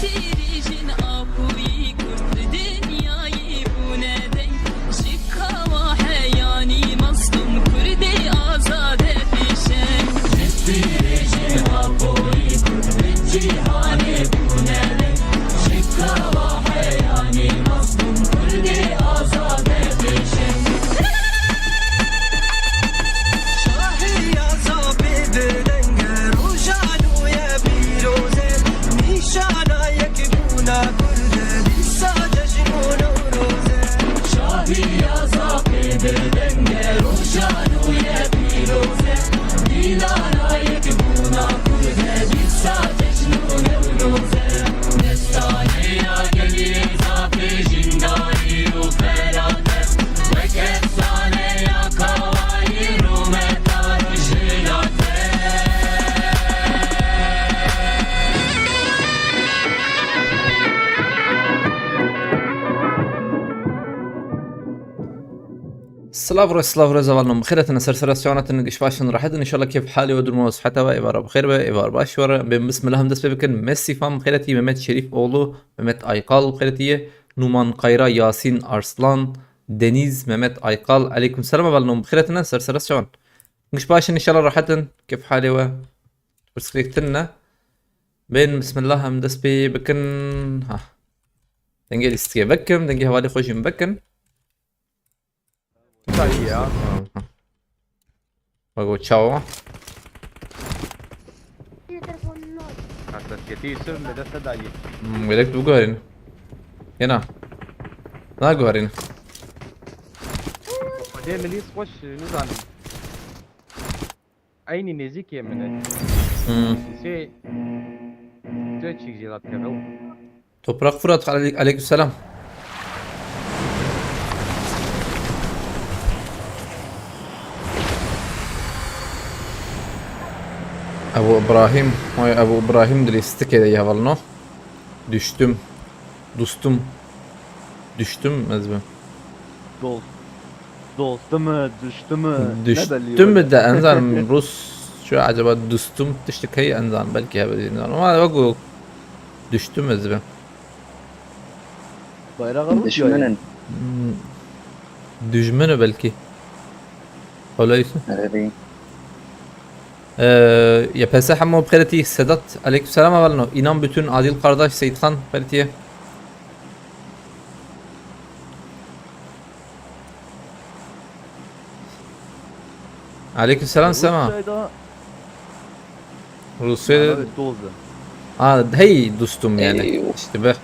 تیریجن آبویی کرد دنیایی بونه دنگ شکاوا حیانی مصدوم کردی آزاده پیشن تیریجن آبویی کرد جیهانی بونه دنگ شکاوا حیانی مصدوم کردی آزاده پیشن شاهی آزابی بدنگ روشانو یا بیروزه نیشانا یکی گونا کرده بیسا جشنون و روزه شاهی آزابی بدنگ روشانو یا بیروزه نیلانا یکی گونا کرده بیسا جشنون و روزه نستانی یا گلی زافی جنداری و فراته وکفسانه یا کوایی رومتار و شلاته سلاف زوالنا بخيرة سلسلة سيونات نقش باشن راحت ان شاء الله كيف حالي ودرمو صحتا وإبارة بخير وإبارة باشورة بسم الله همدس ببكن ميسي فام بخيرتي مهمت شريف oğlu Mehmet Aykal بخيرتي نومان قيرا ياسين أرسلان دينيز مهمت أيقال عليكم السلام والنوم بخيرتنا سلسلة سيون نقش باشن ان شاء الله راحت كيف حالي و برسكريكتنا بين بسم الله همدس ببكن ها دنجي الاستيا بكم دنجي هوالي خوش بكن Tagliato. Vago ciao. Aspetta, ti sono da dagli. Gerek bu garin. Yana. Na garin. بعدين مليس وش نزعل. عيني نزيك يا من. سي. تشيك جيلات كذا. Toprak Fırat aleykümselam. Abu İbrahim, oy Abu İbrahim dristi kede yavalno. Düştüm. Düştüm mezbe. Dostum mu düştü mü? Düştüm mü de enzan Rus şu acaba düştüm tiştikayı enzan belki hebedin ama vago düştüm mezbe. Bayrak almış ya. دشمنا Düşmeni belki. Öyleyse. عربي Ya pese hammo bkhireti Sedat aleykümselam avalno. İnan bütün Adil kardeş Seyithan bkhiretiye. Aleykümselam Sema. Rusya Dostum. hey dostum yani. أيوه. İşte be.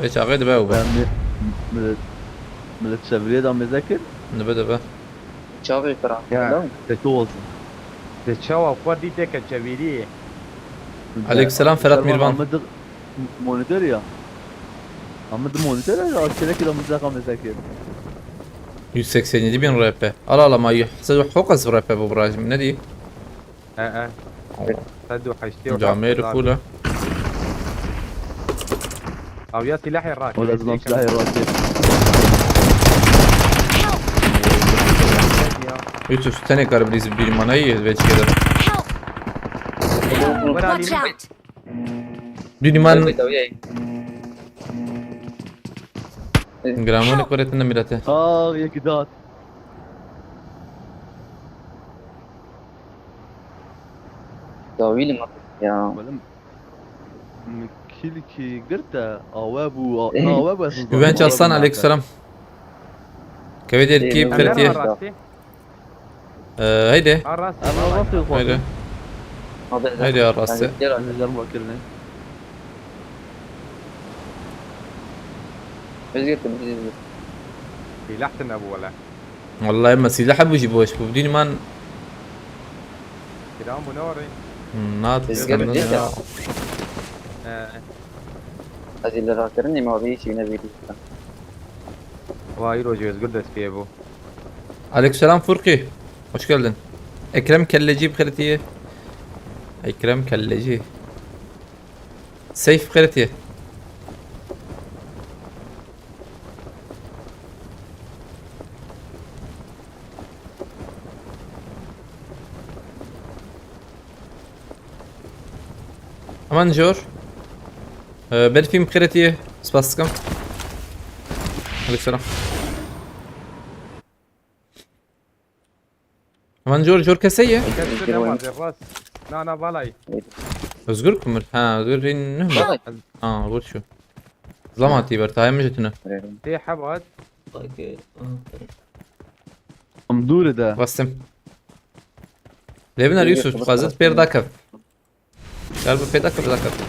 Hiç ağıydı be o be. Ben millet çeviriye de mezekir. Ne be de be. شافي فرع يا De dostum. تشاوا فودي تك تشافيري. Aleykümselam Ferhat Mirvan. Ahmet monitör ya. Ahmet monitör ya. Aşağıdaki de mezekir. 187 bin RP. Al al ama يحسب حقز RP bu Ibrahim ne diyeyim? اه صدوا حشتي Camiye rükûle. او يا سلاحي الراكب. O da zılam silahı rastı. Yusuf tane kar bir manayı ve çıkıyor. Watch out! Dünüman وياي gramını koretinde mirate. Aa ya gidat. داويلي ما يا Benim kilki girte avabu avabu esas. Güvenç Aslan aleykümselam. Kaved erki أنا bkhiretiye. راسي. Haydi. الراس. Ama nasıl yapalım? Haydi. هذا Haydi ya rastı. Ben yarım bakırım. في لحتنا ابو ولا. والله ما سلاح ابو جيبوش بدون ما كلام منوري. نات هذه اللي ذاكرني ما بيش نبي وايرو جوز قدس في ابو. Aleykümselam Furki. Hoş geldin. Ekrem Kelleci bkhiretiye. Ekrem Kelleci. Seyf bkhiretiye. همان جور بلفي مخيرتي سباسكم عليك السلام. همان جور كسية كسر ما الراس. لا بالاي. ازقركم ها ازقرين نهم والله قول شو ظلمتي برتاي مجتنا في حبات. مدور ده بسم لبنا يوسف قازت بير داكف قلب بير داكف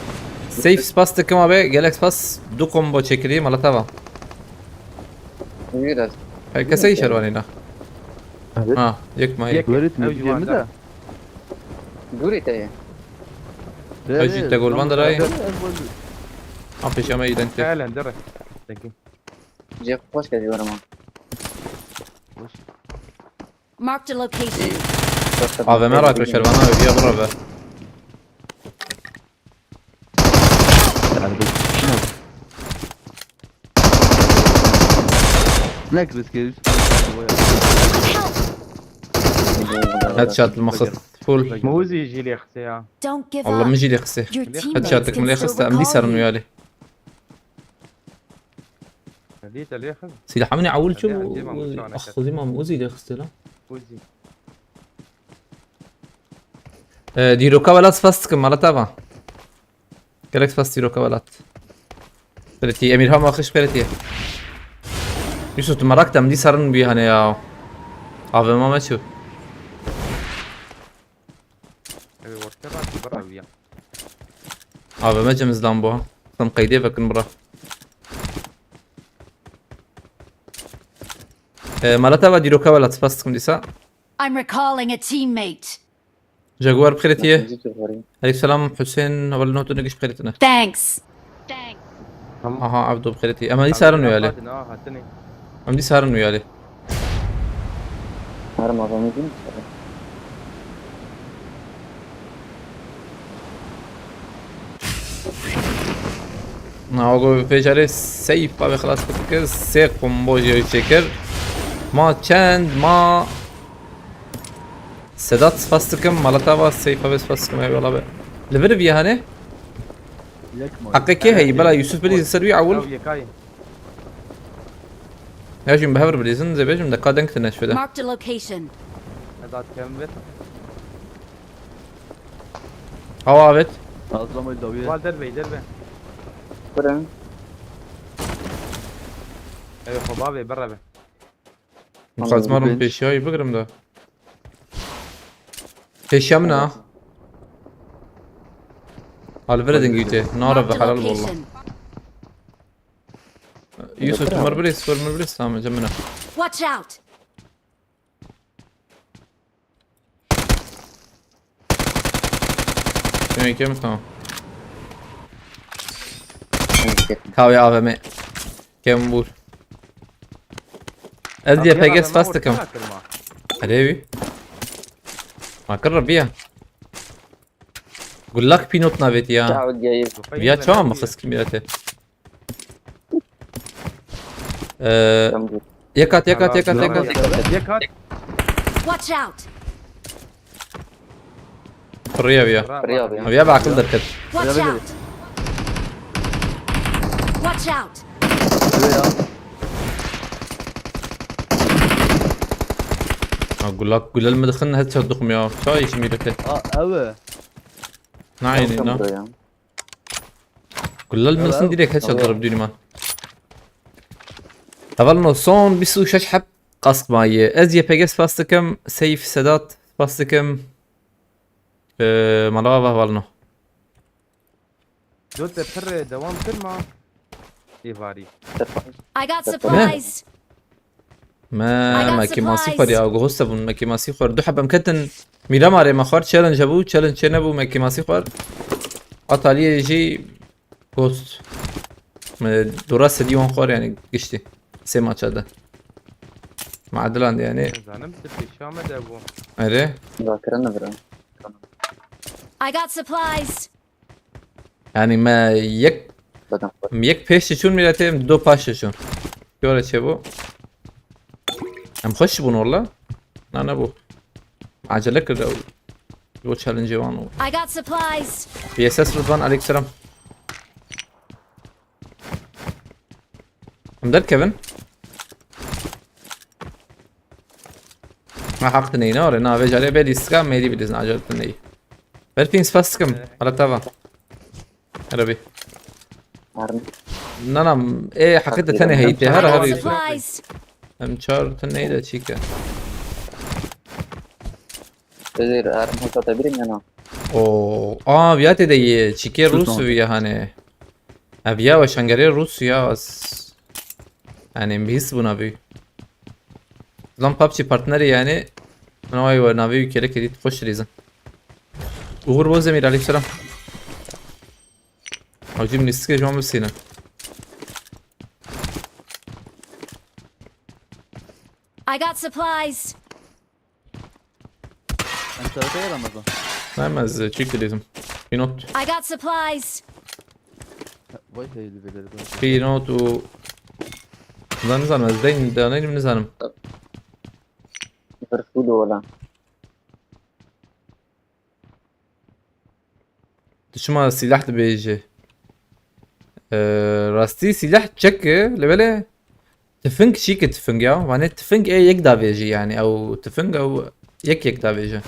سيف سباس كما بي جالكس باس دو كومبو تشيكري مالا تابا يجرس هاي كسي شروانينا يك ما يك وريت مدير مدى دوري تاي اجي تقول بندراي ابي شما يدنت فعلا درك. لكن جيب خوش كذي ورا ما Marked a location. هذا ما راك شروانا ويا ضربه نكبس كيف هاد شات المخص فول موزي يجي لي اختي. Don't give والله up. مجي لي خسي Your هاد teammates شاتك can ملي still خسته ام دي صار recall you. ويالي هديت اللي ياخذ سيدي حمني عول شو عندي ما مش أنا اخ زي ما موزي لي خسته لا موزي. ديرو كابلات فاستكم مالا تابا كالكس فاست ديرو كابلات بريتي امير هم اخش بريتي يوسف تمرك تم دي صارن بي هنا يا افا ما شو ابي وركبات برا ويا. افا ما جمز دامبو تم قيدي فكن برا مالا تابا ديرو كابلات فاستكم دي سا I'm recalling a teammate. جاكوار بخيرتي جيت الغريب عليك السلام حسين اول نوتو نقش بخيرتنا Thanks. اها عبدو بخيرتي اما دي صارن ويالي هاتني. ام دي صارن ويالي هذا ما ضمني ناوغو فيجاري سيف ابي خلاص فكر سيقوم بوجي شكر ما تشاند ما سدات سفاستكم مالتابا سيف ابي سفاستكم اي والله لفرف يا هاني حقيقي هي بلا يوسف بلي سروي او عول يا كاين. ياجم بهبر بليزن زي بيجم دقا دنك نشفه ده Marked a location. هذا كم بيت. هوابت أظلم الدوية والدربي دربي. كرة ايوه خبابي برا به. مخاز مارم بيشياي بقرم ده بيشيامنا الفردن جيتي نار Marked a بحلال والله location. يوسف تمر بريس تمام جمنا Watch out. كم تمام كاوي افمي كم بول ادي باجس فاستكم حبيبي ما قرب بيها قول لك بينوت نافيت يا تعود جاي بيا تمام مخص كمياته يكات يكات. Watch out. حريه بيا رياضي بيا باكل دركت Watch out. Watch out. اقول لك قول لما دخلنا هات صدقهم يا شاي شميلته أوه نعيني نا قول لما دخلنا ديريك هات ضرب دوني مان أظل صون بسو ششحب قصق ماي ازي باجس فاستكم سيف سدات فاستكم ملابا والنو دوت بحر دوام كلمة. ايفاري. I got supplies. ما كيماسي خور يا غوستا بون ما كيماسي خور دو حبه مكتن ميرا ماري ما خور تشالنج ابو تشالنج نبو ما كيماسي خور اطالي يجي غوست دراسه ديون خور يعني قشتي سي ماتش هذا مع عدلان يعني زانم تبي شامد ابو. اري ذاكرنا برا I got supplies. يعني ما يك بدنا يك بيش شون ميلاتيم دو باش شون يورا تشبو ام خش بون والله انا ابو عجلك لو تشالنج وان I got supplies. بي اس اس رضوان عليك سلام مدر كيفن ما حقتني نور انا فيج عليه بيدي سكام ميدي بدي عجلتني فيرتينز فاستكم على تافا عربي Army. نعم ايه حقيقة تاني هيتي I هرا got هري supplies. امشار تاني دا تشيكا Jadi army kau tak beri mana? او بياتي دي تشيكي روسو يا هاني ابيا وشنغري روسو يا بس يعني بيحسبوا نافي لام بابجي بارتنري يعني من هو نافي كده كده تخش ريزن وغور بوز زميل عليك السلام او جيب من السكي جوام السينا I got supplies. انت غير رمضان. نعم از تشيك ريزن في نوت I got supplies. Vay hayli beleri vay. في نوت و ده نزل ازاي ده نجم نزل Berfudu wala. شما سلاح بيجي راستي سلاح تشك لبلا تفنك شيك تفنك يا معناه تفنك ايه يقدر بيجي يعني او تفنك او يقدر بيجي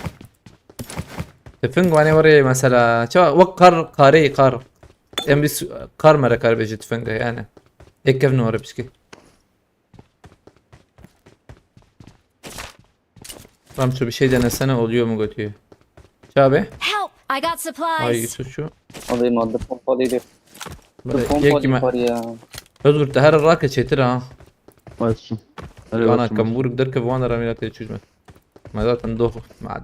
تفنك وانا وري مثلا شو وقر قار ام بس قار مره قار بيجي تفنك يعني هيك كيف نور بشكي رمشو بشي دنا سنه oluyor mu götüyor شابه Help! I got ay supplies. şu Oleh mau depan poli dia. Depan يك poli ما Korea. özgür tahar الراكه شيترا Olsun. انا كمبور بدركب وانا رميلات تشوجمه ما ذات ندوخ ما عاد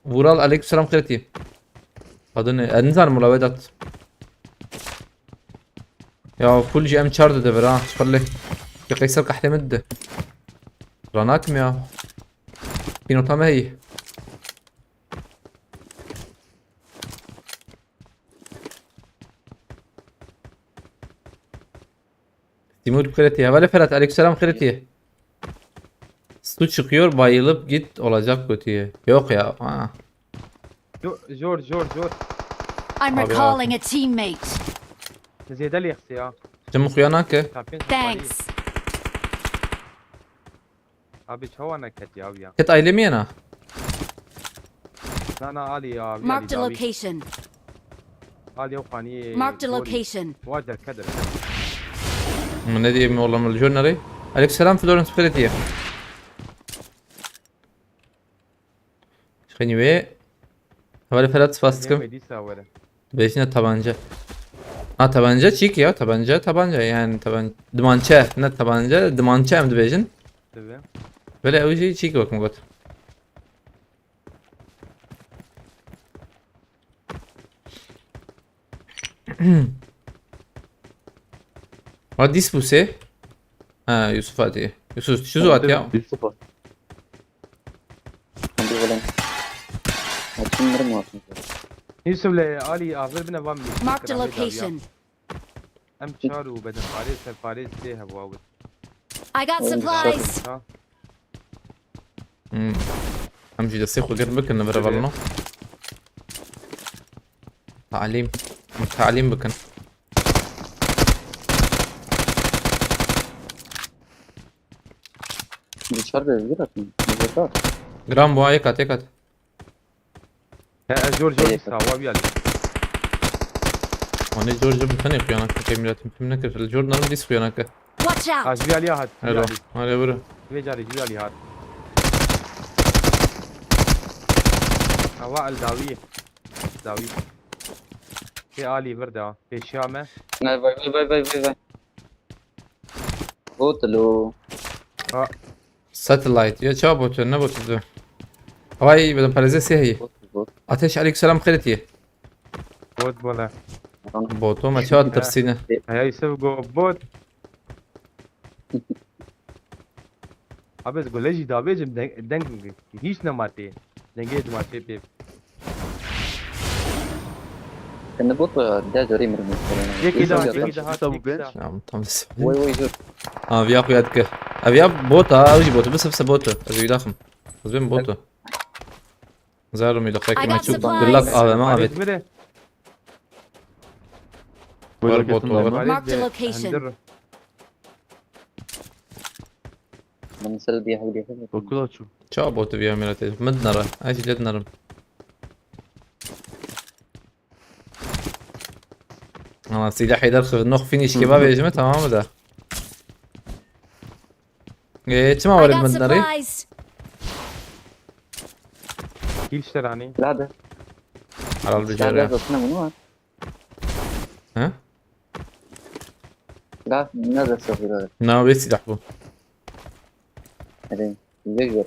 ورال عليك السلام خيرتي اظن انزل مراودات يا فول جي ام تشارد دبرا شفلي يا قيصر كحتي مده راناكم يا فينو تمام هي Timur kritiğe. Vale Ferhat aleykümselam kritiğe. Su çıkıyor bayılıp git olacak kötüye. Yok ya. Ha. جور جور جور I'm Abi, recalling a teammate. زيد لي اختي اه Cemuk uyanak ya. تعرفين Thanks. ابي شو انا كت يا ابيا Ket aile mi yana? لا انا الي يا Marked a ابيا location. الي وخاني Marked a location. واجر كدر من نادي والله من الجورنالي. Aleykümselam Florence kritiğe. Şkeni ve Vale Ferhat fastıkım. دي ساوره Beşine tabanca. Ha tabanca çik ya tabanca yani dımança ne tabanca dımança hem de bejin. تمام Böyle o şey çik bakım got. Hadis bu se. Ha Yusuf hadi. Yusuf şu zuat ya. 1-0. Nanti boleh. Macam mana mau? يوسف لي اغفر بنا فامي Marked a location. ام شارو بدل فارس فارس ده هو I got supplies. ها امشي دسيخ وقربك انه برا تعليم بكن Dışarıda bir atın. Dışarıda. جرام بو يكات جور جور سوا بيالي وانا جورج بثاني خيانك كاميرات يمكن نكر الجور نرم ديس خيانك Watch out. اش بيالي هاد حلو هذا برا في جاري بيالي هاد هواء الداوية داوية في آلي بردة في شامة Nah, vai. Botlu. ساتلايت يا شابوت نبوت ده هواي بدل باريزي هي Bot. اتش عليك سلام خيرتي بوت بولا بوتو ما شاء ترسينا هيا يوسف جو بوت أبى تقول ليش دا بيجم دنگ هيش نماتي دنگيج ماتي بيب Kena bot dia jari meremut. ये किधर Iya, ये किधर Tabu ben. هات نعم تمام بس Woi jor. افيا قيادك افيا بوتا اوجي بوتا بس بوتا ابي داخم زين بوتا زارم يدقيق I ما got تشوف supplies. قل لك ما فارس أبد بده Böyle Var bot kesin var. var. فارس Mark the بده. location. هندر. من سلبي حولي حولي Okul açım. شو بوت فيها ميلاتي مدنرة ايش جد نرم سيدي حيدر نخ فينيش كباب يا جماعة تمام ده ايه ما I ورد got مدنري supplies. كيف اشتراني؟ لا ده على لا البجارة بسنا منو ها لا نادى سوي نو بس يحبوا هذين يجور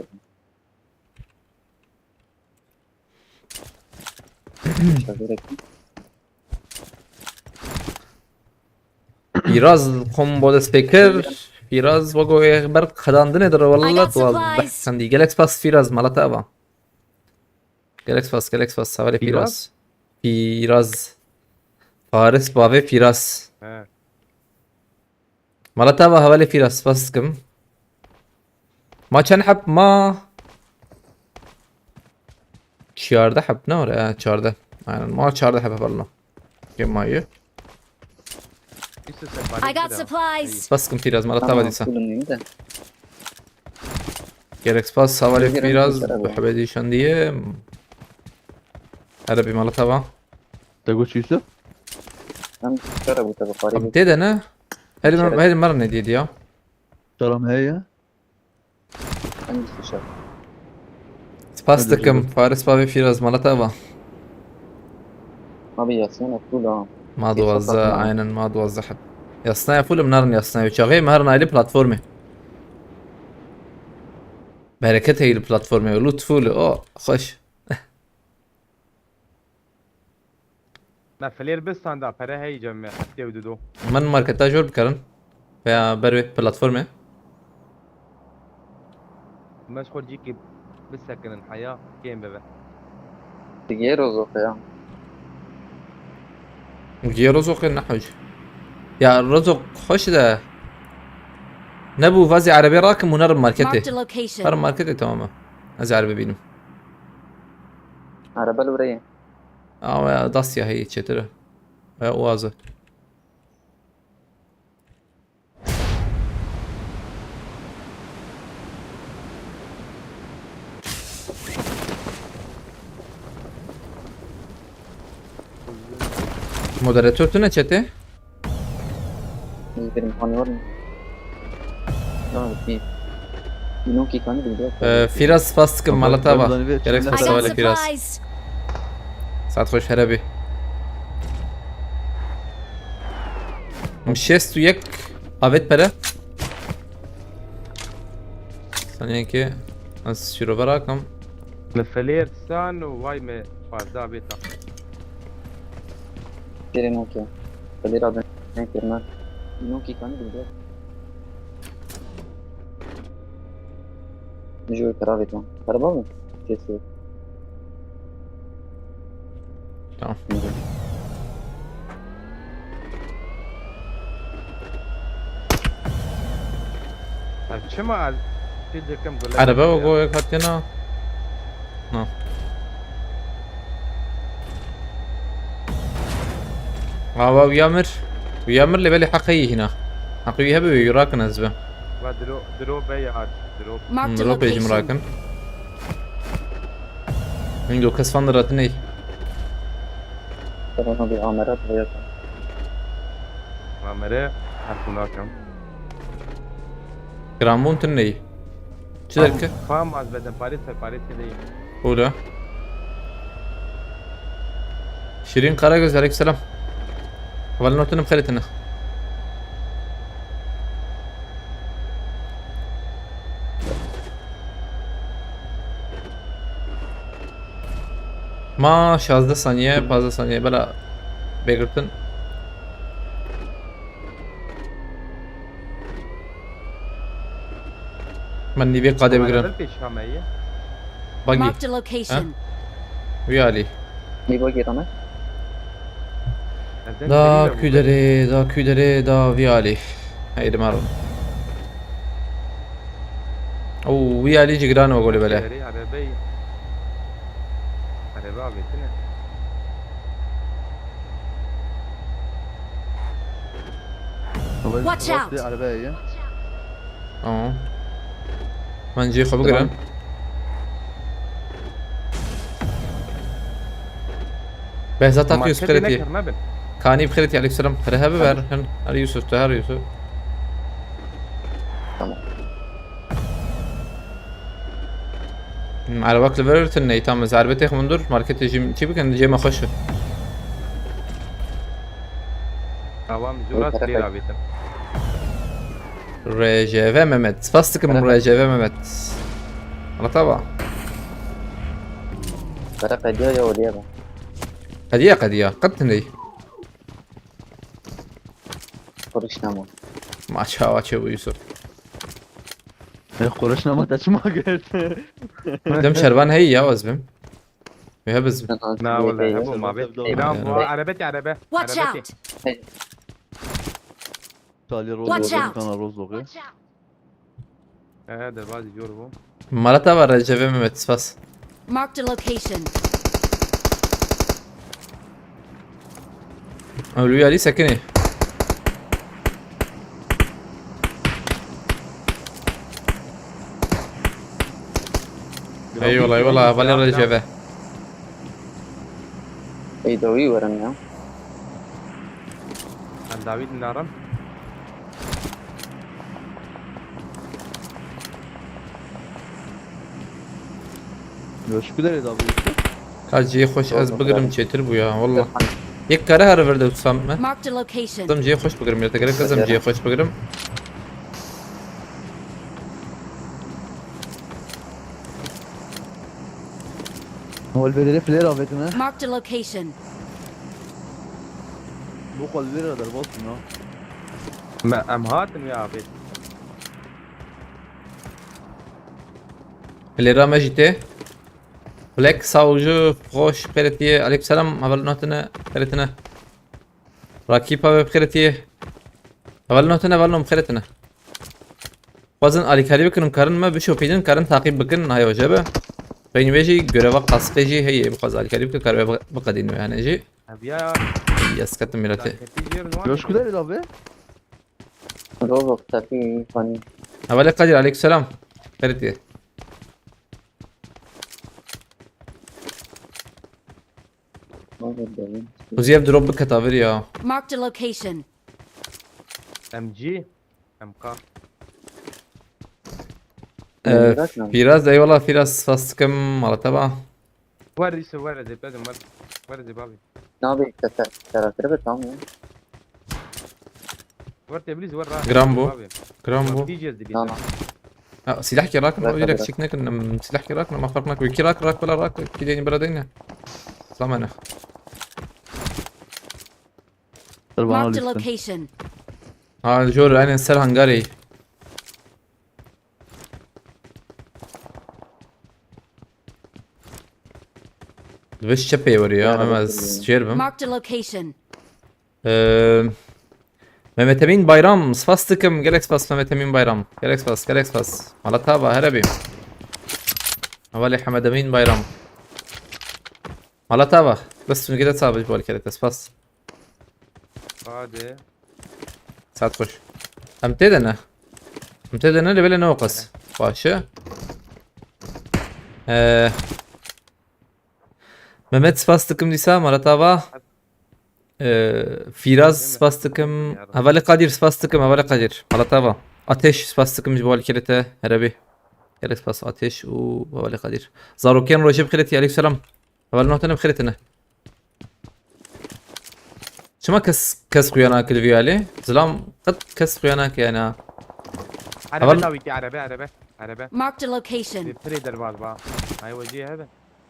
فيراز كومبو سبيكر فيراز وقو يخبر خدان ندر والله I got توضح supplies. كان دي جالكس باس فيراز مالا تابا جالكس باس حوالي فيراز؟ فيراز فارس بافي فيراز ها مالا تابا حوالي فيراز بس كم ما كان حب ما چارده حب نه ولا چارده ما چارده حب بالله كم مايه I got supplies. بس كم فيراز مالا تابا ديسا كلهم ده جالكس باس حوالي Güzel فيراز bir بحب ديشان ديه عربي مالا تابا Tegoç Yusuf. هم شربوا تبع قريب ابتدى انا هذه المره نديد يا Şaram heye. عندي شرب سباستكم فارس بافي فيراز مالا تابا ما بيصير كلهم ما كيف دوز فكرنا؟ عينا ما دوز حد يصنع فول منارن يصنع وشغي مهرنا على بلاتفورمي بركتها هي البلاتفورمي ولوت فول اوه خوش ما فلير بس عندها فرا هي جمع حتى ودودو من ماركتا جور بكرن في بروي بلاتفورمي مش خد جيكي بس سكن الحياة كيم بابا تغيير زوقيا جي رزق النحوج يا الرزق خوش ده نبو فازي عربي راكم ونرم Marked a ماركتي location. نرم ماركتي تماما ازي عربي بينو على بالوريه اه داسيا هي تشتري وازه Moderatör ne chat'e? يقدر مخانورني لا في ينوكي كان بيدرس Firas Faskın Malatava. Gerek I fasa got vale Firas. supplies. Saat خوش هربي. مشيست وياك قابت بلا. ثانية كي أنس شروع براكم. الفلير سان وواي ما فازا بيتا كيري نوكي فدي رابن كيرمان ينوكي كان بيدرس نجوا كرافيتنا كربامو كيسو Tamam. شو ما تيجي كم قول Araba وقوي كاتينا. نعم. ويامر اللي بالي حقي هنا. حقي هبي ويراك نزبه. درو بي عاد درو Marked a روح بيجي location. مراكن. عنده كسفان راتني. كرهنا بالعمارات وياك ما مرة حرفنا كم جرامون تني. شذلك؟ فاهم از بدن باريس كده أولى. شيرين قراقز عليك السلام. ولا نوتنا بخيرتنا. ما 16 ثانية 15 ثانية بلا بيقرتن. من نبي قادة بيقرن باقي Marked a location. ويالي يبغى يرمى دا كودري دا ويالي هيدا مرة او ويالي جيران وقولي بلا araba abi etine. Watch out. Arabaya ya. Tamam. من جي خو بقرن بهزات Markete يوسف ne خيرتي karma ben. كاني بخيرتي عليك السلام هرهب بر هر يوسف تهر يوسف على وقت الفيرت انه يتم زعربتي خمندور ماركت يجي تجيب كان جي ما خشه Tamam zurat lira abi etine. رجافة ممت فاستك من رجافة ممت على طبعا Cara dia ya dia bang. قدية قدني Konuş nama. ما شاء الله شو يوسف Konuşma ama taşıma geldi. دم شربان هي يا وزبم يهبز Na vallahi bu abi. Tamam. Ben bu arabeti araba. Watch out! Talya Watch Rozlog, out. kana Rozlog ya. هذا بعد يجربوا. مرة رجافة ممت فاس Marked a location. أولوية لي سكني اي والله فالي رجافة Eydovi varan ya. عند داوود النارم. Teşekkür ederiz abi. كاجي خوش از بقرم تشتر بويا والله يك كاره هر فرد وسام ما Marked a location. دم جي خوش بقرم يرتقرب كزم جي خوش بقرم هو البدري فلير afetine. Marked a location. Bu kalbiri kadar bastın ha. ما امهاتن يا abi. اللي راه ما جيتي فليك ساوجو خوش بخيرتي عليك سلام اول نوتنا بخيرتنا راكيبا بخيرتي اول نوتنا بخيرتنا وزن علي كاري بكن كارن ما بشوفيدن كارن تعقيب بكن هاي وجبه بين بيجي جروا قصقجي هي بقز علي كاري بكن كاري بقدين يعني جي ابيا. يسكت ميلتي Teşekkür ederiz abi. Rozok tapi fani. اول قدير عليك سلام بخيرتي وزياب دروب كتابر يا Marked a location. ام جي ام كا. فراس اي والله فراس فاستكم على تبع ورث ورث لازم ورث بابي. Nabi cara terus tahu ya. ورث ابليس ورا. جرامبو جرامبو تيجي دي. No no. سلاح كراك لا، نقول لك لا. شكنك ان سلاح كراك ما فرقناك وكراك راك ولا راك كيدين بلدينا سلام انا Marked a location. ها الجور انا نسال هنغاري بس شبي وريا لا، اما لا. جيربم Marked a location. Mehmet Emin Bayram Sfastıkım Galax Bas Mehmet Emin Bayram Galax Bas على تابع هربي أولي حمد أمين بايرام على تابع بس من كده تصابج بقول كده تسفاس هذا ساعد خش امتدنا اللي بلا نوقس باشا Mehmet Spastıkım Nisa على تابع فراز سباستكم أولي قادر سباستكم أولي قادر على تابع أتش سباستكم جوال كرته هربي يا سباس أتش وأولي قادر زاروكين روجب خيرتي عليك سلام أول نوتنا بخيرتنا شو ما كس خياناك الفيالي سلام قد كس خياناك أنا عربة تاويتي عربة. Marked a location. تريدر بعض هاي وجيه هذا.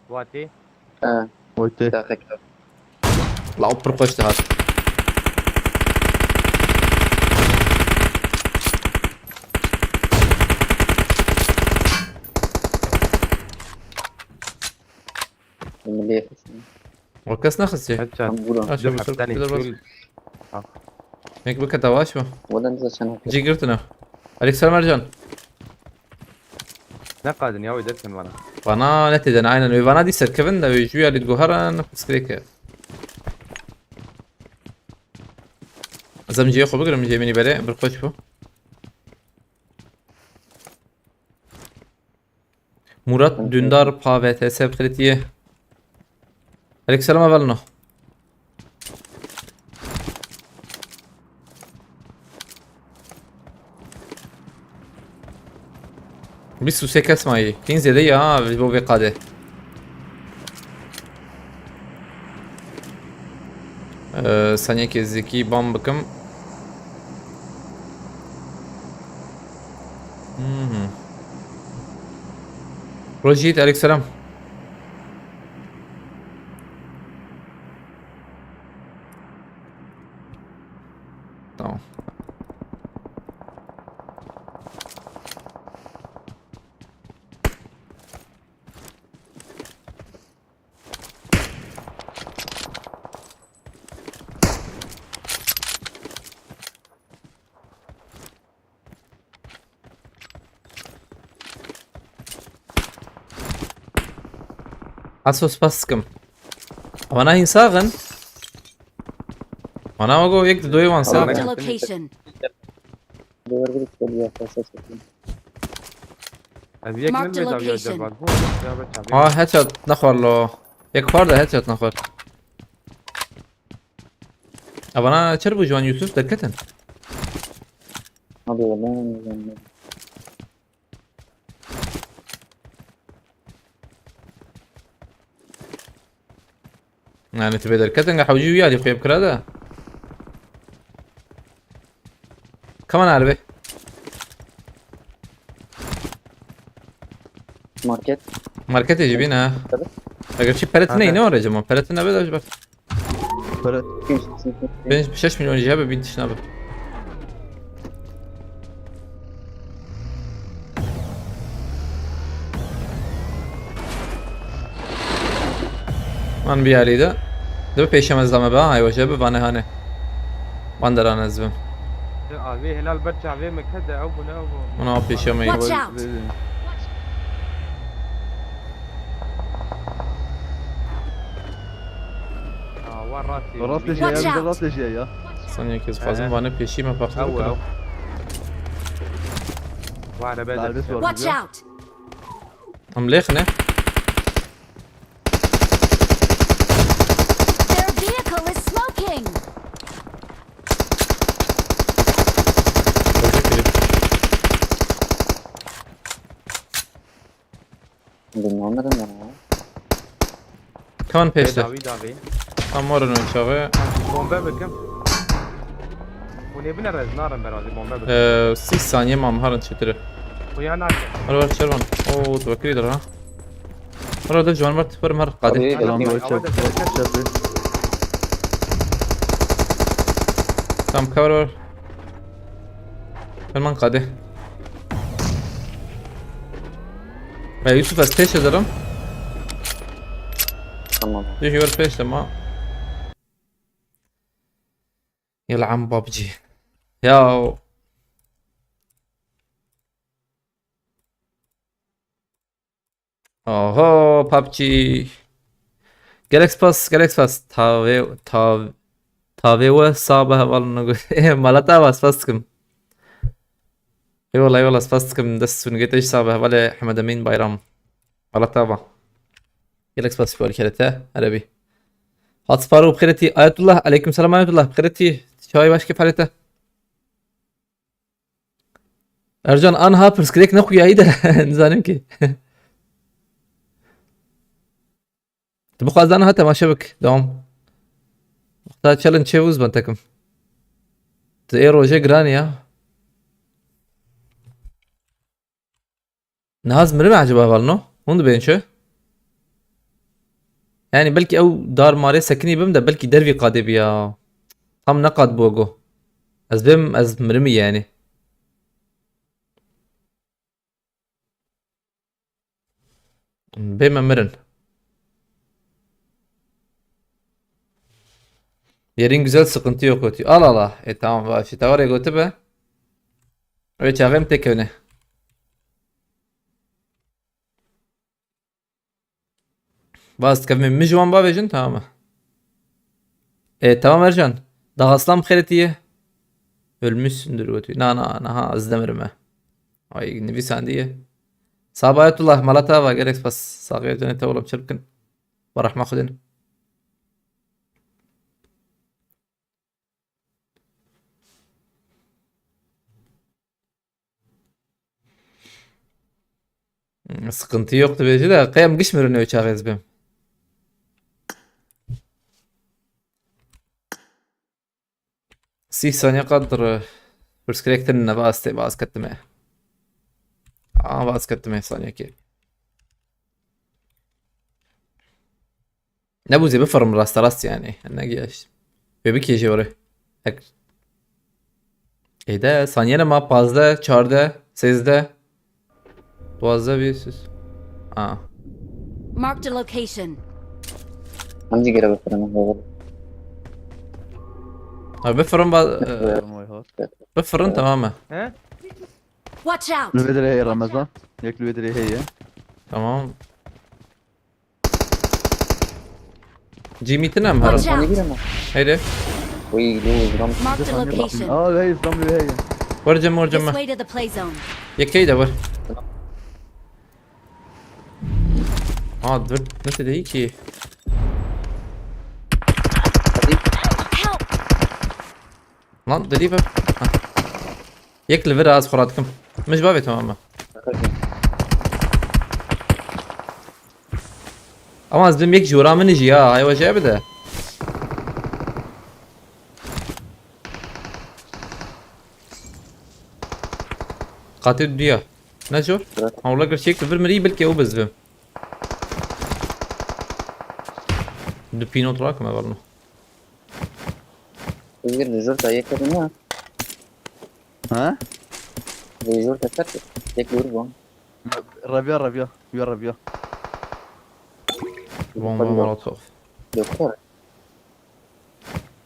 واتي. Oyte. Dah kek. لا أوبر قشت هذا Milih. وكس نخسي هاتشات. Ambulan. أشوف دفع بس ثاني كده بس شول. هيك بك تواشوا Wadan tu sana. جي قرتنا عليك سلام أرجان Ne kadın ya ödersin bana. Bana ne dedin aynen ve bana diyse Kevin de ve juya lidgoharan skreke. Azam ciye خوب بگیرم جیمینی بره برخوش بو. Murat Dündar PVTS بخيرتيه. عليك السلام أولنا. بس وسيك اسمعي 15 دقيقة ها بو بقاده. ثانية كزيكي بام بكم. روجيت عليك السلام. tamam. Asos baskım. Bana insağın. Bana ogo yek doyu van Marked a sağın. location. Doğru bir söylüyor. Fazla çekeyim. Az یک Marked نمی‌دونم یا location. جواب بود یا بچه Aa headshot نخور lo. Yek var da headshot نخور. Bana çarpı Juan Yusuf dikkatin. Abi vallahi يعني تبي دكتن حوجي وياي خويا بكره هذا. كمان عربي. market. ماركت يجيبينها. Tabii. اگر شي بلتنا ينو رجما بلتنا بدأ جبر. Para 5 مليون جابه بنت شنابه. من بیاری ده. دو پیشم از دم با ای وجبه بانه هانه. من دران ازبم. abi helal بچه abi مكده ابو نه ابو اونا پیشم ای. Watch out. ور راسي راس ليش Watch يا out. راس ليش يا ثانية كيس فازم بانه پیشی ما او پخته او کنم. وانا لا، بدل بس والله. Watch out. هم لیخنه. Their vehicle is smoking. Bilmiyorum ben ya. كمان پیشته. داوی داوی امورن شاوه. بمبه بکم ونبنا رزنارم برازي بمبه بکم 30 ثانية ما مهرن شتره. ويا ناكل مرة شربان. اوه توكلي در ها. مرة ده جوان مرت بر مر قاده. Abi, Selam bekliyorum. böyle çarpı. تام كور. من قاده. يا يوسف استيش درم. Tamam. يجي ور فيش لما. يلعن بابجي. يا اوه بابجي. جالكس باس تاوي وصابه والله نقول ايه مالتا بس فاسكم. اي والله اي والله فاسكم دس ونقيت ايش صابه ولا حمد امين بايرام. مالتا با. جالكس باس في الكلته عربي. هاتسبارو بخيرتي آية الله عليكم السلام آية الله بخيرتي شاي باش كيف حالته؟ ارجان انا هابرز كليك نخويا ايده نزانم كي تبقى زانا حتى ما شبك دوم وقتها تشالنج شيفوز بنتكم تاي روجي جرانيا ناز مرمي عجبها بالنو هون بين شو يعني بلكي او دار ماري سكني بمدا بلكي درفي قادي بيا هم نقاد بوغو از بم از مرمي يعني بما مرن yerin güzel sıkıntı yok ötüyor. Al Allah. Tamam bak işte oraya götür be. Evet çavim tek öne. Bas kevin mijwan bavejin tamam mı? Tamam Ercan. Dağıslam xeretiye. Ölmüşsündür götü. Na az demirme. Ay nevi sandiye. Sabayetullah Malatava gerek bas. Sağıya dönete oğlum çırpkın. Barahma kudin. Sıkıntı yoktu belki de. Kıyam gişmirin ölçağı ezbim. سي ثانية قدر فرس كريكترنا باز كتمه باز كتمه ثانية كي نبوزي بفرم راست يعني انا جيش بيبك يجي وري هك ايه ده ثانية لما بازده 4'da 8'de 12'da bir süs Marked a location. عندي كده بفرن بفرم بفرم تماما ها Watch out! الفيدري هي رمضان ياك الفيدري هي تمام جيميتنا مهرب Watch انا out! كده ما هيدا ويجلو جرام Marked a location. هي اسلام هي ورجم This way to the play zone. يكيدا ور درت نسيت هيك Help! lan دليفة يكل فيرا از خراتكم مش بابي تماما اما از بهم یک جورا من يجي هاي وجه بده قاتل ديا نجور والله قرش يكل فير مري بلكي او بزبم دو بينو تراك ما بالنا يجي الجورتا يكتبنا ها الجورتا كتب يكلو ربون ربيع ربيع بومبا مولوتوف دكتور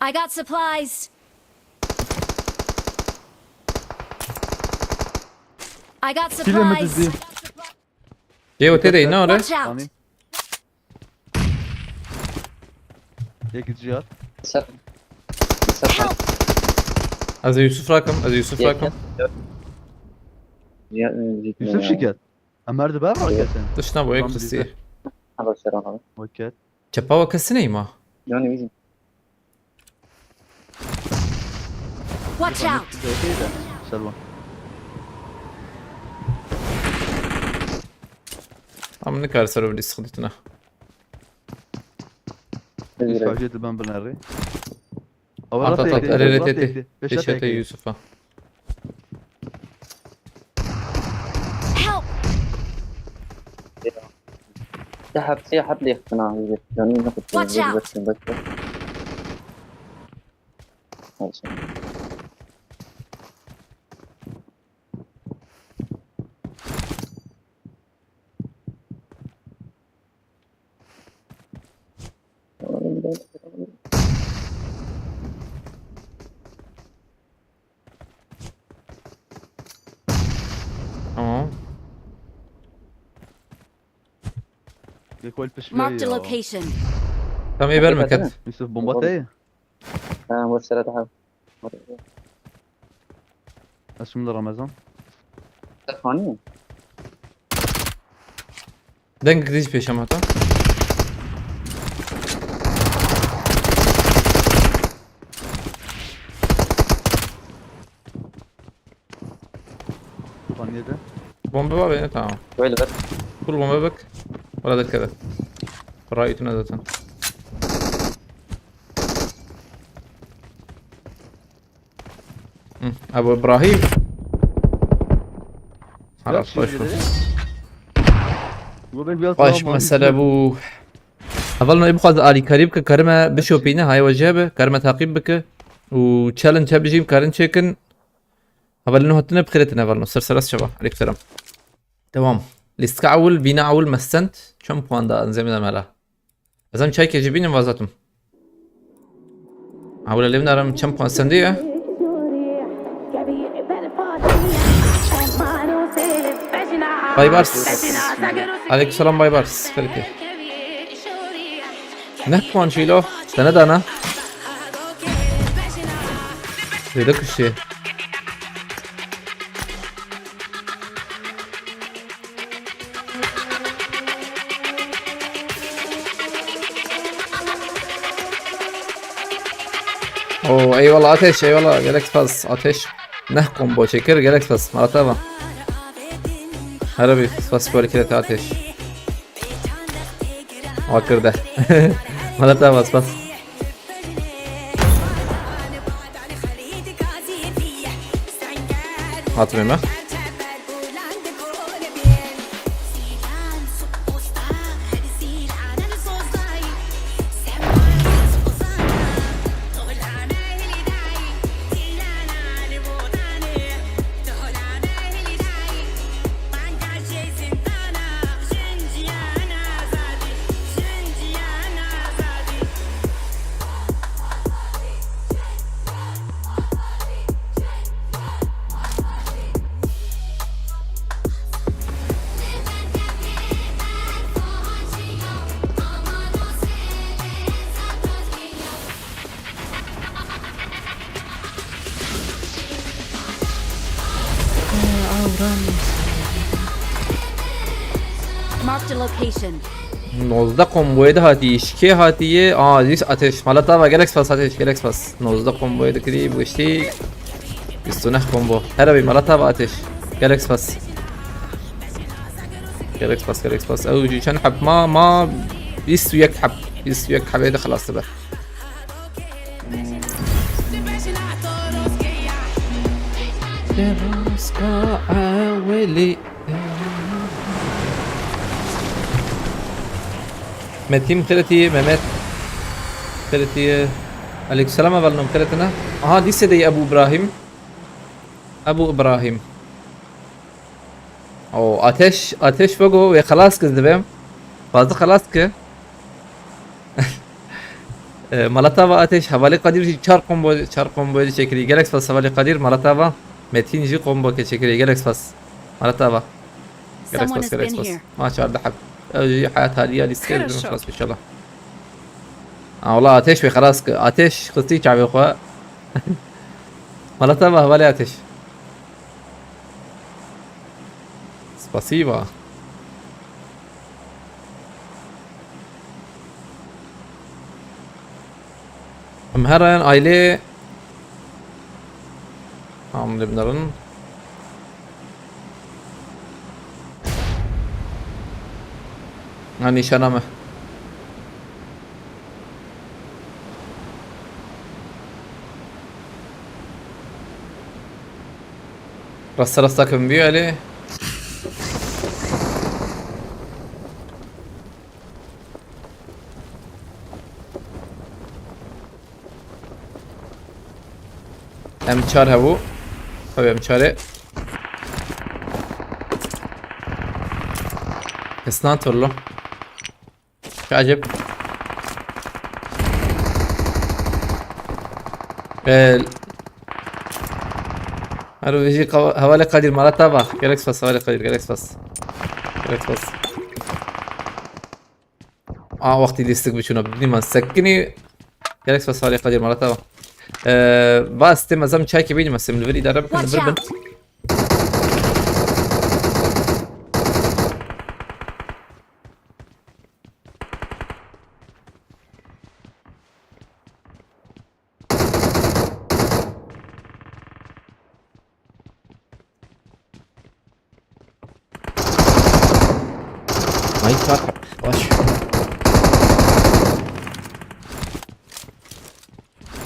I got supplies. I got كيلو supplies. متزي جيو تدي نورة Watch out! ثاني ياك الجيار سر Help! از يوسف راكم يوسف شكات أما أرد بابا كاتن دشنا بو يك تصير هذا سر وكات چپاوا كسني ما جوني ويجي Watch out! كده سلوى عم نكار سرو بدي سخدتنا يسمع جيت البان بناري عطت اريتي بشتا يوسف Help! سحب لي اقتناع يجي جوني ناخد Watch out. بس تمام يكوال Marked a بشوية location. تم يبر مكت يوسف بومباتي مرسلة تحب اسم رمضان ثانية دنك ديش بيشم هتا ثانية ده بومبا بابي تمام ويلي بس كل بومبا بك ولا ده كذا رأيتنا ذاتا ابو ابراهيم عرف باش مسألة ابو أظلنا يبقى آلي كريب ككرمة بشو بينا هاي وجهه كرمة تعقيب بك و تشالنج بجيم كارن تشيكن أظلنا هتنا بخيرتنا أظلنا سرسرس شباب عليك السلام تمام ليستكعول بينا عول مسنت كم بوان دا انزمنا مالا ازم چای که جبینم وازاتم عول اللي بنارم كم بوان سندية باي بارس عليك السلام باي بارس خليك نحكوا نشيله سند انا هذاك الشيء. اوه اي والله ateş اي والله جالكس فاز ateş نحكم بو شكر جالكس فاز مرتبة هربي فاز بولي كده ateş واكر ده مرتبة فاز هاتمي ما Marked a location. 19 komboya da hatiye şike hatiye zis ateş malata جالكس فاز ateş جالكس فاز 19 komboya da kiri bu işte üstüne kombo هربي malata ateş جالكس فاز جالكس فاز جالكس فاز او عشان حب ما بيس وياك حب بيس وياك حب هذا خلاص تبع متيم خلتي ممات خلتي عليك السلام بالنم خلتنا دي سيدي ابو ابراهيم ابو ابراهيم او ateş فوقه ve خلاص كذبهم fazla خلاص ki Malatava ateş havale kadir çar combo çekili Galax fas havale kadir Malatava metinci combo ke çekili Galax fas Malatava Galax Someone fas has Galax been fas here. ما شاء الله حب حياة هادية لسكير خلاص ان شاء الله والله ateş ve خلاص ateş خطي شعبي اخوة Malatava havale ateş Спасибо Mherren aile hamlelerinin nişanamı rasta كمبيو عليه M4 है वो अबे M4 है اسنان تورلو شو عجب هلو يجي حوالي قدير مرة تابع جالكس فاس حوالي قدير جالكس فاس جالكس فاس وقتي اللي يستقبل شنو بدي ما سكني جالكس فاس حوالي قدير مرة تابع بس تم زم çay gibi bilmezsem level idare bakın Watch bir out. ما ينفع واش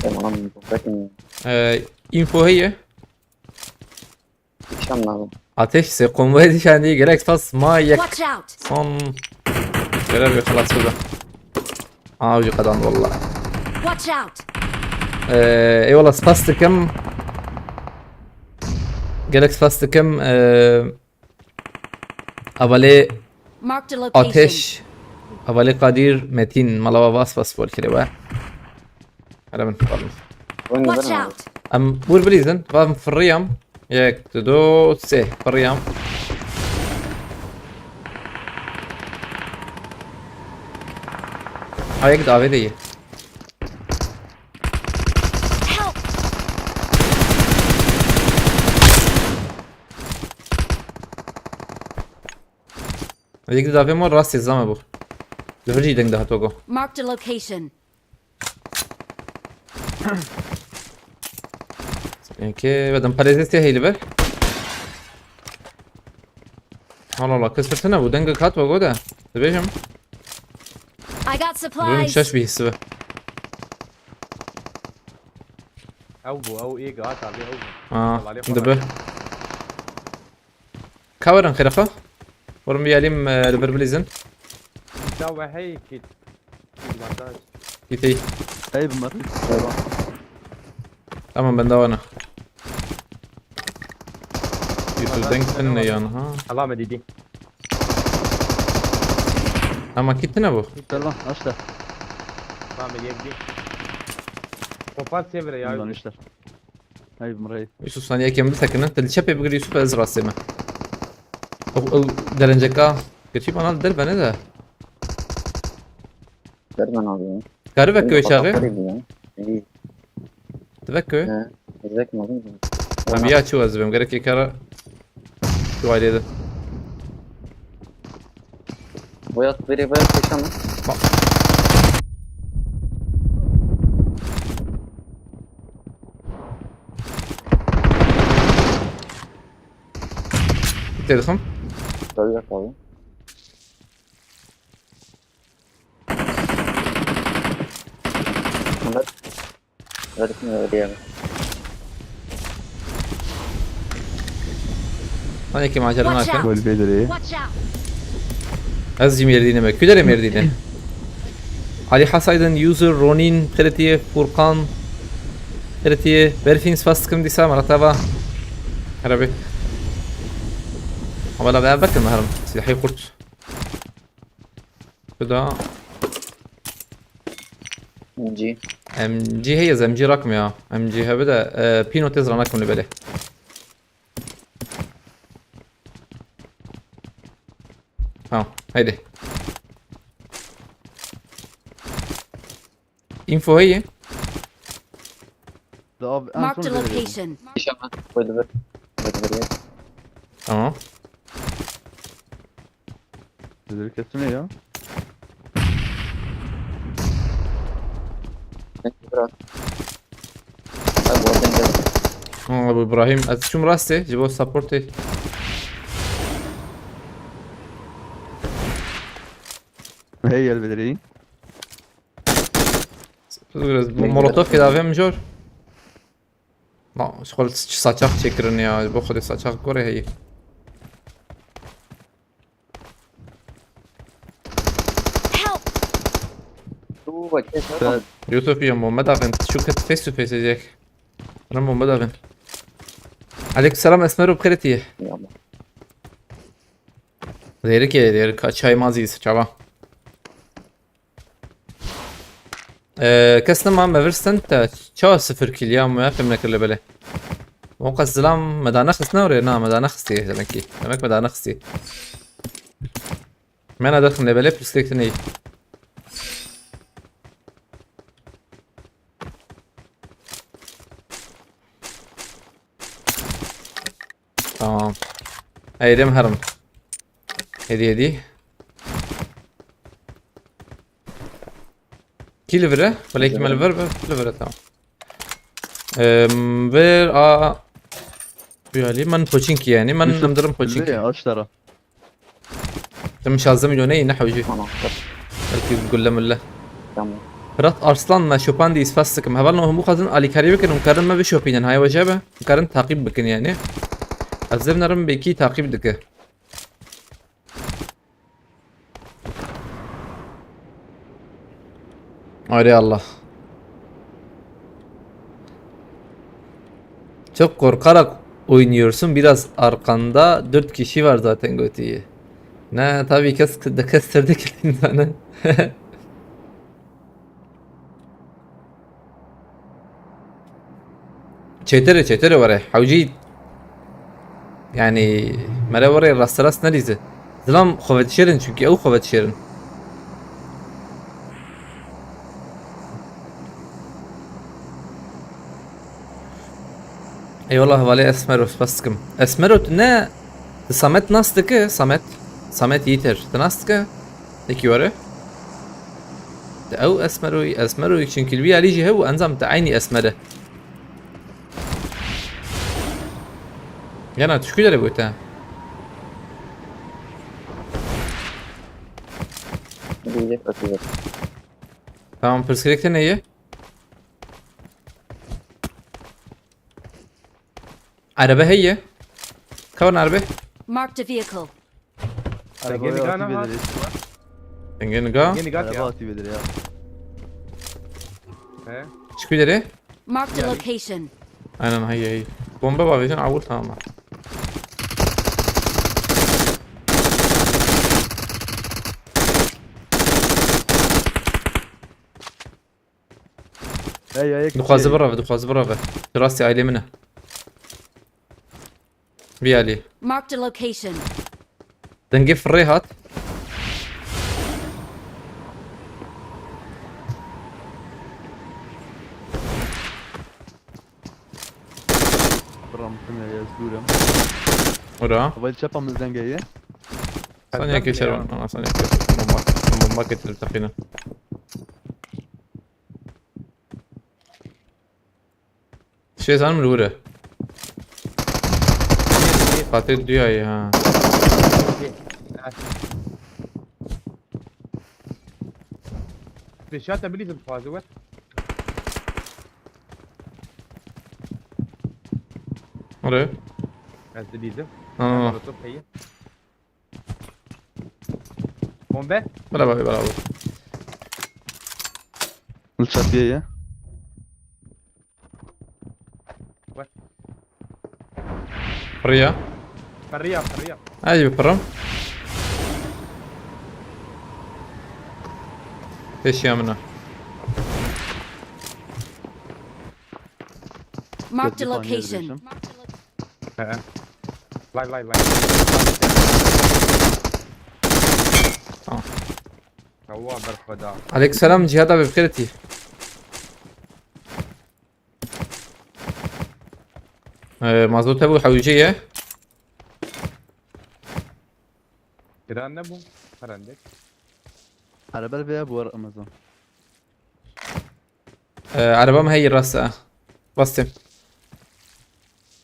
Tamam, bakın info هي akşamlar. ateş se konvoya dişendi gerek fas ma yak Watch out. son görev خلاص كذا وجي قدام والله Watch out. اي والله سباستكم جالكس سباستكم اولي Marked a location. ateş اولي قدير متين ملوا باس باس بول كده بقى هذا من فضل Watch out. ام بول بليزن فاهم في الريام ياك تدو سي في الريام هيك دافيدية. Help! هيك دافي مور راسي الزامة بو. دفرجي دنگ ده هتوقو. Marked a location. Okey, بدم parazitya هيلي بر. والله كسرتنا ودنگ كات وجوده. تبيهم. I got بقول supplies. شاش بيهسبه. او ايه قاعد عليه او دبه. كاورن خرفة. ورم بياليم ليفربوليزن. مسوي هيك كده كيتي. هاي بمرة تمام بندوانا. يوسف دنگ تنه يعني ها. الله ما دي اما كيتنا بو. سلام اشتر ما عمل يك دي وفات سيفر يا يلا نشتر هاي بمرة يوسف ثانية كم بسكن انت اللي شبه بقول يوسف ازرع سما. او درنجكا. كتشي بنا الدل بنده. Derman abi ya. كارفك Benim شاغي. fotoğrafları ya. İyi. تفكوا. He. İzlek mi aldın? عم يا شو ازبم قالك كارا. شو عليه ده. Boyat biri boyat koşan mı? تدخم. Boyat abi. Bunlar. Öğretmen öyle ثانية كم عجلة Watch معك. out. قول بيدري Watch out. از ميردينه ما كدر ميردينه. علي حس ايضا يوزر رونين خلتيه فورقان خلتيه بيرفينز فاستكم دي سامرة تابا عربي ولا بقى بك المهرم سلاحي قرط كده İnci. ام جي هي زي ام جي رقم يا ام جي هبدا بينو تزرع ناكم اللي بالي ها هيدي انفو هي Marked a location. İşamet. Böyle ver. Böyle ver. تمام بيدري كتبني يا Bırak. Abi oradan gel. ابو ابراهيم شو مراسته جيبوا سبورتي هي البدري مولوتوف كده فيهم جور لا شغل saçak çekirin ya bu kadar saçak gore هي Help! Dur bak. يوسف يا محمد افن شو كنت فيس تو فيس هيك انا محمد افن عليك السلام اسمرو بخيرتي Yallah. ديرك يا ديرك çay mazisi çaba كسنا ما مفرستن تا çava 0 kill ya ما فهمنا كل بله موقع السلام مدانا خسنا ولا نا مدانا خستي demek demek مدانا خستي ما انا داخل بله بلاستيك tamam. Haydi هرم هدي كي ليفره ولا كي مالفر ليفره تمام ver böyle من بوتشينكي يعني من نمدرم بوتشينكي ليه اشترى تم شازم مليوني نحو جي Anahtar. belki تقول لهم لا Tamam. فرات ارسلان ما شوبان دي سفاسكم هبلنا هم قادن علي كاريبكن ومكرن ما بشوبين هاي وجابه مكرن تعقيب بكن يعني ازم نرم بكي تعقيب دكه Hadi Allah. Çok korkarak oynuyorsun. Biraz arkanda 4 kişi var zaten Götü'yü. Ne tabii kestirdik insanı. çetere var ya. Havcı yani mera var ya rastras ne dizi. Zlam kuvvet şerin çünkü o kuvvet şerin. اي والله والله اسمروت بسكم اسمروت نه Samet nastıkı Samet yeter nastıkı deki ورا او اسمرو çünkü البي عليه هو انظم تعيني اسمره yana tüşküleri bu ta Diyecek atacak. tamam perspektifte neyi araba هي كون araba Marked a vehicle. Arabaya Gene atıp gana ederiz. engin ga Yeni gat Araba ya. atıp eder ya. He. tüşküleri Marked a location. aynen هي bomba bağlayacağım avul tamam Hey دخوازı brava دراسة عائلة منه بيالي Marked a location. دنقف الريهات Ramtın ya yazıyorum. ورا Havayı çapamızdan geliyor. ثانية كي شربان انا ثانية كي بومبا كتير تقينا شيء زان من الورا قاتل دياي ها Beşata bilirsin fazla var. ورا Az da bildim. اه Top hayır. Bombe. برافو Çatıya ya. ريا Parriya. ايوه برم ايش يا منه Marked a Gördük, location. anlayabilirim. He. Lay. Tamam. هو برخدا. عليك سلام جهاد ابي بخيرتي مازوت ابو حويجيه Kiran ne bu? Karandık. Araba veya bu Ramazan. عربة ما هي الراسة بسم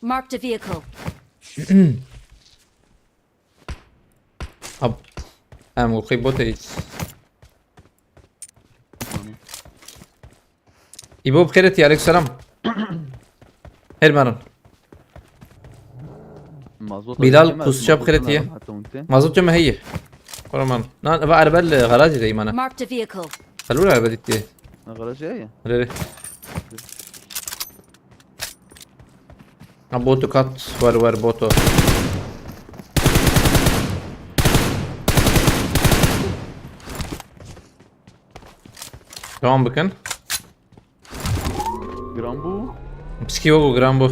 Marked a vehicle. اب ام وقي بوتيج يبو بخيرتي عليك السلام هرمان Mazot Bilal, alacağım, kusacak mazottan krediye. aldım hatta unutayım. مازوت ما هي كرمان نا بقى عربة الغراج دي ما انا Marked a vehicle. خلونا عربة دي Ne kadar şey ya. ريري بوتو كات ور بوتو تمام بكن Gram bu. بسكي وغو جرامبو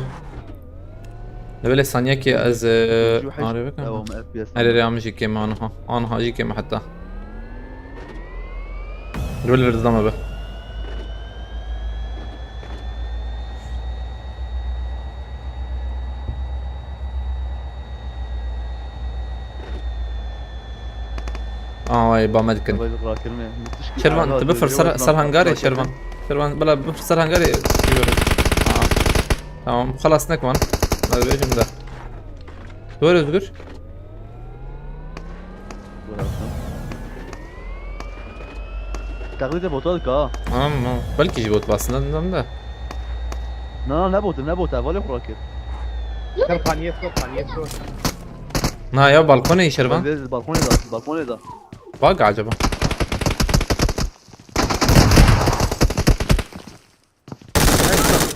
لبلا ثانية كي از شو حش- عارف بكن أو ما FPS. اري عم جي كيما انا هاجي كيما حتى دول الردامة به واي بامدكن Havayı bırakırım ya. Müthiş bir شيرفان araba تبي atıyor, فرصة yavaş صار هنغاري bırakırım. شيرفان شيرفان بلا بفرصة هنغاري تمام خلاص نكمان هذا بيجي من ده دور özgür Bıraktım. Taklide bot aldık ha. tamam belki jibot basından da Ne botu havayı bırakır. Kal paniye sok. نا يا بالكوني شيرفان Balkona da. واقع عجبه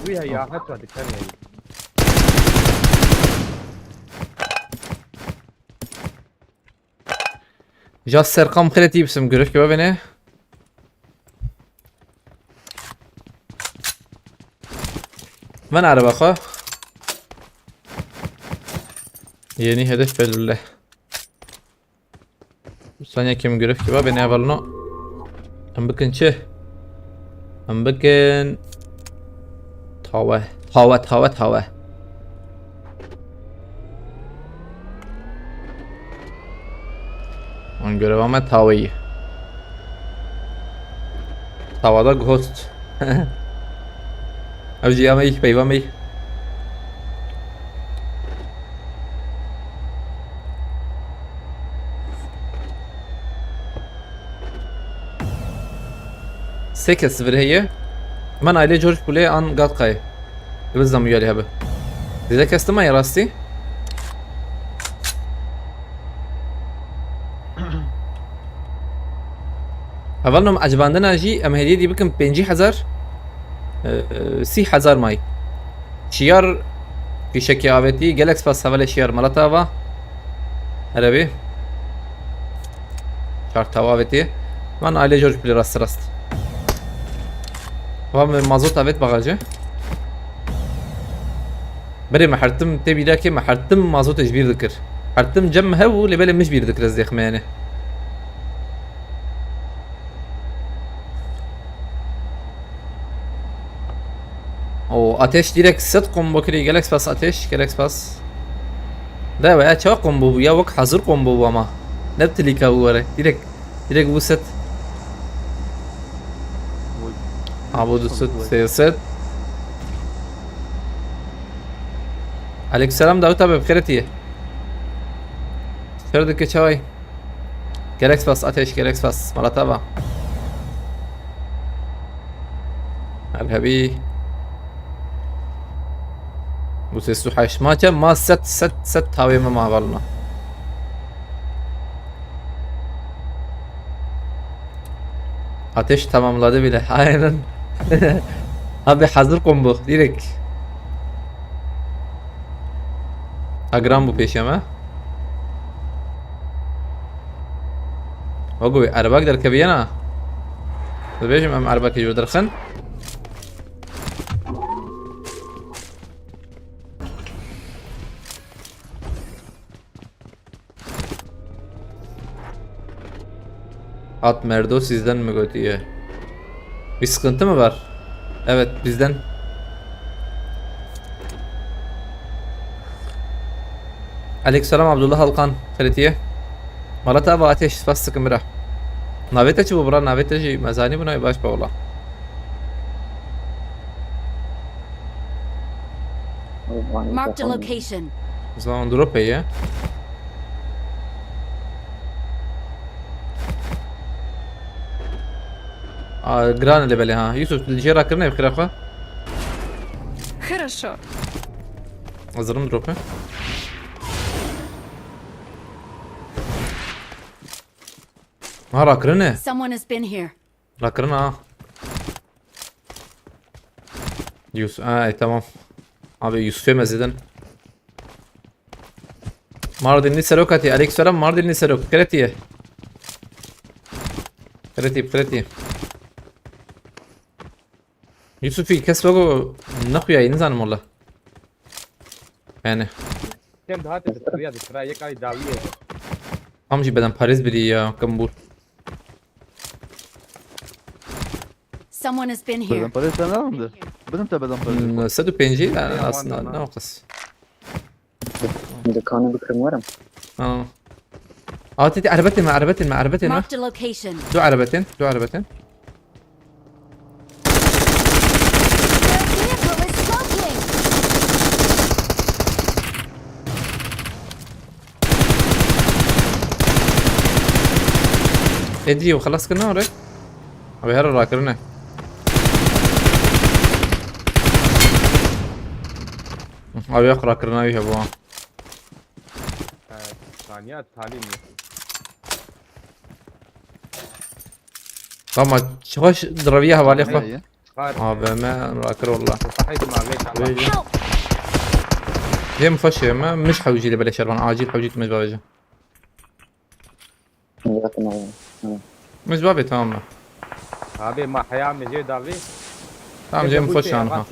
ويها يا حتى دكان يعني. جاس سرقام خيرتي بسم görüş gibi beni من عرب اخو yeni hedef belirle ثانية كم görüş gibi beni avalno هم بكن چه هم بكن تاوه görev ama tavayı. Tavada ghost. Avcı yamayı, peyvamayı. سكة صفر هي من عليه جورج بولي عن قاد قاي بزم يالي هبه إذا كاستما يا راستي أولهم عجباندنا جي أم هدية دي بكم 50,000 30,000 ماي شيار في شكي آوتي جالكس باس حوالي شيار ملاتاوا عربي شار تواوتي من عليه جورج بولي راست وهم مازوت أبيت بغاجة بري ما حرتم تبي لكن ما حرتم مازوت إيش بير ذكر حرتم جم هو اللي بالي مش بير ذكر الزيخ ماني او ateş direkt set combo kiri Galaxy Pass ateş Galaxy Pass ده بقى شو combo يا وك حظر combo وما نبتلي كاورة direkt bu set عبود set عليك السلام داوود أبي بخيرتي شردك شوي Galaxy Pass ateş Galaxy Pass مرتبة الهبي Bu sesli haşmaça ma set tavime mavalna. Ateş tamamladı bile. Aynen. Abi hazır combo direkt. Agram bu peşeme. Oğlum araba gider kabiyana. Tabii am araba ki jodırxın. At Merdo sizden mi götüyor? Bir sıkıntı mı var? Evet bizden. Aleykümselam Abdullah Halkan Kritiye. Malata ava ateş fas sıkımıra. Naveteci bu bura naveteci mezani buna baş bağla. Marked a location. O zaman drop ya. جران اللي بالي ها يوسف الجي راكرنا بخير اخوه Хорошо. ازرم دروبه ما راكرنا Someone has been here. راكرنا يوسف تمام abi Yusuf'e mezeden Mardinli Serokati Aleykümselam Mardinli Serok Kretiye Kreti يوسفي كسبه نخويا ينزل والله يعني كم ده هات السرية ذكرى يكاي داوية امشي بدن باريس بدي يا كمبور Someone has been Beden here. parası sen var mıdır? Benim de beden parası. سدو بينجي لا اصلا ناقص دكانة بكرم ورم تدي عربتين Marked a location. دو عربتين Their vehicle is smoking. ادري وخلص كنا وراك ابي هرا راكرنا ابي اقرا كرنا يا ابو ثانيات تعليم طبعا شوش ضربيها بالي اخو İyi. ابي ما راكر والله صحيت مع بيت Help. هي مفشية ما مش حوجي لي بلا شربان عاجل حوجيت مش بابجة مش بابي تمام هابي ما حيعمل جي دافي تمام جاي مفش عنها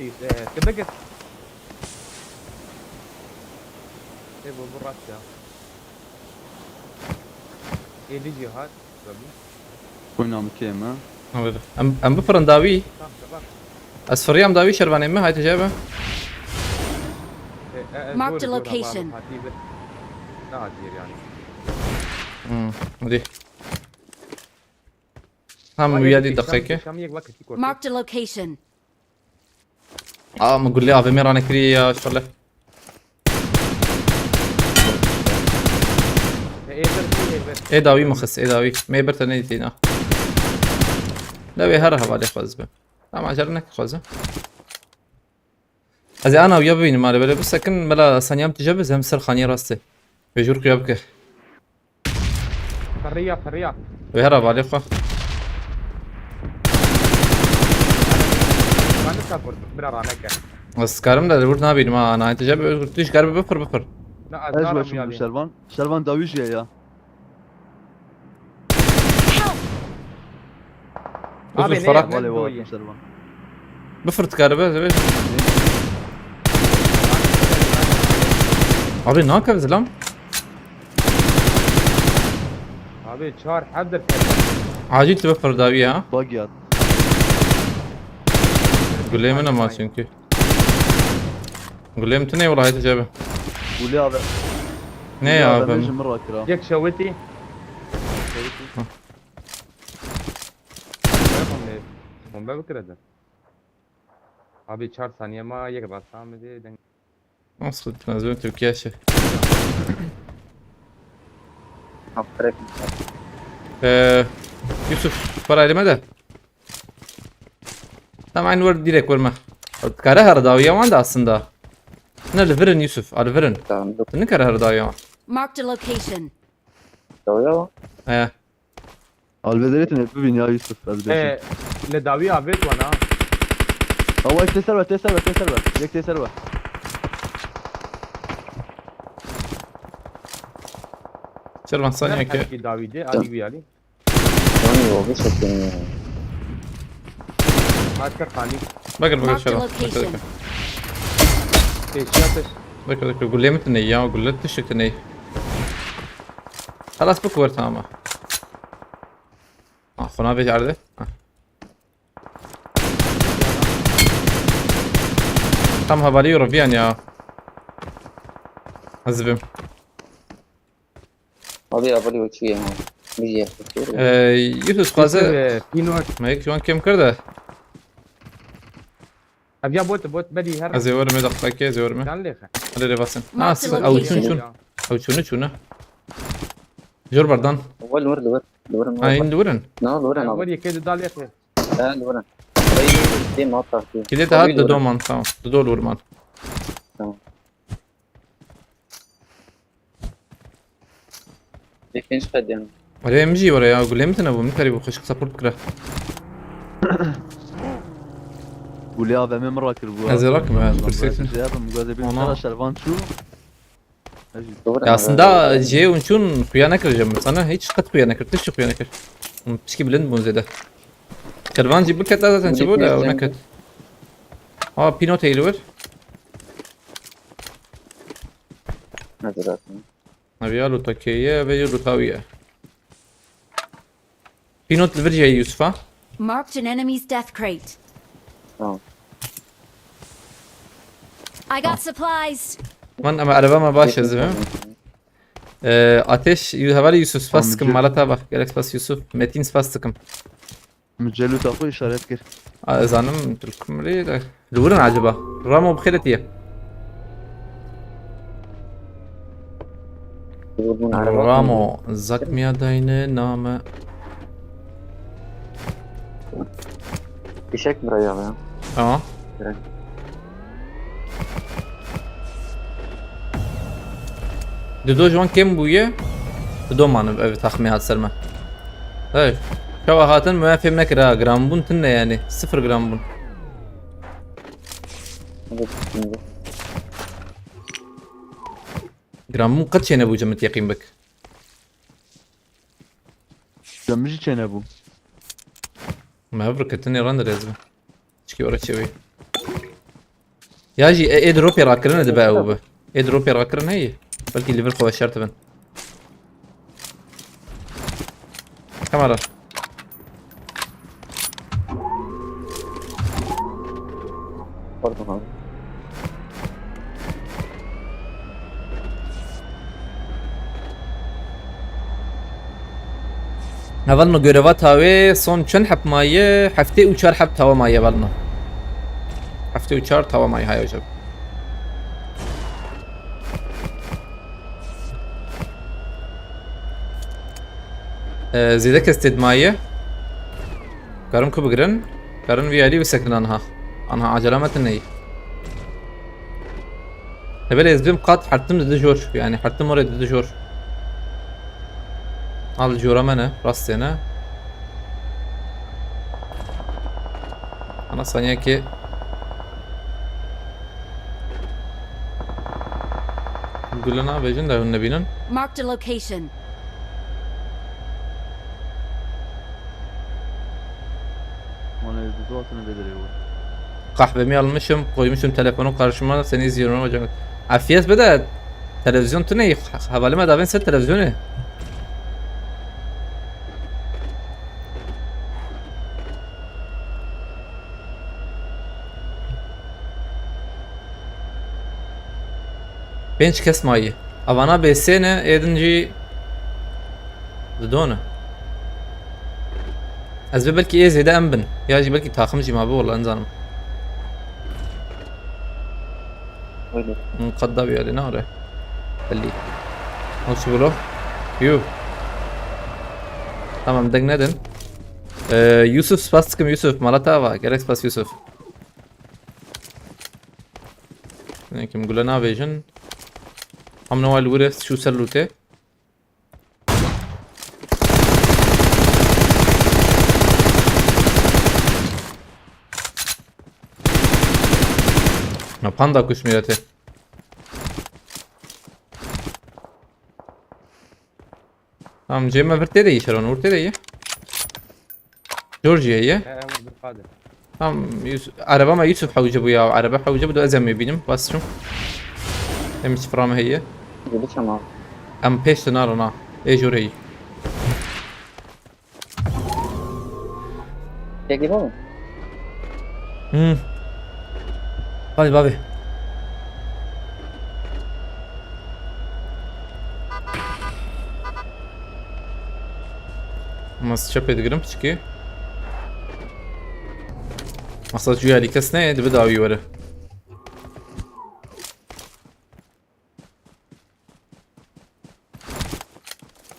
تبقى ايه بالراس يا ايه دي جهات Oynam kim ha? ام بفرن داوي اصفريام داوي شربان امه هاي تجابه Marked a location. نادر يعني ودي هم ويا دي دقيقة شام یک وقتی کرد Marked a location. ما قول لي افي ميرانا كري يا شغله ايه داوي مخس ايه داوي ما يبرتني دينا لا بيهرها بعد خوزبه ما عجرنك خوزه از انا ويا بين مال بلا بس كن ملا ثانيه تجبز هم سر خاني راسته بيجور قيابك فریا بيهرها بعد خو من سافرت برا رانك بس كارم ده ورد نابين ما انا تجب قلتش قرب بفر لا ايش ازارم بشوف يا شلبان شلبان داويش يا ابي فرق ولا واقف شلبان بفر تكاربه ابي ناكب زلام ابي چهار حضر عاجل تبفر داوي ها باقيات قول لي من ما çünkü قول لي متى والله هاي تجابه ولي هذا ne ya هذا نجي ben مره كرا یک شويتي من باب كده ابي 4 ثانيه ما یک راستم میده nasıl تنزلون Türkiye şey Aferin. Yusuf para elime de tamam aynı var direkt verme kara her daviye var aslında ne verin Yusuf al verin Tamam. ne kara her daviye var Marked a location. Doğru. he البدريتن ببين يا يوسف البدريتن لداوي ابيت وانا هو تسربه يك تسربه Şervan saniye ki ki Davide Ali Biyali Yani o bir şekilde. Asker Khani bakır bakır Marked a Şervan location. Teşkilatış bakır قول لي متى نيا وقول له تشك تني خلاص بكور تمام خنا بيج عرضه tam havali European ya Hazbim Abi abali uçuyor ama. Müziği yapıyor. Yusuf fazla Pinot ما هيك شلون كم كرده ابي بوت بدي هر ازي ورمي دقيقة ازي ورمي كان ليه هذا اللي باسن Marked a او location. شون جور بردان هو دور هاي ندورن دورن ودي كده دال يا اخي دورن دي ما تعرفي كده هاد دومان تمام دول ورمان Tamam. İkinci kadın. ولا يمجي ورا يا قول لي متى ابو مكري بخش سبورت كره ولي هذا من مره كربوا هذا رقم كرسيتن زياده مقابل Ona. ترى شلبان شو Doğru. Ya aslında C unçun kuyana kıracağım sana hiç kat kuyana kır tış kuyana kır pişki bilen bu zede Kervancı bu kata zaten çabuk da ona kat Pinot Taylor Nedir aslında? Abi ya lutakiye ve lutaviye Pinot vereceği Yusuf'a Marked an enemy's death crate. Tamam. I got supplies. من ama arabama baş yazıyor ateş havali Yusuf spas sıkım malata bak gerek spas Yusuf Metin spas sıkım مجلو تاخذ اشارات كر zanım Türkmeli de Lurun acaba Ramo bkhiretiye Bunun araba. Ramo zakmiya dayne namı Fişek buraya ya. Tamam Evet. Dido şu an kim bu ye? Dido manı evet takmaya hazırma. Evet. Şava hatın müeffem nekra gram bun tınne yani 0 gram bun. Evet. Şimdi. Gram bun kaç yene bu cemet yakin bek. جمجي كان ابو ما بركتني رندر yazma. Çıkıyor oraya çevi. Ya ji airdrop yarakırın da bak bu. Airdrop yarakırın hey. Belki level koy şart ben. Kamera. Pardon abi. هفلنا جريفات هاوي صون چند حب مایه هفته و 4 حب توا مایه بلنا هفته و 4 توا مایه های وجب زیدک استید مایه كارن كو بقرن كارن في علي بسكن انها عجلامة الني تبالي يزبيم قات حرتم ضد جور يعني حرتم مرة ضد جور al جورا منه راستينا انا صانيا كي نقول لنا بيجن ده النبينا Marked a location. Monedası atını bedeliyor. Kahvemi almışım, koymuşum telefonu karşıma, seni izliyorum hocam. Afiyet be de televizyon tu ne? Havalime daven sen televizyonu. Bench kes mayı. Avana besene edinci دونه أسباب بلكي إيه زي ده أنبن ياجي بلكي تاخمجي ما بو والله إنزانم Öyle. قد ضابي علينا ولا خليه نوصي بلو يو تمام دق ندن يوسف سباستكم يوسف مالتافا جالك سباس يوسف نيكي مقول لنا فيجن هم نوع الورث شو سلوته ما باندا kuş milleti. Tamam Cem'e vurtte de iyi Sharon vurtte de iyi. Georgia'yı. بالقادم. Tamam araba ما يوسف حوجه ابو يا عربه حوجه بدو ازم يبينم بس شو. امش فرامه هي. Dedik ama. ام بيش نارنا ايه جوري. Tek gibi mi? Hadi babi. Mas çöpe digirim çıkıyor. Masa جویا لیکس نه دو بداوی وره.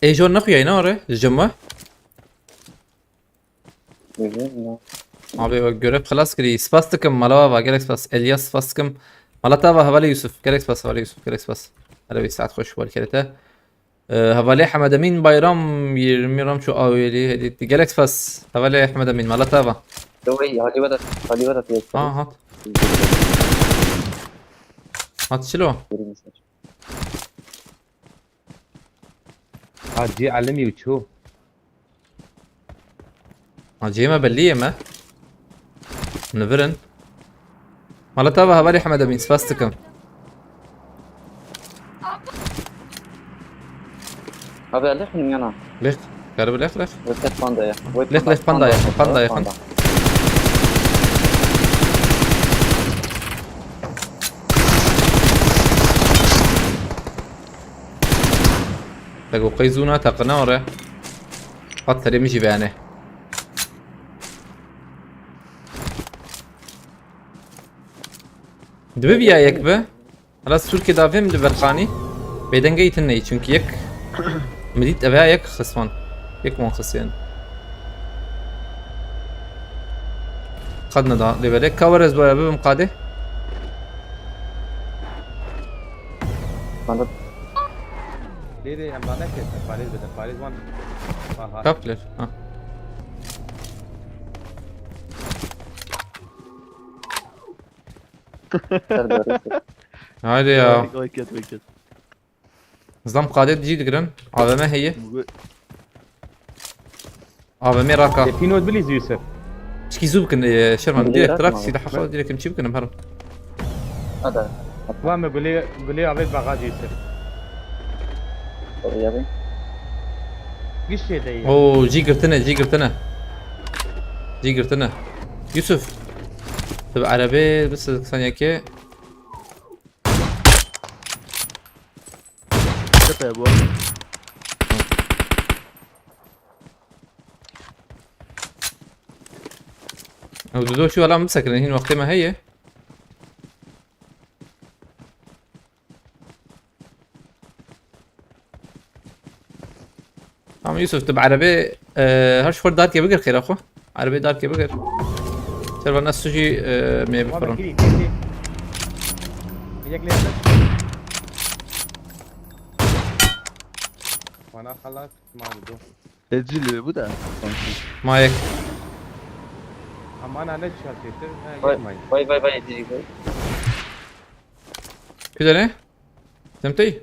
Ejor نخویای نه آره جمعه. Bilmiyorum. Abi bak görev خلاص kiri. Spastıkım malava gerek spas. Elias spastıkım. مالتافا هفالي يوسف جالك سباس هفالي يوسف جالك سباس هلا بيساعد خوش والكلته هفالي حمد امين بايرام يرميرام شو اويلي هدي جالك سباس هفالي حمد امين مالتافا Doğru. Hadi badat yok. اه هات هات شلو جي علمي وتشوف. جيما بليه ما نفرن مالتافا هفالي حمد امين سباستكم Abi aldık mı yana? ليخ قرب ليخ ليخ Website pandaya. ليخ باندا يا باندا يا خن تقو قيزونا تقنا ورا قد تري مشي بيانه دبي بيا يكبه خلاص Türkiye davim de verkhani beden gaytin ne çünkü yek مديت ابها يك خصمان يك مون خصيان خدنا ده ليفلك كفرز بقى بهم قاده Panda ليه ليه أنا بعدك فارس بدل فارس وان. كابلر ها sardı. هايدي يا Beklet. نظام قاده تجي تقرن AVM هي AVM راكا في نود بليز يوسف. شكي زوبكن شرمان ديريكت راك سيدا حصل ديريكت مشي بكن بهرم Hadi. وام قولي عبيد بغاز يوسف. Doğru abi. قش ده. اوه جي قرتنا يوسف تبع عربي بس ثانية كي Tepe bu. ودودو شو هلا مسكن هين وقت ما هي. عم يوسف تبع عربي هرش فور دار كي بقر خير اخو عربي دار كي بقر سيرفر الناس تجي مية ما بفرن بكري تيجي يجيك ليه وانا خلاص ما بدو Ecili bu da. ما هيك اما انا ليش شرطي Vai, ما vai, vai, vai, diz, vai. كده ليه؟ تمتي؟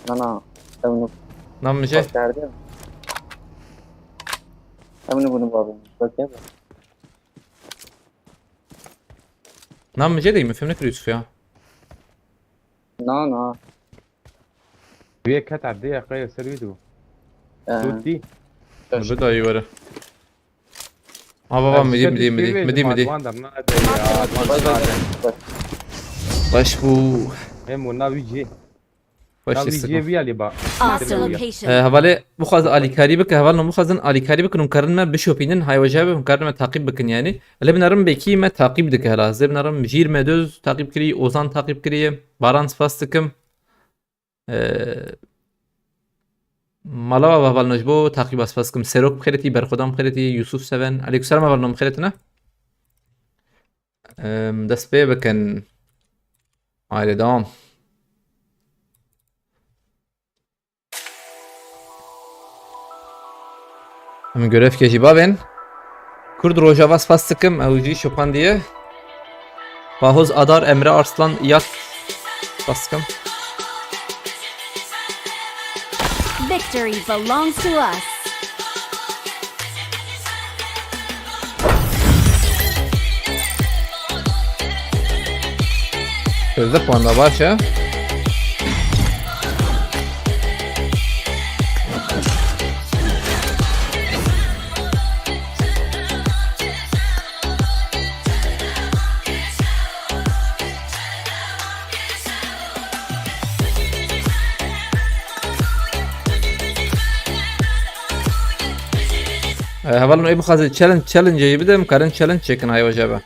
Não, não. Estamos no نعم مجي tarde. Estamos no Bob. Qualquer. نعم مجي دي ما فهمناك يوسف يا Não, não. ويا كات عدي اخي سيرفيدو توتي بدأ يورا بابا مدي باش بو هم ناويجي باش ناويجي تستكم بيا لي با Marked a location. هفالي بخواز آلی کاری بک هفال نمخوازن آلی کاری بکن مکرن ما بشوپینن های وجابه مکرن ما تعقیب بکن یعنی اللي بنرم بکی ما تعقیب دکه هلا زي بنرم جیر مدوز تعقیب کری اوزان تعقیب کری باران سپاس دکم مالا و هفال نجبو تعقیب سپاس کم سروک خیرتی برخودم خیرتی یوسف سون علیکم سلام هفال نم خیرتنا دست بی بکن آیل دام Hemen görev keciba ben. Kurd Rojava spas tıkım evci şopan diye. Bahoz Adar Emre Arslan Iyat spas tıkım. Victory belongs to us. Sözde puanla başa. هفالن اي بخاز تشالنج يبدا مكارن تشالنج چكن هاي وجبه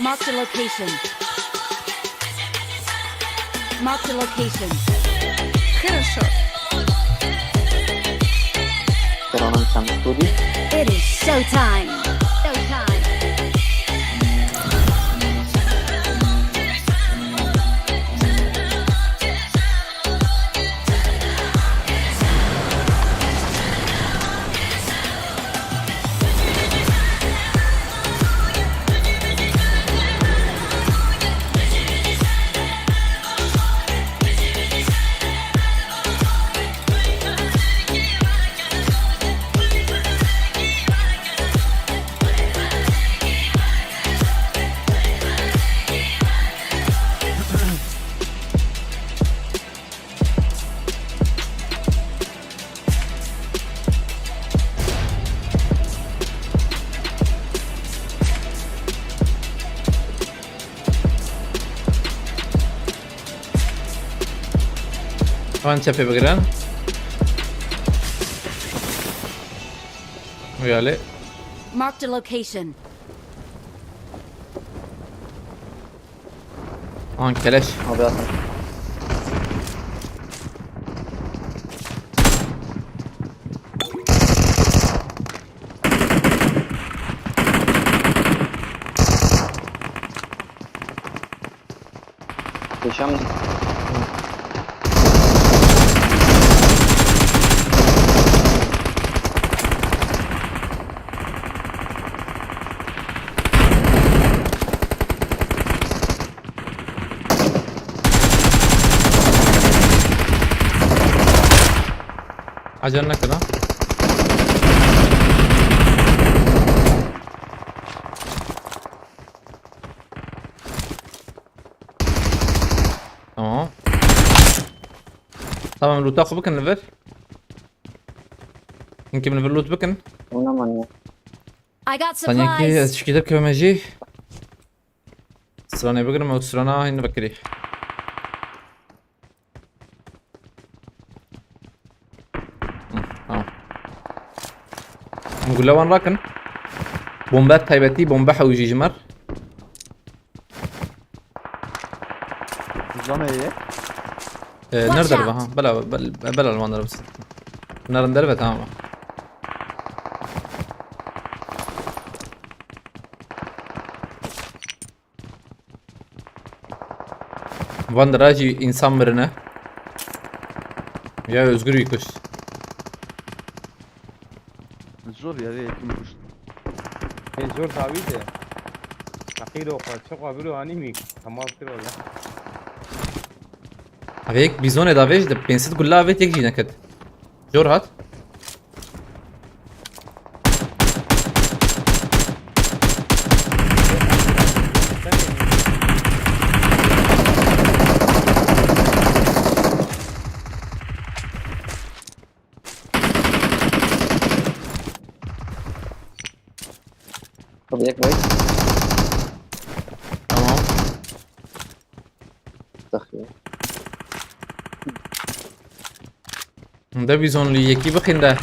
Marked a location. Marked a location. Pero non siamo studi. It is showtime. Showtime. Hemen tepe giren. Uyarlı. Marked a location. Keleş. Abi atın. Deixamos. عجل نكر ها. تمام. طبعا لو تاخذ بكن ليفل يمكن من ليفل لوت بكن Una manhã. I got ثانية كي supplies. تشكي دبك ما جي سرانا بقرا ما سرانا هنا بكري نقول له وين راكن بومبات تايبتي بومبا حوجي جمر Zama iyi. نار Watch دربة out. ها بلا الوان بس نار دربة تمام Van Raji insan birine ya özgür yıkış. Zor ya ve kim kuş. هي زور داويده اخيرا وقت شقوا برو هاني ميك تمام كده ولا Avek bizone da vej de pensit gulla avet yek jina ket. Jor hat. طبيعي كويس. Tamam. تخيل. Da bizonlu yeki bakın da.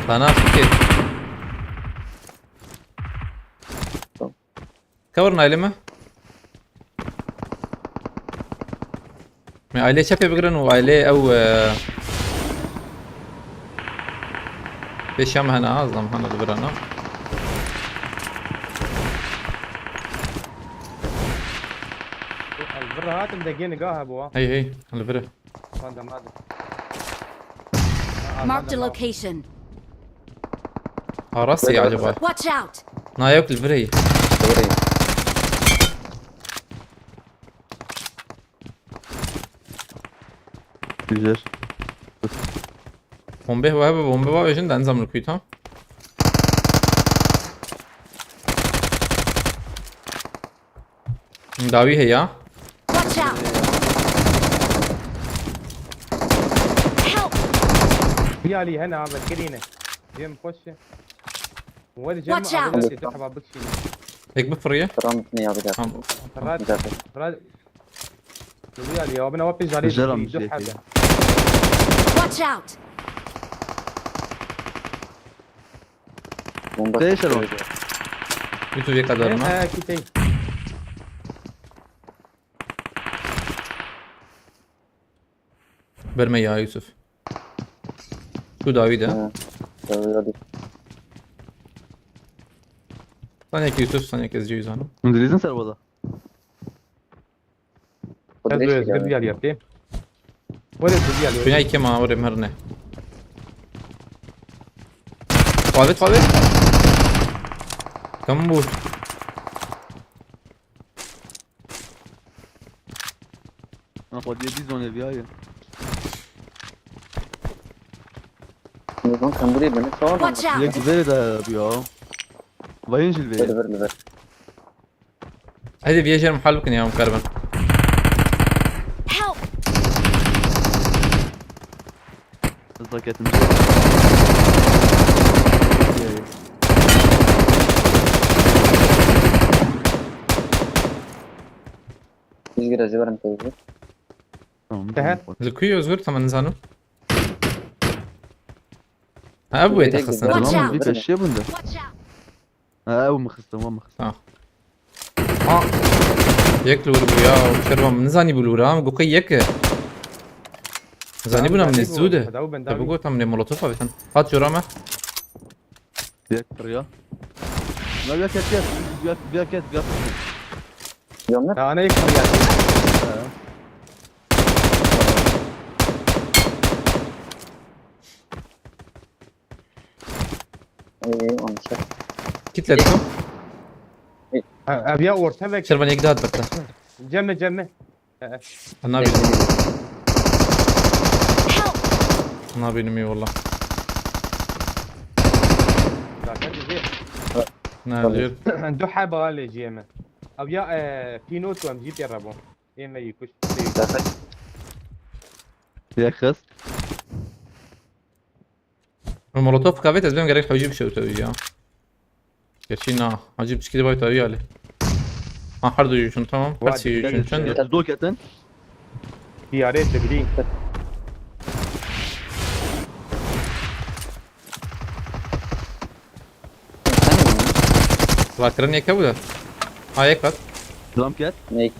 Sana fikir. Kavurun aileme. من عائلة شافي بقرن وعائلة أو في شام هنا أعظم هنا البرانا البرا هات مدقين قاها ابوها هي البرا هذا ما ادري Marked a location. راسي عجبها Watch out. نايوك البرا هي دوري. Güzel. بومبه وهبه بومبه بقى عشان ده انزم الكويت ها داوي هي Watch out. Help. هي لي هنا بكرينه جيم خش ولا جيم Watch out. عبد تحب بكشي هيك بفرية كرمتني يا بدر. فراد جاتك. فراد يا لي ابنا وابي عليه جرم يدو شيء حاجه كده. Watch out. بومبا. ليش الوان؟ يوتيوب يقدر ما كيتي برمي يا يوسف شو داوي ده دوري. ثانية يوسف ثانية كيز انا İngiliz'in servada. خد ليش ليش قبل يا بتي ولا تجي عليه Dünya iki ma oraya merne. Fabit. Kam bu? انا خد يدي زون البياية. نظام كان بريد من صور. Watch out. يك زي ده بيا. وين جل بيا؟ ليفر ليفر. هذه فيجر محل ممكن يا مكربن. Help. قصدك يا تيجي رجبر انت يجي. انتهت؟ الكويو زور ثمن زانو. ابو يتخصص. Watch تمام out. بيت الشيء بنده. Watch out. او مخصم ما مخصم. ياكلوا البويا وشربوا من زاني بلورام قوقي يك. زاني بنا من الزودة. تبقوا تم من مولوتوفا بيتن. هات جرامة. بيك ريا. لا بيك كيس بيك يومنا. لا انا يكفر يا ايه اون شك. كتلتكم. ابيع ورتبك شربان يقداد بكتا. جمع النبي. Help. ما بينمي والله. لكن زي ناجر. عنده حابة اللي جيمة او يا في نوت وام جيت يربون ين يكوش يا خس المولوتوف كافيت ازبين قريب حجيب شو توي ها. كشينا حجيب كده باي توي عليه. ما حردو يجون تمام. بس يجون شند. دول كابتن يا ريت تقدين ذاكرني كوده. هاي كات. درام كات هيك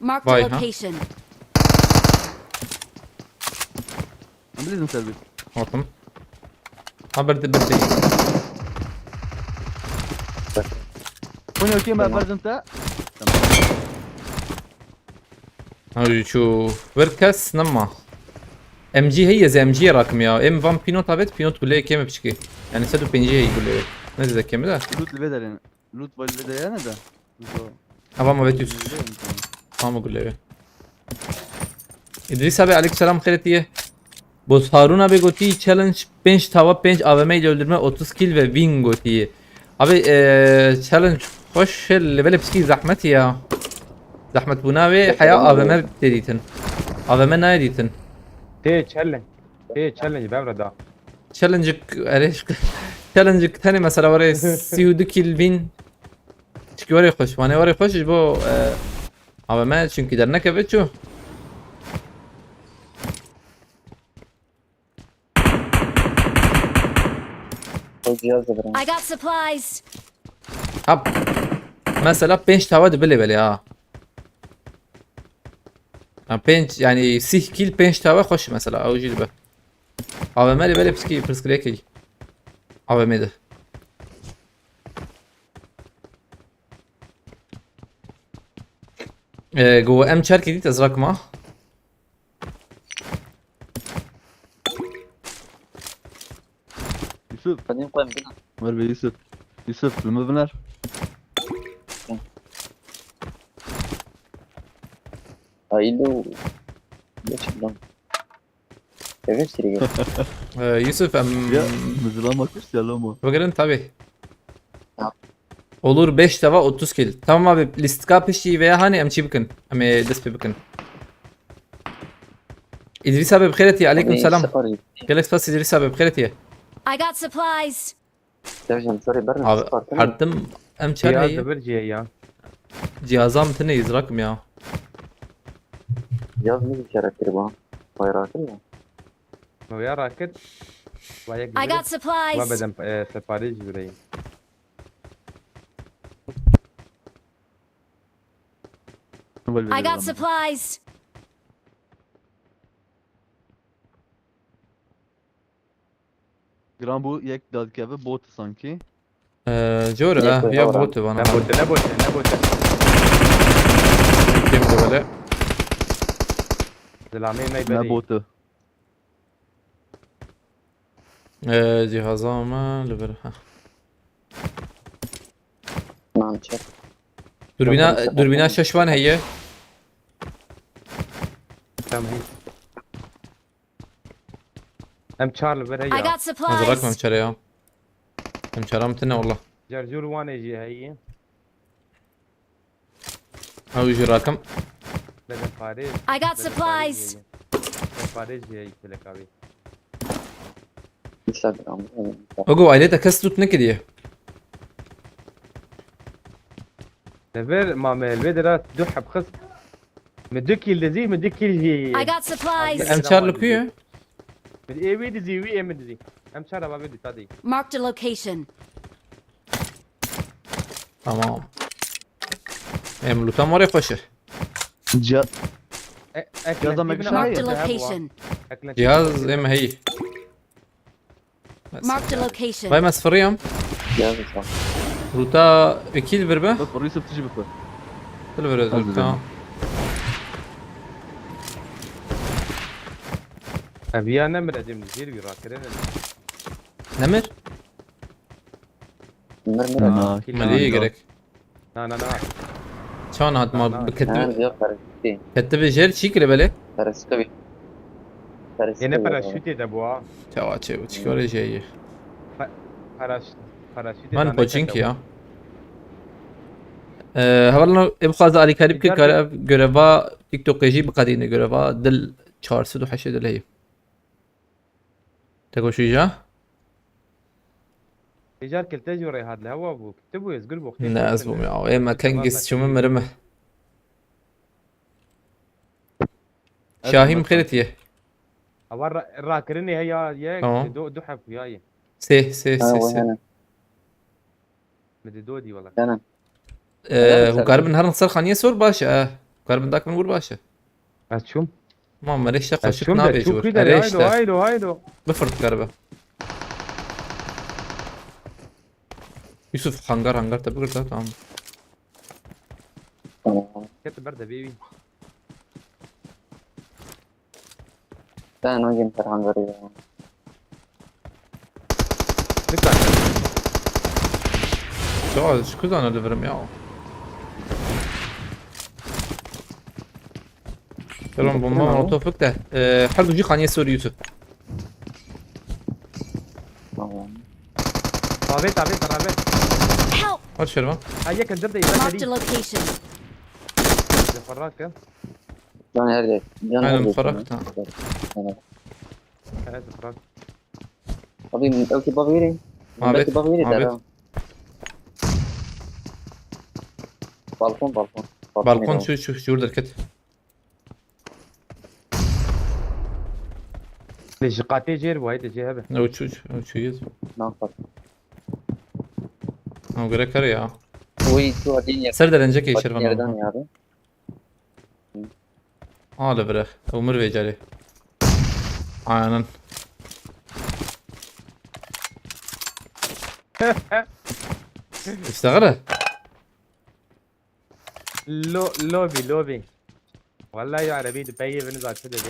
Marked a Vay, ha. location. عم لازم سيرفيس وطن. ها برد. هون اوكي ما برد انت هاي شوف بركس نما. ام جي هي زي ام جي راكم يا ام فان بينوت ابيت بينوت ولا كيما بشكي يعني سدو بين جي يقول لي نزل كيما ده لوت الفيدر يعني لوت الفيدر انا ده ابا ما بيتوس ما اقول لي ادریس abi aleykümselam خیرتیه boz Harun abi goti challenge 5 tava 5 AVM ile öldürme 30 kill ve win goti abi challenge hoş level pski zahmet ya zahmet buna ve haya AVM dediytin AVM ne dediytin تي تشالنج بابردا challenge اريش challenge tane mesela var ya 32 kill win çünkü var ya hoş bana var ya hoş bu AVM çünkü dernek evet şu الجهاز ده برا I got supplies. Hap. Mesela 5 tava da böyle ya. Yani 5 yani sih kill 5 tava hoş mesela o cilbe. AVM'li böyle pski prskreki. AVM'de. جوه ام شارك دي تزرق ما يوسف بعدين قائم بنا مربي يوسف المبنر هايلو ليش بلان evet siriyor. Yusuf يا مزلامك ايش يلا bakın tabi. Ya. Olur 5 tava 30 kill. Tamam abi listka peşi veya hani emçi bakın. Ama despe bakın. İdris abi bخيرتي عليكم سلام. سفري Galaxy Pass İdris abi bخيرتي. I got supplies. ترجم سوري برا Abi hardım emçer جهاز hey. برجي يا Cihazam tane izrakım ya. جهاز مش كاركتر بقى غيرات له ويا راكد وياك I got supplies. وابدا سفاريج بري I got supplies. Gran bu yek dadkeve bot sanki. Jor ha Yakın, ya doğru. botu bana. نبوت Kim böyle? زلامي ما Ne يبري botu? Cihazama lever ha. نعم شر Dürbina şaşvan heye. تم هي ام تشارل I بري got Hazırlık mı supplies. emçere ya? Emçeram tane valla. جرجور وانا يجي هي Avucu rakım. لازم فاريج I got supplies. فاريج هي لك ابي انستغرام Ogo ailete kes tut ne kediye? تفر ما الفيدرا تدح بخص مدك اللي مدك اللي I got supplies. Emçerlik yiyor. من اي وي دزي وي ام دزي ام تشارل ما بدي تادي Marked a location. Tamam. Emlutan var ya koşu. جهاز ما كشاف. Marked a location. Cihaz em hey. Marked a location. Vay masfırıyam. جهاز صح Ruta 2 ver be. بس الرئيس بتجي بكره. Tel ver özür tamam. ابي انا مرادم نزير بيراكرين Nemir? مرمر انا Maliye gerek. لا لا لا شلون هاد لا، ما لا. بكتب زياد باراشوتي كتب جير شيك بالي باراشوتي یعنی پراشوتی ده بوا توا چه وتشكوري جاي پراش پراشوتی من دانه بوچينكي کرده ya. هەڵ بخواز ئالیکاری بکە گەرەوا تیکتۆکێژی بقەدینە گەرەوا دل 480 دل هەیە تەگۆشیژە ایجار کلته جوری هاد لهوا بو كتبوا يزقل بو خير ناز بووم یاوە ئێمە کەنگیس چومە مرمە شاهیم خێرەتیە اول راكرني هي اه. يا دو حف وياي سێ سێ ها سێ هو سێ هنا مدي دودي والله هنا هوکاربن هەر سەر خانیە سۆر باشە کاربن داکن ور باشە اشوم ما مەرێشتە قەشک اشوم ده نابێ شوف جوور كده هايدو هەرێشتە هايدو هايدو بفرد کاربە يوسف هانجر تبقى تمام كنت برده بيبي لا نوجي فرحان غريب نطلع شو كذا انا اللي ياو تمام بومba molotov فكته حرق جي خانية سوري يوسف طابت طابت Help! هاد شربة هيا كان زبده Marked a يبقى location. فراك جون هيردك جون أنا هيردك مفرقت. هذا فراك طبيب من أوكي بغيري ما بيت بغيري ما بيت ده بالكون بالكون شو دركت ليش قاتي جير وهي تجي هبه او شو يز ناقص او غير كريا وي شو هدين سر درنجك يشرب يردان انا يا هذا لا برخ او مروي جاري عانن اشتغل لوبي والله يا عربي دبي بنزل كده دي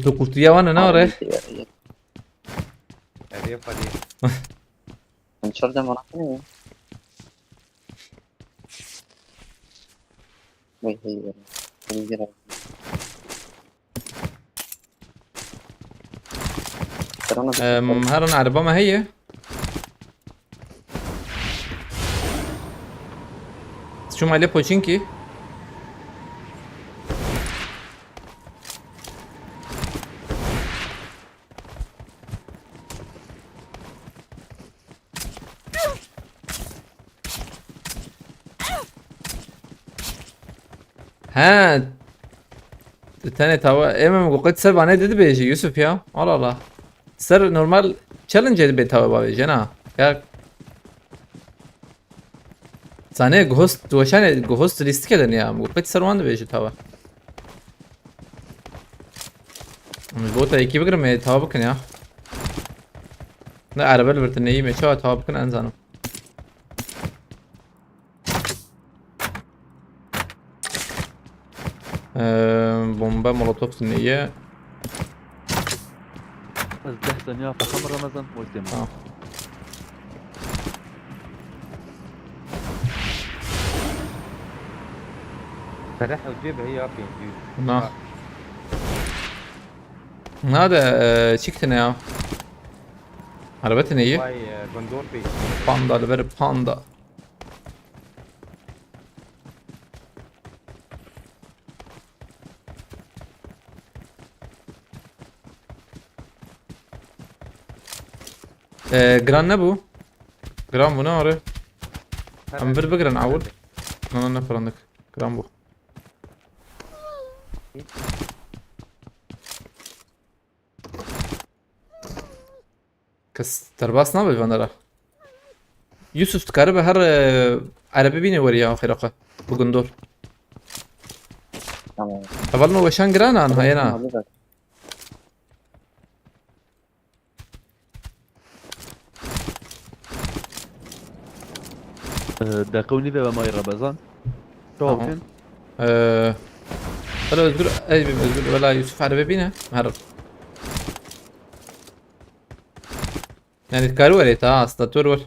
قلت يا وانا ناره هذه فدي انشر ده مناطق وي هي هرن عربة ما هي شو ما عليه بوچينكي ها الثاني توا اما وقت سر بانه دد بيجي يوسف يا والله الله سر نورمال تشالنج دي توا بيجي انا يا ثاني جوست وشان جوست ليست كده يا وقت سر وان بيجي توا مش بوتا يكي بقرا ما توا بكن يا لا عربي البرتنيه ما شو توا بكن انزانو بومبا مولوتوف النية از 10 ثانية فخم رمضان مجتمع فرح وجيبها هي ابي نعم هذا شيكتنا يا عربتني هي والله بندور بي باندا لبر باندا جران نبو جران بو ناره عم بر بقرا نعول انا نفر عندك جران بو كس ترباس نابل فاندرا يوسف تكاربه هر عربي بيني وريا خيرقه بقندور تمام اول ما وشان جران انا هنا داقوني ذا ما يربزان شو ممكن ولا أذكر أي بمزبل ولا يوسف عربي بينا هرب يعني تكارو ولي تا أصلا تور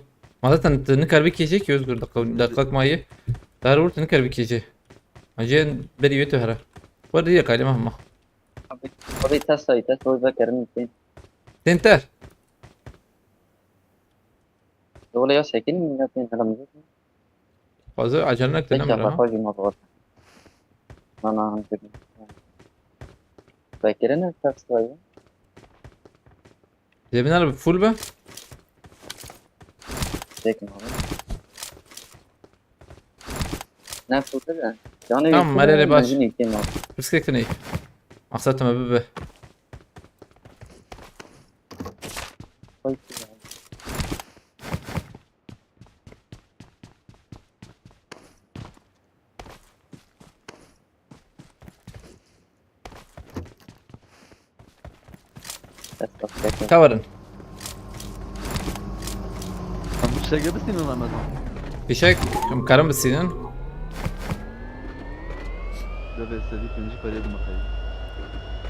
ما تنكر بك شيء يذكر دقق ما هي دار ورت نكر بكيجي اجين بري يوتو هرا وري كلمه مهما أبي تست وذكرني فين تنتر ولا يا ساكن من فين هلا مزيد فازو عجلناك تجا تنمر ها بخاجي ما ضغط أنا هم كده فاكرنا تست ويا جبنا فول با ساكن هذا نفس كده يعني تمام، مرة اللي باش. مجني كده بس كيك تني اخسرت ما ببه كورن Bir şey gelmesin mi Ramazan? في شك مكرم بالسنين ده بس دي تنجي فريد مخيل.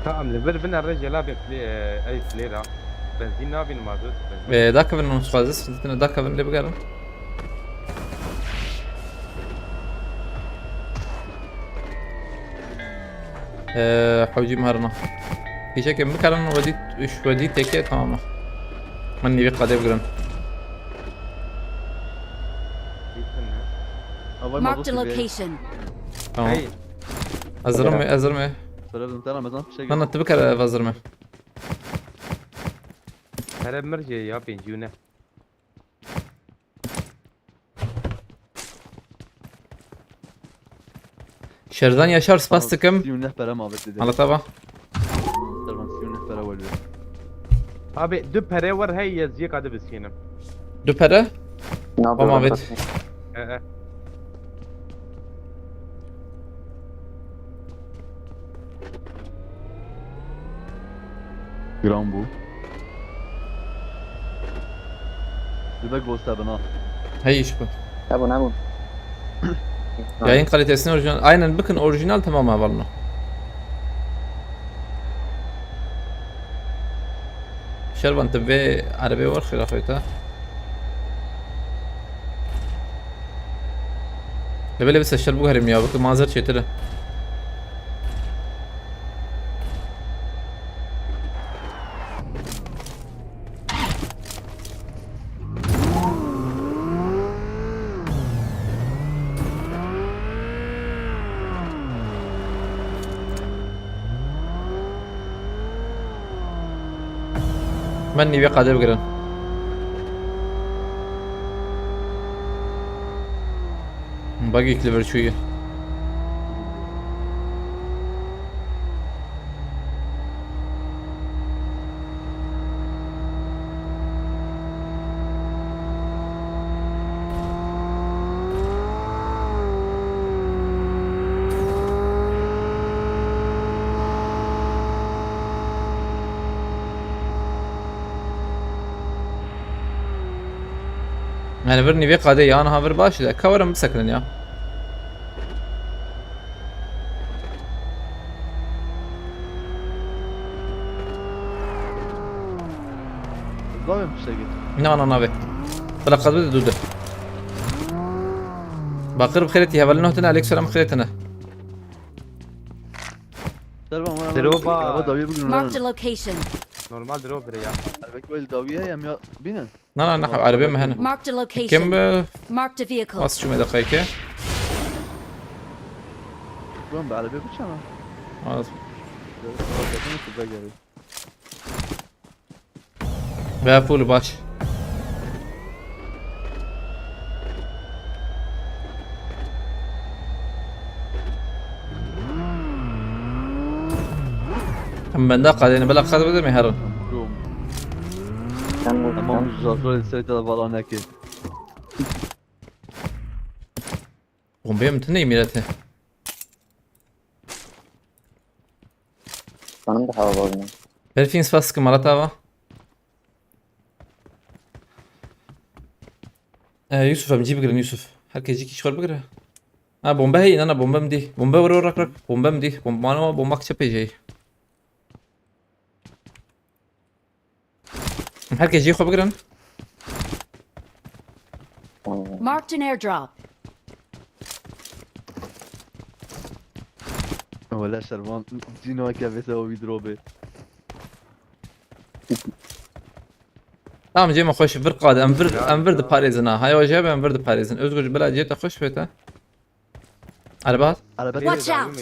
تمام لبر بنا الرجال ابي اي فليرا بنزين نابي مازوت بنزين داك بن مصفازس داك بن اللي بقالن حوجي مهرنا في شك مكرم وديت وش وديت تكي تمام مني بقى ده بقرن Havay Marked a mazotu bir. location. تمام اي ازرمي Söyledim sen Ramazan bir şey انا تبكر فازرمي هرب مرجع يا بنجونه شردان yaşar spastikım Siyun nehbere muhabbet dedi. على طبعا Servan siyun nehbere var diyor. ابي دو بريور هي يزيك هذا بسينم دو pere نابي Ama evet. اه Gram bu. Bir bak göster bana. هي يشبه أبو نابو yayın kalitesini orijinal aynen bakın orijinal tamam والله شربان تبي عربي ورخي رخيتها لبلي بس الشرب هرم يا بك مازر شيتله مني بقى ده بقرن باقي كليفر شويه يعني برني بقى دي انا هافر باش ده كورم مسكن يا Zaten bir şey getir. نو نو بلا قد بدي دوده باقر بخيرتي هبل هتنا عليك سلام خيرتنا Servan bana. Droba. Araba daviye bugün Marked a uğrarım. location. نورمال درو بريا Belki böyle daviye hem ya binin. لا نحن عربي ما هنا Marked a location. كم Marked a vehicle. خلاص شو ما دقيقة Ben bir arabaya biçemem. خلاص Arabaya kıza gelir. بقى فول باش أما الناقة لأن بلا قد بدي مهرن Rum. كان Tamam uzatlar etseydi de falan ne ki. قوم بيهم تني ميلته benim de hava bozma. بالفين سباسك مرتها يوسف بنجيب بقرن يوسف هركي يجيك شغل بقرة بومبا هي انا بومبا مدي بومبا ورو رك بومبا مدي بومبا انا بومبا كشبي جاي هركي يجي خو بقرن Marked an airdrop. ولا شرمان جينو كافيسا وبيدروبي Tamam Cem hoş bir qadı. Enver de Paris'in ha. Hay hoca Enver de Paris'in. Özgür bela Cem hoş beta. Araba. على بس Watch out.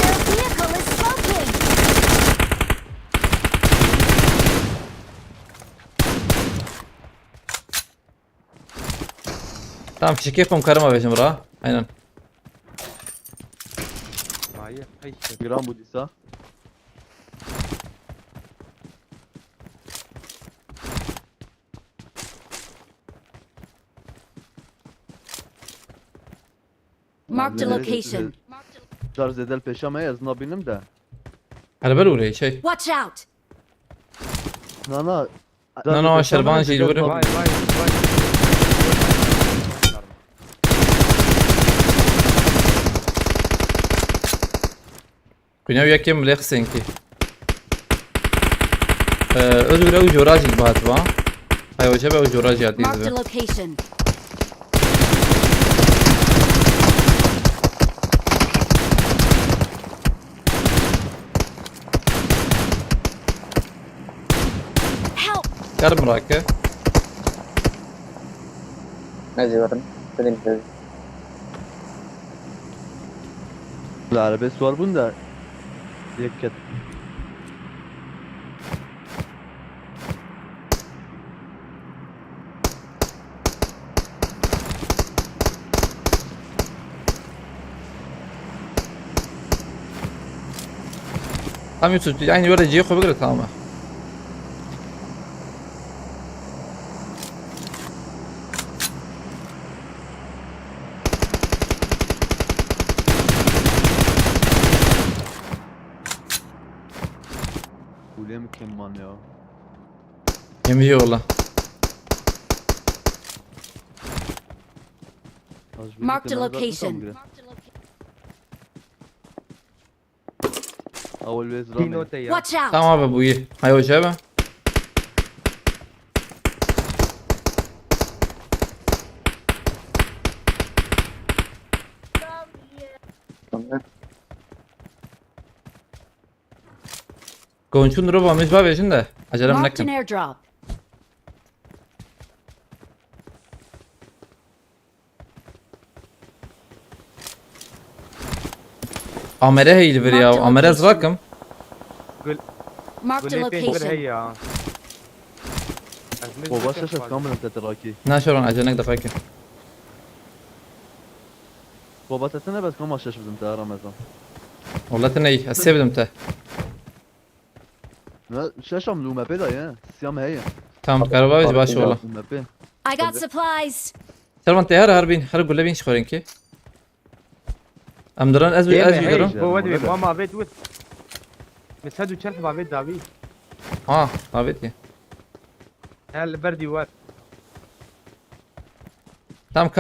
Their vehicle is smoking. Tamam şike yapım karıma beşim bura. Aynen. Hayır, hayır. جرام بوديسا Marked a location. جار زدل پیشام هی از نبینم ده Araba oraya şey. Watch out. نه نه نه نه شربان جیل بریم. Vay vay vay. Bina yakem mlek senki. Özgür o jorajil bahat va. Hay hoca be o joraj Marked a yadiz. location. Help. Karım rakı. نازي ورن سليم سليم العربية سوار بوندا يكت Tam Yusuf yani böyle ciye koyabilir tamam. وليم كمان يا Yemiyor ola. Marked a location. اول بيز Kino رامي te ya. Watch out. Tamam abi bu iyi. Hay hoca be. Gonçun roba mecba beşin de. Acelem Marked an nekim. airdrop. Amere heyli ver ya. Marked Amere location. zrakım. Marked a Gulli pengur location. heya. بابا شاشة كامل انت تراكي Naşoran acelek defaki. بابا تسنى بس كم شاشة بدم ترى رمضان Vallahi ney. Asebdim te. شاشة ملومة بيدا يا سيام هي Tamam karaba beş baş ola. ملومة بي I got supplies. Servan te her bin. Her gulle bin şkorin ki. Amdıran ez Hey, bilirim. هو ودي ماما بيت ود. بس هادو تشرح بابيت دافي. Ha, evet ki. هل بردي وات. Tamam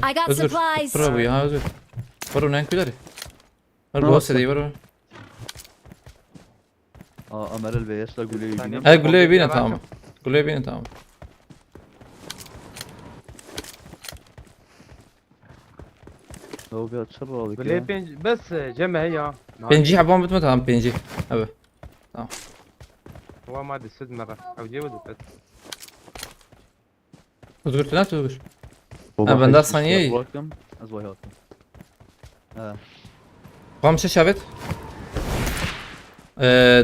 I got özür. supplies. Pro bu ya özür. Var ne kadar? Var bu sede var. اه امر البيش لا قولي يبينم Ay gulle bin tamam. Gulle bin tamam. هو بيتشرى قولي بنج بس جمع هي. Penci habam bitme tamam penci. Evet. هو ما ادري سد مرة او جيبه بس. Özgür tünat özgür. Ha, ben daha saniye- از وای هاتم اه Kam şaşavet.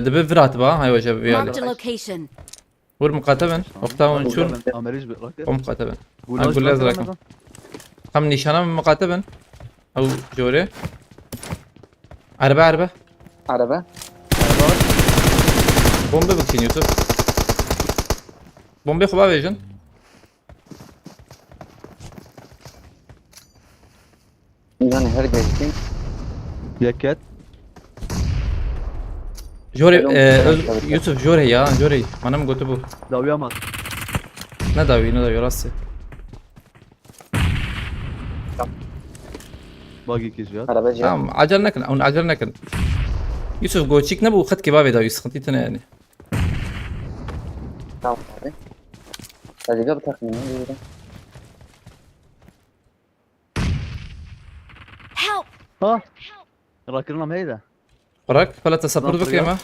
Debe virat ba. Hay hoca bir Marked yani. a location. Vur mukataben. Okta unçur. امريش بقراك O mukataben. قول أزرق. Kam nişana mı mukataben? Au jore. Araba. عربة Bombe bakın Yusuf. Bombe خوبه vejin. يعني هرجع جديد يكت Jore Yusuf jore ya jore. Bana mı götü bu? داويا مات Ne davi rası. باقي كيجات عربة جاي Tamam acele nekin. Onu acele nekin. Yusuf goçik ne bu khat kebabı da sıkıntı ne yani. تعال هذه هذه قبل تخمين ها راكرنا مهيدا وراك فلا تصبر ناصر بك يا. يما.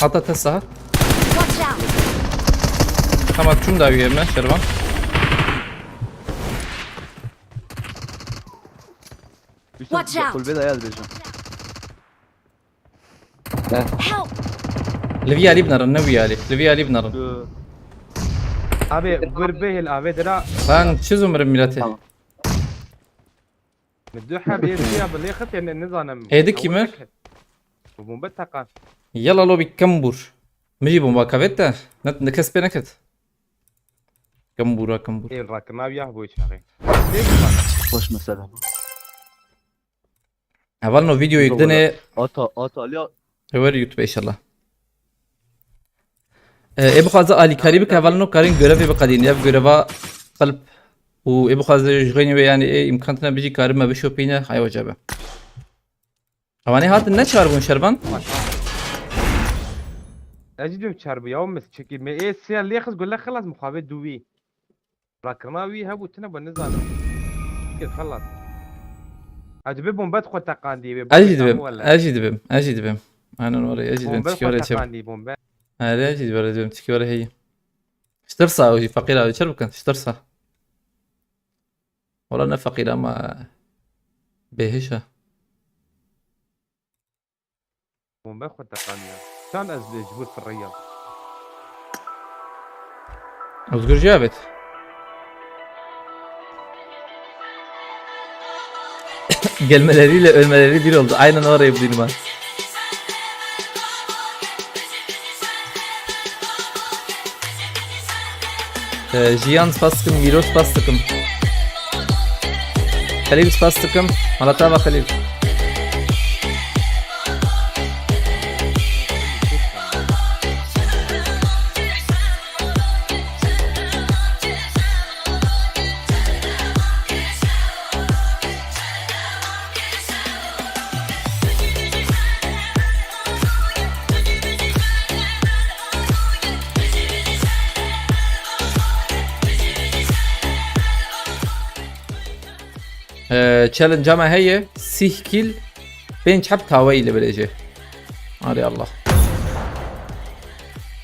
حطت هسه ها. Watch out! Tamam şunu da yeme Şervan. Watch out. كل بيضة يا البيجان Help! لفيالي بنرن نويالي لفيالي بنرن. Abi gurbe hil abi dira Ben çizim milleti. Tamam. مدوحة بيرجع بالليخت يعني النظام هيدك كيمر؟ ومبتقى يلا لو بكمبور. مجيبوا مباكافيتا نكسب نكت. كمبورا كمبور. ايه الراكب ما بيحبوا يشغل وش مسألة Havalno video yükdene أتا ليا ver YouTube inşallah. Ebu Khaza Ali Karibik havalno karin görevi بقدين يف göreva قلب و Ebu Khaza جغيني يعني ايه imkantına بيجي karim ما بشوبينه هاي وجبه. Havani hatın ne çağır bunu Şerban? اجدهم تشاربوا يوم مس تشكي ما ايه السير اللي ياخذ قول لك خلاص مخابط دوي راكرناوي هبو تنبا النظام كده خلص اجيبهم بدخل تقاندي أجي دبم أنا وري أجي دبم تشكي وري شب. تقاندي بومبا هذا أجي وري دبم تشكي وري هي. اشترصا وجي فقيرة وشرب كان اشترصا. والله أنا فقيرة ما بهشة. بومبا خد تقاندي كان جبور في الرياض Özgür Cavit. Gelmeleriyle ölmeleri bir oldu. Aynen orayı bulayım ben. Jiyan Spastıkım, Miros Spastıkım. Halil Spastıkım, Malatava Halil. challenge ama هي 6 kill bench حب تاوي اللي بلجي هذه الله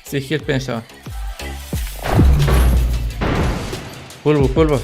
6 kill bench تاوي كل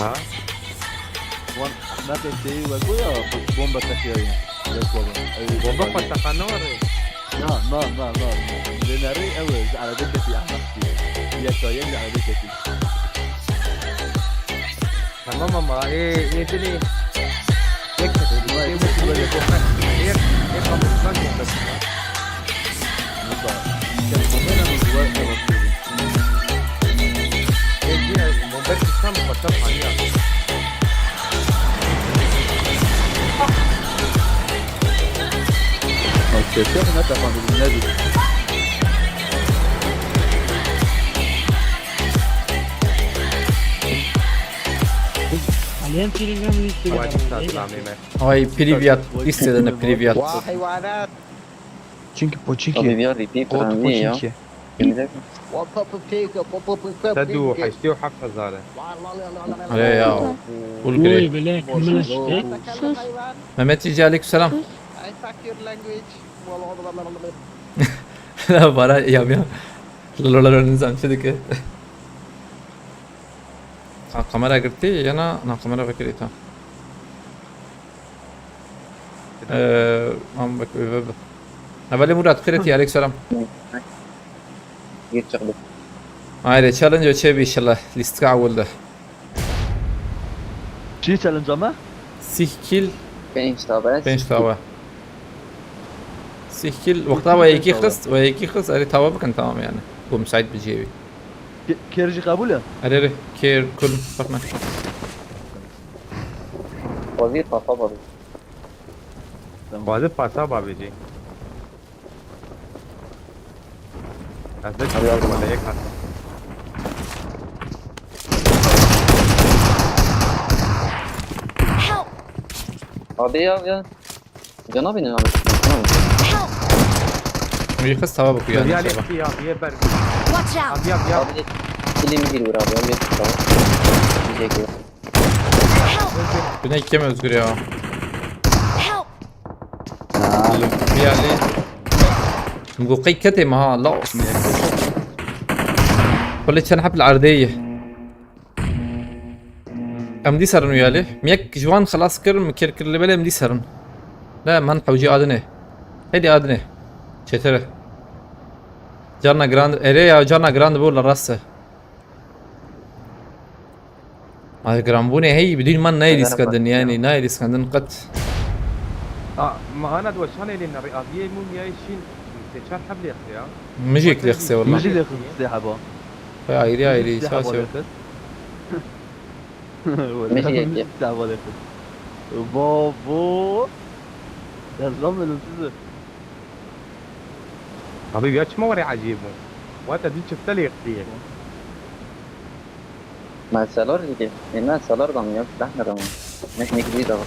ها وان ما تدي وقويا بومبا تخيرين بومبا خد تقانوري ما لناري أول على دكتي أحمد يا شايل على دكتي تمام ماما ايه ايه تلي يكتب ايه ممكن ايه ايه خمس بس بس السما فتح عليها اوكي شوف نتفق بالنادي حاليا تليجرام وانستغرام Ay привет istediğine привет. حيوانات Çünkü To poçinki. wywiady Pietro Od Andrzeja. poçinki. تدو حيشتيو حفظ هذا Hadi ya. Kul Uy gri. böyle kımılaş. Mehmet Cici aleykümselam. I fuck your language Bana yam ya. Lalalar nizam şedeki. Kamera girdi yana kamera bakıyor tamam. Am bak öve. Avali Murat khireti aleykümselam. جيت شغله Haydi challenge öçebi inşallah. List أول ده. شي تشالنج ما 6 kill بين اشتغلت bench tava. سيكل وقتها ويكي خلص اري توا بكن تمام يعني قوم سعيد بجيبي كيرجي قبوله اري كير كل فرنا وظيفة طبعا. وهذا فاسابا بيجي أصدق ولا هيك Help! Abi ya. Cana binin abi. Help! يخص توا بكو يا يعني ليك شباب يا بر Watch out! يا Abi dilimi giriyor abi. Abi tamam. Diyecek ya. Help! بنا كم özgür ya Help! يعني مقوقي كتم ها لا قلت شن حب العردية ام دي سرن ويالي ميك جوان خلاص كرم كركر اللي بلا ام دي سرن لا من حوجي ادنه هدي ادنه شتره جانا جراند اريا جانا جراند بول راسه هذا جرامبوني هي بدون ما نايل اسكندن يعني نايل اسكندن قط ما أنا دوشان اللي الرياضية مو يايشين تشان حبل يا أخي مجيك لخسي والله مجي اللي ياخذ السحبه يا عيلي يا عيلي ساسي مجي ياخذ. السحبه اللي ياخذ بابو لازم ننتظر حبيبي يا ما وري عجيبه وأنت دي شفت لي اختي ما السالار دي لأن السالار ده من احنا ده مش جديد أهو.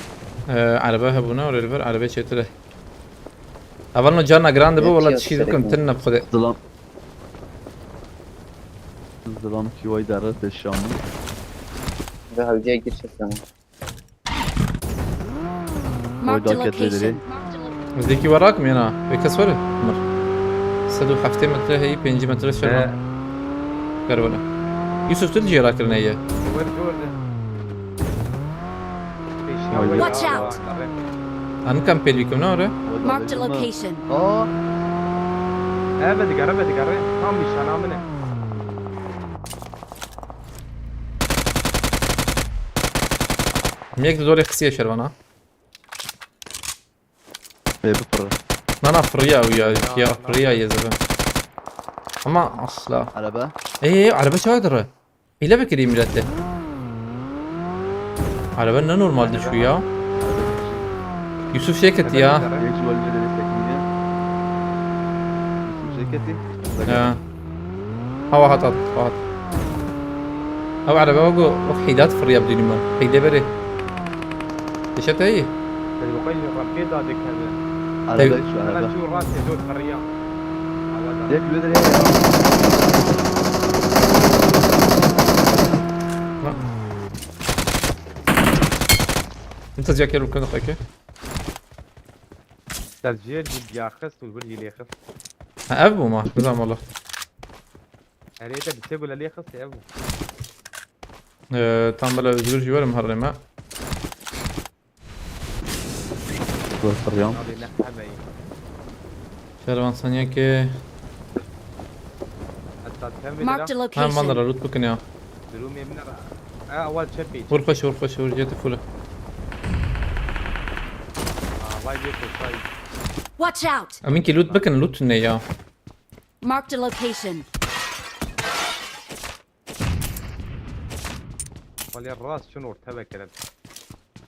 عربها بونا ولا ريفر عربية شتله أولنا جانا جراند بو والله تشيل لكم تنا بخده ظلام ظلام في وايد عرفت الشام ده هوجي يجير شكله. Marked a Where do I get rid of location. مزديكي وراكم هنا بكسوره مر سدو حفتين متر هي بينجي متر شنو كرولا يوسف تلجي راكلنا اياه وين جورد Watch out. أنا كم بيليكم نورة Marked a location. بدي قرب هم مش أنا منه ميك دوري خسية شربنا بفر أنا فريا ويا يا فريا يا زلمة أما أصلا على بقى إيه على بس هذا إلا بكري ملته على بالنا نورمال دي شوية يوسف شيكت يا يجي والد السكينة شركتي هوا هات أو على بابا وحيدات فريا بدون ما حيدة بري إيش هي اللي بقيش ركيد هذيك هذا على بقى شو على أنا بقى شو راسي دول خريان ليك الوزر أنت زي كيلو كذا خيك تسجيل جيب ياخذ والبرج اللي ياخذ أبو ما نظام والله أريته بتسيب ولا اللي ياخذ يا أبو تعمل زوجي ولا مهرمة اليوم هذه نحن باين شهر ثانية كي حتى تكمل Marked a لا ها ما location. نرى روت بكن يا درومي من أول شفي ورفش ورجيت فوله الله يجيك الصيد Watch out. أمين كي لوت بكن لوت يا Marked a location. ولي الراس شنو ارتبك كذا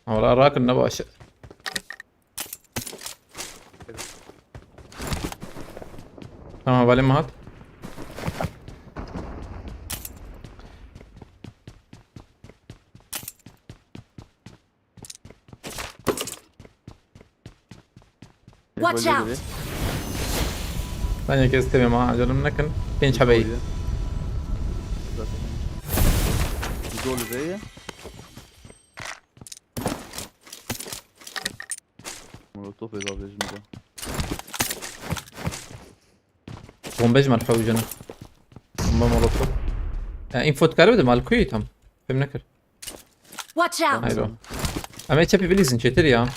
ولا أراك النباش تمام بالي ما هات Watch out. ثانية كي استوي معاه أجل منكن بين شبي دول زي مولوتوف إذا بيجمده قوم بجمع الحوجنا ما مرطب إنفوت كاربد مال كويت هم فهم نكر Watch out. أيوة أما يتشبي بليزن شتري يا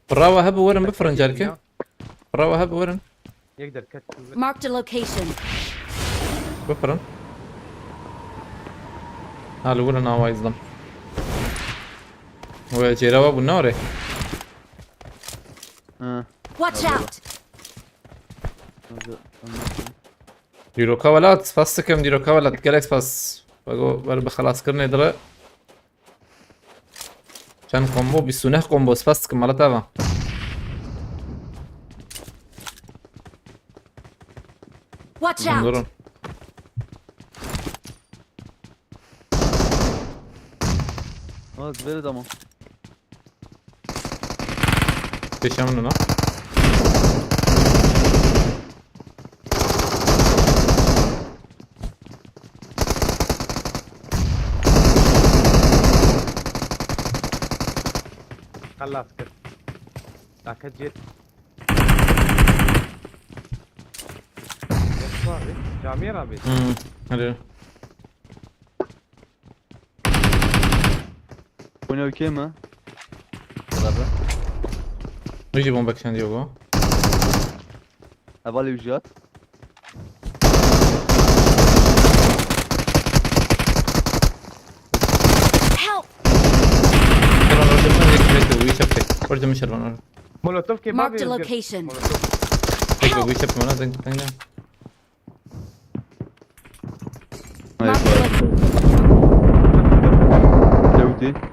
براوة هب ورن بفرن جالك براوة هب ورن يقدر كتب Marked a location. بفرن هالو ورن وايز ضم وجيراوا بالنوري Watch يلا. out! ديروكا ولات فاستكم ديروكا ولات جالكس فاس بقو خلاص كرني درا كان كومبو بيسونه كومبو فاستكم مالا تابا Watch انظرون out! زبالة ama. ايش يعملوا خلاص كده ذاك جيت جاميرة بيت هذا Oynuyor kim ha? Beraber. يجي بومبك عشان ديوغو Havalı ücret. Help! ورجع مش الرون مولوتوف كيف Marked a location. تيجي ويشب منا دنج دنج Marked a location. Devti.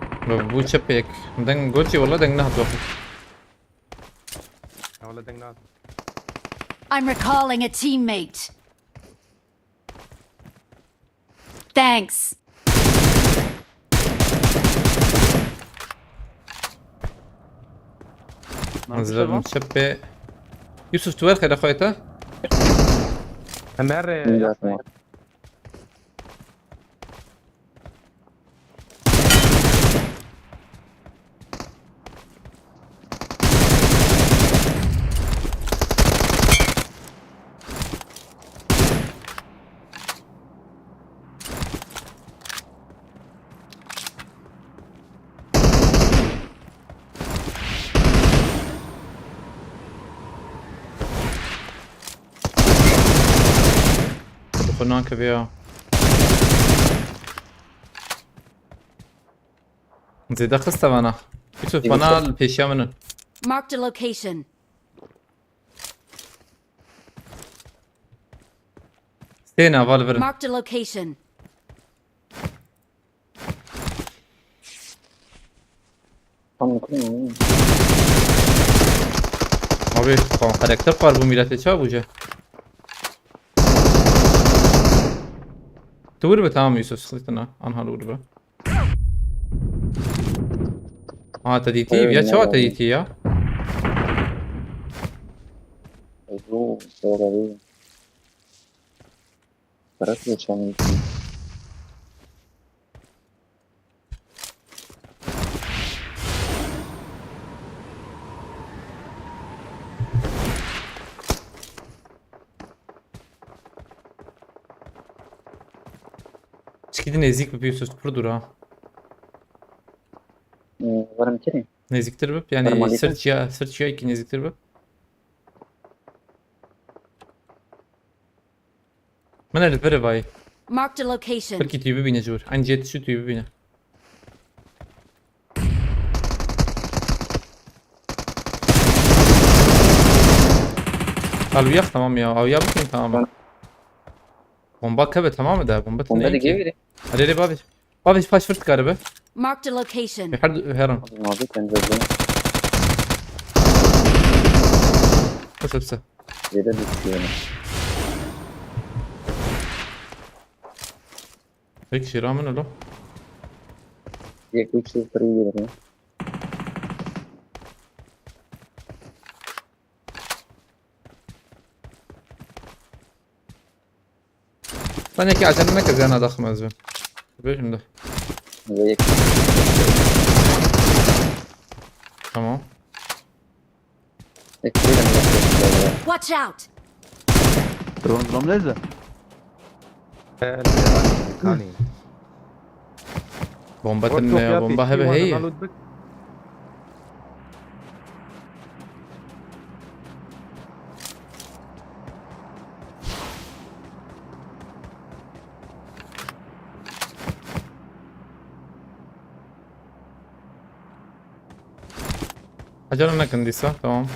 ويشب هيك دنج جوتشي والله دنج نهض واحد والله دنجناز I'm recalling a teammate. Thanks. نزل مشبه يوسف تويل خير اخويته مر جات معك. دخلنا كبيرة زيدا خسته بنا يوسف بنا البيشيا منن Marked a location. ستينا فالفر Marked a location. Tam kırmızı. abi kon karakter var bu millete çabuk buca تقول تمام يوسف خليتنا انها الغربة تديتي يا شو تديتي يا Uzun sonra Karak geçen Skidi nezik bir Yusuf purdur ha varım kiri. neziktir bu Tamam, yani hadi. sırt ya iki neziktir bu من الفيري باي Marked a location. بركي تيبي بينا جور عن جيت شو تيبي بينا قالوا ياخ تمام يا او يا بكين تمام بومبا كبه تمام ده بومبا Bomba da geri. هلي بابي بابي باش فرت كاربه Marked a location. في حد هيران Abi kendi özüm. بس Yere düşüyor. هيك شي رامن ولا Bir 3 yıl gelir. ثانية كي عشان نكز انا ضخمة زين بيش ده Ve تمام ekleyelim. Watch out! Drone neyse. كاني بومبا بومبا هبه هي اجل انا كندي صح تمام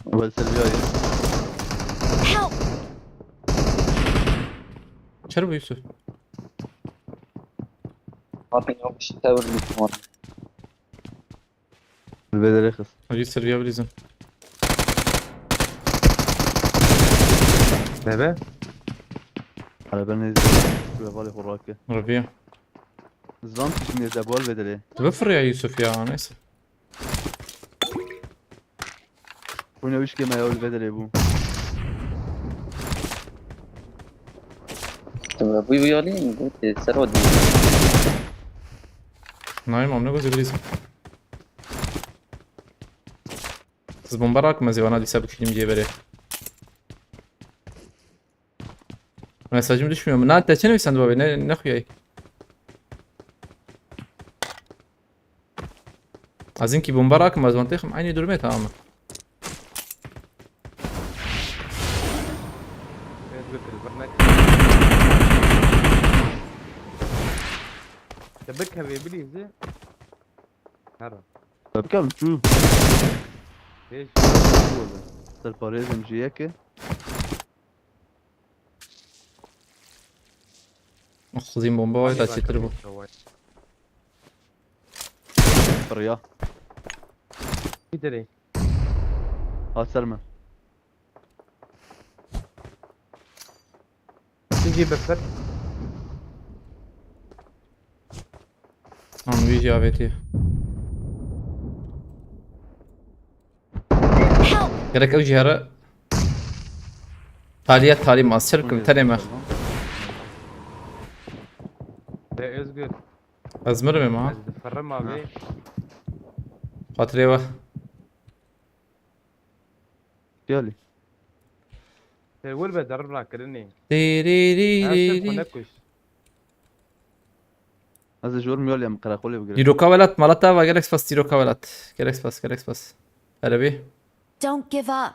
اول سلبية Help! شربوا يوسف. عارفين يوم مش تاور اللي كمان. البدل رخص. اجي سريع بليزم. بابا على بالي بالي خوراكه. ربيع. زلان تشمي الابوال بدل تبفر يا يوسف يا ناس. وين وش كما يا البدل يا ابو. طب بيولين قلت سرود. نايم عم نقول بليزم. Zbombarak mezi bana diyse bakayım diye beri. Mesajım düşmüyor mu? Ne teçene mi sen de abi? Ne huyay? Az inki bombarak mı? Az mantıkım aynı durum et ama. اثبت البرنامج تبكها بإبليس هرب طب كم شو؟ ليش؟ الباريز مجيك Akhzim bomba var da çetir bu. بريا تدري ها سلمى تجي بفر An bir aveti. Help! Gerek o cihara. Taliyat talim az çırkım taneme. لا اصبر Azmır mı ha? تفرم ما بي Fatreva. يالي وين بدرب لك كرني Di di di اسف di. ونكش هذا جور ميولي ام قراقولي بقرا Diroka velat malata ve gerek pas diroka velat. Gerek pas. Arabi. Don't give up.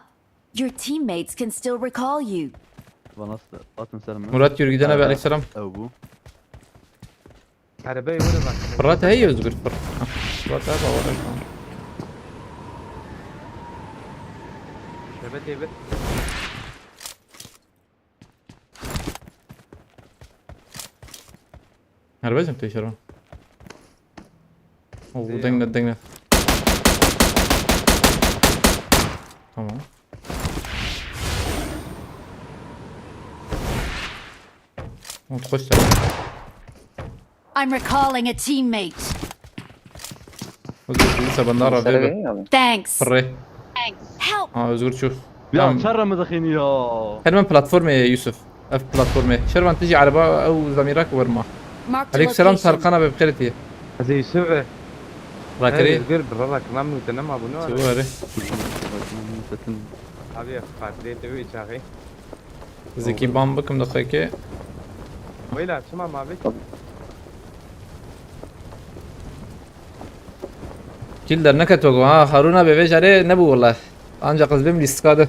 Your teammates can still recall you. بنص قاتم سلمى Murat Yürgüden abi aleykümselam. ابو عربي وين راك Fırat hey özgür Fırat. Fırat abi var. ثبت بس Harbacım teşekkür. Oo denglet. Tamam. Koş sen. I'm recalling a teammate. Özgür değilse ben de ara سرود bebe. يعني. Thanks. Fırre. Help! Ha Özgür şu. يا Tamam. شر مدخين يا Hemen platforma ya Yusuf. F platforma. Şervan تجي عربة أو زميرك ورما. Marked a عليك سلام location. سرقنا ببخيرتي. زي يوسف راكري. اصبر برا كلام وتنام ابو نور شو هري. ابي خاطري تبي شاغي Zeki bambıkım da ki. ويلا اسمع ما بي Kilder ne kötü o ha Haruna bebe jare ne bu vallahi. Ancak kız benim liskadı.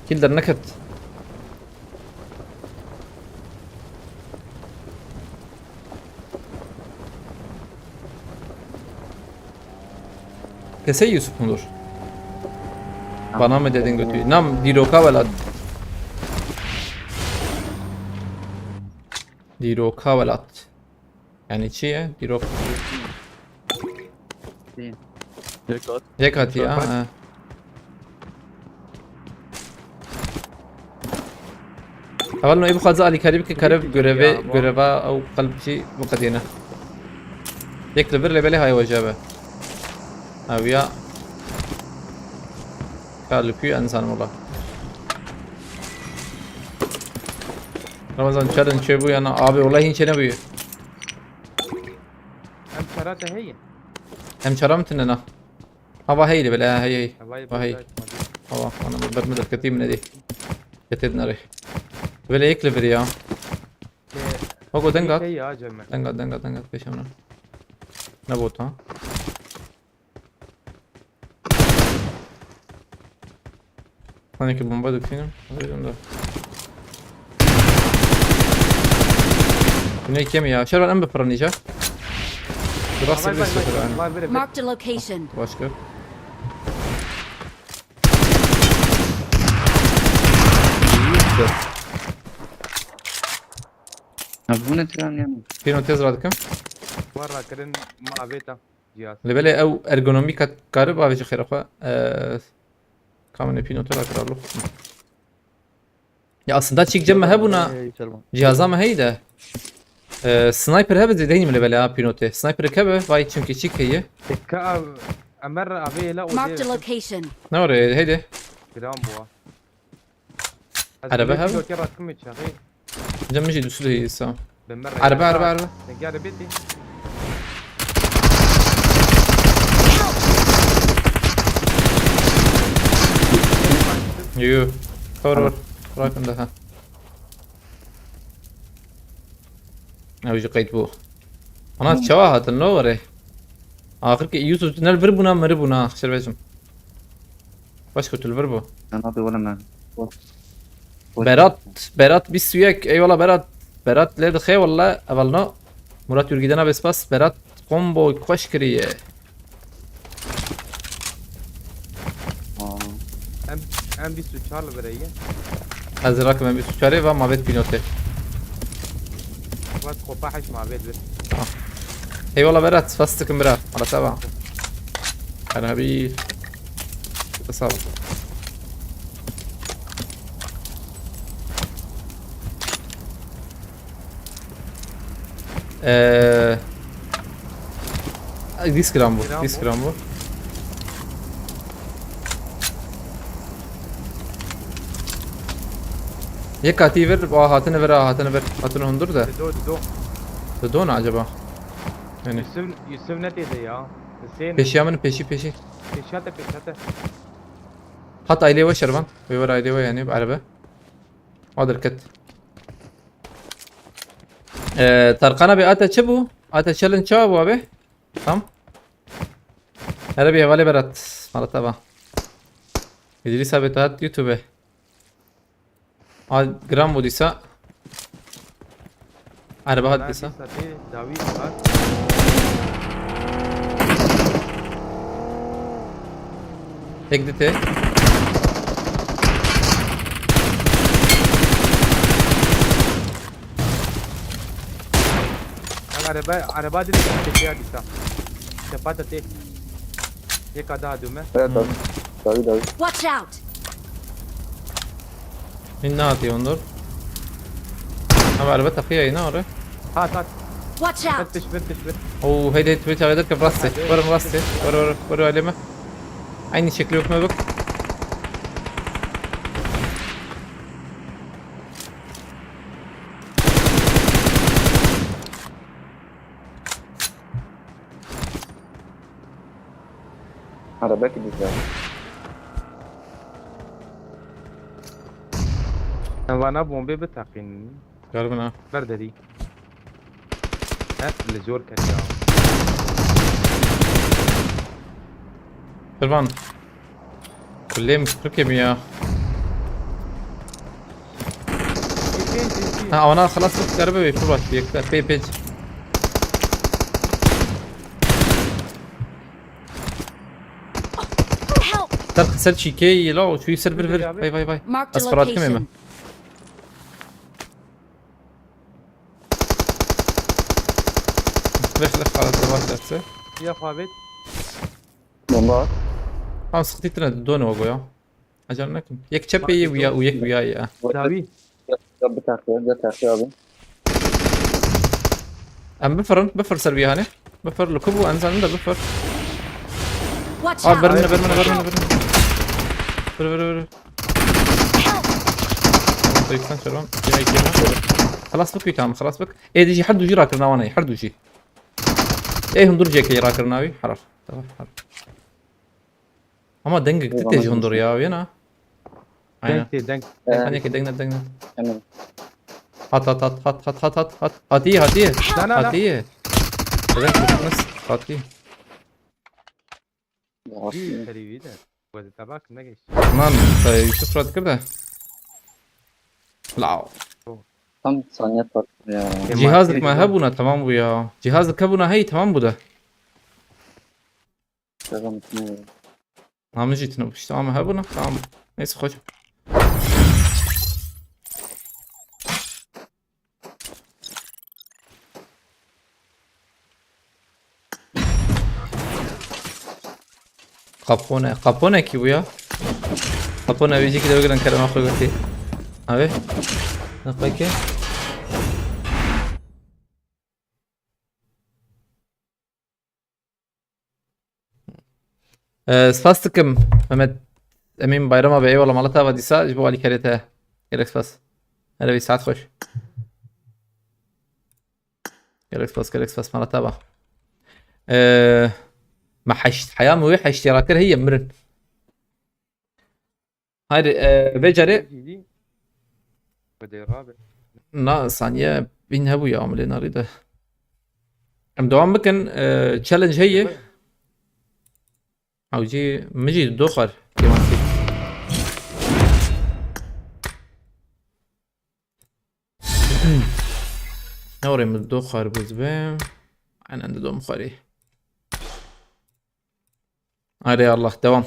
Kilder ne kötü. Kese Yusuf mudur? Bana mı dedin götü? Nam diroka velad. Diroka velad. Yani çi ya? Dirok. ياك Yek hati ya. Ha. أول ما يبقى زالي كاريب كاريب جربا أو قلب شيء مقدينه. يكتب اللي بالي هاي وجبه. أو يا قال في إنسان والله. رمضان شرن شبو أنا أبي والله هين شنو بيه. ام شراته هي هم شرمت إننا. هوا هي اللي بلا هي. الله وهي. يبارك هوا أنا برمد الكتيب من دي. كتير ريح. بلا يكلب ريا. هو دنقات. هي يا جماعه دنقات بيشمنا. نبوت ها. Hani ki bomba dökeyim. Alıyorum da. Bu ne mi ya? Şervan en befranlayacak. Burası bir sıfır yani. الله يبارك Marked a location. Başka. ده ابونا تران يعني فينو تزرع دكم مرة كرن مع بيتا جهاز اللي بالي او ارجونوميكا كاربا بيجي خير اخويا كمان فينو ترى كرالو يا اصلا دا تشيك جمع هبونا إيه، شربان. جهازا ما هيدا سنايبر هبه زيدين من اللي بالي بينوتي سنايبر كبه فاي تشمكي تشيك هي تكا امر ابي لا Marked a ودي location. نوري هيدا كلام بوا عربة هبو؟ لو كرة كم شغي جمجي دوسلو هي سام بمر عربة نقال بيتي يو ور راكم ده او يجي قيد بو انا شواهد النوري اخر كي يوسف نال بربونا مربونا شربيشم باش كنت البربو انا ابي ولا ما berat biz süyek eyvallah berat led خي والله اولنا مرات يرجدنا بس berat combo خوش كريه ام 24 بريه از راكم بي سوچاره و ما بيت بينوته بس خفاحش مع بيت بس eyvallah berat فاستكم برا على تبع انا بي تصاب ديس كرامبو يك هاتيفر هاتن هندور ده دو دون عجبا يعني يوسف نتي يا حسين peşi amın peşi بيشاته حط ايلي وشربان ويور ايلي يعني بعربه هذا الكت طرقنا بأتا تشبو أتا تشلن شابو أبي تمام هذا بيه غالي برات مرة تبع يدري سابتات يوتيوب هاد جرام بوديسا عربة هاد ديسا داوي هيك ديتي عربة دي تكيا ديسا شفاته تي एक आधा आदमी है داوي Watch out! من ناتي انظر أنا عربة أخيها هنا ورا هات Watch out! فتش اوه هيدا تويتش هيدا كيف راسي راسي ورا علمه عيني شكله ما بك عربك دي وانا بومبي بتاقين قالبنا برده دي ها اللي زور كتاو سلمان كلهم ركب يا ها انا خلاص كنت قربه بيفرط في بيج Help! ترى خسرت شي كي لا شو يصير برفر باي Marked a أصفرات كم location. ليش على الضباط نفسه يا فابت بومبا سقطي تنا دون وقويا اجلناكم يك تشبي وياك وياي داوي رب تاخير ابي ام بفر سربي هاني بفر لكبو انزل عندك بفر Watch برمنا out! بر طيب كان شلون جاي كذا خلاص بك تمام خلاص بك ايه ديجي حد وجي راكرنا وانا حد وجي ايه هندور جاي كي راكرناوي حرف حرف اما دنگك تتجي هندور يا وينا عينا دنك ثانية كي دنگنا انا هات هاتيه لا هاتيه هاتيه خريبي ده وده تبعك نجش مان يوسف راد كده لا 5 ثانيات فرق يا جهازك ما هبونا تمام ويا جهازك هبونا هي تمام بوده شغل اثنين نعم جيت نبش تمام هبونا تمام نيس خوش قابونه كي ويا قابونه بيجي كده ويقول كلام اخوي قلتي ابي نقيك سپاستکم محمد امین bayram abi eyvallah malata ve disa jibo ali kerete gerek spas hele bir saat hoş gerek spas malata ba ما حشت حياة مويحة اشتراكر هي مرن هاي بجري بدي رابع نا ثانية بين هبو يا عملي نريده ام دوام بكن تشالنج هي او جي مجي دوخر كمان في نوري من الدوخر بوزبين عن عند دوم خري هاي الله دوام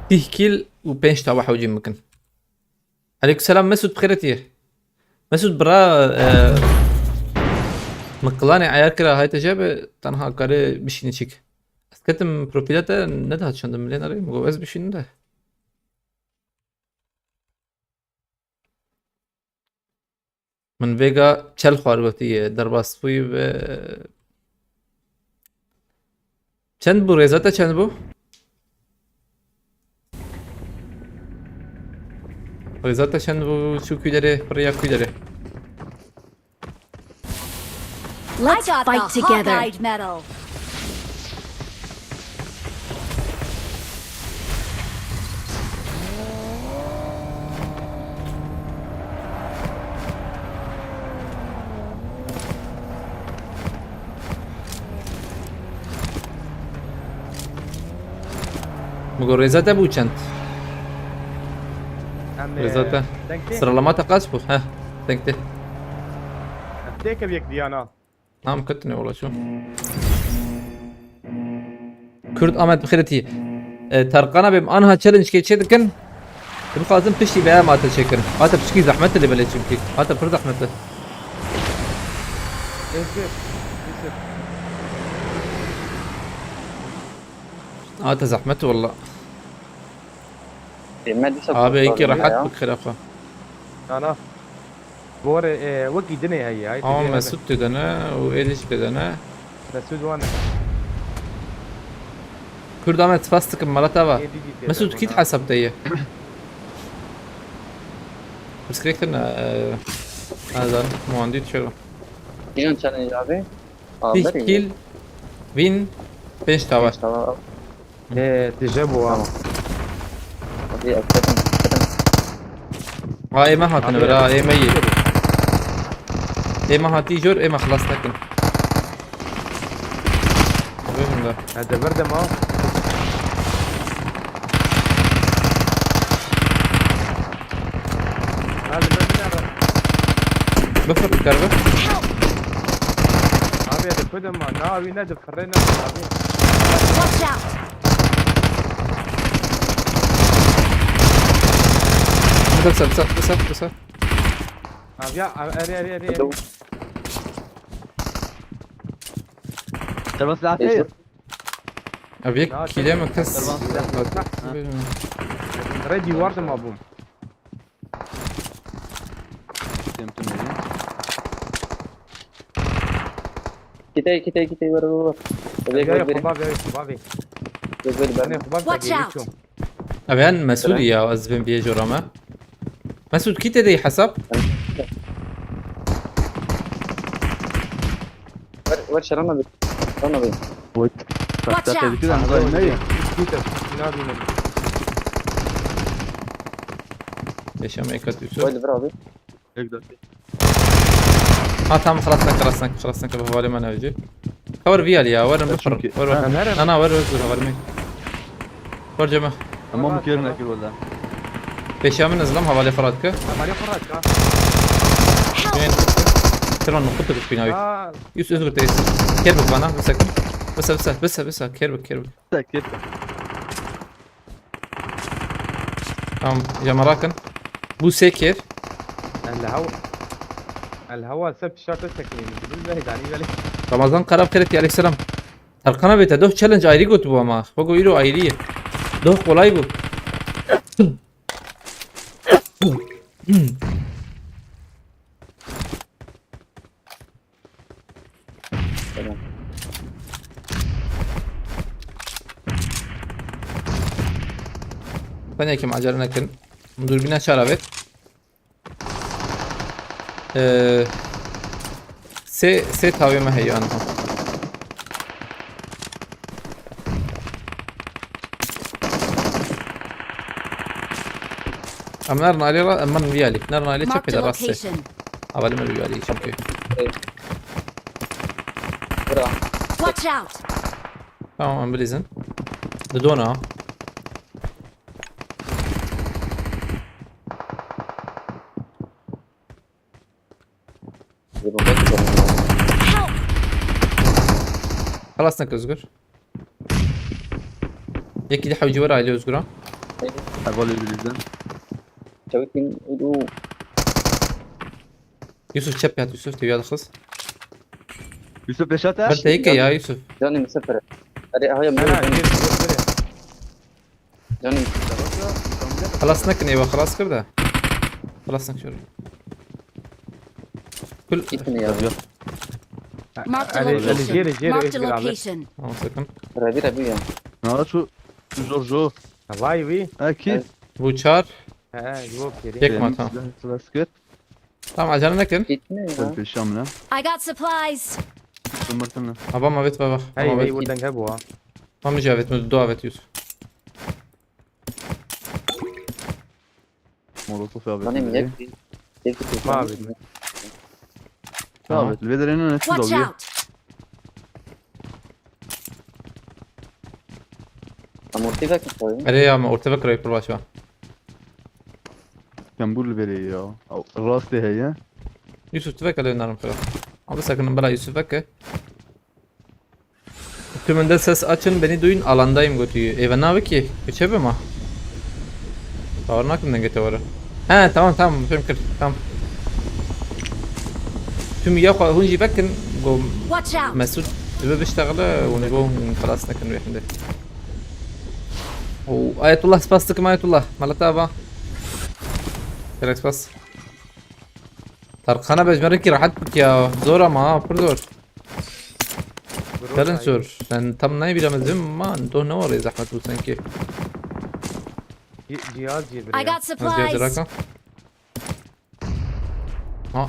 فيه كيل وبينش تاع واحد وجي ممكن عليك السلام مسعود بخيرتي مسعود برا مقلاني عيار كلا هاي تجابه تنها كاري بشيني شيك اسكتم بروفيلاته ندهت شندم مليونري مجوز بشيني ده من فيجا چل خوار گفتی در باسپوی و چند بو ریزاتا چند بو؟ ریزاتا چند بو شو کی داره پریا کی داره؟ Let's I got fight the together. Hawkeye medal. مگو ریزاتا بو چند؟ ریزاتا سرالماتا قاس بو ها تنكته افتيك بيك ديانا نعم كتني والله شو كرد آمد بخيرتي ترقنا بم أنها تشالنج كي تشيدكن تبقى لازم تشتي بها ما تشكر هذا بشكي زحمة اللي بلش يمكن هذا فرد زحمته هذا زحمته والله ما دي سبب ابي يجي راحت بخير اخو انا بور وكي دنيا هي مسعود تدنا وايدش تدنا مسعود وانا كرد آمد فاستك مرتبة مسعود كيد حسب ديه بس كريكتنا هذا مو عندي شغل يجون تشالنج abi. في كيل وين بيش تاوا Tamam. تجابوا Hadi aktarım. اي ما هاتنا ولا اي ميت اي ما هاتي جور اي ما خلاص لكن وين ده هذا برد ما هذا برد بفرق الكربة ابي هذا كده ما ناوي ندف خرينا ابي Watch out. بس ابي اري ترى بس العافية ابيك كيلو مكس ريدي وارد ما بوم Kita baru. يا خبابي انا خبابي Watch out. تاجي ابيان مسؤولية وازبن بيجو رما مسؤول كي تدي حسب ورش رنا بي. ويت Watch out. كده انا ضايع نية نادي من ليش ما يكتب شو Wait bro abi. يقدر تمام خلاص نك بفالي ما نجي كور فيالي يا ورا مفر ورا انا ورا ورا ور جماعة اما ممكن ناكل ولا ليش من نزلهم حوالي فراتك مالي خراج وين ترى نقطة بيناوي اه يوسف اصبر تيس كيربك معنا بس كيربك كيف تمام يا مراكن بو سيكير الهواء سب شاطر تكليم بالبهد يعني بالي رمضان قرب خيرتي عليك السلام Tarkan abi te doh challenge ayrı götü bu ama. Bak o yürü ayrı. Doh kolay bu. Tamam. ثانية كم عجلنا كن مدربين شرابت سه تاوی ما هی آنها ام نرنا علي من ويالي نرنا علي Marked شبكة a الراسة location. اول ما ويالي شبكة برا. Watch out! تمام ام بليزن ددونا يبغى بس. Help! خلاص نك özgür يكي دي حوجي ورا علي özgür ha Havalı bizden. شويتين ودو. يوسف شبكة يوسف تبي هذا خص Yusuf Reşat ha? بل هيك يا يوسف جاني مسافر. أري هاي لا لا جير جير. جاني مسافر. خلاص نك ايوه خلاص كده خلاص نك شو كل إتني يا. Marked a أري location. جير جير Marked إيش a قرابة. location. tamam sakın ربي ربي يعني. Ne şu? Giorgio. والله وي. Ha kif? bu çağır ها جواب كده. Yakma tamam. Klasket. Tamam acele nekin. إتني Sen يا. peşamına. I got supplies. Tımırtını. Aba ma vet baba. هاي Ama هاي vet. ودن جابوها. Ma mi javet mi dua vet Yusuf. Molotof abi. جاني ميك. يك ما بدي. Abi. Vederinin nefsi Watch dalıyor. out! أمورتي فاك شوي. Ali ya ma orta bakra yapır başa. Kembul veriyor ya. Rast de ya. Yusuf tüfek alıyor narım falan. Ama sakın bana Yusuf Ekke. Tümünde ses açın beni duyun alandayım götüyü. Eve ne abi ki? Geçebe mi? Doğru aklımdan geçe var. He tamam tamam fikir tamam. Tüm ya hunji bakın go Watch out! مسعود تبقى بيشتغل ونجوم خلاص نكن وحده وآية الله سباستك ما آية الله مالتها كلاك سباس ترقنا بجمرك راحتك يا زورا ما بردور فعلا زور لان تم ناي بلا مزم ما عنده نور زحمة وسنكي جهاز جير I got نزيد supplies. دراكا اه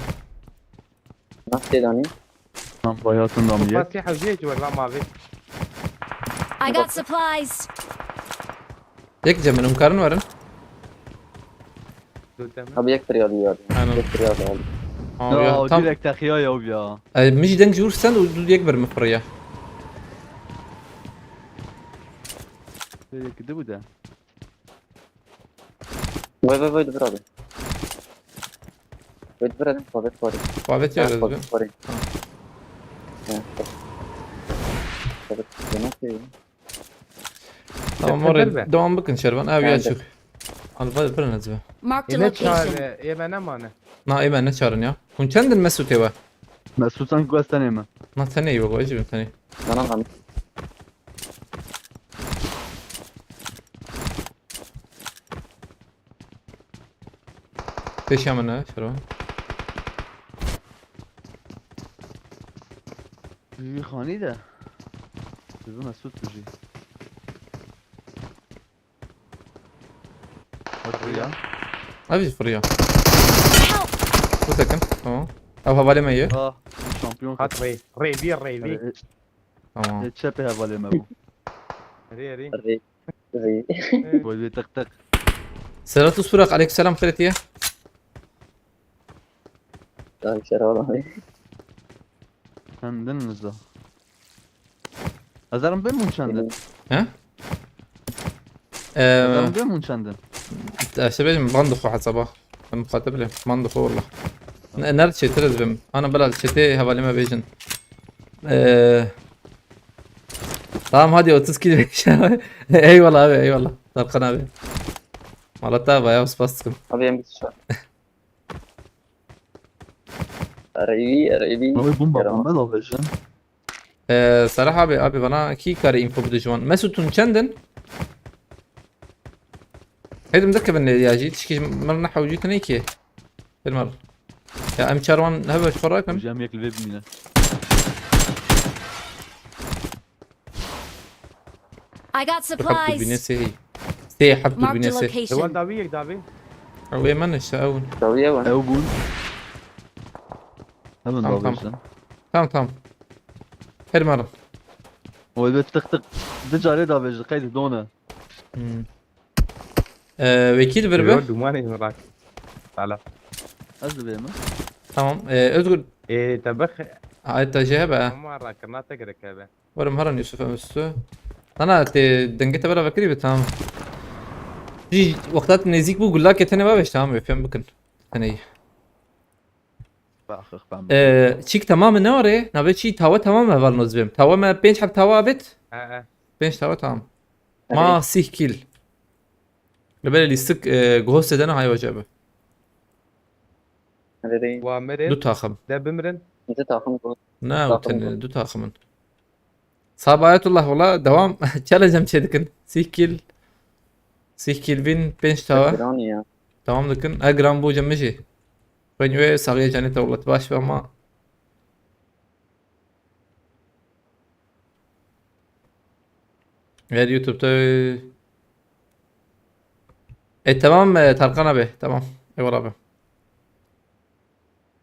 نفسي داني. Tam hayatında mı ye? بس يا حوجيج ولا ما في. I got supplies. يك جمن امكارن ورن أبي يكتر يا ديار. أنا. يكتر يا ديار. اه Ya يا o tam direkt takiya ya. مش دنج جور سند ودود يكبر مفريا Gitti bu da. وي وي وي برادي. وي برادي فاضي فاضي. وعبت يا فاضي رزق فاضي. فاضي. نفسي. tamam Tekrar oraya be. devam bakın Şervan abi ya Evet. çık. Al bana nazve. Marked a إيه location. شار إيه ما نمانه. Na ben ne çağırın ya? Kun kendin mesut eva. Mesut sanki göstereyim mi? Na tane yok acı tane. أنا غني. Beş yamana Şervan. Bir khani de. Bizi Mesut buji. Hadi ya. Abi fırıyor. Help! Bu takım. Tamam. Abi havale mi yiyor? Ah, şampiyon. هات ري ريبي ريبي. Tamam. Çepe havalı mı bu? ري ري. ري. ري. Böyle tık tık. Serhat Usburak aleykümselam khiretiye. لا شر والله. Kendin mi za? Azarım ben mi çandın? He? Azarım ben mi çandın? شباب بنضخوا حسبه مخاطب له بنضخوا والله نرد شيء ترزبم انا بلا شتي هبالي ما بيجن tamam hadi 30 kilo eyvallah abi eyvallah Tarkan abi Malata bayağı spastıkım أبي أمس شو. ريبي ريبي. Abi bomba bomba da alacağım. صراحة abi bana iki kare info بده جوان مسوتون چندن؟ هيدا مذكر اني يا جيت شكي مرة نحو جيتنا هيك بالمرة يا ام شاروان هبه فراكن وجام ياكل بيب مينا. I got حبت supplies. البنيسي هي سي حبت Marked a البنيسي دوال location. داويك داوي او يمنش اول سوية وين؟ او بون. هم تمام، ضابط. تمام هيدا مرة هو بتختق دجا ريدا بيج قيد دونا. وكيل دوال بربه دوماني مراك تعال ازل بيما. تمام اذكر ايه تبخ انت جايبها ما راكنا تقرا كذا ولا مهرن يوسف امس انا دنجت بلا بكري تمام جي وقتات نزيك بقول لك تاني ما بيش تمام فهم بكن ثاني باخ بعمل. تشيك تمام نوري نبي شي توا تمام هبل نزبم توا ما بينش حب توا بت اه بينش توا تمام ما سيه كيل لبلا اللي سك جوست دنا هاي وجبه هذي دو وامرن تاخم ده بمرن انت تاخذ نا تاخم. وتن دو تاخمن صعب آيات الله والله دوام تشالنج هم شدكن سيه كيل بينش توا ايراني يا تمام لكن اجرام بو جمشي بنيوي صغير جاني والله تباش فما غير يوتيوب تاي تمام ترقنا به تمام اي والله به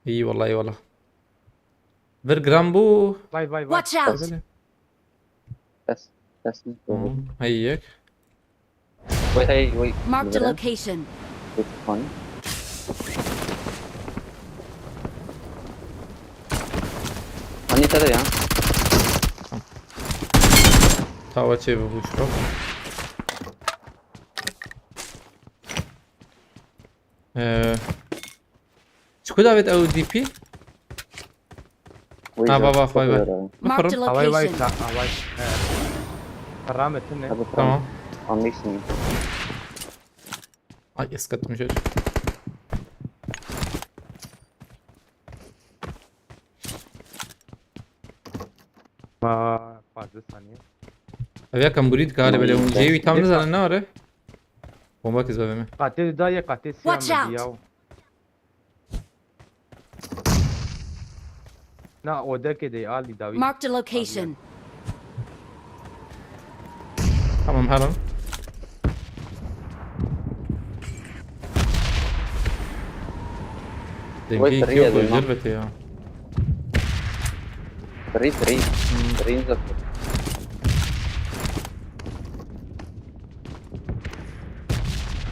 اي والله اي والله فير جرام بو باي باي باي Watch out. بس بس هيك وي هي وي Marked a location. هني تدري ها تاوا تشي بو شو شكو دافيد او دي بي بابا باي باي Marked a مفرم هواي واي location. هواي فرامت هنا تمام انليشنج اي اسكت مش ما 5 ثانية ابيا كم بريد قال بلا جيبي تام نزل النار بومبا كذا بما قاتل داية قاتل سيام Watch out. مدياو نا وده كده آلي داوي Marked a location. تمام هرم دنجي الطريقة كيوكو دي، ما؟ جربتي يا فري نزل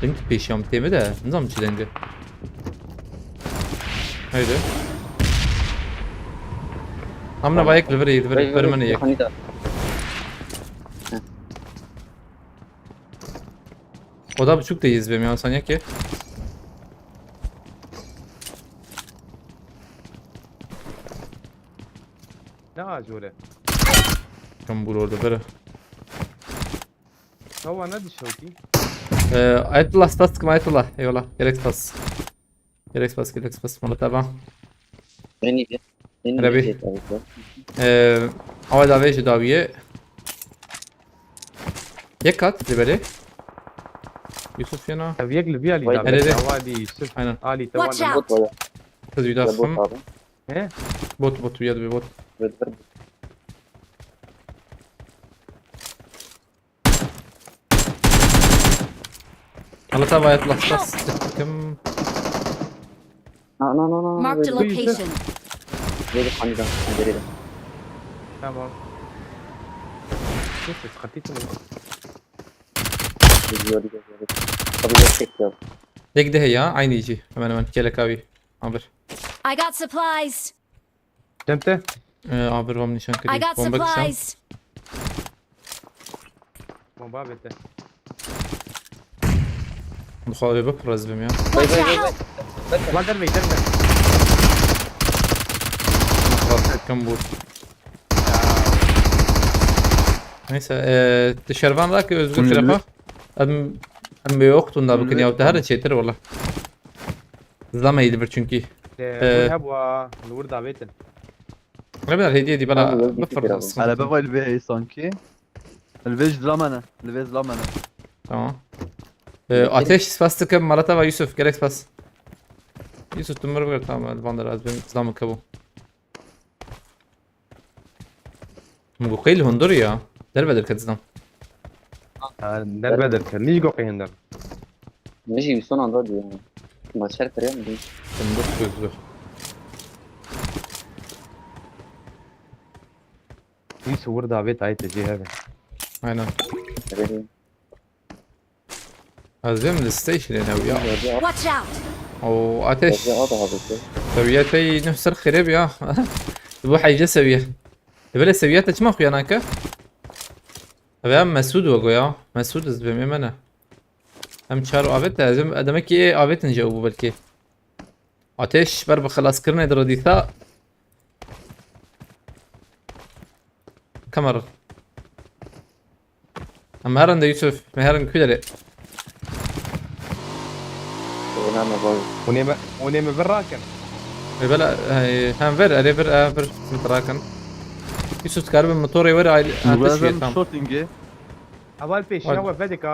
دنج بيش يوم تيمي ده نظام شي دنجي هيدا امنا بايك لفري برمني يك هني ده o da buçuk da izbem ya sanyak ki نا جورة كم بول orada böyle هو ندي شوكي Ayetullah stas sıkma Ayetullah eyvallah gerek stas gerek stas mola tamam هني ده ربي. اول دعوه دعویه یک کات لبری یوسف ینا طب يقلب يالي وي. داوي هذا. توالي شوف aynen آلي Watch توالي out. بوت ولا kız bir daha بوت fım هذا ايه bot bir bot بالضرب Allah tabi Ayetullah stas kim لا Marked a location. ده هني ده هني ده تمام شوف خطيت زيادة طب يا يلا Dek de ya aynı ici hemen kelek abi aber I got supplies. جنبته aber vom nişan I kedi got bomba kişan supplies. مبابته Muhabbebe praz bim ya باي Watch باي out. ما دربي دربي Kam bu Neyse dışarıdan da ki özgür Bunu şerefa Em yoktu da bakın ya her şeydir valla Zlamaydı bir çünkü نذهب ونور دعوتنا غالبا الهدية دي بلا أنا بدي بفرض فكرة. أصلا. على بابا البي سانكي الفيج زلمنا الفيج زلمنا Tamam. Ateş spastıkım Malatava Yusuf gerek spas. Yusuf tümür bir tamam bandar az benim İslam'ı kabu. مقيل هندوري يا دربدر كتزدم. در بدر كان نيجو قيندر نجي يسون عن راديو يعني ما تشارك ريال دي Fındık gözlü. يسو ورد عبيت عايت تجي هذا Aynen. غيري Azim الستيشن هنا ويا. Watch out! او ateş. هذا هذا سوياتي نفس الخريب يا. تبغى حاجة سوية. تبغى سوياتك ما أخويا ناكا. أبي أم مسعود وقو يا مسعود زبم يمنا. هم çağır avet lazım. Demek ki avetin cevabı belki. Ateş ber بخلاص كرنا درديتا. كاميرا. أما هرن ده يوسف مهرن كذا. ونعم باي ونيم بالراكن بلا هم ver أري ver متراكن. يوسف تقرب الموتور يوري على ateş لازم يتام. شوتينج اول بيش هو فادك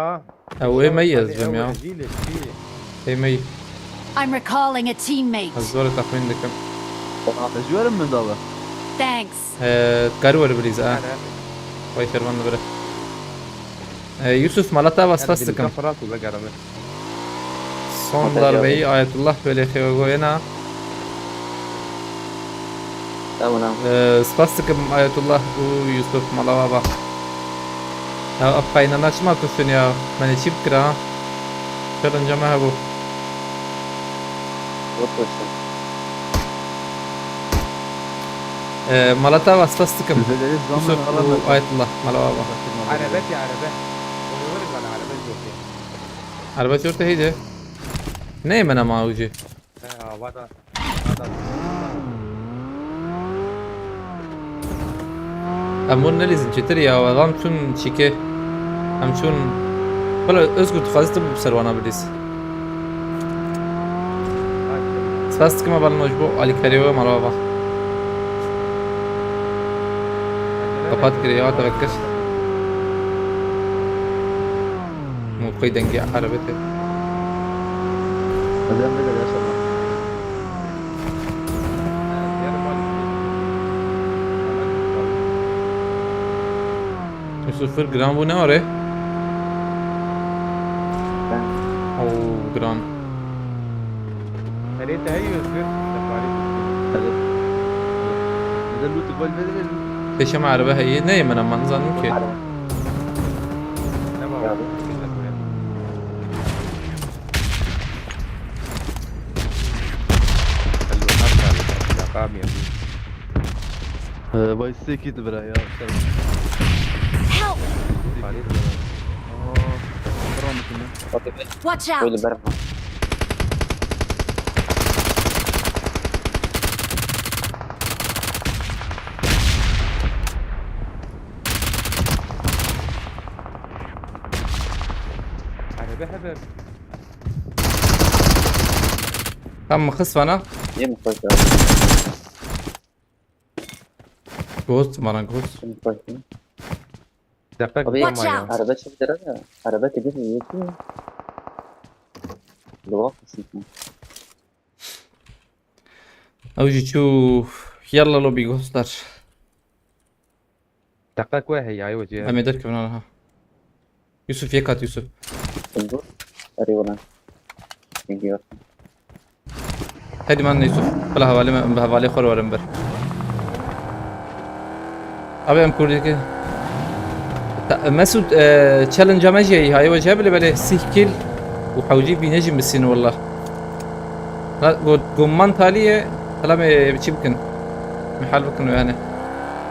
أو إيه ميز زم يا. جيل إيه مي. I'm recalling a teammate. الزور تخمين لكم. جوار من دابا Thanks. تقرب بليز وای شرمان بره Yusuf Malata vasfastıkım. كفرات ولا قرمه Son darbeyi Ayetullah böyle koyana. ونعم Spastıkım Ayetullah bu Yusuf Malava. Ya apayna açma kuşun ya. Beni çip kıra. Challenge ama bu. وطوشة Malata vasfastıkım. الفيج Yusuf زلمنا bu Ayetullah Malava. عربتي عربات ورد على عربات جوتي Araba çorta heydi. Ne yemen ama ucu? هذا Amur ne lizin çetir ya adam çun çike. Hem çun böyle özgür tıfazı bu servana biliz. Spastıkıma balın bu Ali Kariyo Malava. Kapat kiriyor tevekkür. موقعي دنجي عربته هذا بدل يا شباب صفر جرام bu ne oraya? Oo gram. خليته هي يصير هذا اللوت قبل بدل Peşeme araba heyi. Ne yemen ama zannem ki. باي سيكي تبرا يا شباب Help! برا مثلا Watch كل out! برا عربة هذا Tam mıkıs bana. يم خوشة Ghost bana ghost. يم خوشة دقيق طبيعي Watch out! عربات شو بدرجة عربات تجيب يوتي الواقع سيكون Avucu çu. Yalla lobi ghostlar. دقيق واحد يا وجهي Hem eder ki bana ha. Yusuf yekat Yusuf. تنظر أريونا يجي Hadi man Yusuf. Bala havale khor varım ber. Abi em kurdi ki. Mesut challenge ما جاي هاي وجهه بلا سيكل وحوجي بينجم بالسين والله. لا قمان تالية كلام بتشبكن محل بكن يعني.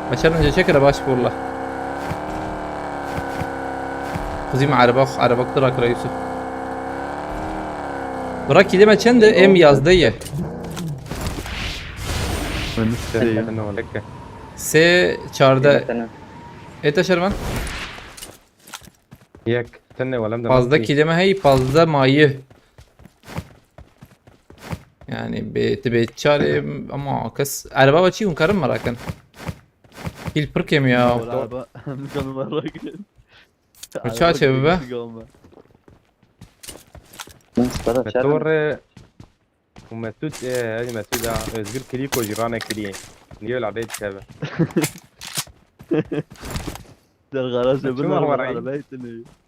ما challenge شكله باش والله. خذي مع عربك تراك يوسف. Bırak kelime çende em yazdı ya. من السريع انه لك Se çağırdı. مثلا Eta Şervan. ياك استنى ولا مدى Fazla kelime hey fazla mayı. Yani beti çare ama kız araba açı un karım marakan. Kill perk yem ya. والعربة كانوا الراجل وشاشة شباب. مستوى شارع متور ومسود هذه مسود زغير كليكو جيرانا كليه نيو العبيد شابه ده الغراز شو بنا هو على رأيك؟ بيت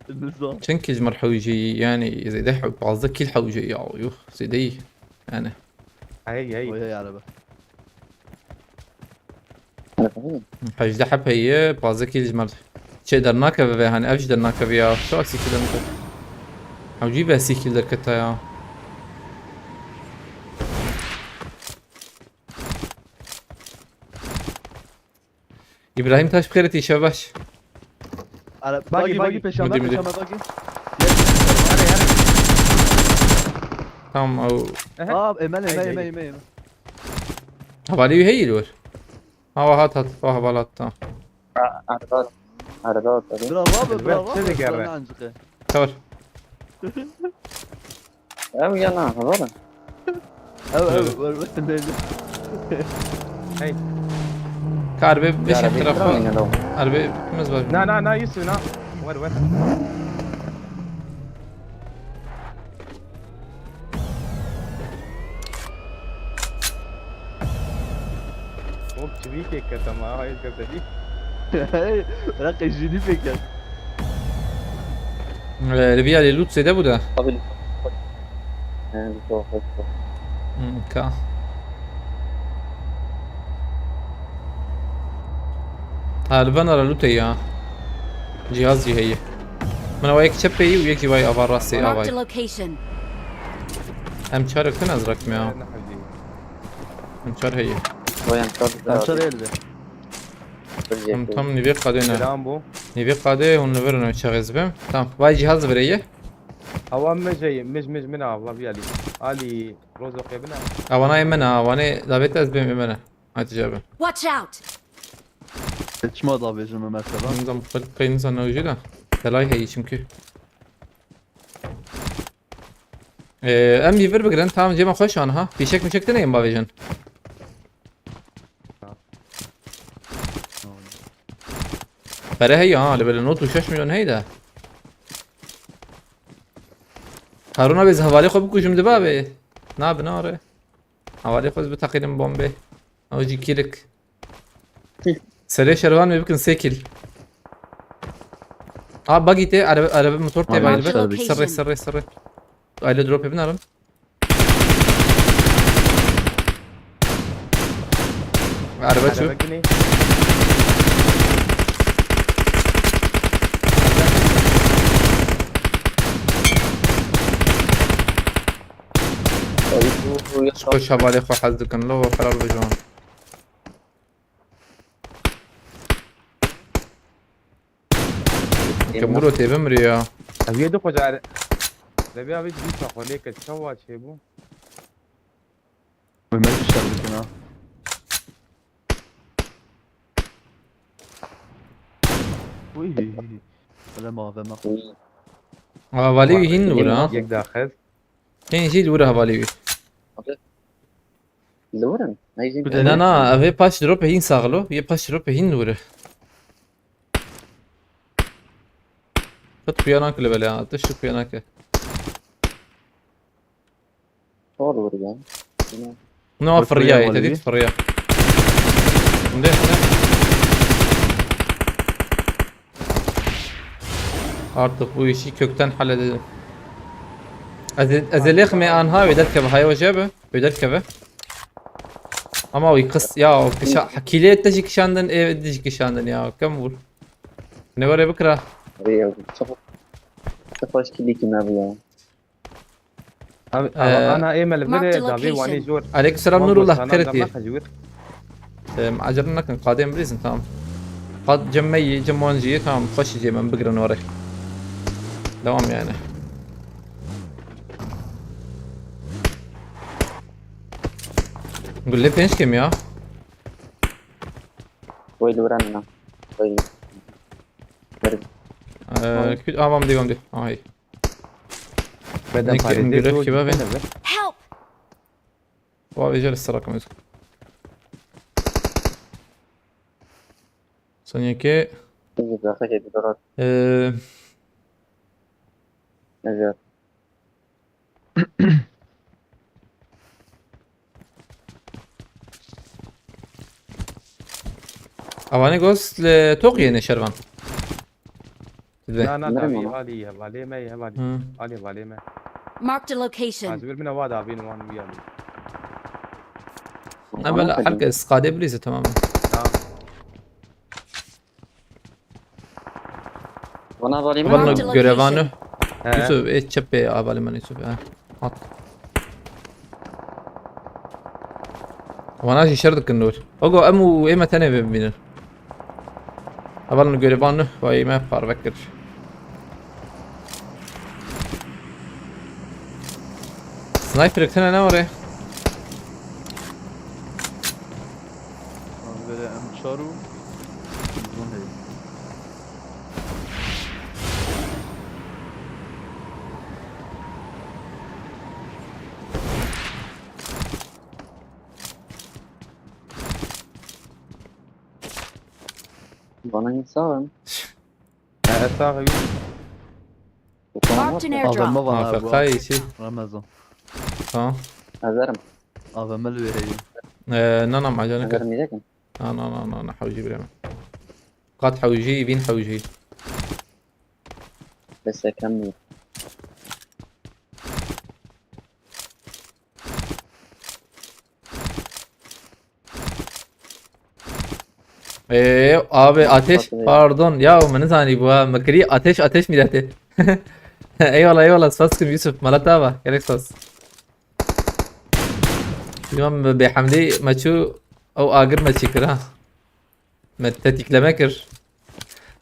النظام چنكج مر حوجي يعني زي ده بعض كل حوجي يا زي دي يعني هي وهي عربة انا فاهم حوج ده حب هي بعض كل مر شيء درناك به يعني افش درناك بيا شو اكسي كده ممكن حوجي به سيكل دركتا يا ابراهيم تاش بخيرتي شباش على باقي- باقي باقي. بيشامة مدي. بيشامة باقي تمام او ايمان هاي ايمان جاي. ايمان هبالي هي الور هات بالات تمام عرضات عرضات برافو البيت برافو شذي قرر. برافو عنجقه تور او يلا هذا او كاربي بيش احترافات يعني لو عربي مزبط نا يوسف نا وين مو بتشبيكك كتما هاي كتدي رقي جيني فيك ربيع للوت زي ده بودا قبل شوف كا البنا لوت هي جهازي هي من وياك شبي وياك جواي افار راسي Marked a اواي location. هم شارك كن ازرق مياه هم شار هي وين انشر يلبي هم تم نبي قادينا سلام نبي قادي ونبرنا شغز بهم تمام واي جهاز بريه هو مش منها والله بيالي علي روزو قيبنا اوانا يمنا وانا دابيت از بهم يمنا هاي تجابه Watch out! ايش ما ضابي جمع مثلا نظام قلقي نظام موجودة تلاي هي شمكي ام يفر بقرن تمام جيما خوش انا ها في شك مشك تنين بافيجن برا هي لبل النوت وشش مليون هيدا هارونا بيز هوالي خو بكو جم دبابي ناب ناره هوالي خو بتقييم بومبي او جي كيلك سري شروان يمكن سيكل باقي تي عرب موتور تي باقي Marked a البيت location. سري ايلو دروب ابن ارم عربات شو بقني خش هوالي خو حزدكن لو حلال بجوان كمرو تي بمريا ابي دو قجار لبي ابي جيت خليك تشوا شيبو ما تشتغل هنا وي ولا ما فما هوالي هين ورا يك داخل هين جي ورا هوالي لورن عايزين انا افي باش دروب هين ساغلو هي باش دروب هين ورا خط بياناك لبلا تشو بياناك صور ورجع نو فريا والفريا تديت والبي. فريا مديح artık bu işi kökten halledelim. Azelek mi anha öder kebe hay vajebe öder kebe. Ama o kıs ya o kışa hakiliyet tecik şandın ev tecik şandın ya kam vur. Ne var ya bıkra. ريال صفاش كلي كنا بيا انا ايمل Marked بدي a دابي واني location. جور Aleykümselam Nurullah خيرتي. خجور معجرنا كان قادم بريزن تمام. قاد جمي جمونجي تمام خش جي من بقرن وري. دوام يعني. قول لي فينش كم يا؟ ويل ورانا ويل كنت بام دي هاي. بدل نك- نقول كبابي. Help! واو يجي السراكم يزك. ثانية كي يجي داخل يجي درات أه نجات. اواني جوست لتوقي يعني شرفان لا لا نعم. دابي هالي هالي ما هالي هالي هالي ما Marked a location. عزبير من هوا دابين وان ويا لا حلقة اسقاط ابليس تماما وانا بالي والله Marked a جريفانو location. يوسف ايه تشبي عبالي من يوسف حط وانا شي شردك النور اوغو امو ايما تانية ببينر عبالي جريفانو واي ما بقار بكر سنايبر اكتنا نوري böyle M4 bana insan. ساغي Marked an AVM airdrop. var abi. فقاي شي Ramazan. ها هزارم AVM اللي هي. نعم عجانك هزارم يجاكم. انا حوجي بريما قاد حوجي بين حوجي بس أكمل. ايه abi ateş pardon ya من زاني بوا مكري ateş ميداتي ايوه سفاسكم يوسف مالتابا كاريك ساس اليوم بحمدي ماتشو او اجر ماتشي كرا متتيك لماكر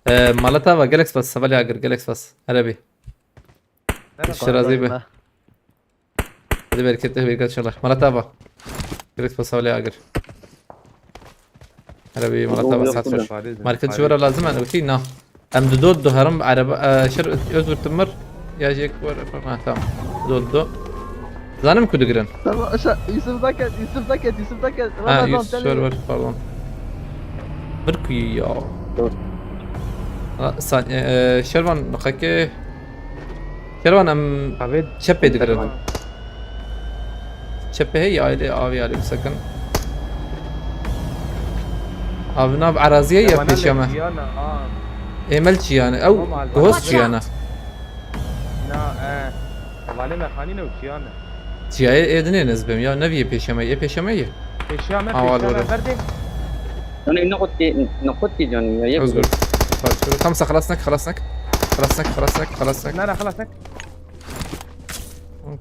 مالتابا جالكس بس سبالي اجر جالكس بس عربي الشرازي به هذه بركات ان شاء الله مالتابا جالكس بس سبالي اجر عربي مالتابا ساتفر ماركت شورا لازم انا وكي نا ام دود هرم عرب شر يزور تمر يا جيك ما تمام دود زانم كودغرن Yusuf Daket. يوسف سيرفر باردون بركي يا شرفان نخكي شرفان ام حبيت شبي دغرن شبي هي عائلة علي بسكن ابنا بعرازيه يا بيشما ايملتشي يعني او غوستشي انا نا والله ما خانينا وشيانا تي اي دني نسبم يا نبي بيشما اي بيشما بيشامه والله. بيشامه بردي أنا نقطتي جاني يا اصبر خمسة خلصنك لا خلاص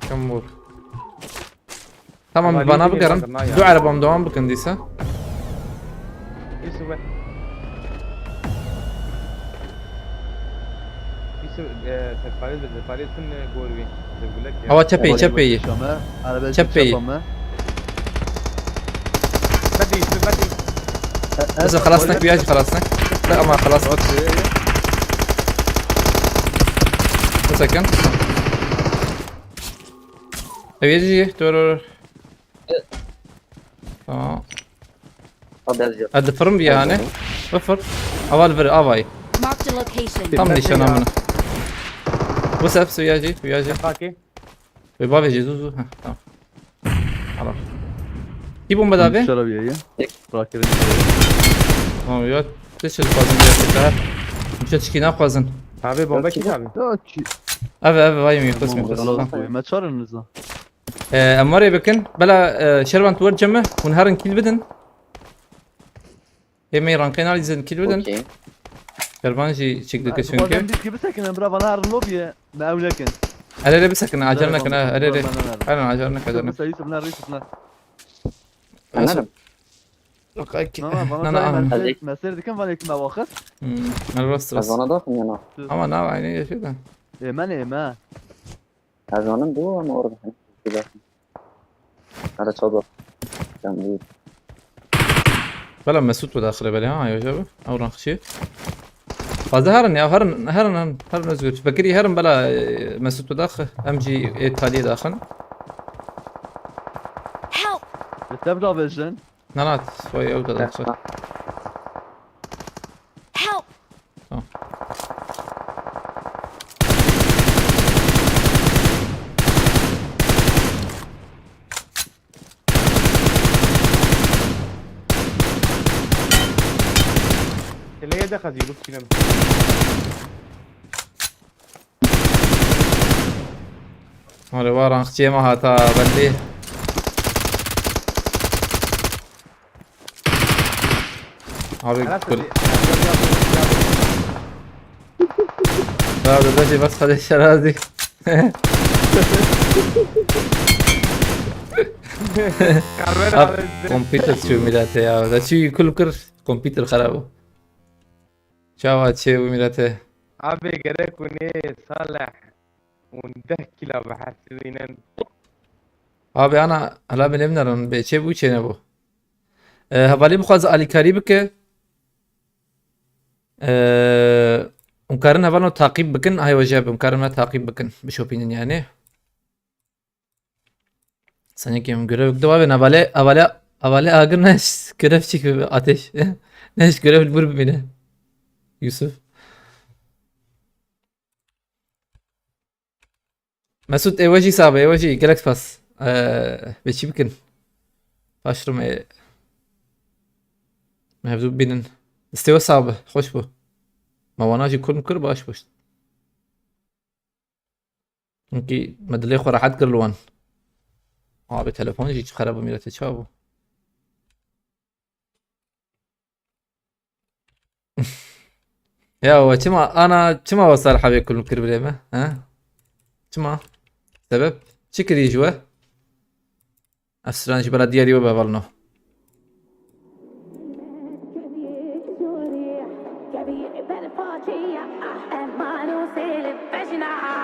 كمل tamam Vallahi bana yeni bıkarım bakın ha ya. du arabam devam bakındıysa يوسف يوسف تفاريز سن قولوي بقول لك hava çepeyi Araba Çepeyi. بدي يوسف بدي بس خلصنك بياج خلصنك لا ما خلاص سكن يجي دور اه طب أزيد. هذا فرم بيا يعني بفر اول فر افاي Marked a location. tam nişan amına بص ابس وياجي خاكي بابا يجي زوزو ها tamam خلاص يبون بدا به Şarabiye. Rakir'in. tamam ya تشيل فازن بيا مش تشكي ناقوزن abi bomba kim abi افا وايم يقسم ما تشارنızda. امر يبكن بلا شربان تورجمه ونهارن كيل بدن يمي رانقين على زين كيل بدن Okey. شربان شي شكل كشنكي Bazen biz gibi sakin Emre bana her lobiye ne evlekin. اري بسكن عجرنك انا اري انا عجرنك Mesela Yusuf ne Yusuf ne. أنا انا Mesele diken var ekim vakit. انا بس هزونا ضخم يا نار. اما ناو عيني شو ده Emen. هزونا دو أنا أورد حين كذا. هذا صدق. كان لي. بلا مسوت بداخل بالي ها يا شباب او رانخشي فظهرن يا هرن نزوت فكري هرن بلا مسوت بداخل ام جي ايطالي داخل Help! Tebra versin. نانات شوي او داخل ده خزيلو كينم Hadi var ankçıya mı hata belli. Abi خلاص كل هذا الذي بس خد الشرازي كاربيرا كمبيوتر شو ميلاته يا ده شو كل كر كمبيوتر خرابه شو هاد شيء ميلاته ابي قريكوني صالح وندهكي لا بحسبين Abi ana hala benim naran be çe bu çene bu. Havali bu khaz Ali Karib ke umkarın havano takip bakın hay vajab umkarın takip bakın bişopinin yani. Sanki görev yok da abi havale agır neş görev çıkıyor ateş. Neş görev vur beni. Yusuf. Mesut evaji sabe evaji gelek pas. Beçi bakın. Başrım mevzu binin. استوى صعب خوش بو ما وناجي كل مكر باش بوش انكي مدلي خو راح ادقر لوان بتليفوني جيت خرب ميلا تشابو يا هو كما وصل حبيب كل مكر بليمة ها كما سبب شكري جوا افسرانش بلا دياري وبابلنو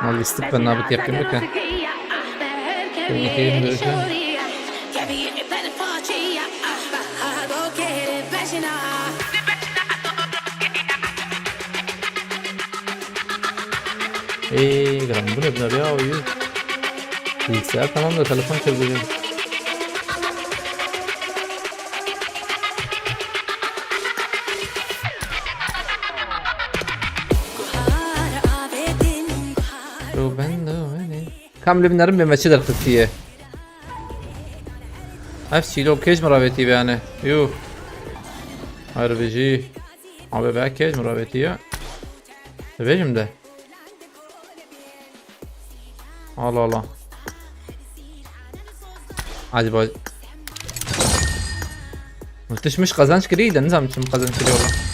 والله استقبلنا بتيقن بك ايه جرام bunu ابن ya uyuyor. Bilgisayar tamam da telefon çalıyor. كم لبنان بمشي در خطية نفسي لو كيج مرابطي بيانه يو هاي بيجي عم بقى كيج مرابطية بيجم ده الله الله عادي باي قلتش مش قزانش كريدة نزام مش قزانش كريدة والله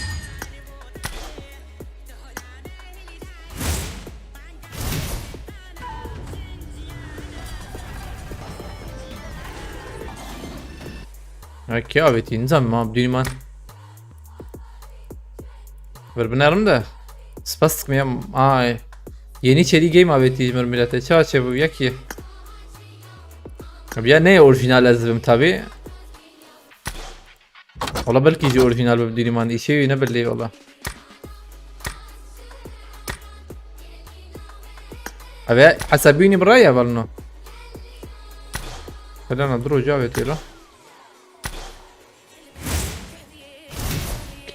Kıyafeti insan mı abi düğmen Verbinarım da spastik mi ya ay yeni içeriği game aveti millete çağçe bu ya ki ya ne orijinal azım tabi ola belki orijinal bu düğmen işi ne belli ola abi hasabini buraya balno خلينا نضرب جابتي له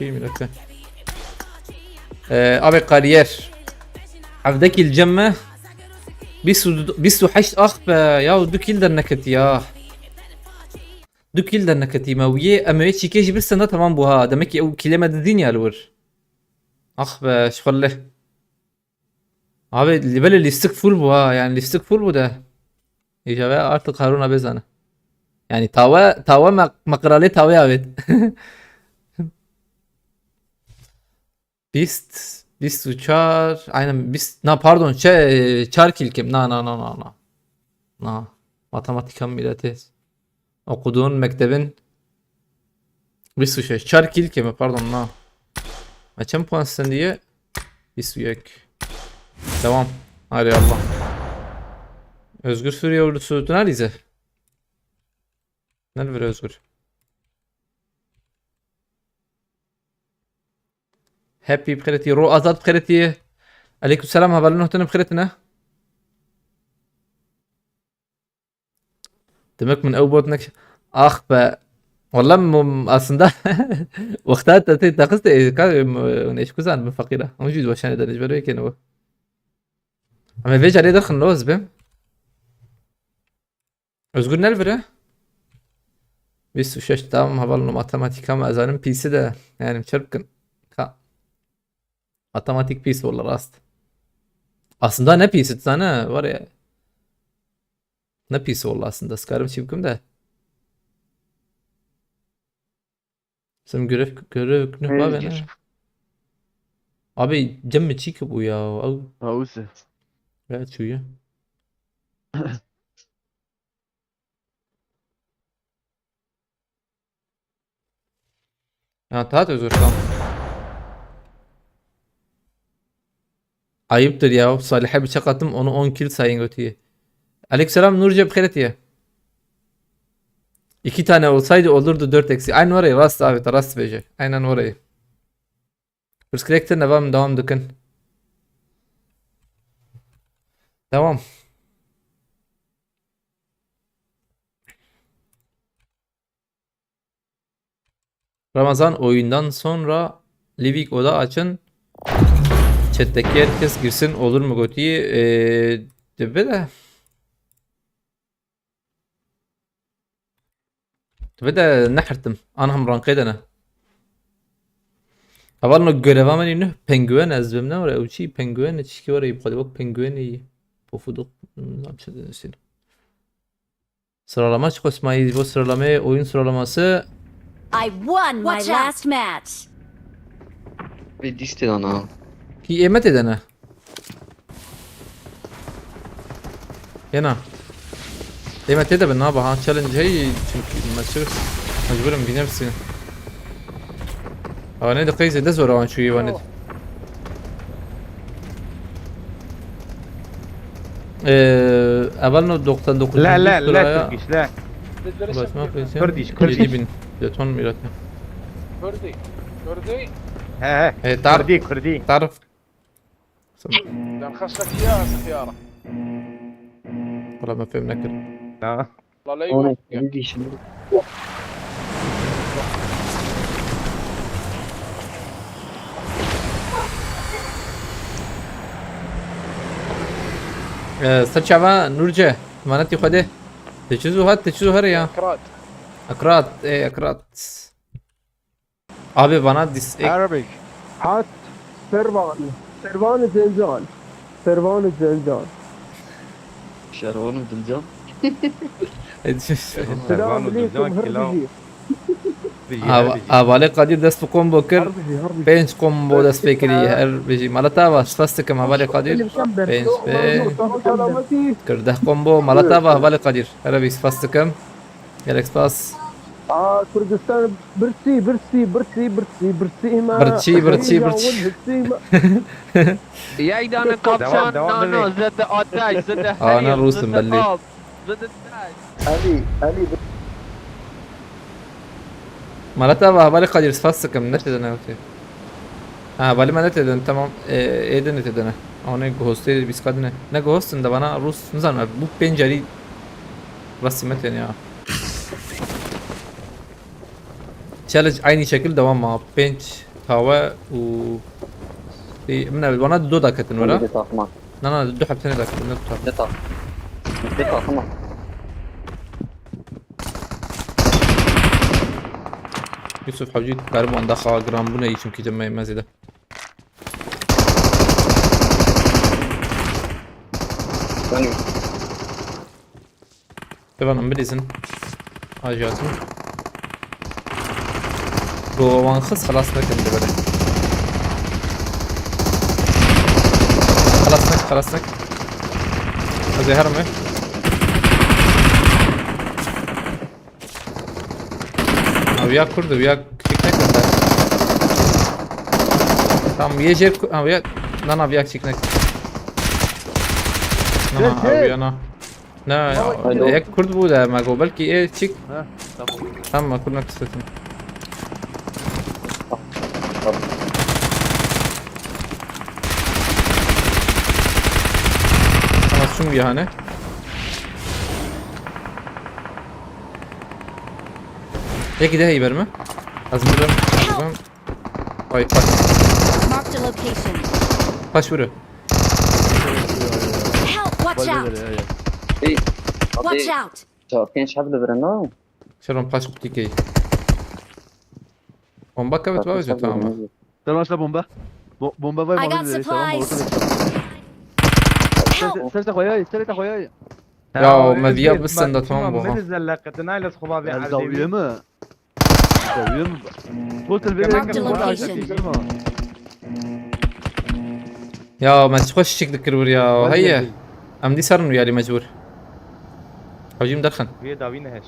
ملته ابي قارير عفدك الجمة بيسو حشت اخ يا دو كيل در نكت يا دو كيل در نكت ماويه اما هيك كيجي بس انا تمام بوها دمك او كلمه الدنيا الور اخ شغله abi اللي بل اللي استك فول بوها يعني اللي استك فول بو ده يا بقى artık Harun'a bezana yani tava makrale tava evet Bist uçar aynen pardon çar kilkim matematik milleti okuduğun mektebin bist uçar çar kilkim pardon kaçın puansın diye bist uyak devam hadi Allah Özgür Suriye ordusu neredeyse nerede Özgür هابي بخيرتي رو ازاد بخيرتي عليكم السلام هبالنا هتنا بخيرتنا دمك من اول بوتنك اخ والله aslında وقتها تاخذت ايش كوزان من فقيره موجود وشان ده نجبر هيك انا اما فيج عليه دخل نوز بهم Özgür Nelvire biz suçta tamam havalno matematik ama azanın pisi de yani çarpkın Matematik pis valla rast. Aslında ne pis sana var ya. Ne pis valla aslında. Sıkarım çipkim de. Sen görev ne var ne? Abi cem mi çiki bu ya? Au. Hause. Evet şu ya. Ya taht özür tamam. Ayıptır ya. Salih'e bıçak attım onu 10 kill sayın götüye. Aleykümselam Nurce bkhairet ya. 2 tane olsaydı olurdu 4 eksi. Aynen orayı rast abi rast bece. Aynen orayı. Perskrekten devam dükün. Devam. Ramazan oyundan sonra Livik oda açın. Chat'teki herkes girsin olur mu Goti'yi? De. Tebe نحرتم أنا هم رانقيدنا أولنا görev ama ne penguen ezbemne var ya çi penguen çiki var ya bak penguen iyi pofuduk namçadı sıralama çıkosmayı bu sıralamaya oyun sıralaması I won my last match. Vedi ana. ki emet edene yana emet ede ben abi ha challenge هي çünkü maçı mecburum بنفسي أنا ده قيس ده زور عن شوية واند أولنا 99 لا لا لا تركيش لا بس ما قيسين كرديش. جديبين جاتون ميراتنا كردي ها تعرف كردي تعرف نخش لك اياها سيارة والله ما فهمنا كده لا والله لا Onu يوفقك. vedi şimdi. سرچاوا نورجه مانتي خده تجهزو هر ya كراد akrat akrat abi bana Arabic. حات سربان زنجان سربان زنجان Şervanım Dilcan. السلام عليكم هربجي Avale Kadir dest bu combo kır هربجي 5 combo dest bekri her beji malata va fastıkım Avale Kadir 5 ve سلامتي kırdah combo malata va Avale Kadir her bir fastıkım Galaxy Pass كردستان برسي ما برتشي يا ايدي انا كابتن نانو زد اتاش زد أنا روسم بلي. زد التاج علي malata va Avale Kadir fastıkım ne dedin abi ha bali ne dedin tamam eden ne dedin ona ghost'e biz kadına ne ghost'un da bana Rus nizam bu penceri rasimet yani ya challenge aynı şekilde devam mı bench hava و من البنات دو دكتن ولا دي طاقمة لا دو حبتين دكتن دي طاقمة دي طاقمة Yusuf Havcı gariban daha gram bu ne için ki cemmeyi mezide ثاني طبعا بليزن حاجاتهم جوان خص خلاص لكن دبل خلاص نك هذا هرمه وياك كرد وياك تشيك نك tamam yiyecek abi ya lan abi yak çiknek ne abi ana ne ya yak kurd bu da ma go belki çik Ha, tamam. tamam kurnak istedim ama şun yani peki de iber mi azmırım ay paş Marked a location. paş vuruyor Help! Watch out! Baldeleri ya. اي Watch اعطيه out! كاين شحال دابا انا şuran paş kutikey bomba kavet var ya tamam Sen başla bomba. Bomba var I got موجودة tamam supplies. Help! سرت اخوياي سرت اخوياي يا مذيع بس عندها تمام بوها. من زلقتنا لس خبابي الزاوية ما الزاوية ما قلت البيت Marked a location. يا ما تخش شك ذكر يا هيا ام دي صار ويالي مجبور حوجي مدخن في داوين هش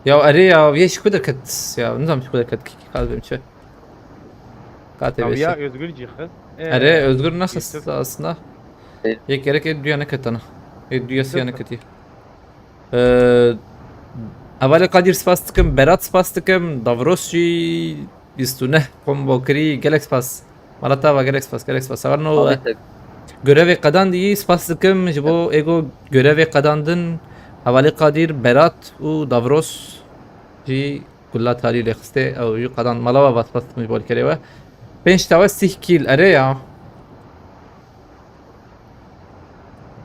يا اري يا ويش كودر كت يا نظام كودر كت كي قاعد بمشي كاتب ايش يا özgür cihaz اري özgür نخس اصلا هيك رك ادو انا كت انا ادو يسي انا كتي اول قادر سپاستکم برات سپاستکم داوروسچی بیستونه قم بوکری گلکس پاس مالتا و گلکس پاس اول نو görevi kazandı spastıkım bu ego görevi kazandın havali kadir berat u davros ji kulla tali lekste او ju kazan malava vas spastıkım bol kereva 5 tava 6 kill are ya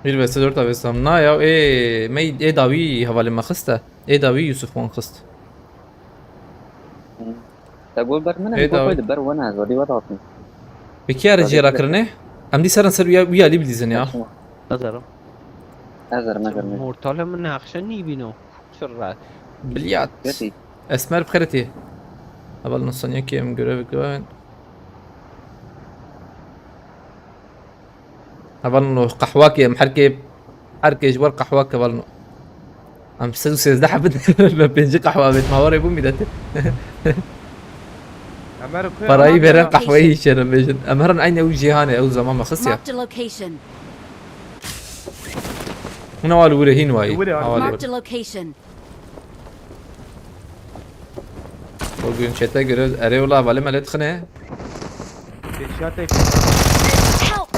bir ve 4 tava samna ya mey davi havali ma khasta davi yusuf wan khast تقول بر من إيه ده؟ بقول بر وانا زودي وضعتني peki ya rejera kırne am di saran ser ya li bilizin ya نظرم ازر نظر مرتال من نقشه نيبينو شرات bilyat كتي esmer bkhirati اول نص ثانيه كيم görevi كمان اول قحواك يا محركب حركه جبر قحواك اول ام سدوس زحف ما بينجي قحوه بيت ما وري بومي دته براي بيرن قحوي شرم بيجن امرن عيني وجهي هاني او زمان ما خصيا Marked a location. هنا والو ولا هين واي Marked a location. bugün chat'e göre arıyorlar vali malet khne شاتك Help!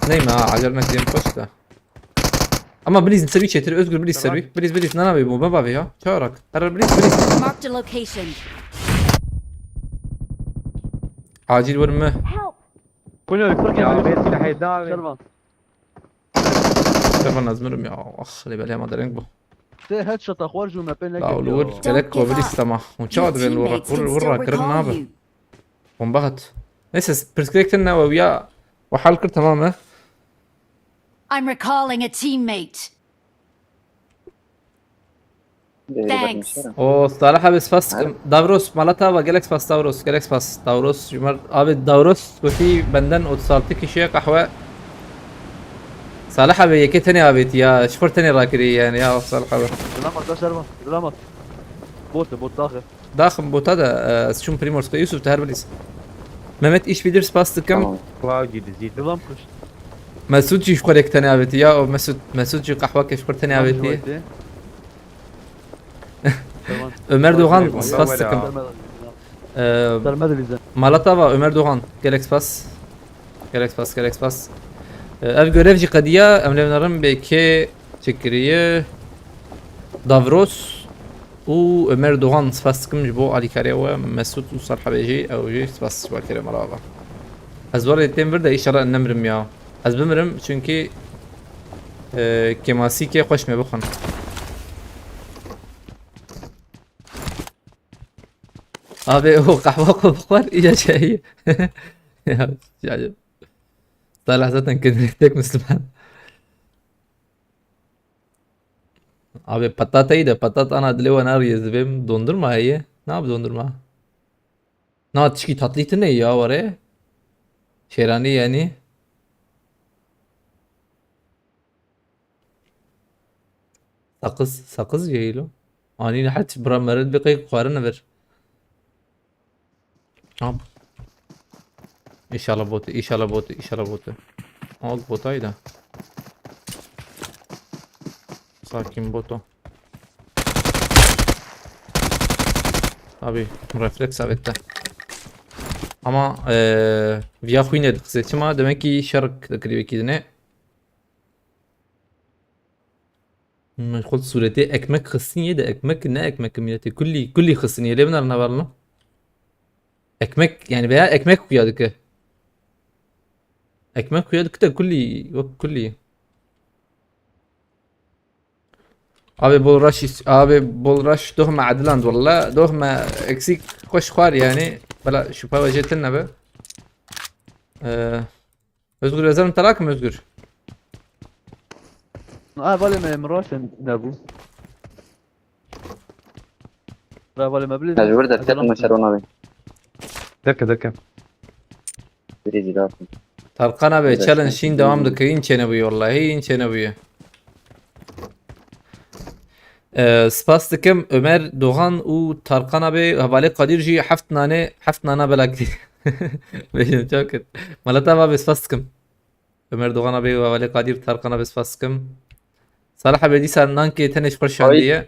نيمة عجلنا كثير مفشتة اما بليز نسوي شيء özgür بليز سوي بليز نانا بيبو ما بابي ها شو راك قرر بليز Marked a location. عاجل ورمه كل فرق يا بيت سلاح داوي شربان شوف نازمرم يا اخ اللي بالي ما درينك بو تي هيد شوت اخوار جو ما بين لا ولور تلك وبليز تما ونشاد Your بين teammates can still ورا كرم recall نابه you. وانبغت لسه برسكريكتنا ويا وحال كر تماما I'm recalling a teammate. Thanks. o صراحة بس فاست دافروس مالتها وجالكس باس دافروس جمر abi دافروس كوتي بندن 36 kişiye قهوة صالحة بيكي تاني ابيت يا شفر تاني راكري يعني يا صالحة سلامت ده شربان سلامت بوت داخل داخل بوتا da شون بريمورس يوسف تهر بليس Mehmet iş bilir spastıkım واجد زيد نظام كش Mesut جي شفر يك تاني ابيت يا Mesut جي قهوة كشفر تاني ابيت Ömer Doğan spastıkım درمد اللي زين Malatava Ömer Doğan Galaxy Pass ev görevci kadiya emlevlerin belki çekiriye Davros u Ömer Doğan spastıkım bu Ali Kare ve Mesut u Sarh Beci ev ji spastık var kere maraba az var ettim bir de inşallah nemrim ya az bimirim çünkü kemasi ki hoş me bakın abi o kahve var iyice şey ya طالع zaten kendini tek Müslüman. Abi patatayı da patat ana dili ve nar yazdım dondurma iyi. Ne yap dondurma? Ne atışki tatlıydı ne ya var ya? Şerani yani. Sakız yayılo. Ani حتى برا مرد بقي قارن ver. Abi. İnşallah botu. Al botaydı. Sakin botu. Abi refleks avette. Ama via huyne kısaçma demek ki şark da krivi ne? Meşgul sureti ekmek kısniye de ekmek ne ekmek milleti kulli kısniye le bunlar ne var lan? Ekmek yani veya ekmek koyuyorduk. Ekmek koyuyorduk da kulli. Abi bol rush دوغما عدلان والله دوغما اكسيك خوش خوار يعني بلا شو با وجهت لنا به Özgür yazarım tarak mı Özgür? بالي من راشن نابو لا بالي ما بلي مجبور ده تكلم شرون abi. دكه Birici de atın. Tarkan abi Evet, challenge evet. şeyin devamlı in çene buyu vallahi in çene buyu. Spastik'im Ömer Doğan u Tarkan abi havale Kadirci haft nane belak. Bejim çok kötü. Malata abi Spastik'im. Ömer Doğan abi havale Kadir Tarkan abi Spastik'im. Salah abi diysen nanki teneş kurşan Ay. diye.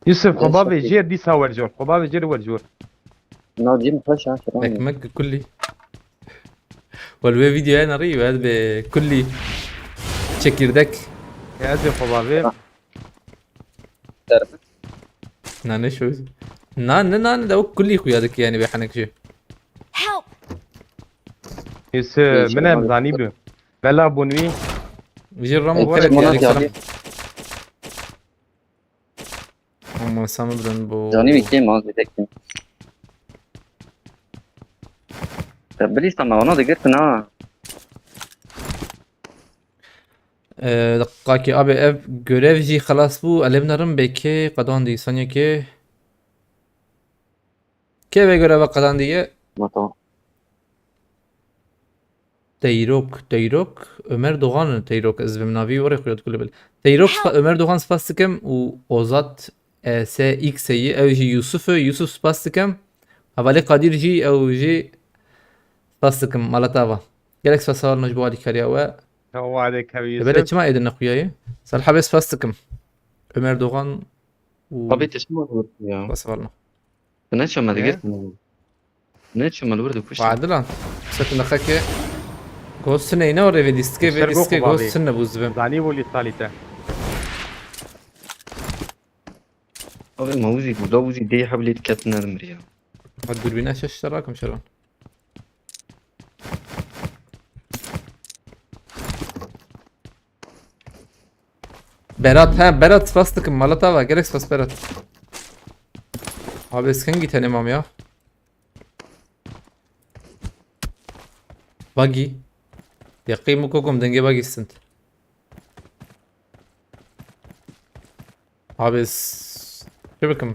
يوسف خبابي جير دي ساور جور خبابي جير ورجور ناجي مخش ها شرون. Ekmek kulli. والوي فيديو انا ريو هذا بكلي çekirdek. يا ازي خبابي Nane şu. Nane de o kulli kuyadık yani bir hanek şey. Help! يوسف من مزاني بو بلا بونوي Vijir Ramo Evet, kare Monat yani selam. abi. Ama sanırım bu. Johnny Wick'im az bir tekim. بليز طب ما هو ناضي قلت انا Dakika abi ev görevci halas bu alemlerin belki kadandı saniye ki ve göreve kadandı diye ما طبعا Teyrok Ömer Doğan Teyrok ezbim navi var koydu kulübel Teyrok Ömer Doğan spastikem u Ozat SX'yi evji Yusuf spastikem havale Kadirci evji spastikem Malatava gerek spasal mecburi kariya ve هو عليك حبيبي böyle يوسف çima edin akuyayı Salha bes spastikem Ömer Doğan u طبيعة اسمه الورد يا basvalna ناتشو ما إيه؟ لقيت ناتشو ما الورد وكش وعدلان سكن دخلك Ghost ne ne oraya vedistke Şergo kubavi. Ghost ne buzbem زاني بولي صالته أبي موزي ودوزي دي حبلي كاتنا المريا الدوربين ايش اشتراكم شلون Berat fastıkım malata var gerek fas Berat. Abi esken git imam ya. Buggy. يقيمكم دنجي باقي السنت عابس شبكم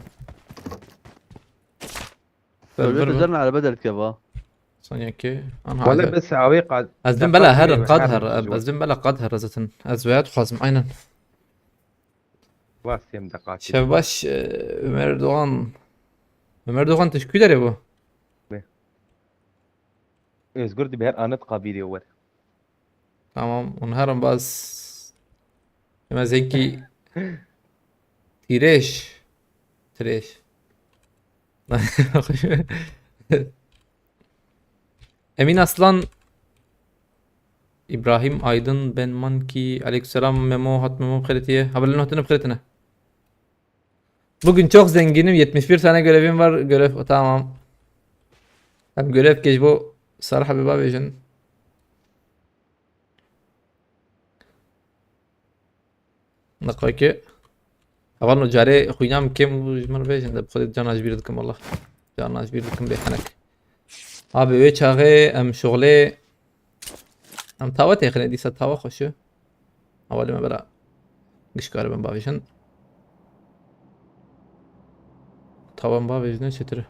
نزلنا على بدل كيفا ثانية كي انا ولا عايز بس عويقة ازبن بلا هر قدهر ازبن بلا قدهر زتن ازويات خازم aynen واسيم دقات Şevbaş Ömer Doğan teşekkür ederim bu. özgür دي بهر انت قبيلي اول Tamam onu her an baz Hemen Zenki Tireş Emin Aslan İbrahim Aydın Ben Manki Aleykümselam Memo Hat Memo Kreditiye haberlerin hatını kreditine Bugün çok zenginim 71 tane görevim var görev tamam Hem görev geç bu Sarı Habiba Bejin دقيقة أظن جاري خوينام كم جمر بيجن ده بخدي جانا جبير دكم والله جانا جبير دكم بيحنك أبي ويش هاي أم شغلي أم تاوت يا خلينا دي ستاوا خوشو أول ما بلا قش كاربن بافيشن تاوان بافيشن شتر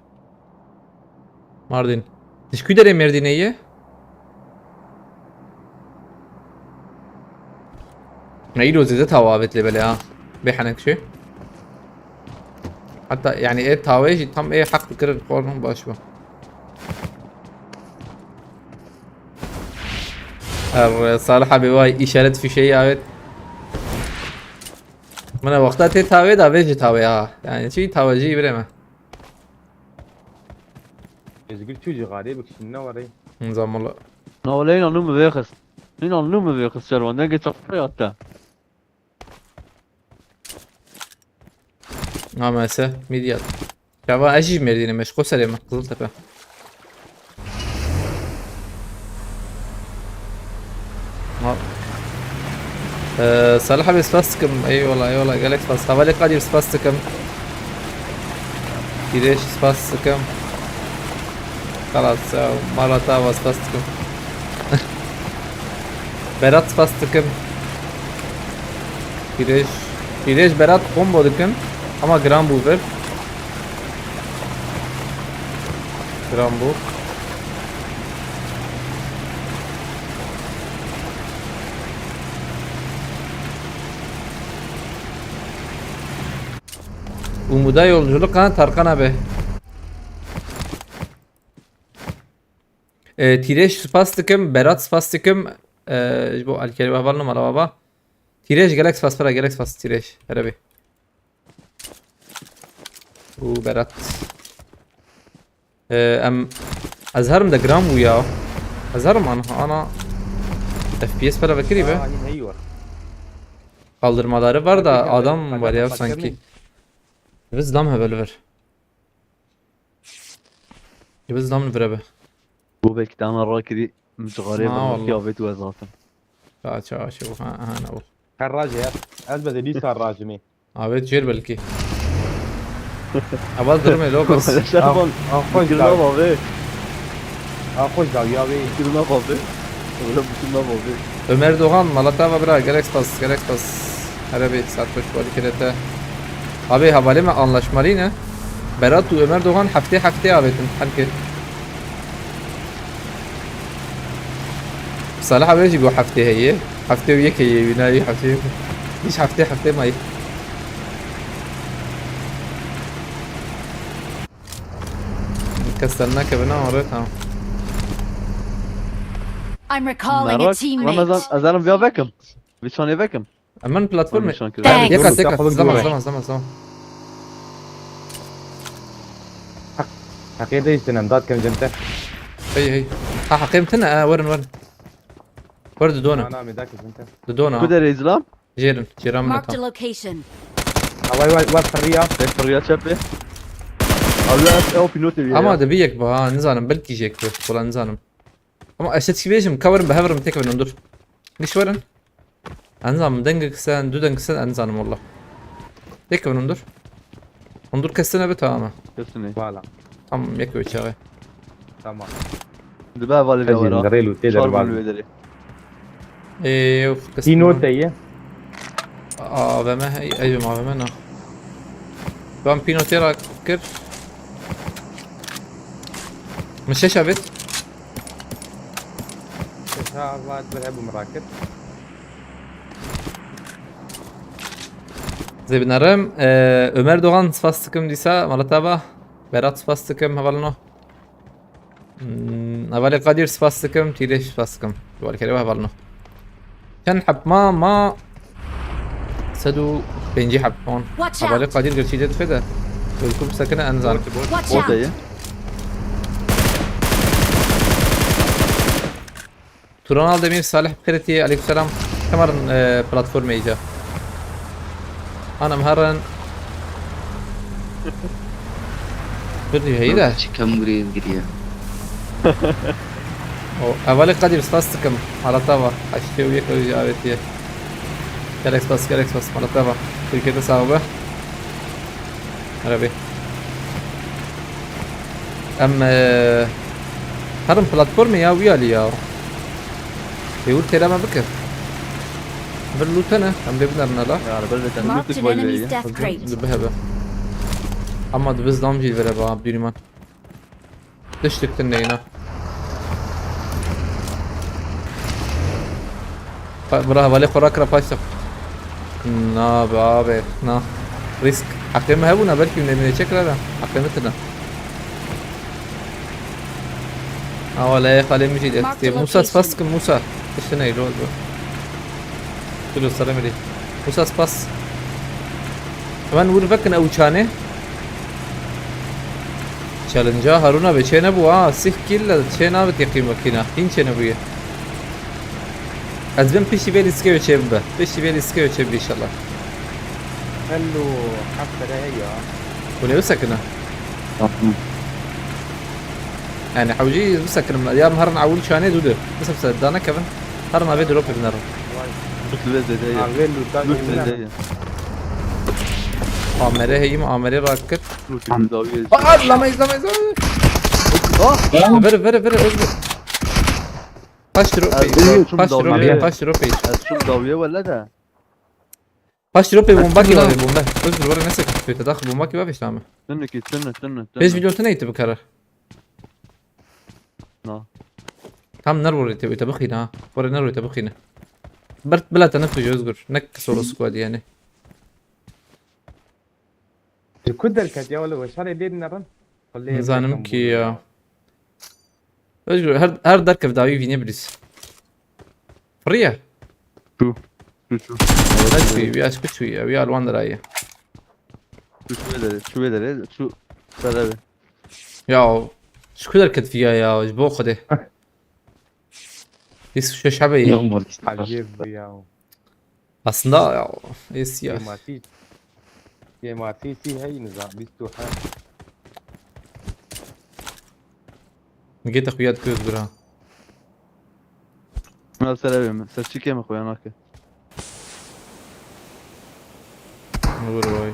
Mardin teşekkür ederim Merdine'ye نعيدو زيادة ثوابت لي بلا بيحنك شي حتى يعني ايه تاويش تم ايه حق بكر القرن باشبه صالح بواي اشارة في شيء عابد من وقتها تي تاوي دا بيجي تاوي يعني شي تاوجي بريمه özgür çocuğu galiba şimdi var نظام الله نولين نوم بيخس لين نوم بيخس شروان نجي تصفي حتى نامسه ميديات شباب اجي مردينه مشغول سليم قزل تبع صالح بس فاستكم اي والله قالك فاست حوالي قادر فاستكم كيديش فاستكم خلاص مرة فاستكم Berat fastıkım. Pireş Berat combo dıkın. Ama gram bu ver. Gram bu. Umuda yolculuk ha Tarkan abi. Tireş spastikım, Berat spastikım. Bu alkeli babalno mala baba. Tireş Galax Faspara Galax Fas Tireş. Herabi. Bu Berat. Am azharım da gram bu ya. Azharım ana FPS para bakiri be. yine iyi var. Kaldırmaları var da adam Bak, var ya bak, sanki. görmeyin. Biz dam hebel ver. Biz dam ver abi. Bu belki de ana rakiri متغرب والله. الكيافيت وزاتن. Çağ şu ha ne bu. Karraja ya. Elbette değil sarracı mı? Abi çer belki. Abaz durma lokas. شرفان Akoş كلنا da. بابي Akoş da ya be. كلنا بابي ولا كلنا بابي. Ömer Doğan Malatya bra Galax Pass Herabi saat hoş bu harekete. Abi havale mi anlaşmalı ne? Berat ve Ömer Doğan haftaya abetin halke. صالح abi يجي حفتي هي حفتي وياك هي يناي حفتي ليش حفتي ما هي كسرناك بنا مرتها I'm recalling a مراك رمضان teammate. أزالم بيا بكم بيشان يبكم امان بلاتفورم بيشان كده Thanks. يكا تاخذ زمان Hakikaten işte nemdat kan jente. هي ها حقيمتنا ورن ورد دونا Ana mi dak jente. دونا كده إسلام جيران Marked a منها location. Havay var farriya. فريات شبه أو لا أو بينوتي ama da biyek bu ha nizanım belki yiyecek bu ulan nizanım ama aşet kibiyecim kavarım behavarım tek ben ondur niş varın anzam dengek sen düden sen anzanım wallah tek ben ondur kesene be tamam كسني Valla. tamam yek ve çağı Tamam. دبا بالي Tecil ورا ndarelu teder شارب var. الويدري of Tino teye. AVM هي ايوه مع AVM انا بام بينو تيرا كر مش شبت Şahat berhebu merakit. زي بنرم Ömer Doğan spastıkım disa malataba Berat spastıkım havalno Havale Kadir spastıkım Tireş spastıkım Duvar kere havalno كان حب ما سدو بنجي حب هون Watch حوالي out. قدير قرشي جد فدا والكم ساكنة انزل Watch بوتا out. يا توران Aldemir Salih بخيرتي عليكم السلام كمرن بلاتفورم ايجا انا مهرن بدي هيدا Çıkan buraya giriyor. اولي قدير spastıkım على طابة حشتي وياك وجابتي جالكس باس على طابة Türkiye'de صعبة عربي اما هرم بلاتفورم يا ويالي يا يقول كلامه بكر بلوتنا ام بيبنرنا لا يعني بلد أنا Marked نوتك an enemy's بالي death crate. دبهبه اما دبز دامجي vereba Abdülliman düştük tenneyna برا بالي خوراك رفاشق نا بابي نا ريسك حقيمة هبونا بلكي من شكرا لا حقيمتنا ولا خلي مجي Mark the موسى location. سباسك موسى اشتني لو كله سلام عليك موسى سباس كمان ورفكن او چانه چالنجا هارونا بچينا بو سيخ كيل چينا بتيقي مكينه هين چينا بو از بن پیشی بیل اسکیو چه ببه پیشی بیل اسکیو چه ان شاء الله Hello. Hafta ya. ولا سكنه يعني حوجي مسكن يا مهرن عول شاني دودة بس دانا كمان هرنا بيد روبي بنرن قلت البلد دي Alvelu tak. قلت البلد دي عمره هي معمره راكت قلت الزاوية لا ما يزلا ver اصبر. باش تروبي أبي شو باش مضوية. تروبي باش تروبي شو مضوية ولا ده؟ باش تروبي بومباكي بابي بومبا اصبر ورا نفسك في تداخل بومباكي بابي تعمل استنى ايش فيديو تنيت بكره نعم. هم نرور تبي تبخينا ورا نرور تبخينا برت بلا تنفج اصبر نكس ورا سكواد يعني الكدر كانت يا ولا وش هذا يدين نرن نزانم كي اصبر هر دركف داوي فيني بليس فريه شو شوي ويا اسكت شوي ويا الوان رايه شو بدري شو سلام. يا شو كدر كد فيها يا جبو خده يس شو شعبي يغمر عجيب يا اصلا يا يس يا يا ماتيتي هي نظام بيستو حال لقيت اخويات كوز برا ما سلام سرشي كم أخوي أنا كه. نور واي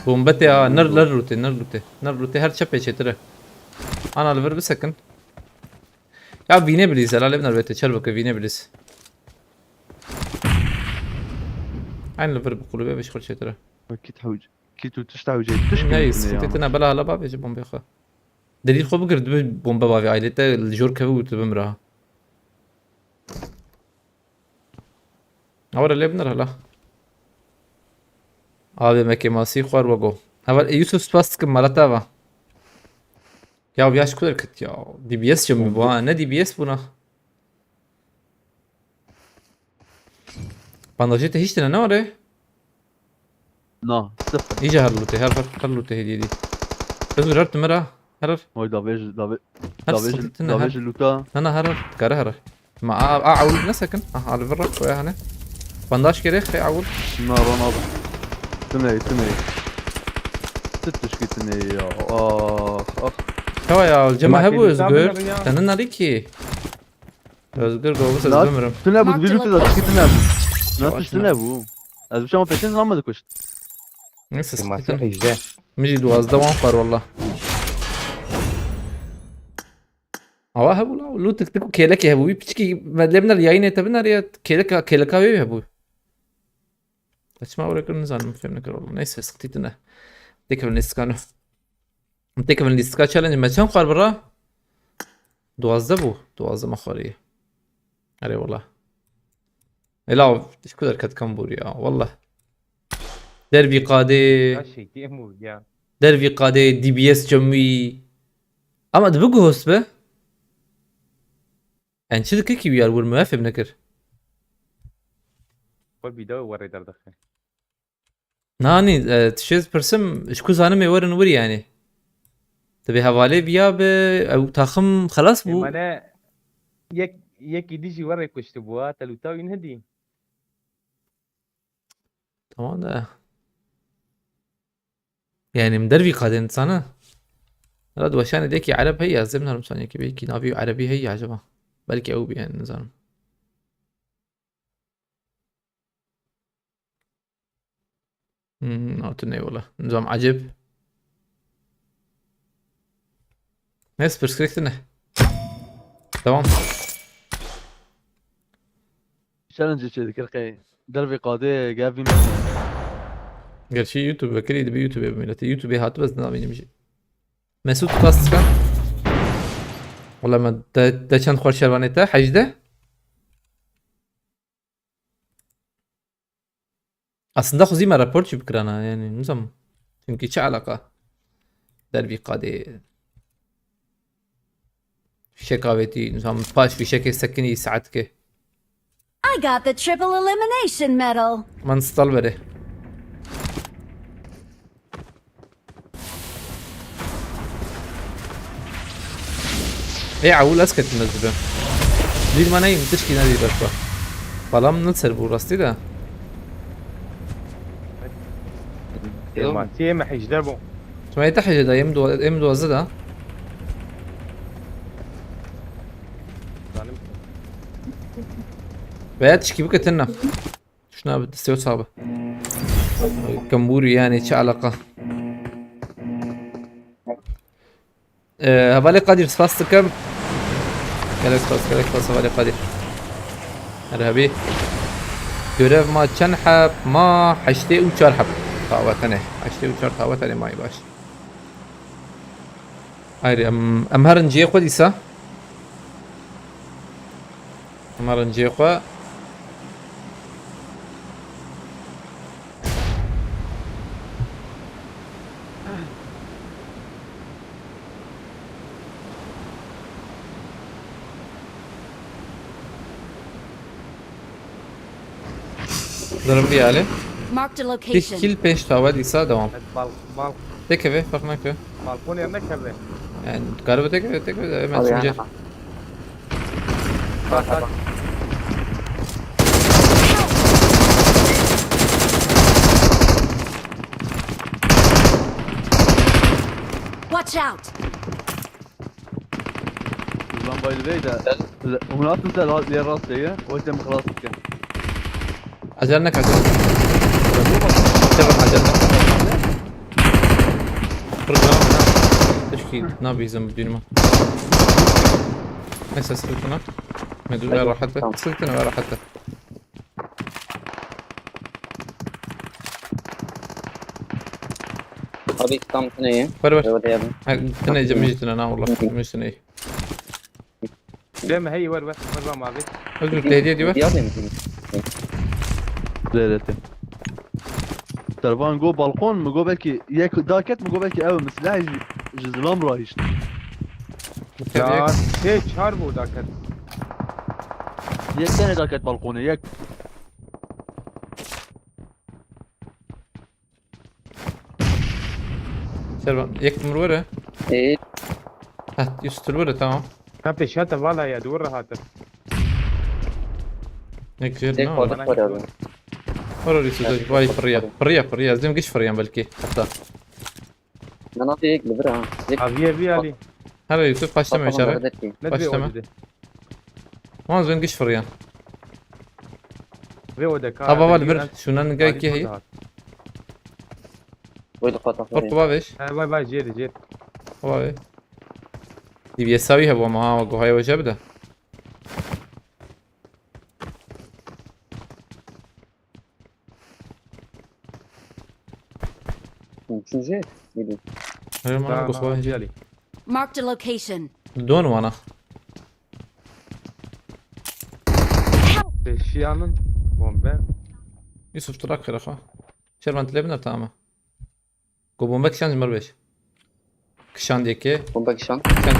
بومبتي نر روتي هر چپه چتره انا لور بسكن يا فيني بليز لا لبنا البيت چربك فيني بليز عين لور بقلوبه بش خل چتره كي تحوج كي تشتحوج تشكي. نايس تتنا بلا هلا بابي بومبي خو دليل خو بقرد بومبا بابي عائلته الجور كفو تبمرها اورا لبنا هلا abi meke masi khwar wago aval Yusuf spast ke malata va ya biaş kuder kıt ya DBS mi bu ha ne DBS buna bandajete hiç ne var ya نا صفر. iyice harlute hediye di özür hart mera harar هاي دافيج هر اللوتا. انا harar kara harar ma اعول نسكن على برا شويه هنا bandaj gerek اعول نار. تني تشكي تني يا اخ Kava ya الجماعة هبو ما تلزم özgür ya. senin عليكي özgür doğru لا. özgürüm تني ابو Marked فيديو a كذا تشكي تني ابو شو ناس تني ابو از بشام بيتين ما دكوش. neyse ما sıkıntı تروح جدا مجي دوازده وانفر والله هوا هبو لا لو تكتكو كيلك يا هبوي بتشكي مدلبنا الياينه تبنا ريت كيلك يا هبوي اسمع ولا كنا نزال فهمنا كده والله نيسه سقطتنا ديك من الاستكانو ديك من الاستكا تشالنج ما كان قال برا دوازده مخاريه اري والله لا ايش كدر كت كمبور يا والله دربي قادي شيء تيمو يا دربي قادي دي بي اس جمي اما دبقو هوست به يعني شد كيكي ويار والموافق بنكر قول بيدو وري دردخه ناني تشيز برسم اشكو زانم يورن وري يعني تبي حوالي بيا او تاخم خلاص بو انا يك يديجي وري كشتبوها تلوتاو ينهدي تمام ده يعني مدربي قادي انسانه لا دوشان ديكي عرب هي زمنا المسانية كي بيكي نافي عربي هي عجبها بلكي او يعني نظام نوتني والله نظام عجب ناس برسكريكتنا تمام تشالنج كذا كرقي دربي قادي جافين. قال شي يوتيوب بكري دبي يوتيوب ملتي يوتيوب هات بس نظام يمشي مسعود فاست كان والله ما دا كان خوش شربانيته حجده aslında خزيمة رابورت شو بكرانا يعني نظام يمكن شو علاقة دربي قادي شكاوتي نظام باش في شكل سكني ساعتك I got the triple elimination medal. ما نسطل بره ايه عول اسكت نزله دي ما نايم تشكي نادي بشبه بالام نتصر بو راستي ده ما تيم حيجدبو ما يتحج ده يمدو وزده بيات تشكي بك تنا شنو بتستوي صعبة كمبوري يعني شو علاقة هفالي قدير سفاست كم gelek pas هفالي قدير ارهبي görev ما چند حب ما 84 حب طاوتنه 84 طاوتنه ماي باش هاي ام هرنجي خو ديسا ام هرنجي خو ضرب لي عليه Marked a bir location. kill 5 tava diysa devam Bal tek eve farkına köy balkon yerine kebe. yani galiba tek eve hemen Abi şimdi yani. Bak bak. Watch out! Ulan by the way ده هنا تنسى لي الراس دي وانت خلاص كده acelene kaç تبع acelene program تشكيل نبي زم بدون ما نفس سلطنا مدولا راح حتى سلطنا راح حتى Abi tam neye? بربر Evet yani. تنا جميجتنا انا والله مش تني Değil mi? Hey ver bana abi. özür تهديد دي Diğer mi? ليلتي ترفان جو بالكون مجو بالكي ياك داكت مجو بالكي اول مسلاح جزلام رايش Ya çar bu dakika. ياك ثاني داكت بالكون ياك سيرفان يكتم ورا İyi. ها يستر ورا تمام Kapte şata valla ya dur rahat. هيك جير Tek نو kodak var abi. ورا ريسو واي فريا زين قش فريا بلكي حتى Ben nasıl yekli bir ha. Abiye bir ali. هلا يوسف قاش تمام اشاره Ne Baş diyor tamam. o dedi? ما زين قش فريا Ve o da kar. ابا والبر شو نان كي هي Böyle kodak var. فرق بابش Vay vay cer. بابي دي بيساويها بابا ما هو هاي وجه بده Üçüncü. Neydi? هاي ما Tamam قصوا abi ali. Marked a location. دون وانا Şiyanın bombe. يوسف تراك خير اخا شرمان تلبنا تمام قوم بك شان مربش كشان ديكي Bomba kişan. كان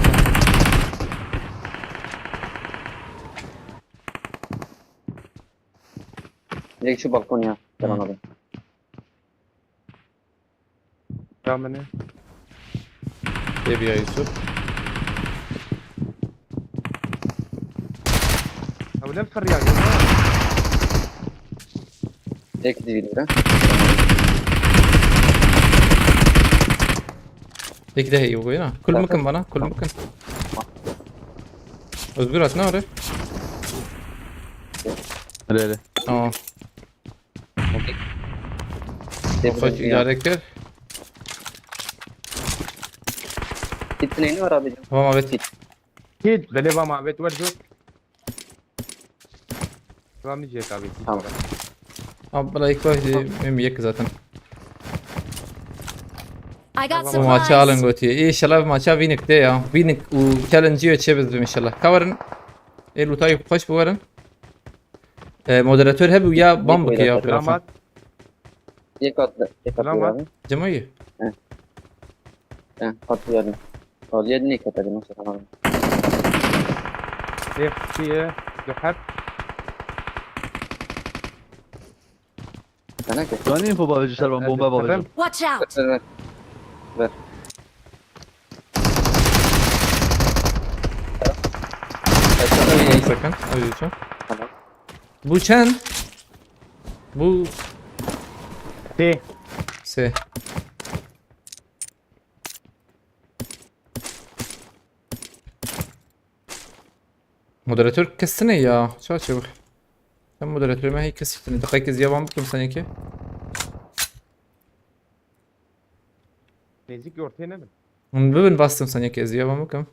Direkt şu balkon ya. Tamam abi. Tamam ne? يبي يا يوسف Abi ne fır ya? Direkt değil ha. هيك ده هي وين كل مكان بنا كل مكان اصبر هتنور ليلة اه خش idare kır Bitti neyini var abicim? tamam evet Hiç deli var mabet var dur. Tamam yiyecek abi. Tamam. abi bana ilk başta benim yek zaten I got bu maçı alın supplies. götüye inşallah maça winik de ya winik u challenge'ı çevirdim inşallah kavarın lutayı hoş bu varın moderatör hep ya bambuk ya Selamat. Tek atlı. Tek atlı Tamam. abi. cemayı He atlı yardım. Atlı yardım ne katadın o zaman abi. Eksiye. Duhab. Sana ki. ثاني انفو بابجي شربان بومبا بابجي Watch out! Ver. Ver. Aşağıda bir yayın. sakın öyle Tamam. bu çen bu T. se moderatör kessene ya çabuk sen moderatörüme hey kesitini dakika ziyavan bıktım sanki Nezik ortaya ne mi? ببن bastım sanki eziyor ama bakalım.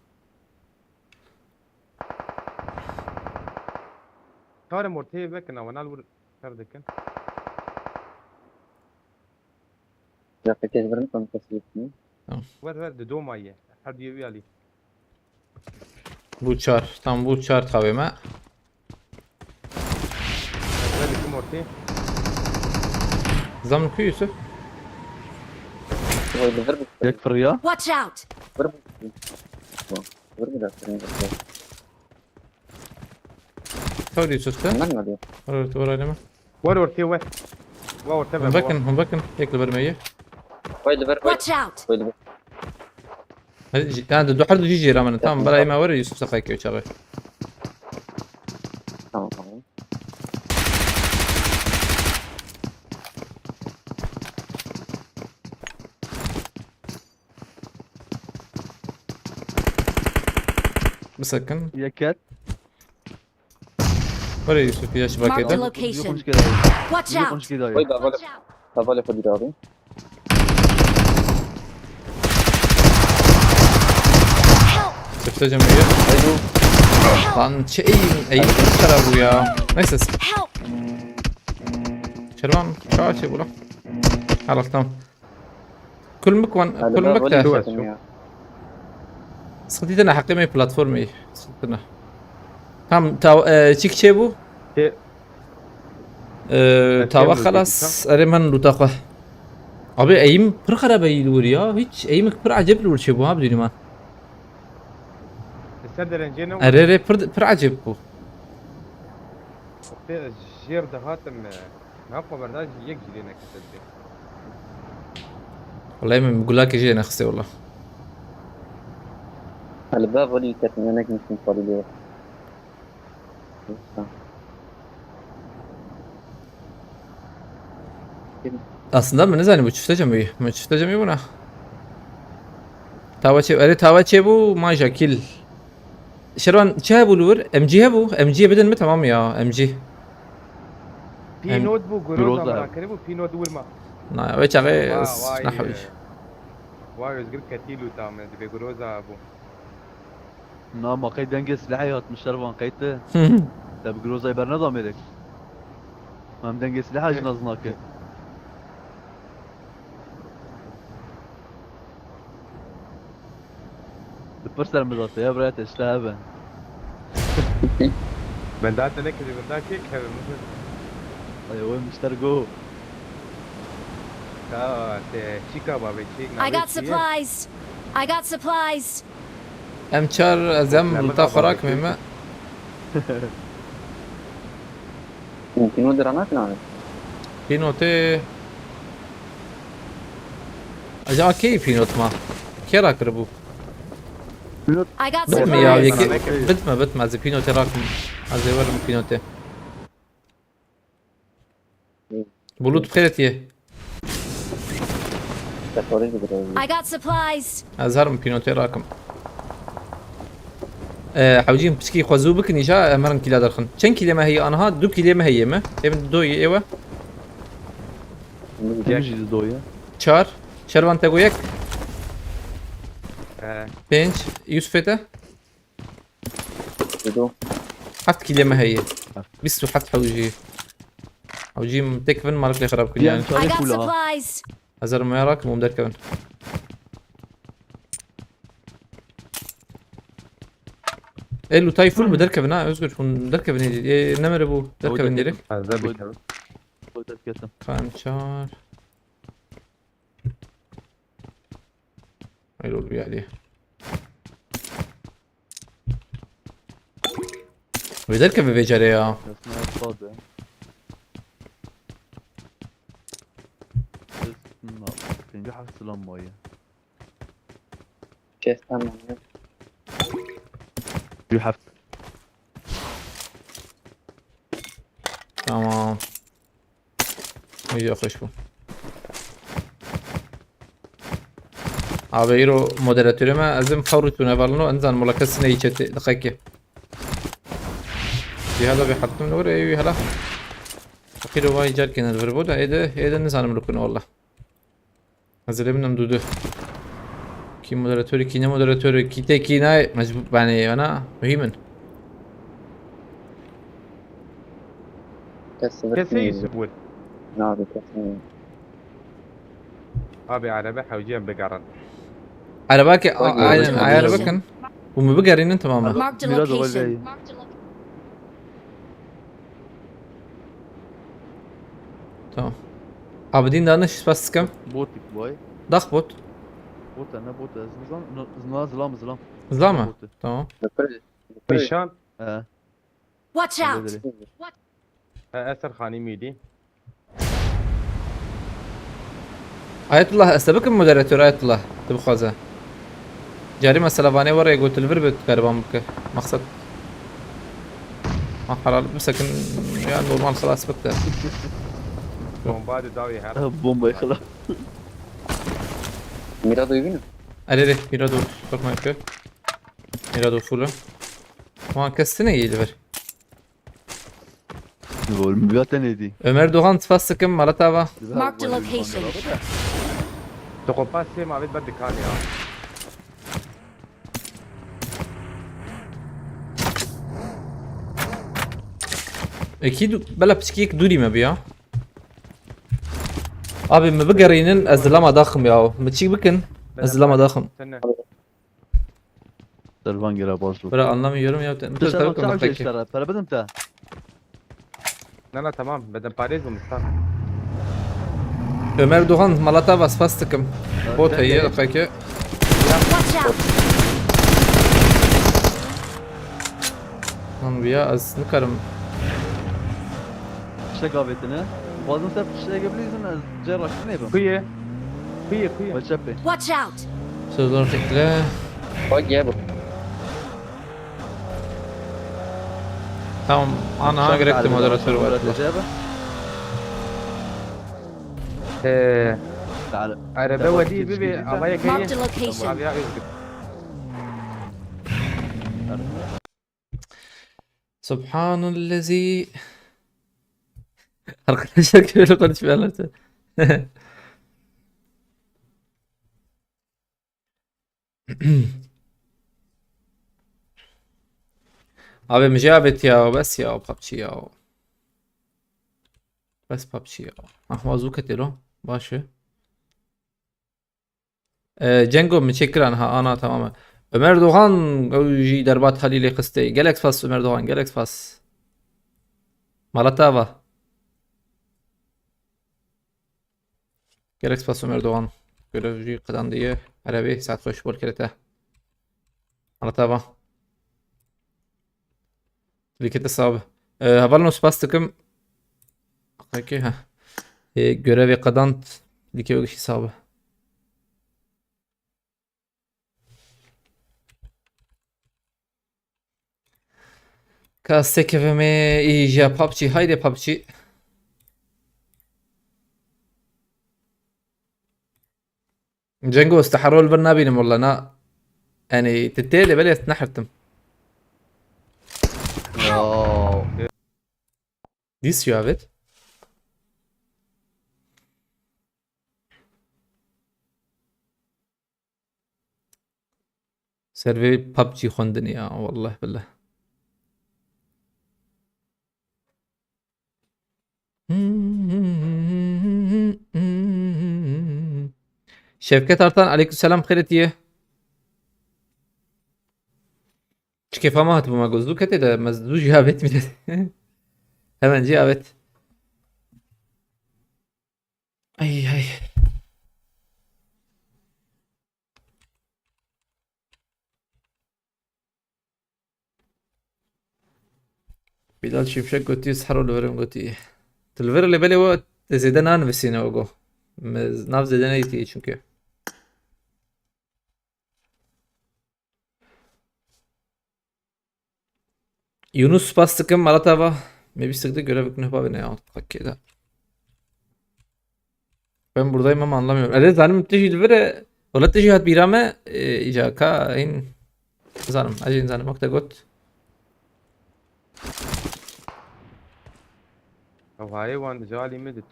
كارم مرتي بكنا ونال كردكن Ya peki ezberini kontrol etmiyor. ور دو مايه حد يبي علي Bu çar. Tam bu çar kavime. ذلك مرتي Zaman ku Yusuf. Vay be ver bir يكفر يا Watch out! ver bir. Ver bir dakika. Tabii Yusuf'ta. Ben ne diyor? Oraya mı? ور ورتي ور ور تبع هم bakın. Ekle vermeyi. Vay ver. Watch out! Vay be. Hadi yani دو حد يجي رامن tamam برای ما ور Yusuf سخای که çağı. Tamam. Sakın. يكت Oraya Yusuf ya şu Marked a bakaydı. location. يكونش كده Watch يكونش out! كده Vay be vale. Vale خدي راضي. Yusuf'ta camiye. Lan eğim bu ya. Neyse. Help! شربان شو بولا خلاص تمام كل مكوان كل مكتب صديتنا حقيمي بلاتفورمي صديتنا هم تاو تشيك تشيبو تاوا خلاص اريمان لو تاخو ابي ايم بر خرابه يلور يا هيك ايمك بر عجب لور شيبو ها بدوني ما السدر انجينا اريري بر عجب بو جير دهاتم ناقو برداج يجي لنا كسدر والله ما بقول لك جينا اخسي والله الباب ولي كاتم هناك مش فاضي ليه. Aslında mı ne zannediyor bu çifte camiyi? Bu çifte camiyi buna. Tava çebu maja kill. Şervan çe bulur. MG bu. MG بدل mi tamam ya MG. في نود بو جروزا. جروزا مراكنبو في نود ولما Na ve çağı واي nahawi. واي يزقر كتيلو تام دي جروزا ابو نعم قيد دنجس سلاحي مش شربان قيدته ده بجروزا يبر نظام يدك ما مدنجس سلاحي جنازناك البرسل مضغط يا بريت اشتهبن بندات لك دي بندات كيك ايوه وين مشترقوه شيكا بابي شيك I got supplies! I got supplies! Em çar azam Lama bulta tak khorak baba, mema. ممكن ودي رانات نعم. Pinote. Acaba key pinot ma? Kera kırbu. I got Bitme ya supplies! bitme az pinote rakım. Az varım pinote. Bulut bخيرت ye. تفاريج بدري. I got supplies! ازهرم بينوتي راكم حوجين بسكي خوزو بك نيشا مرن كيلا درخن چن كيلا ما هي انها دو كيلا ما هي ما ام دو ايوا تمشي دويا چار شروان تگو یک آه. بنج يوسفتا بدو. حفت كيلا ما هي بس حفت حوجي تكفن مالك لي خراب كل يعني I got supplies! ازهر ما يراك مو مدر كمان الو تايفول بدر كمان ازغر فون در كمان نمر ابو در كمان ديرك هذا بك كان شار ايلو بي عليه بدرك بيجري يا تنجح السلام مويه كيف تمام. يحف تمام يجي اخش بو عبيرو مودراتوري ما ازم فورتو نفالنو انزل ملاكسنا يجت دقيقة هذا بيحط من ورا ايوه هلا اخيرا واي جار كنا الفربودا ايه ده نزل ملكنا والله نزل ابن مدوده كي مودراتوري كي مودراتوري كي تكي ناي مجبور يعني انا مهيمن كسر كسي يسبول نعم كسر ابي عربي حوجين بقرن على باكي طيب، على بكن ومبقرين انت ماما Marked a ميراد هو location. جاي. تمام عابدين دانش بس كم بوتك باي. ضخبط بوت انا بوت ظلام. زلمه بوت. تمام نشان اه Watch out! ادري. اسر خاني ميدي آية الله استبكم مودراتور آية الله تبخوزه جاري سلافاني ورا يقول تلفر بتقربان بك مقصد ما حلال بسكن يا نورمال خلاص بكتر بومباد داوي هر بومبا يخلع. ميرادو يبينه علي ميرادو بك ما يكفي ميرادو فولا ما كستني يلفر المبيعات دي. Ömer Doğan تفسكم مرتبة Marked a location. تقول باسي ما بيت بدك كان يا اكيد بلا بشكيك دوري ما بيا abi مبقرينن ازلما ضخم يا متشيك بكن ازلما ضخم استنى Servan gire başlıyor. böyle anlamıyorum ya Dışarıdan تلتبكم çağır محتاج işlere. Para benim de. لا تمام بدنا باريس ومستان Ömer Doğan Malatya فاستكم بوت هي دقيقة Watch out! lan بيا az نكرم Şey kahvetini. Bazen sen şey yapabilirsin. Cerrah ne yapayım? خيه خيه Başapı. Watch out! sözler tekle باقي يابا tamam ana gerekti moderatör var الإجابة. تعال. عربي ودي بيبي الله Marked a يكيه location. يا يزقط سبحان الذي arkadaşlar böyle konuşmuyorlar. abi مجابت يا بس يا بابجي يا بس بابجي يا محفظو كتيرو باشه جنگو متشكر عنها انا تماما Ömer Doğan يجي دربات خليلي قستي جالكس باس Ömer Doğan جالكس باس Malatava جالكس باس Ömer Doğan görevci قدان diye Arabi saat خوش بول كرته Malatava Likete sahibi. Havalnos bastıkım. Peki ha. Görevi kadant. Like hesabı. Kaste kevime iyice PUBG. Haydi PUBG. جنجو استحروا البرنابين والله انا يعني تتالي بلي اتنحرتم Ya. This you have it. سيرفي ببجي خوندني يا والله بالله. Şevket Artan aleykümselam خيرتيه. كيف ما هتبقى مجوزلو كده مزدوج جابت من hemen cevap. Ay. Bilal Şimşek götü يسحروا الفيرم götü. الفير اللي بالي وقت زيدان انفسين اوجو. ناف زيدان ايتي çünkü. Yunus bastıkım Malatava. Mebistik'te görev hükmü ne ya? Bak keda. Ben buradayım ama anlamıyorum. Evet zanim tejid vere. Ola tejihat birame ijaka in zanim. Ajin zanim vakta got. وهاي وان جالي مد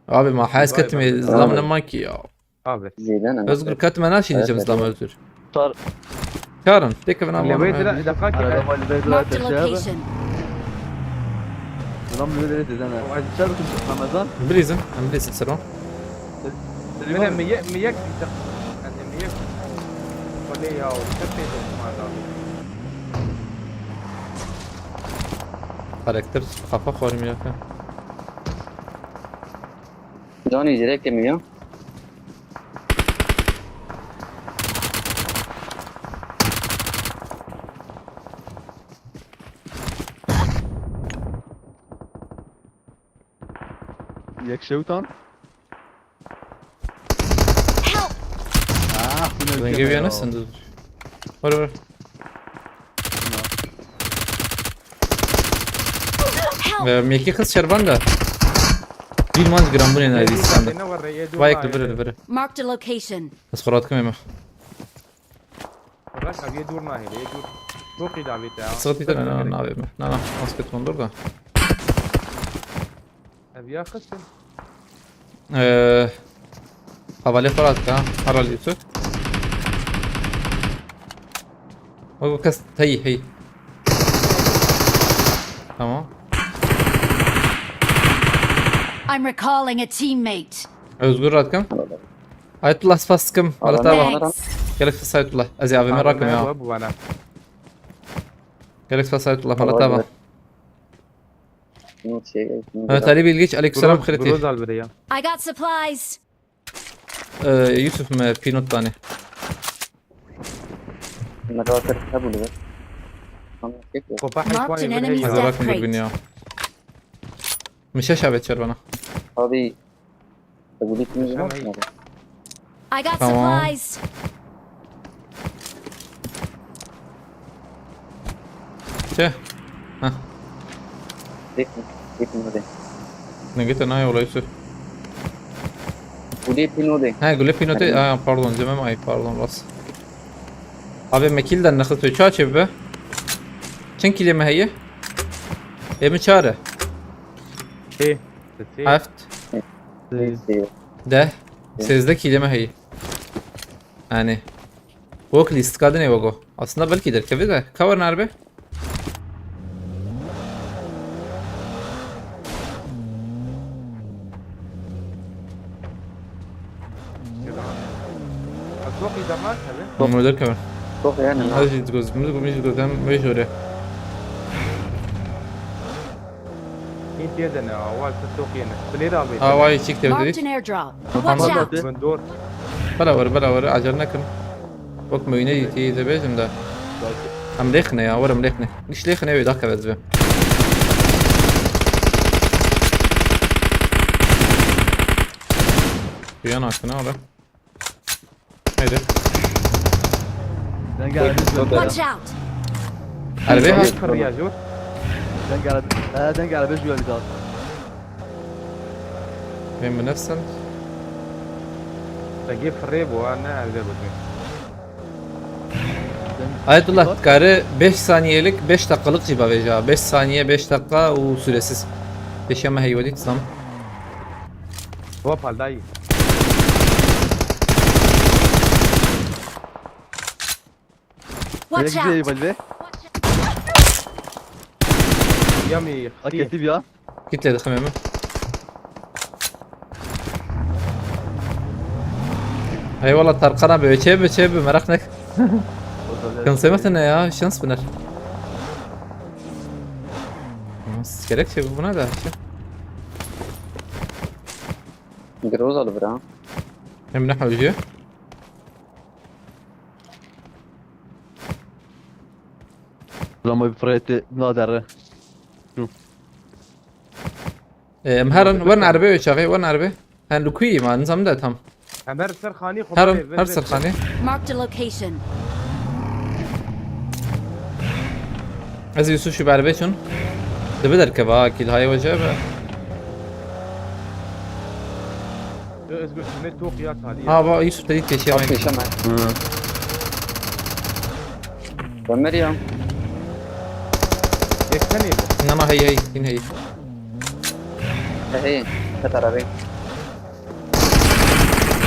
Abi ma حاسس كتمي زلمنا ماكي ya. abi. زيدان انا Özgür katma naş ineceğimiz lan Özgür. صار Karın. Tek evine اللي بيت Allah'ım. لا دقائق على جمال البيت لا Marked a تشابه location. نظام البيت انا شارك رمضان Bilizin. Hem bilizin Servan. من ميك ميك انت ميك ولا يا وشفتي هذا Karakter kafa koyayım ya. جوني جريك كمية ياك شوتان Help! Ben gibi yanırsın dur. Var var. Help! Meki kız Şerban da. 1 gram bu ne neydi İslam'da. انا وريه دور Vay ekle böyle böyle. Marked a location. Bas kurat kime mi? الراس ابي يدور ناهي يدور توقي دافي تاع Sıkıntı değil ne yapayım? Ne basket kondur da. ابي ياخذ Havale kurat ha. Haral Yusuf. Bu kız hey. Tamam. I'm recalling a teammate. Özgür Ratkam. Ayetullah Spaskım. Valla tamam. Thanks. Gerek fas Ayetullah. Azi abime rakım ya. ابو انا Gerek fas Ayetullah. Valla tamam. نوت شيء Evet Ali Bilgiç. Aleykümselam khireti. بروز البدايه I got supplies. Yusuf me pinot tane. مراكر ابو لي انا كيف قباح Marked اخواني an بالهي enemy's Hadi death bakın crate. birbirine ya. مش شابت شربنا. هذه ابو لي كم شامي. I got Tamam. supplies. Şey. كيف نودي Ne git ana yola Yusuf. ولي بينودي Ha güle pinote. Pardon demem ay pardon bas. Abi mekilden nakıl çağ çevbe. Çen kilime heye. Emi çare. ايه Haft. De. Sezde kilime heye. Yani. Vok istikade ne vogo. Aslında belki der kevi de. Cover nerbe? اتوقي دمار هذا Bunu der cover. فوق يعني Hadi git göz. Mümkün mü göz? Hem beş öyle. انت يدنا اول تسوقينا بلي رابي Havayı çık Marked dedik. an airdrop. Watch Tamam. out. من دور بلا ورا عجلنا كم وقت ما ينادي تي بيجم ده هم ليخنا يا ورا مليخنا مش ليخنا يا داك بس في انا كنا ولا هيدا دنقل على Watch بيش out. على بيها يدخل يا جود دنقل على بيش بيولي دار فين بنفسن تجيب فريب وانا اقدر بجيب Ayetullah karı 5 saniyelik 5 dakikalık ciba veca 5 saniye 5 dakika o süresiz Beşeme heyveli tsam هو بالداي Watch ياك زي out. بالبي يامي كتب يا Kitle de kımemı Eyvallah Tarkan'a beçe merak ne Kan sevmetene ya şans biner Gerek şey buna da şey. جروز ولا برا Hem ne havcı لما بفريت نادر مهرن ورن عربي وشاغي ورن عربي هن لكوي ما نظام ده تام امر سرخاني هرن هرسل خاني Marked a location. از يوسف شو بعربي شون ده بدر كبا كيل هاي وجهه اسقط سميت توقيات هذه با يوسف تريد تشي اوكي شمع ومريم يكتني انما هي إن هي هي كتر عليك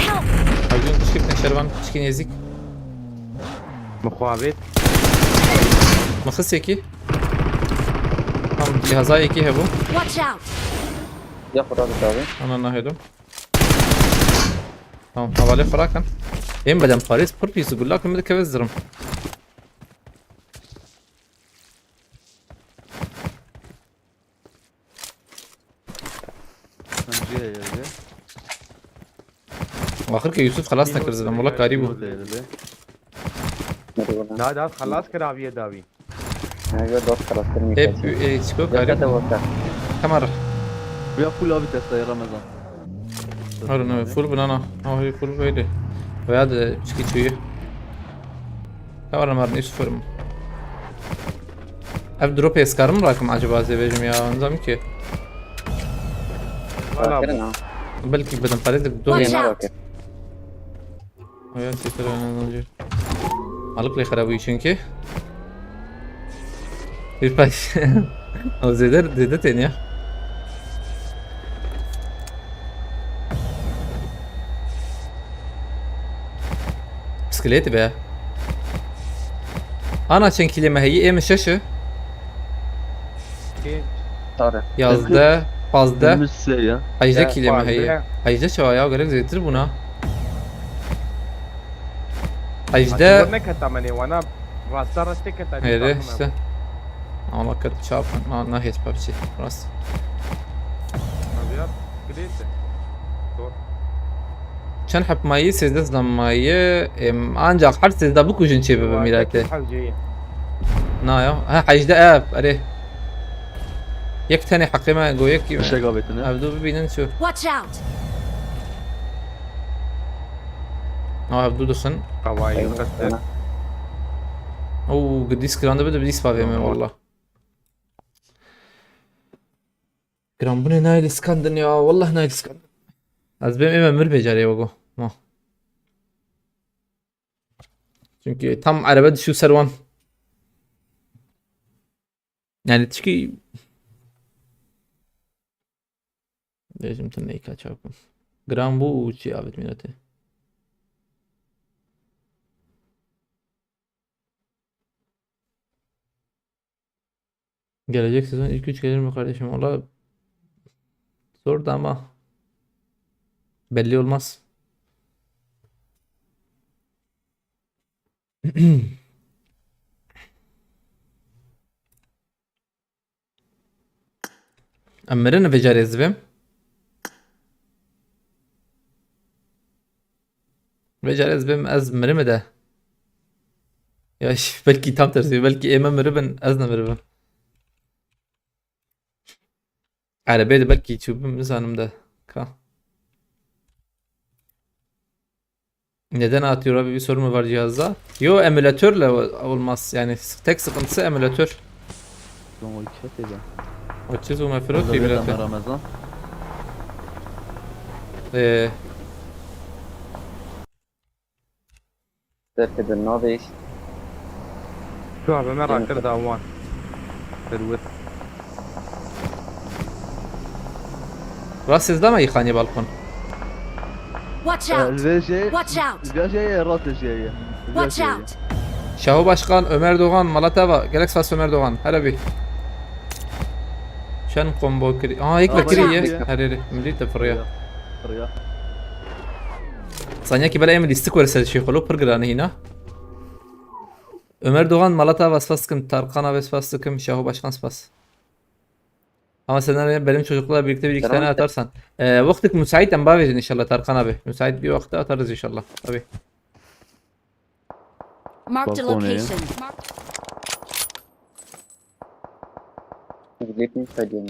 Help. بيون تشكيبتن شربان تشكين يزيك مخابط مخص يكي هم جهازا يكي هبو Watch out! ياخد هذا الدابي. انا ناهدو tamam havale fırakan en badem Paris pırpisi gullak mı da kevezdirim من جهه يا رجال واخر كي يوسف خلاص نكر زلم والله قريبو يا رجال نقول لا ده خلاص كراوية داوي ايوه دوت خلاص ترمي hep كاسي. çıkıyor يا كده قريب وقت. kamera ويا فول ابي تستا رمضان هرنا فول بنانا او هي فول böyle veya da çıkı çiğ kamera mar ne sıfırım Ev drop eskar mı rakım acaba zevecim ya anzam ki ولا فاكرنا. belki بدن Paris'de dolu Watch yana out! hayat sitler önce alıp kharabi çünkü bir pay o zeder dedi ten ya بسكليت بقى انا عشان كلمة هي ايه مش شاشة طارق. yazdı fazla مش سيء ajda Ya, kelime fazla. هي ajda şu ya gerek zetir buna ajda ne katamani wana rasta rasta katani öyle işte ama kat çap na hiç papçı rast Abiya gideyse Çan hep mayı sizde zamayı ancak her sizde bu kuşun çebi be milate حوجية na ya ha ajda ab are yek tane hakime goyek مش قابتنا abdu bibinin şu Watch out! abdu dukun قواي أيوة. غسل أنا. او قديس كلام ده بدي سبافي من والله كلام بني نايل اسكندن يا والله نايل اسكندن az benim hemen mür beceriye bak o. Ma. Çünkü tam araba düşüyor servan. Yani çünkü Diyeceğim neyi kaçak. Gram bu uçuyor abi millete. Gelecek sezon ilk 3 gelir mi kardeşim? Valla zor da ama belli olmaz. أمرنا بجاريز بهم بجاريز بهم أز مرمى ده ياش بلكي tam tersi belki emem مربن أزنا مربن Arabayı da belki çubum zanımda ka. Neden atıyor abi bir sorun mu var cihazda? Yo emülatörle olmaz yani tek sıkıntısı emülatör. شلون وجهت اذا O çiz o mefrut هذا emülatör. رمضان تركب الناضي. شو هذا مرة كرد اوان تروت راس sizde mi yıkani balkon? Watch out! الفيشي Watch out! الفيشي راس الجايه Watch out! Şahu Başkan, Ömer Doğan, Malatava, Galaxy Ömer Doğan, Harabi. Şen combo kiri. Aa ilk Watch bakiri out. ye. Hariri. Milli tefriya. رياح Sanki böyle emri istik verse şey kolu pırgıranı hina. Ömer Doğan, Malatava spastıkım, Tarkan abi spastıkım, Şahu Başkan spas. Ama sen benim çocuklarla birlikte bir iki Tamam. tane atarsan. Vaktik müsait en verin inşallah Tarkan abi. Müsait bir vakte atarız inşallah. Tabii. Marked a Balkon, location. جبتني فدين.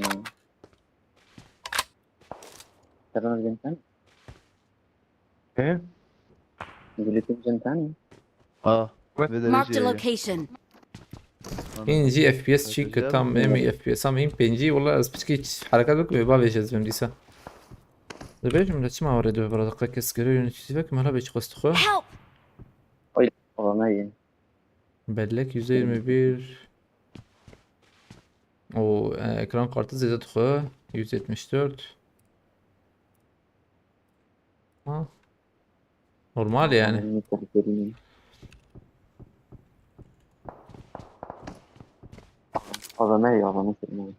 ترى الجنتان. ايه جبتني الجنتان. اه Marked a location. İnci FPS çık tam emi FPS ama inci valla az hiç hareket yok ve bağlayacağız benim diyse. Zebejim de çima var ediyor burada dakika kes görüyor yöneticisi ve kimala beç kostu. Help! والله Bellek %21. O ekran kartı Z3 174. Ha. Normal yani. AVM ya AVM sürmüyor.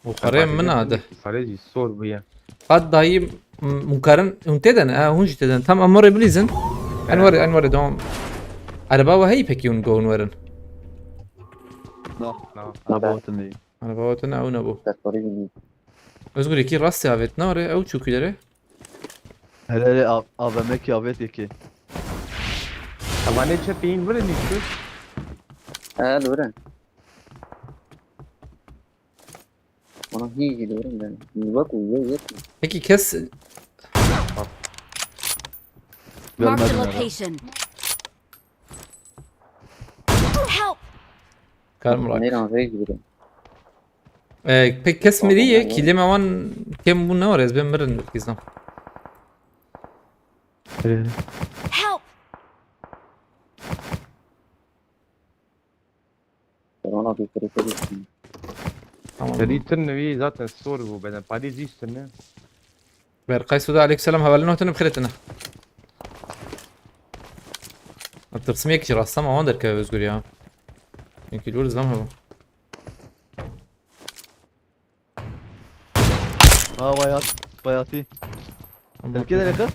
وقريب من هذا صاريجي الصور بيا قد هاي مقارن انتدن هونج تدن tam امر بليزن انور دوم araba هي peki جون ورن Nabatını. araba tane او نبو Teknoloji özgür iki rast evet ne var ya o çukuları Hele AVM kıyafet yeki. طبعا ايش بين ولا نشوف Loren. Ona hiç Loren ben. Bak uyuyor yok. peki kes Marked a Görmedim ya. location. Help! karmrak Nereye anlayacak gibi. peki kes miriye kilime van kem bu ne var ya ben mirin kizam Help! Ona bir kere söyleyeyim. tamam ريتن وي ذات الصور وبعدين باريس يستنى برقاي سودا عليك سلام هبالنا هتن بخيرتنا الترسمية كتير رسام ما وندر كيف özgür ya يمكن يقول زلام هبو Bayati. Telki de yakın.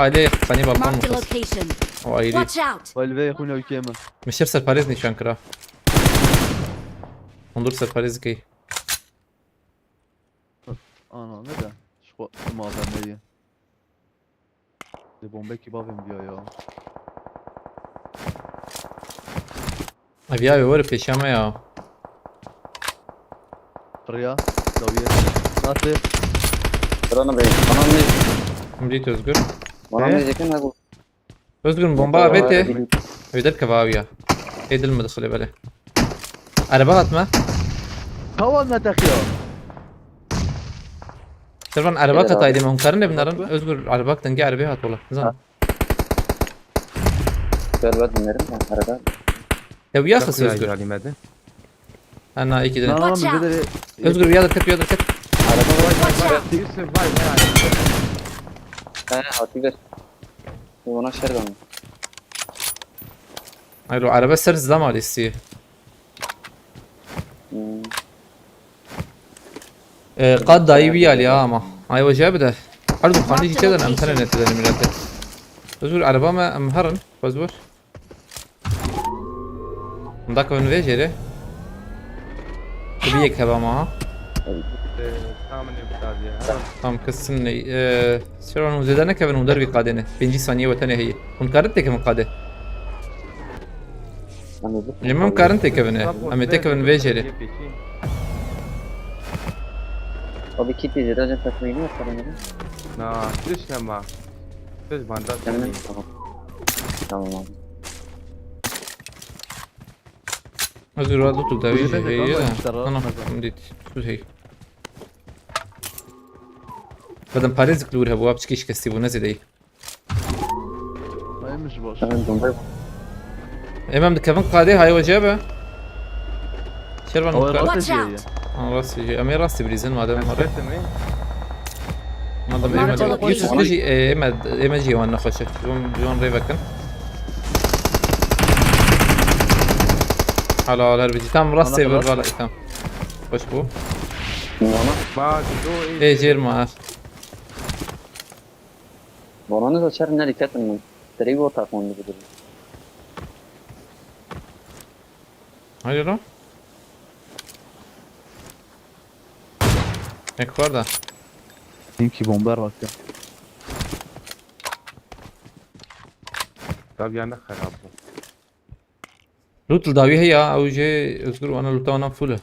aile fani balkon Marked a mukas location. o aile Watch out! Valve yakın ülkeye mi? مش سرباريز نيشان كرا انظر سرباريز كي Ana ne de? Şu AVM'yi. Bomba kebabım diyor ya. ابي ابي ورا في شامه يا Kırıya. Daviye. Nasıl? Bana be. Bana ne? مديت özgür Bana ne diyeceksin ne bu? özgür bomba بيتي بيدك كبابيا ايد المدخل بله araba atma Kavan ne takıyor? Servan araba kataydı mı hunkarın bunların özgür araba tangi arabaya at ola zan Görber dinlerim ben arada. ya ويا خس يا özgür جالي ماذا انا iki de Watch out. özgür يا kat يا kat Watch out! يوسف باي باي Hati ver. Ona şer bana. ايلو araba سر زمان istiyor قد داي ويا لي ama ايوه جاب ده ardu خاني جي كذا امثله نتدني من الده özgür araba ما مهرن فزور ذاك من فيجري تبيك هبا معها ثامن ابتدائي Tamam kızsın Servan uzedane kevin udar bir kadene 5 saniye vatane هي هم كارنت كم قاده المهم كارنت كevin ام تكevin فيجري O bir kit yedi. Racan takmayı mı yapalım? نا ليش لما ليش باندات Tamam. Tamam. Tamam abi. özgür rahat tut da Uzedane هي kalmamışlar, rahat انا mesela. مديت شو هي بدل باريس كلورها بواب تشكيش كستيبو نزل اي Neymiş boş? Ben bombayı امام كevin قاده هاي وجابه Servan Hava مكار nasıl diyor ya? راسي يجي امير راسي بريزن ما دام مره وين ما دام ايما يوسف يجي ايما جي وانا خشه جون ريفكن على هالبيجي تام راسي خلاص. بالغلا تام خوش بو ما دو ايه جير ما Bana ne açar ne dikkat edin. Direkt o takmandı bu durum. هاي رو ek var da Linki bomber bak ya. طب يعني خراب لوت الداوي هي او جي اذكر وانا لوتا وانا فوله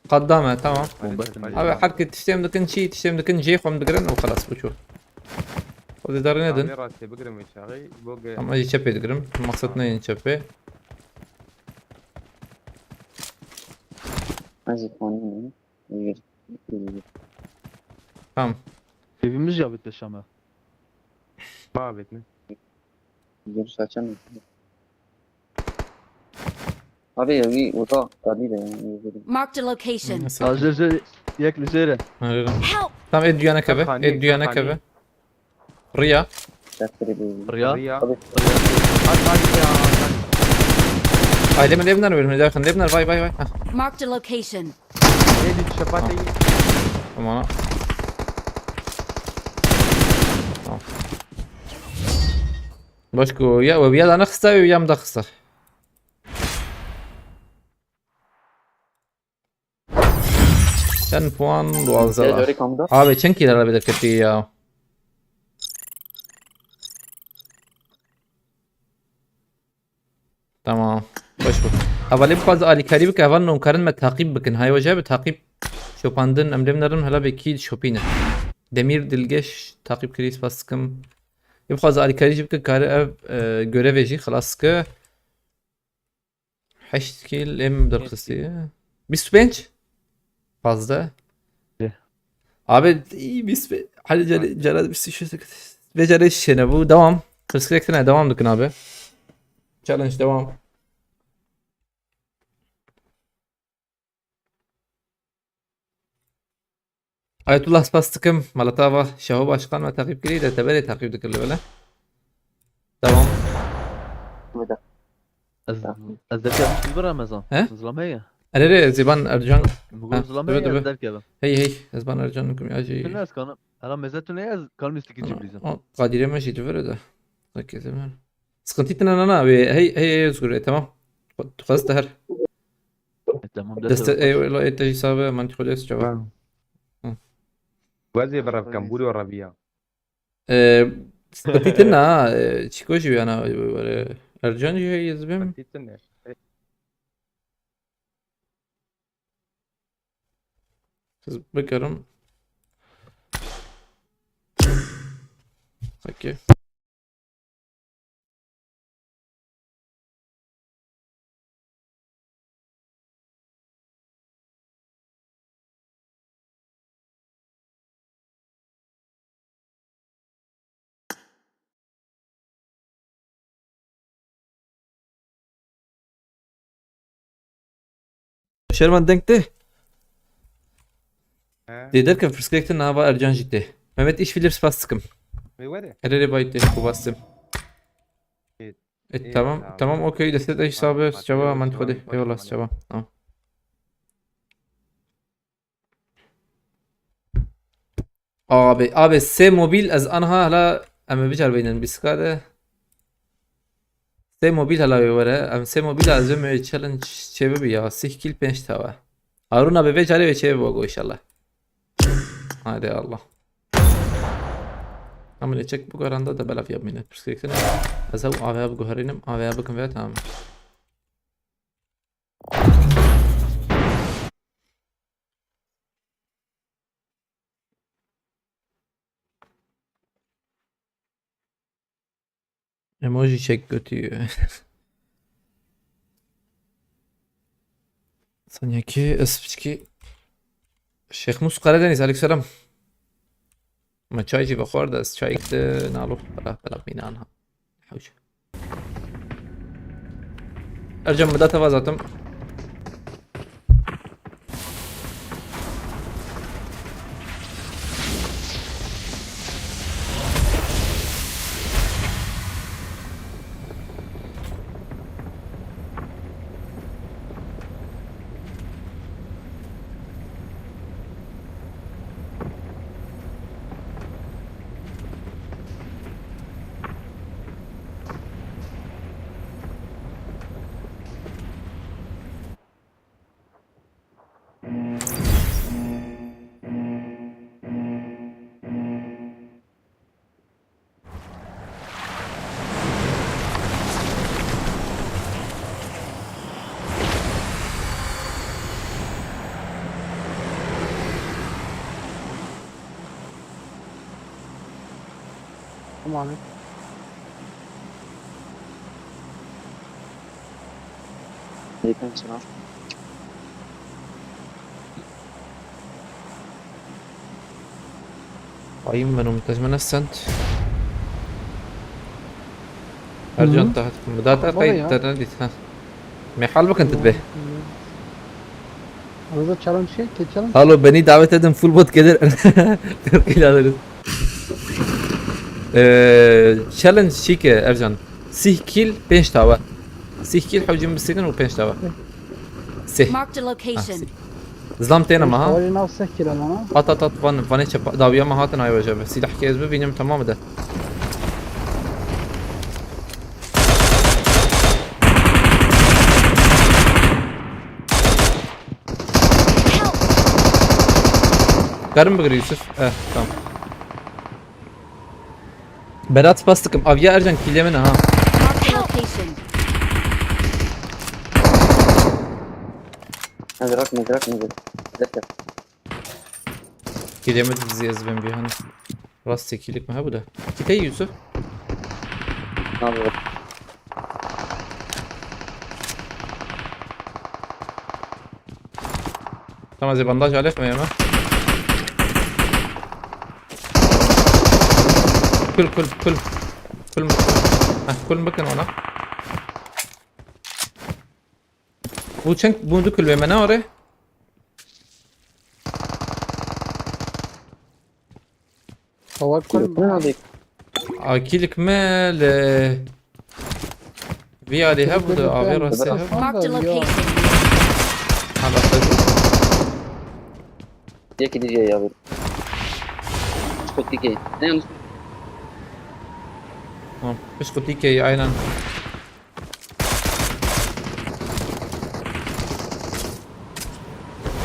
قدامه تمام abi حركة تشتم دكن شي تشتم دكن جي خم دكرن وخلاص بشوف ودي دارين ادن راسي بقرا من شاغي بوق اما يجي تشبي دكرم مقصدنا ينشبي Azıcık onu. İyi. tamam Evimiz ya bitti Şam'a. ما بيتنا Görüş açamıyor. Abi ya bir oda tabii de yani. Marked a location. Hazır yek lüzere. هاي رو Help! tamam ed düğene kebe Hani- ed düğene hani- kebe ريا تفكري بي رياض ريا طبيعي. هاي لمن لبنان ولا من داخل لبنان باي باي باي Marked a location. هذه الشباتي تمام باشكو يا وبيا انا خستا ويا مدخسه كان بوان يا دوازده جوري كومدا abi چند kill بدك كتي يا تمام باشكو اولی بخواز آلی کاری بک اول نون کارن ما تعقیب بکن های وجه به تعقیب شوپاندن ام نرم هلا بکی شوپینه demir dilgeç takip kriz baskım يبقى زي كاريجي بك كار جوريفيجي خلاص ك حشت كيل ام درقسي 25 fazla abi iyi biz hadi Celal bir şey beceri şene bu devam Perspektifine devam dükün abi challenge devam Ayetullah Spastıkım Malatava Şahu Başkan ve takip giriyi de teberi takip dükürlü böyle devam ازدكي مش كبير رمضان ها؟ ظلامية Arere Ziban Ercan بقول ظلامية تبي. ازدكي هذا hey Ziban Ercan'ın ya الناس كانوا انا ميزته نياز كانوا مستكين جبريزا Kadire ماشي تفرد ركز زمان سقنتيتنا انا هي اذكر تمام خلاص تهر تمام دست ايوه لا انت حسابه ما انت خلاص جواب وزي برا كمبوري وربيع سقنتيتنا تشيكوجي انا ارجان هي يزبم بكرم اوكي Şerman denkti. Lider ki Perspektif'in hava Ercan ciddi. Mehmet iş Philips bastım. Erere bayıttı bu bastım. Tamam tamam okey destek hesabı cevap man hadi eyvallah cevap tamam. abi S mobil az anha hala ama bicar beynin biskade S mobil hala vere am S mobil azim challenge çebi ya 6 kill 5 tava. Harun abi becare ve çebi bogo inşallah. Hadi Allah. عمل تشيك بو راندا ده بلا في ابمينه برسكريكشن ازو اويا بو هرينم اويا بكم فيها تمام emoji çek götüyor Sanyaki اسبچki Şeyh Mus Karadeniz aleykümselam ما چایجی بخورد از چای نالو بلا بین آنها حوش ارجم بدأت وازاتم Tamam. عليكم السلام قايم من ممتاز السنت ارجع تحت بدأت قيد ترديت ها ما حالبك انت تبه Arada challenge şey, challenge. Alo beni davet edin full bot gelir. 40 kilo alırız. تشالنج شيكه ارجان 6 كيل 5 تاوا 6 كيل حوجين بالسجن و 5 تاوا سه Marked a location. زلمتين ما ها حوالي ناس سكر انا قطط فاني شب داويا ما هاتن اي وجه بس سلاح كيز ببينم تمام ده Karım bıgır Yusuf. Tamam. Berat bastıkım. Avya Ercan kilemene ha. Marked a location. نزرك ذكر Kilemedi dizi yaz ben bir hani. Rast sekilik mi ha bu da? Kitey Yusuf. ناظر Tamam zey bandaj alet mi yeme? Kul. Kul bakın ona. Bu çenk bunu kul ve ne oraya? هو كل كل هذيك Akilik mel. Vi ali ha bu da avi rastı ha. Marked a location. Hala fazla. ياك دي جاي يا ابو اسكت دي نعم Tamam. Biz kutikeyi aynen.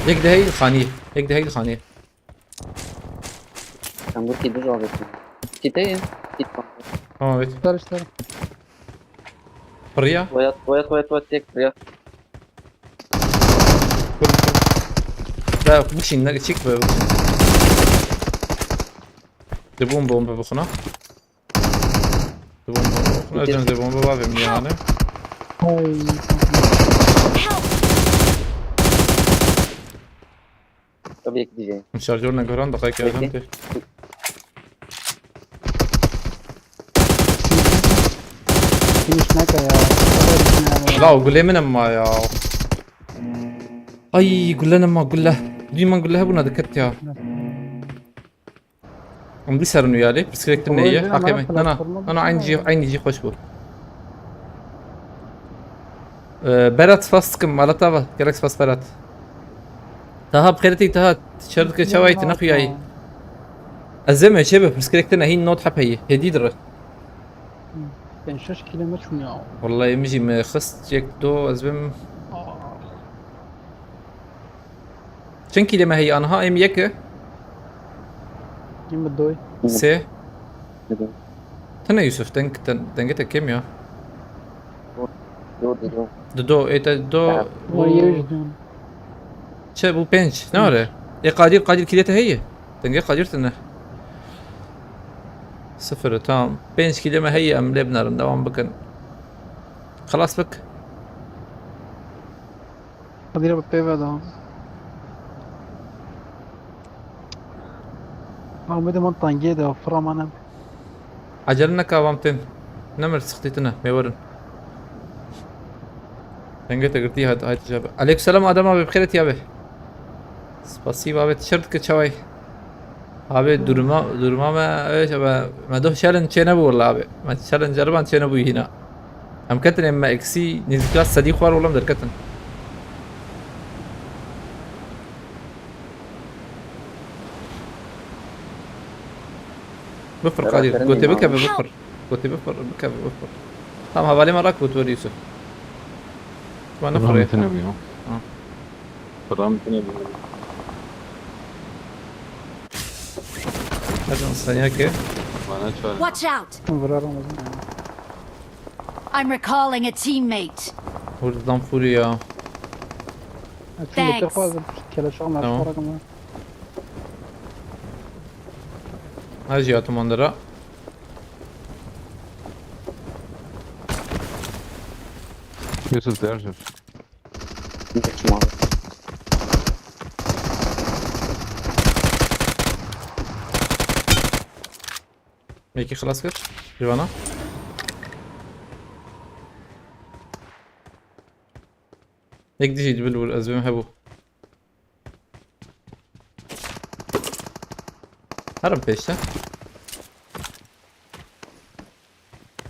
Yek de hey khaniye. Yek de hey khaniye. كان بركي دي جواب كتاية كيت Tamam evet. اشتري Buraya. ويات تيك يا لا bu şimdi çık be. De bomba bakına. De bomba. Ercan de bomba var benim yani. هاي طب ياك دي جاي Şarjörle gören dakika yazdım ki. مش نكا يا لا قول لي من ما يا. Ay قول ما قول له. Duyman قول له buna dikkat ya. Am bir sarını yani. Bisikletin neye? Hakeme. Ana aynı ji hoş bu. Berat فاستكم على طابة جالكس فاس berat. تها بخيرتي تها شرط كشواي تنخي هاي. الزمن شبه bisikletine هي نوت حب هي هدي درة. يعني 6 كيلومتر من يوم والله يمشي ما خست جيك دو أزبم. چنکی لما هي أنا ها ام يك يم الدوي سه تنا يوسف تنقتك كم يا دو إيتا دو ويجدون شا بو بنش ناره إيه قادر كليتها هي تنقى قادر تنه صفر تمام بنش كده ما هي أم لبنا دوام بكن خلاص بك قدير ببيبا ده أو مدى من طنجيدة وفرام أنا عجلنا كوامتين نمر سختيتنا ميورن تنقى قلتي هاي تجابة عليك السلام آدم أبي بخير يا أبي спасибо أبي تشرت كتشوي أبي durma ما إيش أبي ما ده شالن شيء نبو والله أبي ما شالن جربان شيء نبو هنا أم كتن إما إكسي نزكلاس صديق وار ولا مدر كتن بفر قادر قلت بك بفر قلت بفر tamam havale marak bu tur Yusuf bana fıraya Ercan saniye ki Watch out. انفرارهم I'm recalling a teammate. buradan fıraya أشوف تخوز كلا شغل تمام. أشوفكم Hacı atım onlara Yusuf dersiz. belki خلاص kaç Rivana هيك دي يجيب له الأزمة هبو هرب بيش ها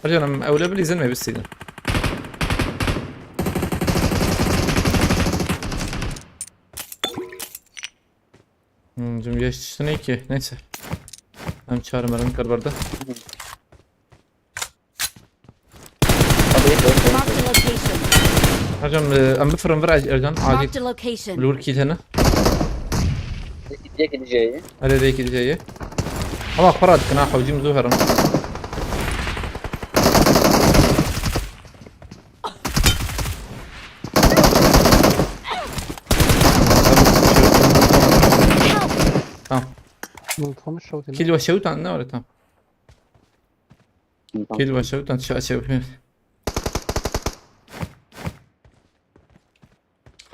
ارجع اولى بلي زلمه بالسيده. جمجشتني ki neyse. Hem çağırmalarım kar barda. Marked a location. ارجع ام بفرم فرع ارجع Marked عادي a location. بلور كيت هنا. Gidecek gideceği. هلا ذيك اللي جايه. ama فراد كنا حوجي مزوهرم. tamam. ملطفة الشوط كيل وشوت عندنا ولا تمام؟ كيل وشوت عند شو اشوف.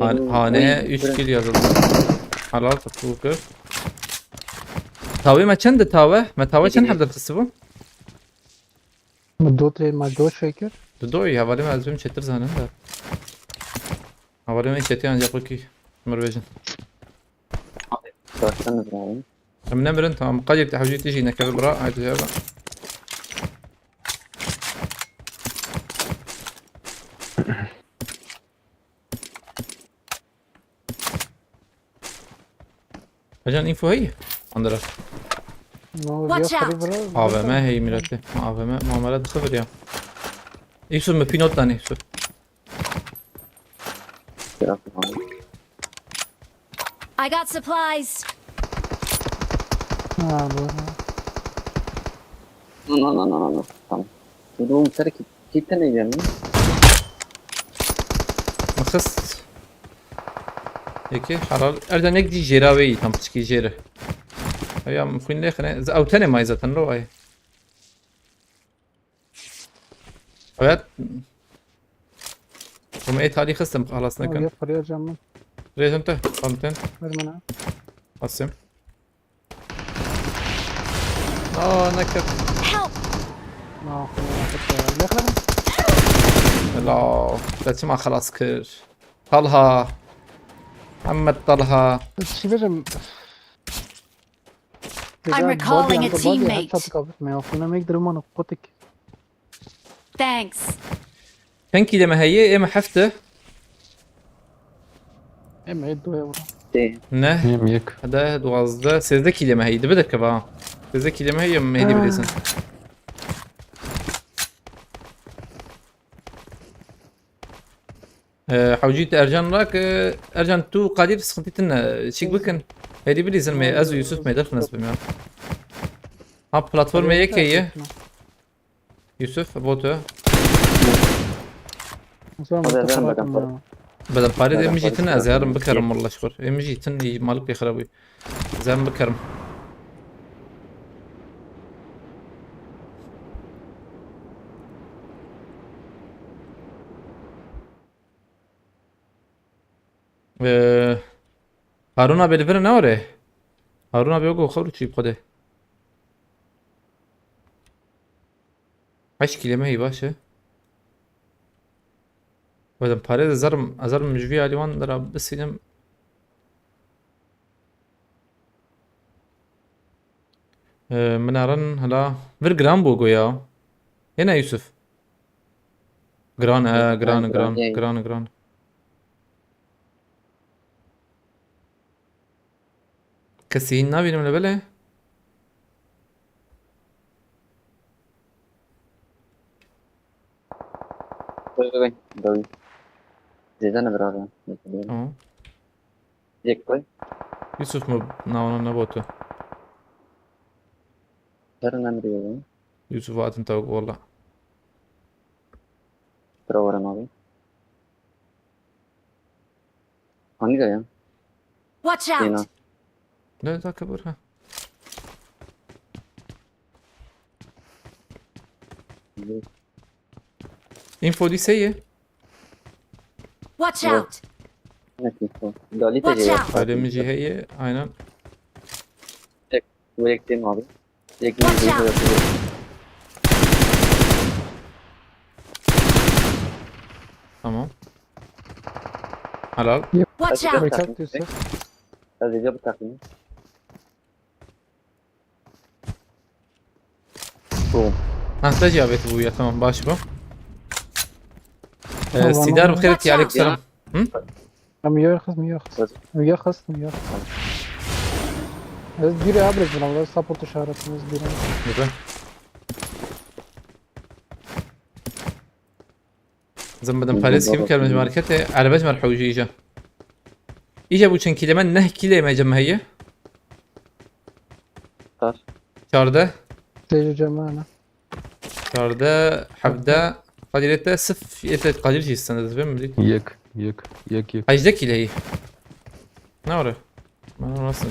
هانه 3 kill yazıldı. Halal tatlıkı. Tavı ma çende tavı? Ma tavı çen حضر تسبو؟ ما دو شيكر. دودوي حوالی ما ازم چتر زنن در. حوالی ما چتی ancak ki مروجن. Baksanız abi. من نمرن تمام قادر تحوجي تيجي نكر براء هاي تجابة. عشان انفو هي عندنا Watch out. AVM هي ملاتي AVM معاملات خبر يا يوسف ما في نوت ثاني يوسف Biraz abi. I got supplies. No. Tamam. Bu sarı kitle ne yani? مخص هيك حلال ارجع نقدي جيراوي تم تشكي جيره هيا مخوين لي خنا او تاني ما اذا تنرو هاي evet وما ايه تاريخ خصم خلاص نكن فريق جامد. ليش انت قمتين برمنا. قسم نكر Help. ما هو لا لا تسمع خلاص كر طلها محمد طلها بس بيجم. I'm recalling a teammate. ما يوصلنا ما يقدر ما نقطك. Thanks. تنكي لما هي اما حفته ما يدو يا ورا. Değil. نه Yemyek. هذا دوازده سيزده كيلما هي دبدك بقى سيزده كيلما هي ما هي بليزن حوجيت ارجان راك ارجان تو قادر سخنتنا شيك بكن هذه بليزن ما ازو يوسف ما يدخل نسبه ما ها بلاتفورم هيك هي يوسف بوتو بدل بارد ام جي تنا زهرم بكرم والله شكر ام جي تني مالك يخربي زين بكرم هارون abi elveren ne var ya? Harun abi yok o kadar çiğ kode. Kaç kelime iyi başı? بدم باريز ازرم مجفي علي وان ضرب بس ينم منارن هلا فير جرام بوغو يا هنا يوسف جران كسين نابي من بله Dövün. Zeydan'a biraz ya. tamam Diyecek koy. يوسف ناونا نبوته Sarın emri yok. يوسف وقت انت والله Travarın abi. Hangi de ya? Watch Yine. out. لا ذا كبرها انفو دي سيء Watch Yok. out. Ne ki? Dalit Watch ediyor. out. ailemici هي aynen Bu ektiğim abi. Direkt Watch bir out. tamam halal Watch Hadi out. gel takayım. Hadi gel takayım. Boom. Ha جابت ابويا تمام باش بو طبعاً. سيدار بخيرتي عليكم السلام. ميرخص ميرخص Ez biri average buna burada support işaretimiz biri. Güzel. زين بدنا باريس كيف كلمة ماركته على بجمر حوجي اجا ابو چن كيلو من نه كيلو ما جمع هي Taş. شارده Tecrübe cemana. شارده حفده قدرته صف يتت قدر شي السنة زين مدري يك اجدا كيلو هي نورة ما نوصل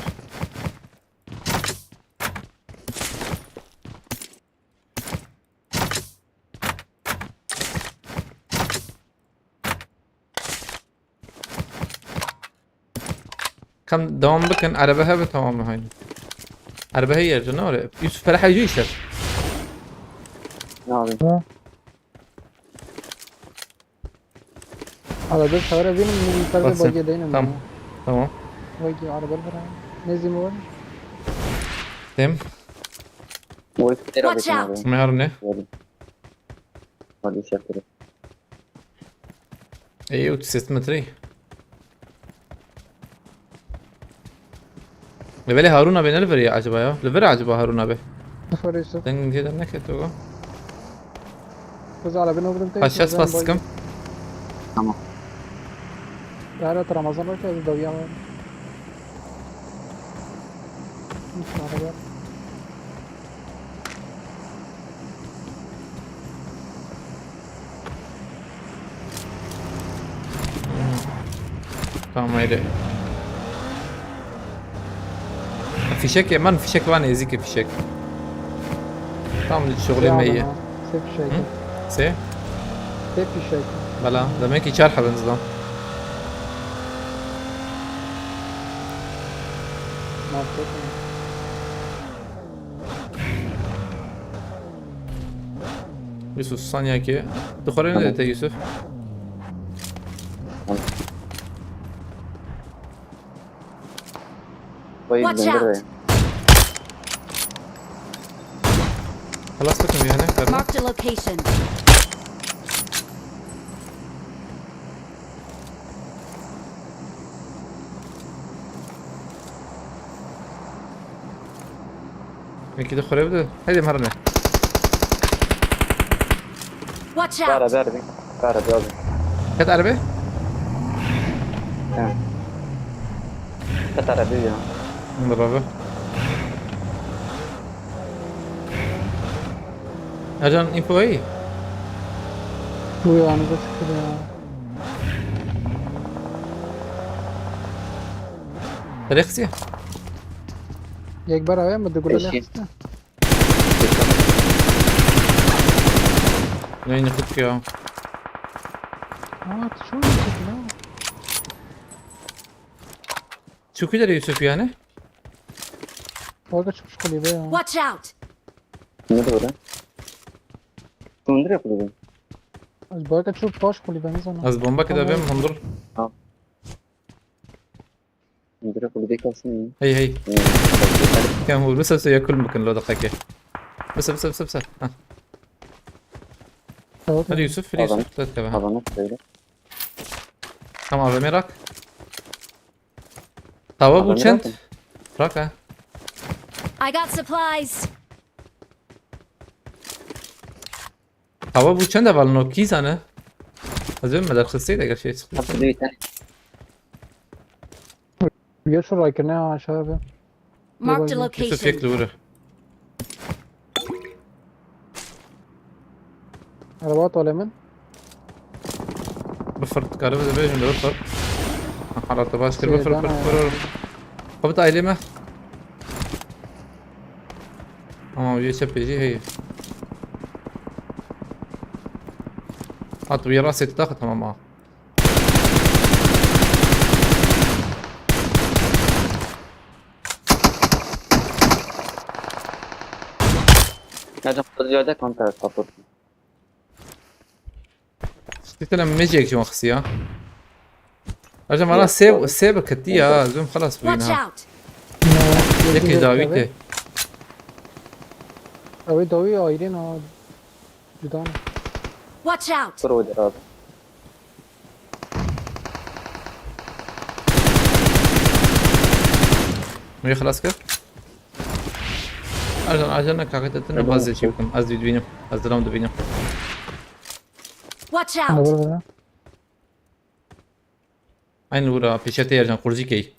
كم دوام بكن عربها بتمام هاي عربها هي جنورة يوسف فلاح يجي يشتر Ne yapayım? Arada çare benim yukarıda Baksana. bölgedeyim. Tamam. تمام Bölge araba var. Ne zimi var? تم Bu iki kere Watch bakayım out. abi. ما يعرفني Verdim. Hadi şarkı. ايوه 6 متري بالي هارون ابي نلفري عجبه يا لفري عجبه هارون ابي Sıfır Yusuf. دنج كده نكتو Kız arabanı vurdum tek. هشاس باسكم Yarın Ramazan var ki az davya var. Araba. تمام هيدي في شك يا مان في شك وانا يزيك في شك تعمل الشغل مية Sep şey. سي Sep bir şey. بلا لما هيك شارحة بنزلها Market. يوسف ثانية كي دخلين انت يوسف Bayı Watch döndür out. de. خلاص لكم هنا كرنا Marked a location. هيك دخل يبدا هيدي مهرنا Watch Kara out. verdim. Kara verdim. كانت عربي Tamam. Kat arabi ya. برافو اجان انفو اي Bu yanımıza çıkıyor ya. تاريخ Yek beraber mi? De gülü Eşi. ne? لين يخدك يا Aa, şu mu çıkıyor? شو كده يوسف يعني Orada çıkmış kulübe ya. Watch out. Ne de öyle? Döndür yapılıyor. Bu arada çok boş kulübemiz ona. از بومبا كده بيم هنضر Döndür yapılıyor kalsın. هي هي كان هو بس ياكل ممكن لو دقيقة بس ها Evet. هذا يوسف هذا يوسف لا تتابع Havana söyle. تمام على ميراك طواب وشنت راكا I got supplies. طواب وشنت بالنو كيس انا أزوم مدار خسيت اگر شيء Kapıda bir tane. Gel şuraya ki ne aşağı be. Marked a يوسف location. ياكل ورا Araba at alemin. بفرت كهرباء زي بيجن بفرت على طباش كده سيدان بفرت قبض ايلي ما يجي شبي يجي هي اطوي راسي تاخذ تمام Hocam stüdyoda kontra support. شتيت انا ميجيك جو اخسي ها رجع مرة سيب كتية زوم خلاص Watch بينها out. يكي داويته Abi doğuyor ayrı ne? جدعان. Watch out! برو دراب. میگه خلاص کرد عجل نکاکتتن بازی چی بکن از دید بینم از دلم دو بینم Watch انا out! بقول لك این ورا پیشته یارجان خورزی کی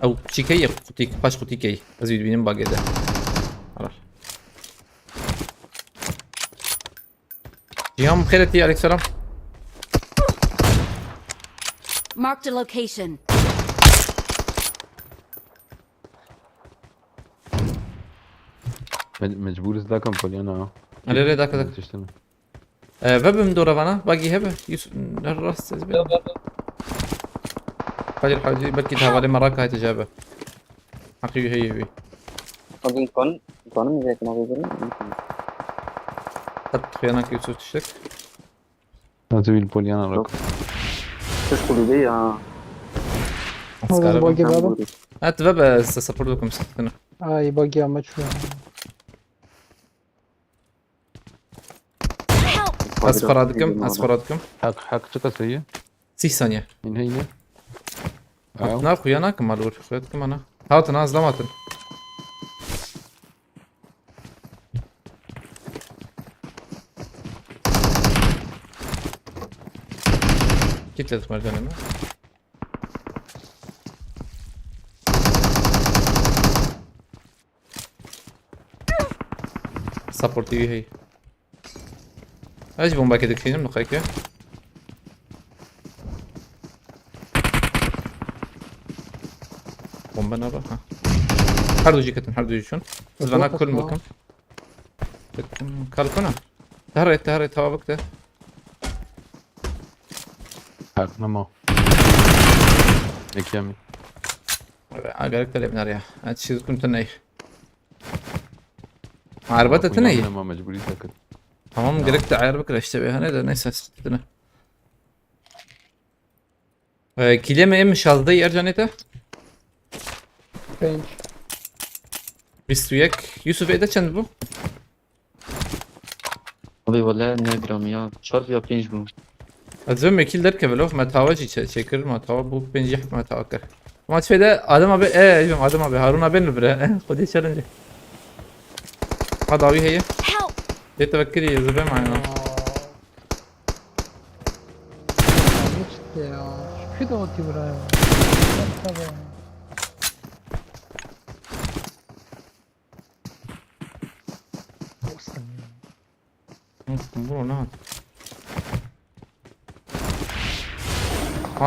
او چی کی قوتی باش قوتی کی از دید بینم باقی ده خلاص جیام خیرتی علیک سلام Marked a location. مجبور ازدكم بوليانا على ذاك ذاك تشتغل فبم دورة انا باقي هبه الراس فاجر حاجي بركي تهوالي مراك هاي تجابه حقيقي هي ممكن كون ميزة ما بيقولون. حط خيانك يوسف تشتك نازوي البوليانا راك تشكلوا بي والله باقي بابا. هات بابا سبورتكم ستنا اي باقي ما شويه. اصفرادكم حق شكل سيء 6 ثانية من هي حطنا خيانك مالور خيانكم انا هاوت ناس لماتن كتلت مرجانة سبورتي هي ايش بومبا كده كثير من خيكه بومبا نرى ها هردو جي شون زلنا كل مكان كالكونا تهريت هوا بكته حق نما نكيامي اقالك تلعب ناريا هاتشي كنت ناي عربتها تني ما مجبوري ساكت تمام قلت عاربك لا اشتبه انا ده ناس استنا كلمة ام شالدي ارجانيته بنش. بيستويك يوسف ايده چند بو أبي والله نگرام یا 4 یا 5 بو. ازم اكيل دركب لو ما تاواجي شكر ما تاوا بو بنجح ما تاوكر ما تفيده ادم ابي ايه ادم ابي هارون ابي نبره خدي تشالنج هذا هي Help! يتفكري يا زبا معنا يا شو دوتي ورايا. برو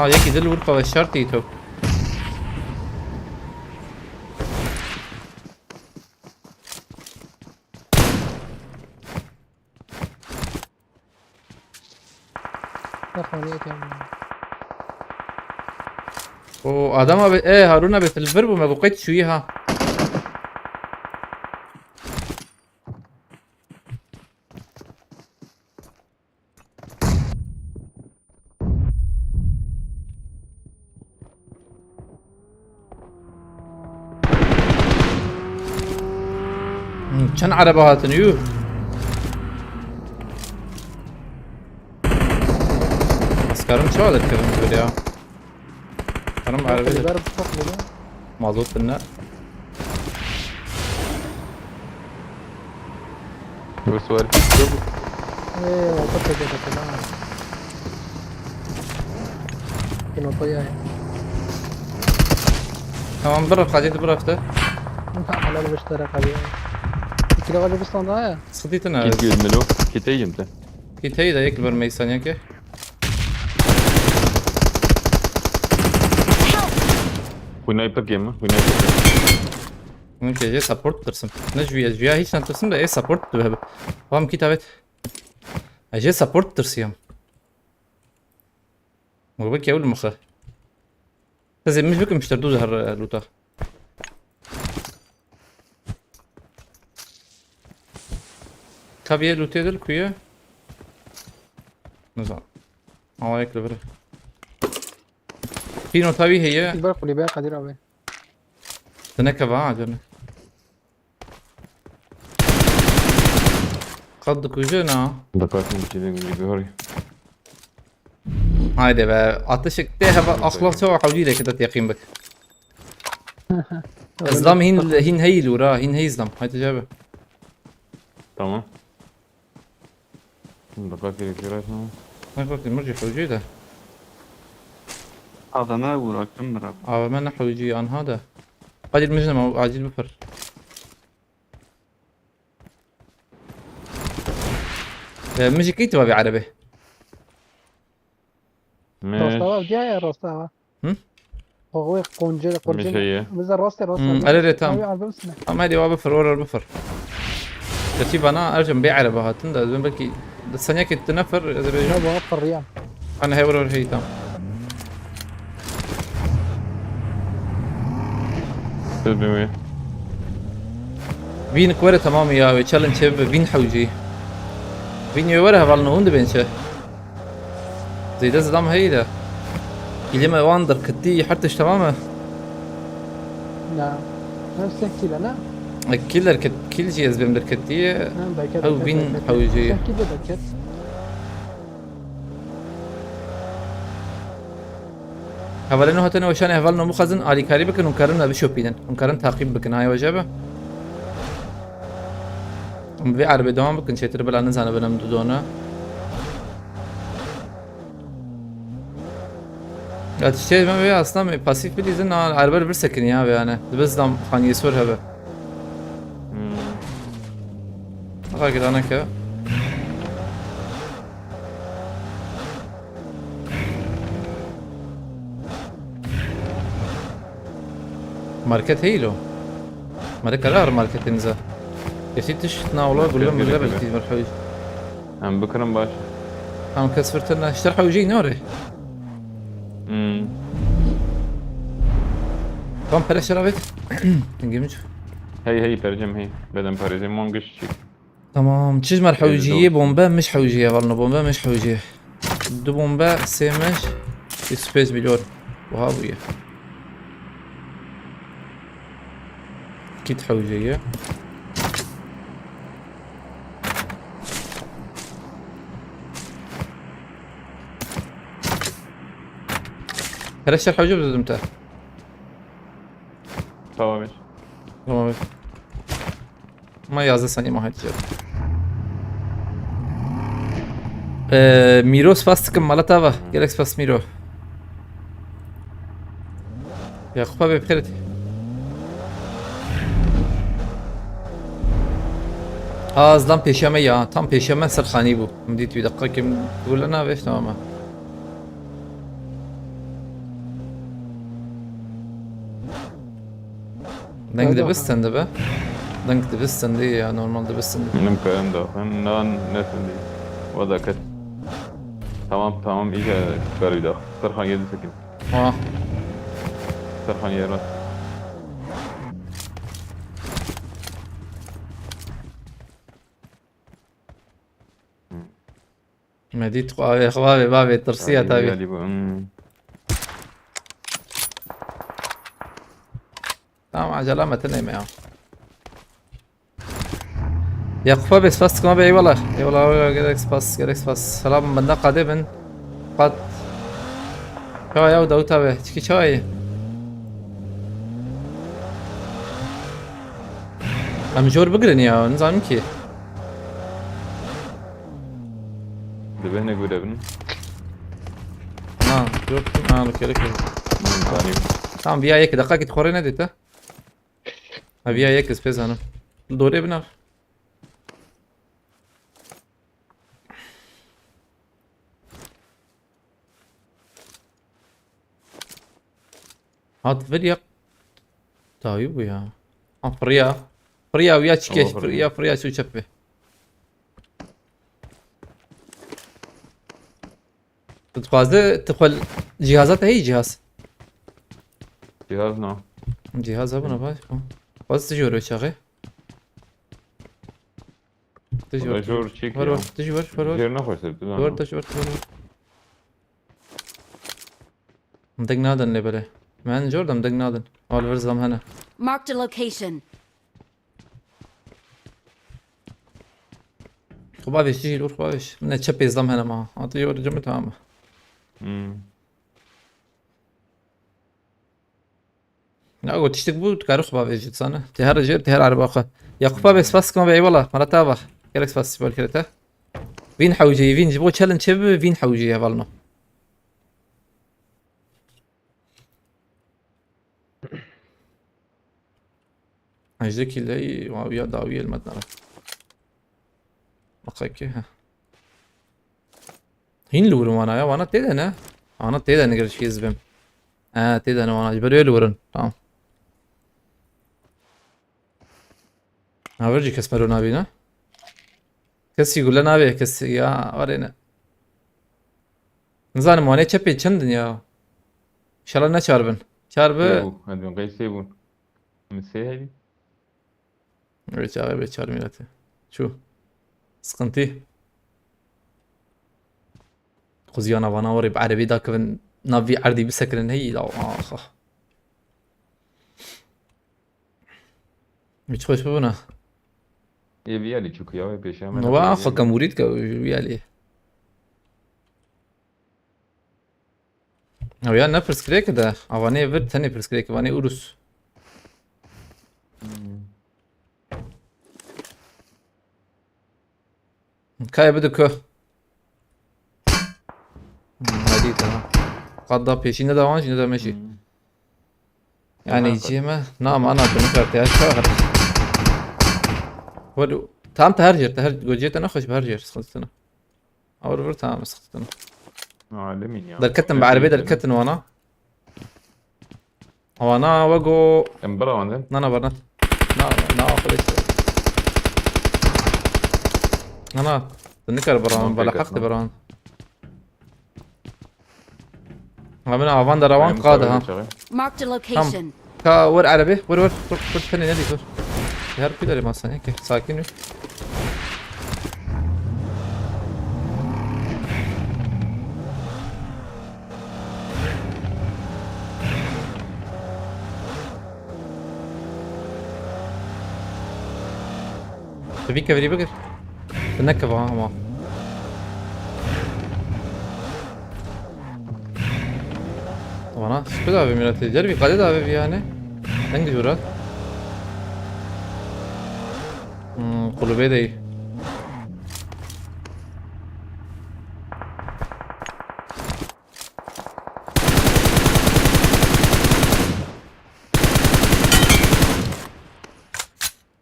يكي دل ورقة والشرطي تو وادم ابي ايه هارون ابي الفرب ما بقيت شويها كان عربات نيو اسكارم شو هذا الكلام تقول يا كلام عربي مازوت النار بس وارد ايه وقت كده كلام. كنا طيارة. تمام برا قاعدين برا فته حلال بشترك عليه. كده غالي بستان صديتنا كيف الملو كتاي امتى كنت هيدا يكبر ميسان ياكي ونايبر جيم ونايبر ممكن يجي سبورت ترسم نجوي هيش ترسم ايه سبورت تبهب فهم كتابت اجي سبورت ترسيهم وبك اول مخه لازم مش بكم مش تردو زهر لوتا كابيه لوتي دل كويه نزال هوايك لبره في نوتاوي هي البرق اللي بقى قدير أوي. تنكبا عجلنا صدق وجونا. ذكرت من كذا اللي بيهوري. هايدي بقى عطشك تهب اخلاق سوا حولي لك كده يقين بك. ازلام هين هي لورا هين هي ازلام هاي تجابه. تمام. ذكرت اللي في راسنا. ما قلت المرجع حوجي هذا ما وراك كم مرة ما نحوجي عن هذا. قاعد المجنم عاجل بفر. مش كيت بابي عربي. راستاوا مش جاي راستاوا هم؟ هو قنجل مش قنجل هي. مثل راسته أريد تام. راسته ما ادري بفر ولا بفر. ترتيب انا ارجع بيع عربي هاتن ده زين بلكي الثانية كنت نفر اذا بيجي. لا بغطى الريال انا هي ولا هي تام. تدري بين كورة تمام يا تشالنج شيب بين حوجي. بين يورها بالنا هون بينشه. زي ده زلام هيدا. كلمة واندر كتي حتى تمامه. نعم نفس الكيلة نعم الكيلر كل شيء يزبم دركتي. نعم باكت أو بين حوجي. كيلة باكت هذا لأنه هتنا وشان هفلنا مخزن علي كاريبك إنه كارنا بشوبيدن مكارن تعقيب بكن هاي وجبه. بيع عربي دوام بكن شيء تربل عن نزانة بنام دودونا. لا تشتري ما بيع أصلا باسيف بدي زين عربي برسكن يا بي أنا بس دام خان يسور هبه. أخاك أنا كا. ماركت هيلو. ماركت الأر ماركت إنزا. يصير تشتنا والله يقول لهم بالليفل كتير مرحوج. عم بكرم باش. عم كسفرت لنا اشتري حوجي نوري. كم بلا شرابك؟ نجيمج. هي برجم هي بدن برجم مونجش شيء. تمام تشجمر حوجية بومبا مش حوجية والله بومبا مش حوجية. دو بومبا سيمش سبيس بلور وهاوية. أكيد حوجية. هرشت الحوجة بزود متى؟ تمام. تمام. ما يعزز ثانية ما هيتجاب. ميروس فاست كم مالتا با جالكس فاست ميرو. يا خوبا بخيرتي. زلام بيشامي يا تام بيشامي سرخاني بو مديت في دقيقة كم تقول لنا بيش تماما. دنك دبستن دبا. دنك دبستن دي يا نورمال دبستن دي. من كلام ده نان نفهم دي وضع كت. تمام إيجا كاري ده سرخان يد سكين. سرخان يد. مديت يا خوابي بابي ترسية تابي. تمام عجلة ما تنام يا. يا خوابي فاست ما بي والله. اي والله جالكس باس سلام بندق قادم قد. شوي يا ودو تابي تشكي شوي. أمجور بقرن يا نظام كي. دبهنا قول ابن. جور لك. تمام بيا يك دقائق تخورينا ديتا. بيا يك سبيس أنا. دوري بنا. هاد فيديو طيب يا فريا ويا تشكيش فريا شو شبه تدخل جهازات هي جهاز جهازنا جهاز ابنا باش بس تجور شغله جور تشيك تجور غير نخش تجور مدق نادن اللي بله مان جوردن مدق نادن اول فرزم هنا Marked a location. خبابش تجي لور خبابش من تشبي يظلم هنا معه أعطيه ورا جنب تمام لا قلت تشتك بود كارو خبابش جت سنة تهر جير تهر عرب أخا يا خبابش فاس كم بعي والله مرة تابخ كلك فاس بقول كده فين حوجي فين جبوا تشالنج شبه فين حوجي يا بالنا أجدك اللي ويا داوية المدنرة أخيك هين لورن وانا تيدا أنا تيدا نقدر شيء زبم تيدا أنا وانا جبروا لورن تمام أورجي كسمرو نابينا كسي يقول لنا أبي كسي يا ورينا نزان مواني تشبي تشندن يا إن شاء الله نشاربن شاربه هذا من غير سيبون من سهل بيتشار ميلاته شو سقنتي خزيانا فاناوري بعربي داك من نافي عردي بسكرن هي لا اخ مش خوش ببنا يبي لي شو كيا بيشام نوا اخ كموريد كويالي او يا نفرس كريك ده اواني فيرت ثاني فرس كريك واني اوروس كاي بدك هادي تمام قضى بيشينا ده وانش ده ماشي يعني جيمه نعم انا بنكرت يا شهر ودو تام تهرجر جوجيت انا خوش بهرجر سخطنا اور ور تام سخطنا عالمين يا ده الكتن بعربي ده الكتن وانا وقو امبرا وندن انا برنت نا خلص انا النكر بران بلحقت بران عملنا افان دروان قاده ها Marked a location. كا ور عربي ور ثاني نادي ور يهرب كده اللي ما صار هيك ساكن تبي كفري بقر تنكب ها طبعا سكودا abi millet derbi kale de abi yani hangi jurat kulübe de iyi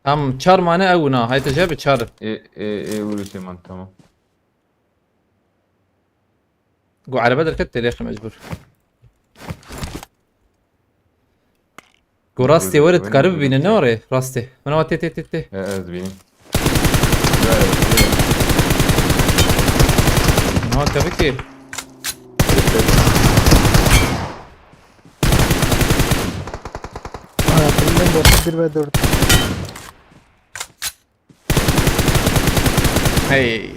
tam çar mane evuna hayta cebi çar ولسي مان تمام قو على بدر كت ليش مجبور قو راستي ورد قرب بين النوري راستي من هو تي زبيني من هو كبكي كلهم بوصل bir ve 4. هي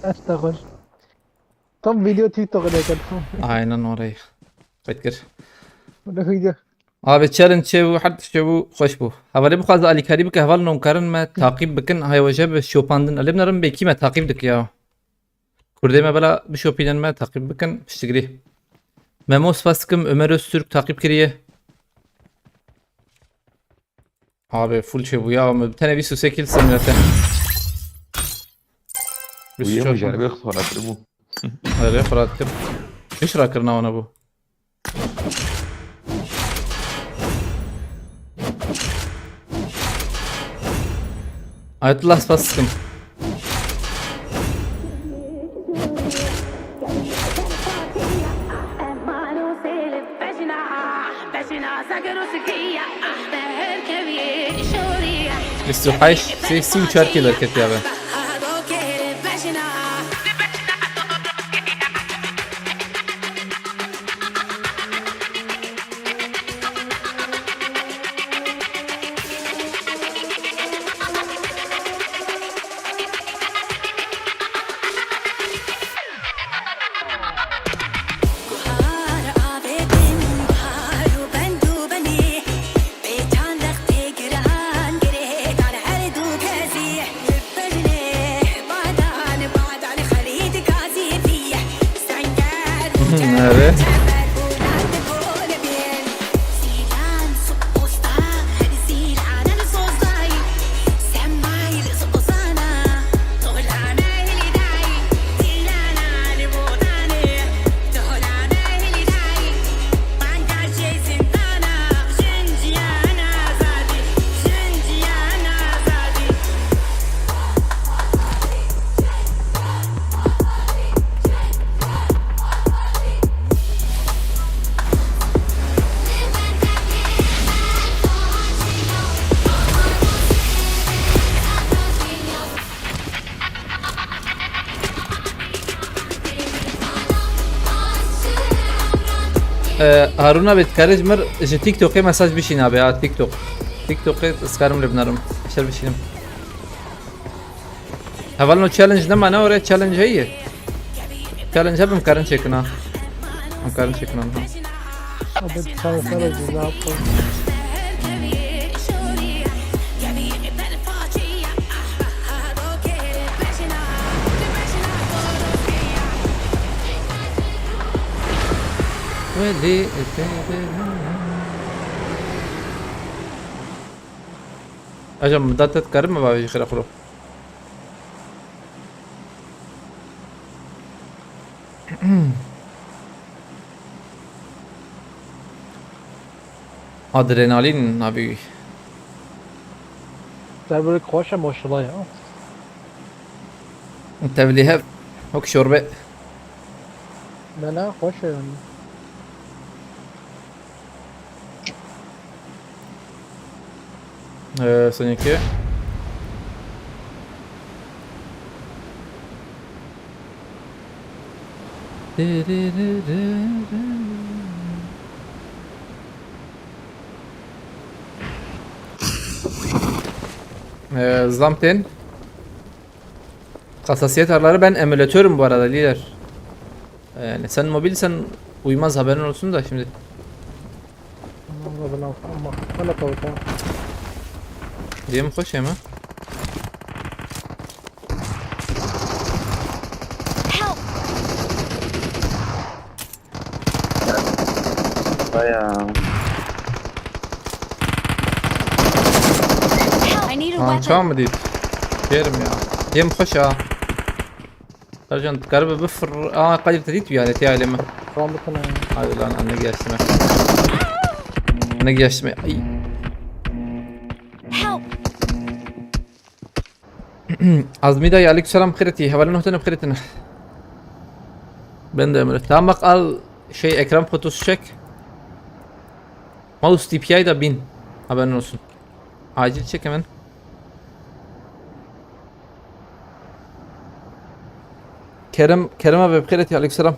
استغفر. طب فيديو تيك توك देखा था. aynen orayı فكر ولا فيديو. abi challenge شو حد شو خوش بو هوالي بخاز علي كاري بك هوال نوم كارن ما تعقيب بكن هاي وجب شوباندن اللي بنرم بيكي ما تعقيب دك يا كردي ما بلا بشوبينن ما تعقيب بكن بشتغري مموس فاسكم Ömer Öztürk takip kiriye abi full şey bu ya bir tane bir su sekilsin millete ويا مجرب يخسر اقربه هذا فرات كم ايش راكرنا وانا ابو هيطلع فاسكم بس حايش سي وشاركي للكتابة هارون ابي تكرج مر جي تيك توك مساج بشين ابي تيك توك تيك توك اسكارم لبنارم اشر بشينم هفلنو تشالنج نما انا وري تشالنج هي تشالنج هبم كارن شيكنا ام كارن شيكنا أبد سنة جزاك ولي اجا مدات تكرم ما باجي خير اخلو ادرينالين ابي درباره خوشم ماشاءالله یا انت بلي هب هوك شوربه نه خوشه yani. Sonraki Zamten hassasiyet ayarları ben emülatörüm bu arada lider. Yani sen mobilsen uymaz haberin olsun da şimdi. ربنا أما أنا توقع Diye mi koşayım ha? Help! Bayağı. I need a Aa, weapon. çağ mı değil? Yerim ya. Diye mi koş ya? Ercan galiba bıfır. Aa kadir tedit yani tiyaleme. رامتنا Hadi lan anne geçme. Anne geçme. Ay. Help! Azmi dayı aleykümselam bkhireti. Havalan uhtana bkhiretine. Ben de emret. Tamam bak al şey ekran fotosu çek. Mouse DPI da 1000. Haberin olsun. Acil çek hemen. Kerem abi bkhireti aleykümselam.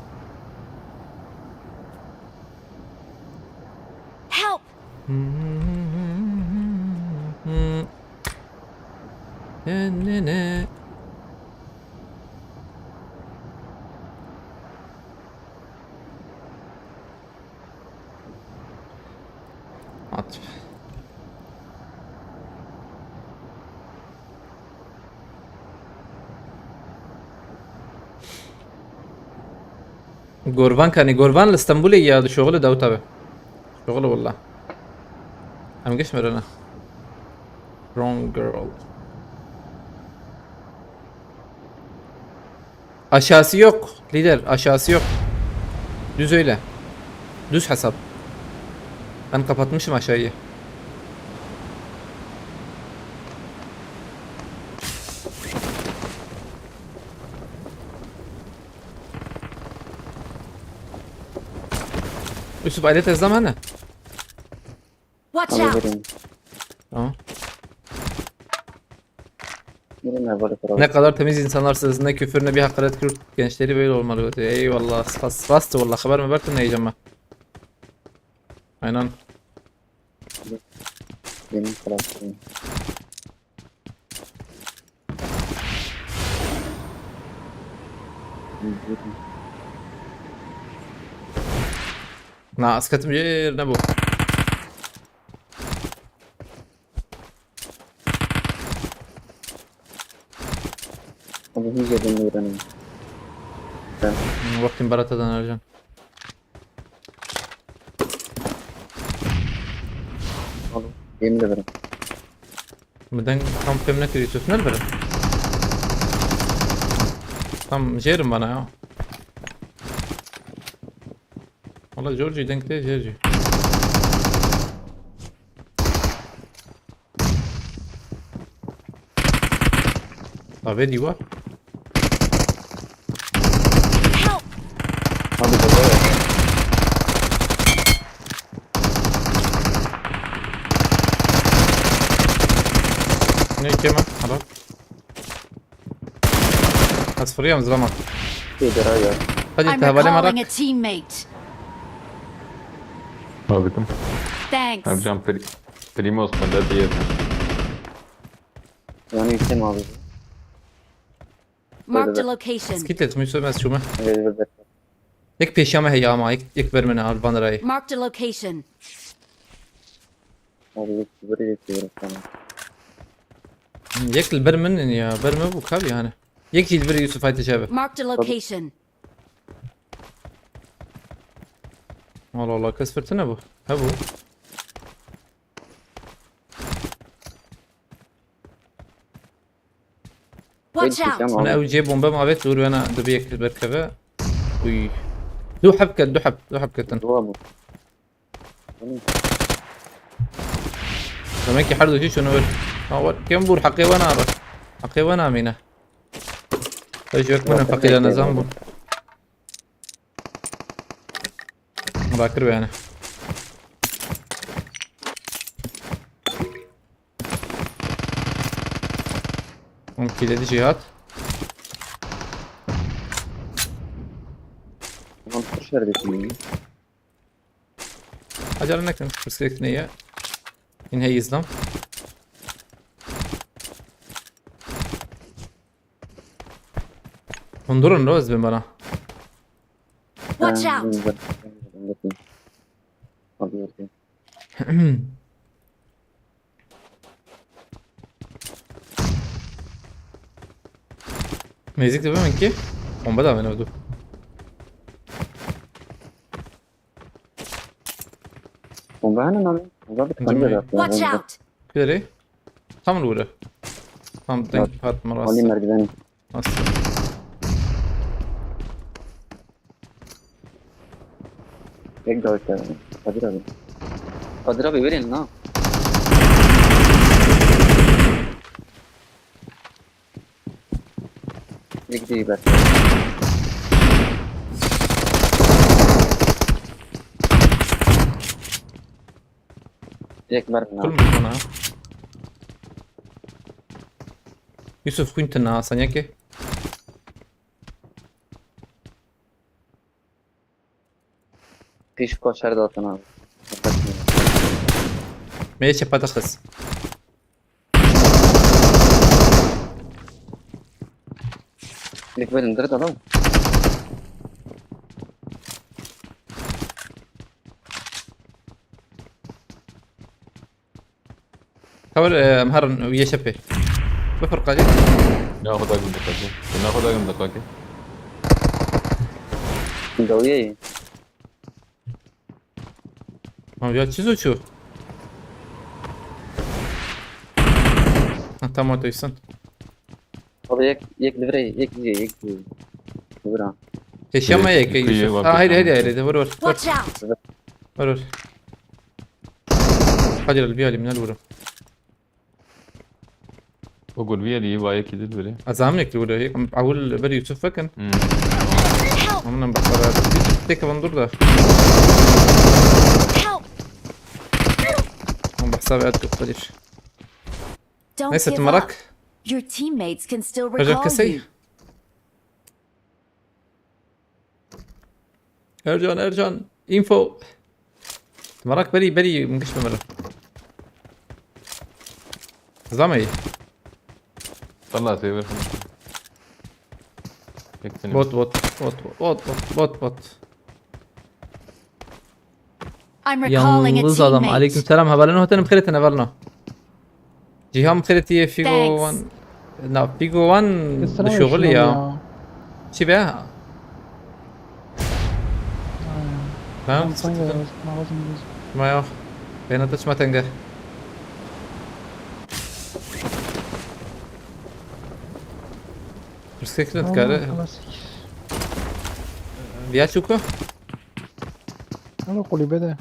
Help! Ne? At. Gorvan كان gorvan الاسطنبولي يا شغله ده تبع شغله والله I'm geç merana wrong girl aşağısı yok lider aşağısı yok düz öyle düz hesap ben kapatmışım aşağıyı Yusuf alet zamanı. Watch Onu out! vereyim. Tamam. Vereyim böyle para. Ne kadar temiz insanlarsınız, ne küfür ne bir hakaret Kürt gençleri böyle olmalı. Eyvallah, bastı vallahi haber mi verdin ne yiyeceğim ben. Aynen. Benim tarafım. Naas katım yer ne bu? Abi hiç yedim öğreneyim. Vaktim baratadan arayacağım. Oğlum yemin ederim. Neden kampem ne kırıyorsun? Ne böyle? Tam jerim bana ya. Valla Georgie'yi denk değil Georgie. Abi diyor. Help! Abi de böyle. Ne kema? Hala. Asfırıyor musun zaman? Bir de ya. Hadi I'm tahvale recalling a marak. teammate. Aldım. Thanks. Ercan Primos mu da diye. Yani yüksem abi. Marked a location. سكيت مش بس شو ما Evet. يك بيشامه هي ما يكبر منها البانراي Marked a location. Abi buraya geçiyorum sana. يك البرمن يا برمن ابو كابي انا يك جي البر يوسف هاي تشابه Marked a location. والله والله كسفرتنا ابو ابو Watch out. انا او جيب بومبا ما بيت دور وانا دبيك بركبه وي دو حبكه دو حبكه Dua mı? لما يكي حردو شي شنو اول كم بور حقي وانا عرف حقي وانا امينه تجيك من فقيد انا زامبو باكر بيانا ممكن دي جهات Tamam kuş neredesin? اجل انك مسكت نيه ان هي يزلم انظر الروز بمبلا Watch out. Abi yok. ميزيك تبقى من كي ومبدا من ودو Bombayana mı? Bomba bir Watch out. كده ليه؟ خام الأولى خام الدنك هات مرة Ali merdiveni. أصلا Tek davet ya. Kadir abi. Kadir abi verin lan. Gidiyor ben. Tek mermi كل lan. ما أنا يوسف كنت أنا صنياكي Piş koşar da atın abi. ماشي بتخلص Lik verin direkt adam. حاول مهرن ويا شبه بفرق عليك ناخد اقل دقيقة. ناخد اقل دقيقة. Gaviye. ما بيات شو شو أنت ما تيسن Abi yek livre yek diye. Bura. إيش يا ما هيك كي يوسف واقف هيدي ور ور Watch out. ور حجر البيالي من الورا اقول بيها لي واي كده البري. أزامنك الورا هيك أقول بري يوسف فكن Help. عمنا بحر تيك بندور ده Help. هم بحسابي أدك قدير Don't نيست give up. مرك Your teammates can still رجع recall كسي you. ارجان انفو مرك بري منقش بمرة زامي طلع سيفر. يكفيني. بوت I'm recalling a ينلز adam teammate. عليكم السلام هبالنا هتن بخيرتنا بلنا جيهام بخيرتي فيجو Thanks. 1 لا فيجو 1 السلام الشغل عليكم يا شي بها فاهم ما يا بيناتش ما تنجح Perspektivet kare. Diğer çuku. Ama kulübede.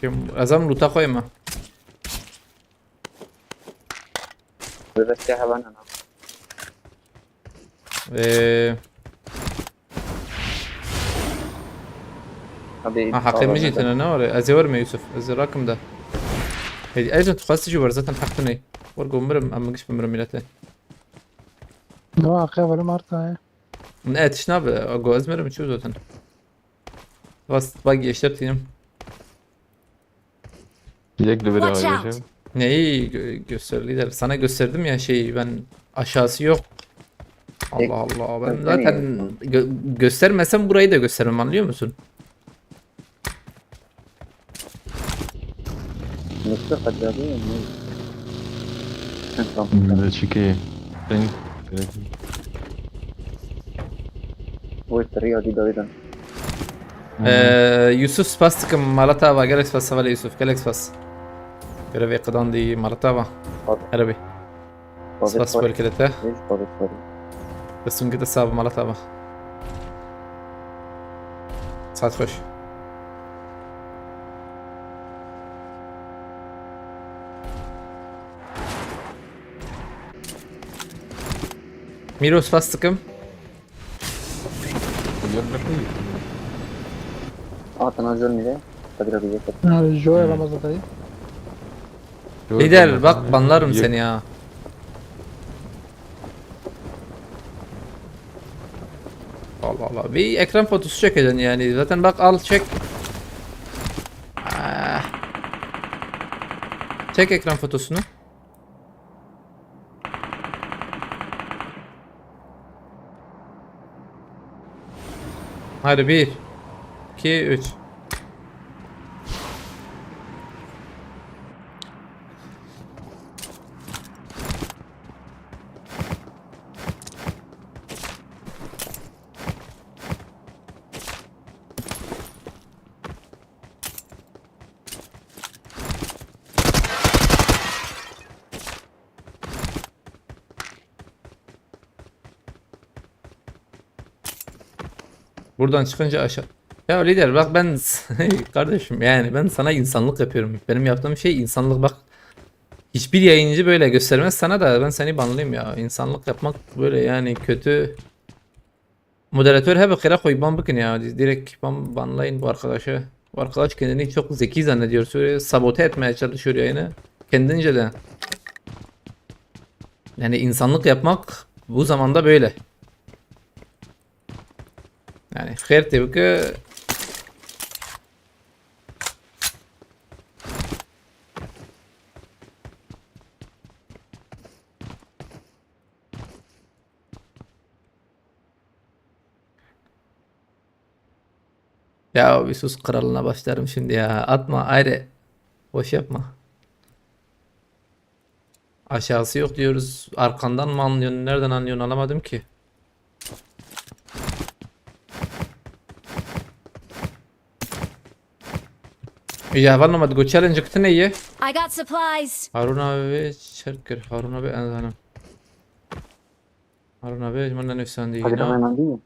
Kim azam luta koyma. Bebek ya bana. Abi. حقي جيت انا نور ازور ما يوسف از الرقم ده. هذه ايضا تخصص جو برزتن حقتني. ورقو مرم اما قش بمرم ميلته. No, akıya böyle marka ya. من ايه تشناب اقو ازمرم شو زوتن. بس باقي اشترتينم. Yek de bir Watch daha out. geçelim. Neyi göster lider? Sana gösterdim ya şeyi, ben aşağısı yok. Allah Allah, ben Sen zaten iyi göstermesem burayı da göstermem, anlıyor musun? نص قدامي ده شيكي فين؟ هو الطريقة دي بعيدة Yusuf spastikam malatava, galex fas vale Yusuf, galex fas. Görevi qadandi malatava. Arabi. Spas فاضي بالكلته ليش فاضي بس كده صعب malatava. ساعات خوش. ميرو spastikam. تنازل ميلاد قدر بيجي جو يا رمضان طيب. Lider bak banlarım seni ya. Allah Allah. Bir ekran fotosu çekeceksin yani. Zaten bak al çek. Ah. Çek ekran fotosunu. Hadi 1 2 3. Buradan çıkınca aşağı. Ya lider bak ben kardeşim, yani ben sana insanlık yapıyorum. Benim yaptığım şey insanlık, bak. Hiçbir yayıncı böyle göstermez sana da ben seni banlayayım ya. İnsanlık yapmak böyle yani kötü. Moderatör hep kira koy ban bakın ya. Direkt banlayın bu arkadaşı. Bu arkadaş kendini çok zeki zannediyor. Şöyle sabote etmeye çalışıyor yayını. Kendince de. Yani insanlık yapmak bu zamanda böyle. Yani خير تبقى ya bir sus, kralına başlarım şimdi ya. Atma ayrı. Boş yapma. Aşağısı yok diyoruz. Arkandan mı anlıyorsun? Nereden anlıyorsun? Anlamadım ki. Ya والله ما تقول challenge كتني إيه I got supplies. هارون abi شركر هارون abi أنا هارون abi من نفسي عندي قدر هنا ما عندي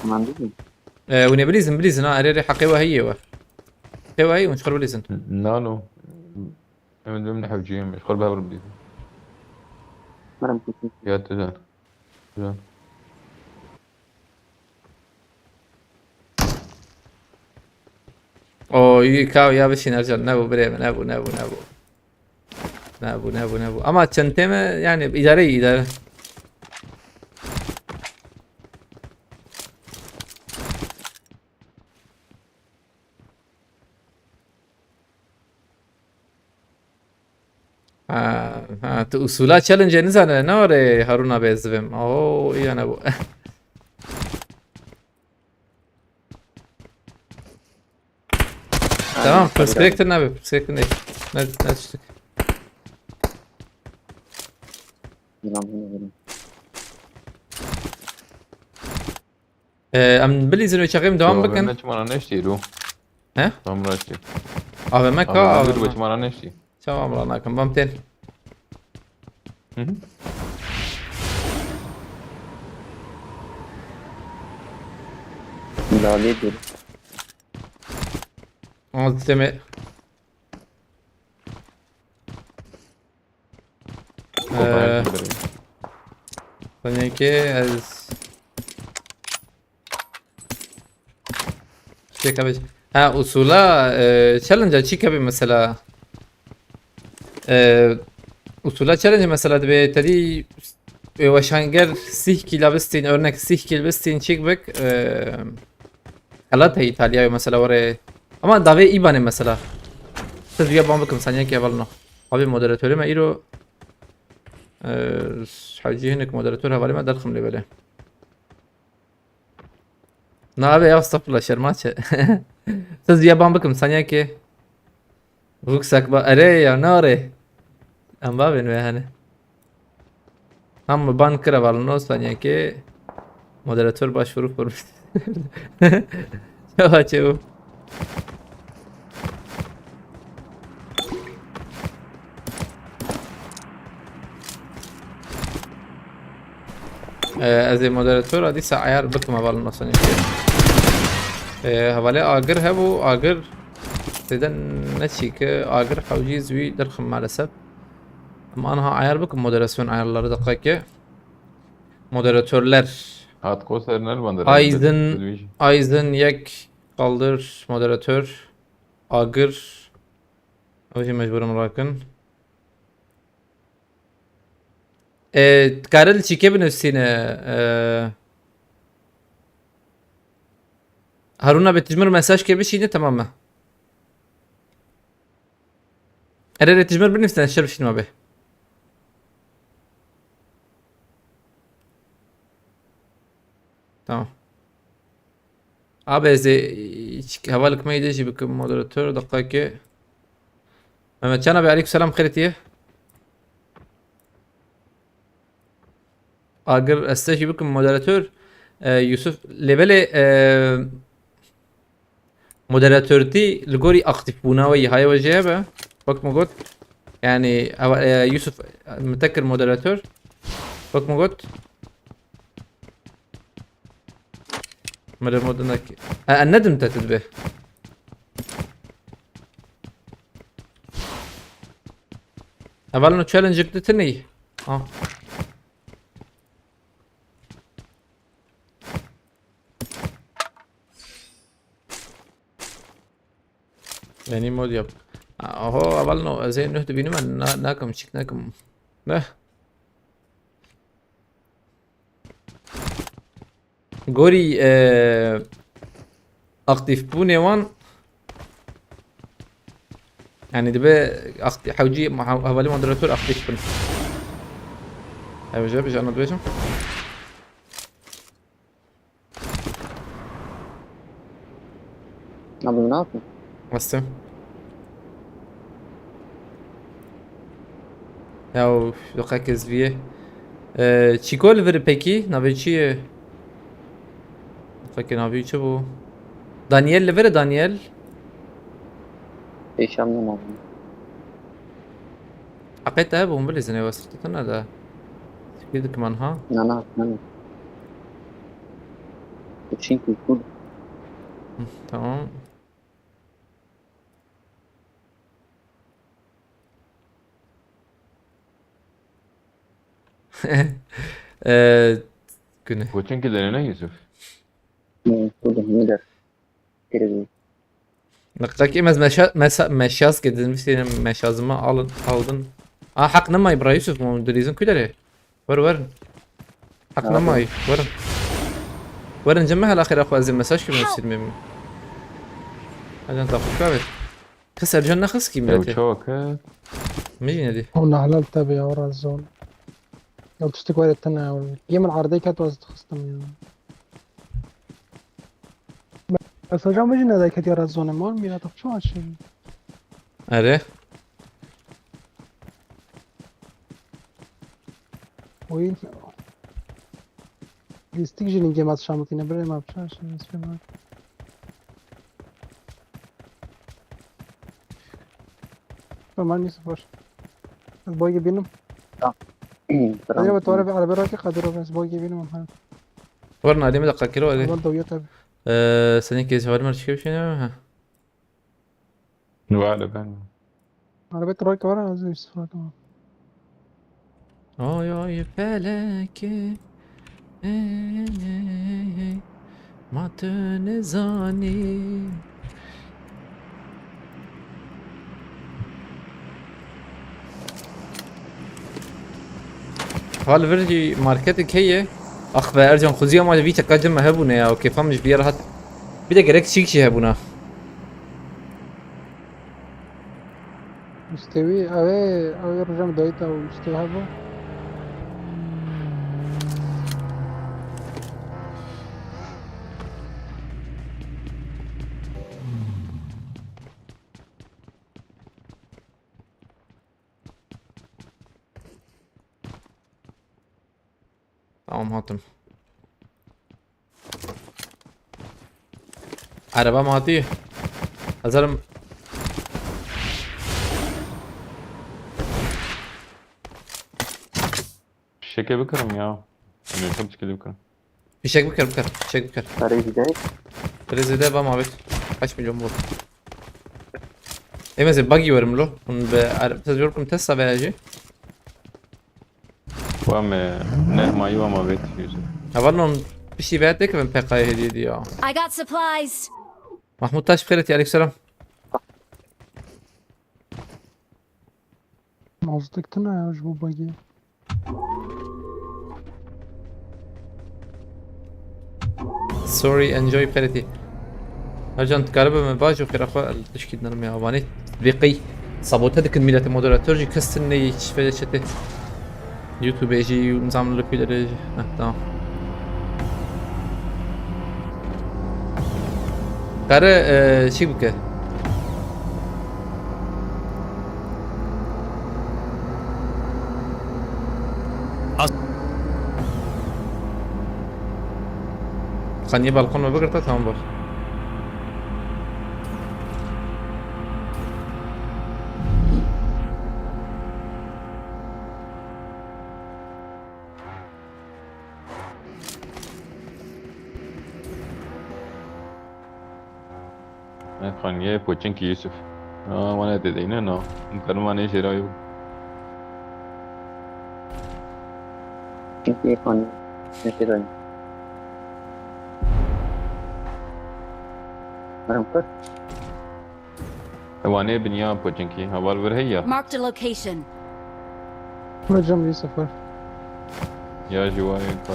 ما عندي ونبليزن بليزن أريري حقيقة هي حقيقة هي ونشخر بليزن نانو من ضمن حوجيهم يشغل بها بربي مرم كنت يا تزان تزان أو يكاو يا بشي نرجع نابو بريم نابو أما تشنتم يعني إدارة usulat challenge nizane ne var Harun'a bezvim. Oo iyi ana bu. Tamam, perspektif abi. Perspektif değil. Ne düştük? Am بليزن وشغيم دوام بكن. بچ مانا نشتی رو ها؟ هم راشتی Abi Mekka abi abi. بچ مانا نشتی Tamam lan akım bamten. لالي دول Alteme. ثانية كي از شيك ابي ها اصولا challenge چی کبی مثلا اصولا challenge مثلا به تدی وشانگر 30 kilo بستین örnek 30 kilo بستین چیک بک خلات هي إيطاليا مثلا ورا أما دافي إيباني مثلا تزويا بامبكم ثانية كي أولنا أبي مودراتوري ما إيرو حاجي هناك مودراتور هوالي ما دخل لي بله نا أبي أصطف لا شرماتش تزويا بامبكم ثانية كي بوكسك با أري يا ناري أم بابين وهنا هم بان كره والنو ثانية كي مودراتور başvuru kurmuş. Çava çava. از مودراتور ادي سعيار بكم اول مثلا حواله اگر هبو اگر تدن نشي ك اگر حوجي زوي درخم maalesef ama ana ayar bakın moderasyon ayarları dakika moderatörler هات قوسر نرمندر Aydın yek kaldır moderatör agır o şey mecburum bırakın Karel çikebilin üstüne Harun'a betijmir mesaj gibi şeydi tamam mı? Eğer betijmir benim üstüne şerif şimdi abi Tamam. Abi havalık mıydı ki bir moderatör dakika Mehmetcan abi aleykümselam خيرتيه Agır استشي بكم moderatör Yusuf leveli moderatördi لغوري aktif بوناوي هاي وجهه به بك موجود يعني يوسف متذكر moderatör بك موجود مرة مودنك الندم تتبه أولنا تشالنج قدتني يعني مود يب هو أولنا زين نهدي بينما ناكم شكناكم نه Gori aktif bu ne van? Yani de be حوجي حوالي مودراتور aktif بن. أيوة جاب جانا دويشم. Abi ne yapayım? Bastım. Ya دقيقة زوية. چیکار وری پکی نوی چیه؟ فکر نوی چه بو؟ دانیل لوره دانیل؟ Değişemem abi. حقیقت ها بوم بلیزنه واسطه نده. سپید کمان ها؟ نه. Çünkü bu Tamam. Güne. Koçinki ne Yusuf? burada miler. Geri Nakaki meşaz gedin senin meşazımı aldın. Hak ne may bra Yusuf mu drizin küleri. Var. Hak ne may var. Var نجمعها الأخير أخو أزين مساج كم نفسي المهم هذا أنت أخوك كابت خسر جنة خس كي ملتي وشوكة مجينا دي قلنا حلال تابع ورا الزون لو تشتكي ولا التناول الجيم العرضية كانت وزت خصتم يعني بس رجع مجينا ذاك كانت ورا الزون مول ميلا طب شو هالشي أره وين يستيجي الجيمات شامتين بري ما بشاش اسمه فماني صفر البوي بينهم ايوه بتعرف على براكي قدروا بس بوي بينهم هم ورنا عليه مدقة كيلو عليه برضه يتعب سنة كيس هوالي مرش كيف شنو ها وعلى بان على بيت رايك ورا زي الصفر كمان يا فلكي ما تنزاني حال فرجي ماركتك هي اخ ارجع خذيها ما فيتا كاجم هبونه او كيف مش بيرهت Bir de gerek çiğ buna. مستوي اوي رجع دايتا ومستوي هذا Tamam hatım. Araba mı Hazırım. Şeke bakarım ya. Hani çok çıkıyor bakarım. Fişek bıkır. Fişek bıkır. Sarı بداية Prezide var mı kaç milyon bu? مثل buggy ورم له بتجربكم تسا بيجي Vam ne mayu ama bet yüzü. هفضلهم بشي بيتك من بقاي هدي دي I got supplies. محمود تاش بخيرتي عليك سلام مصدقتنا يا وجبو باقي سوري انجوي بخيرتي هرجان تقاربه من باجو خير اخو التشكيل نرم يا اباني بقي صابوت هذيك الميلات مودراتور جي كستني شفته يوتيوب يجي ونزعم له كده تمام قرا شي بك خلني بالكون ما بقدر تمام باش خانیه پوچنکی یوسف وانا تدینه نه ممکن مانه شرایو كنت يكون نشيرين مرم كر وانه بنیا پوچنکی حوال ور هيا Marked a location. رجع لي سفر یا جوای کا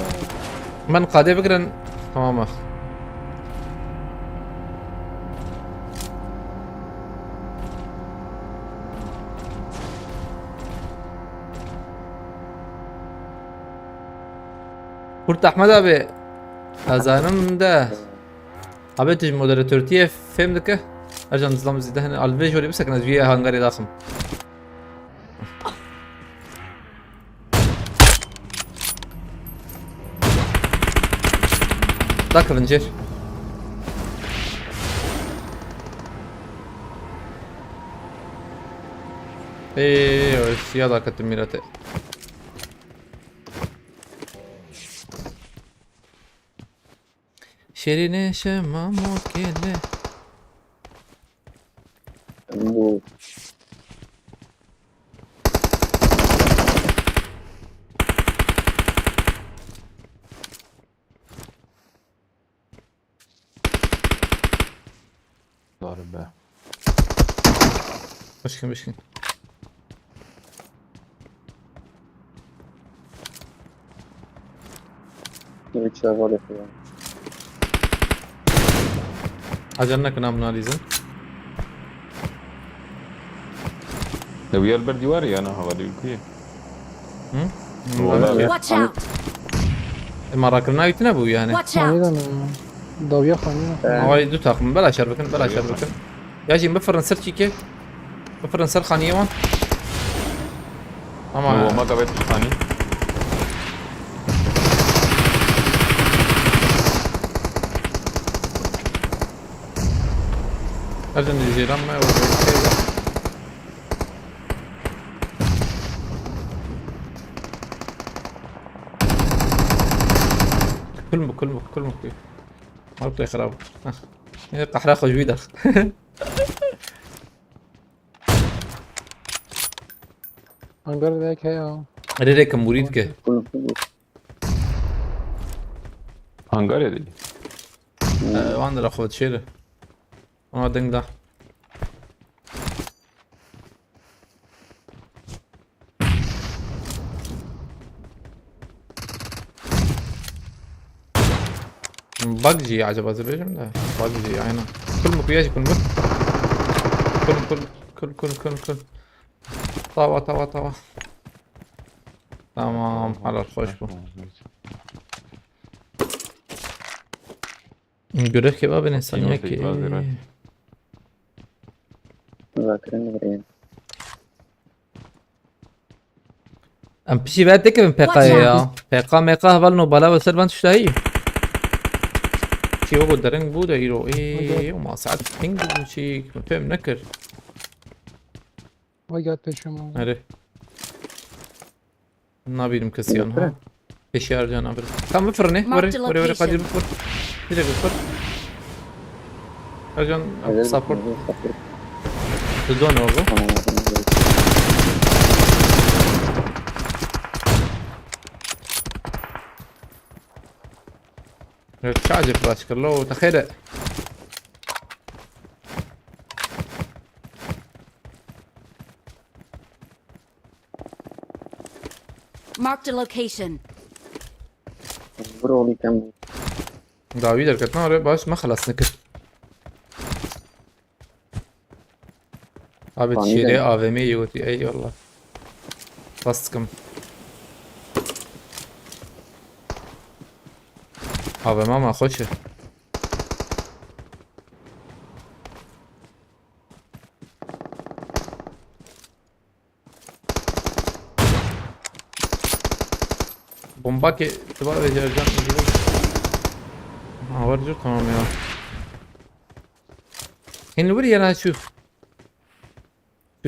من قاعدة بقرا تمام قلت احمد abi azanım da abi تج مودراتورتيه فهمتك ارجع نظام زيده هنا الفيجو اللي بسكن فيها هنغاري ضخم ذاك الفنجير ايه يلا كتميرته شيرين شمام وكله بو ضارب مشكل شغال فيها عجلناك نام ناليزن لو يا البردي واري انا هوريك كيف Watch out. ما راكلنا يتنبو يعني Watch out. خانيدا ضوية خانيدا هواي دو تاخم بلا شربكن ياجي بفرن سر كيف بفرن سر خانيوان هو اما ما قبل ثاني ارجن يجي لما كل مك ما بطيق خراب قحراق جويدة هنقر ذاك هيا ريريك مريدك كله هنغاري دي وانا اخوة شيله انا دنگ ده باجي عجب Azerbaycan da. باجي aynen. كل مكياج كل مك. كل. طاوة. تمام على الخوش بو. Görev kebabı ne saniye ki? ذاكرين برين. Em pişi ver tek mi PK ya? PK MK havalno bala ve servan tuştahi. شي هو الدرينج بودا يرو ايه وما ساعات بينج وشي ما فهم نكر Vay gel peşime. هري نابيرم كسيان ها ايش يا رجال نابير كم بفرني وري قادر بفر كده بفر رجال سابورت تدون والله تعجب باشكر لو تخيل Marked a location. برولي كم. داوود الكتنا باش ما خلص نكر abi tişiri AVM yiyordu ey Allah bastım AVM ama خوشه bomba ki itibar vereceğim ورجو tamam ya هن وري انا اشوف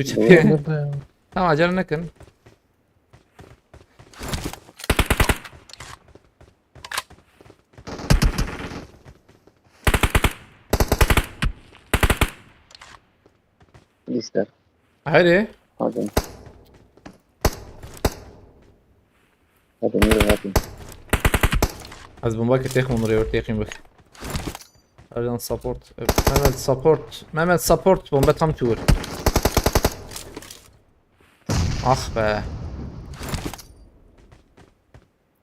شو tamam acele nakın ليستر. هادي هذا ميرو هاتي. az bomba ki tek onları örteğim bak Ercan support Mehmet support bomba tam tur ah be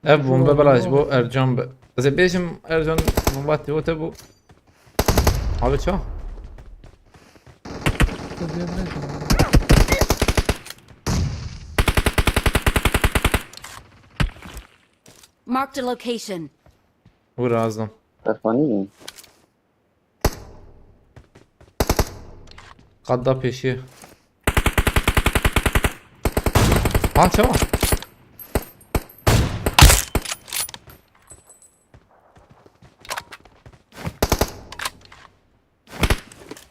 ev bomba belaş bu Ercan be Azerbaycan Ercan bomba atıyor bu abi ço Marked a location. vur ağzından عرفانين. kadda peşi ha ço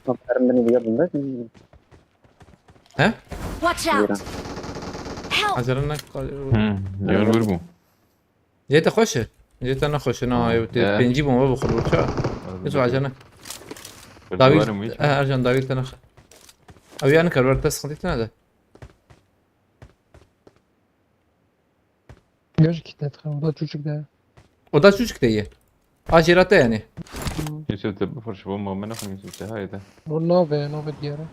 طب حرم بني بيض بس. he Watch out. Help. acele nak يون بربو جيت اخش جيت انا اخش انا بنجيب bomba بخلو ço يسوع عجله داوود ارجع داوود انا ابي انا كررت بس خليت هذا Göz kitlet. O da çocuk da. o da çocuk değil acirata yani يوسف تبقى فرش بوم ما ناخذ يوسف هاي ده O nove diğeri.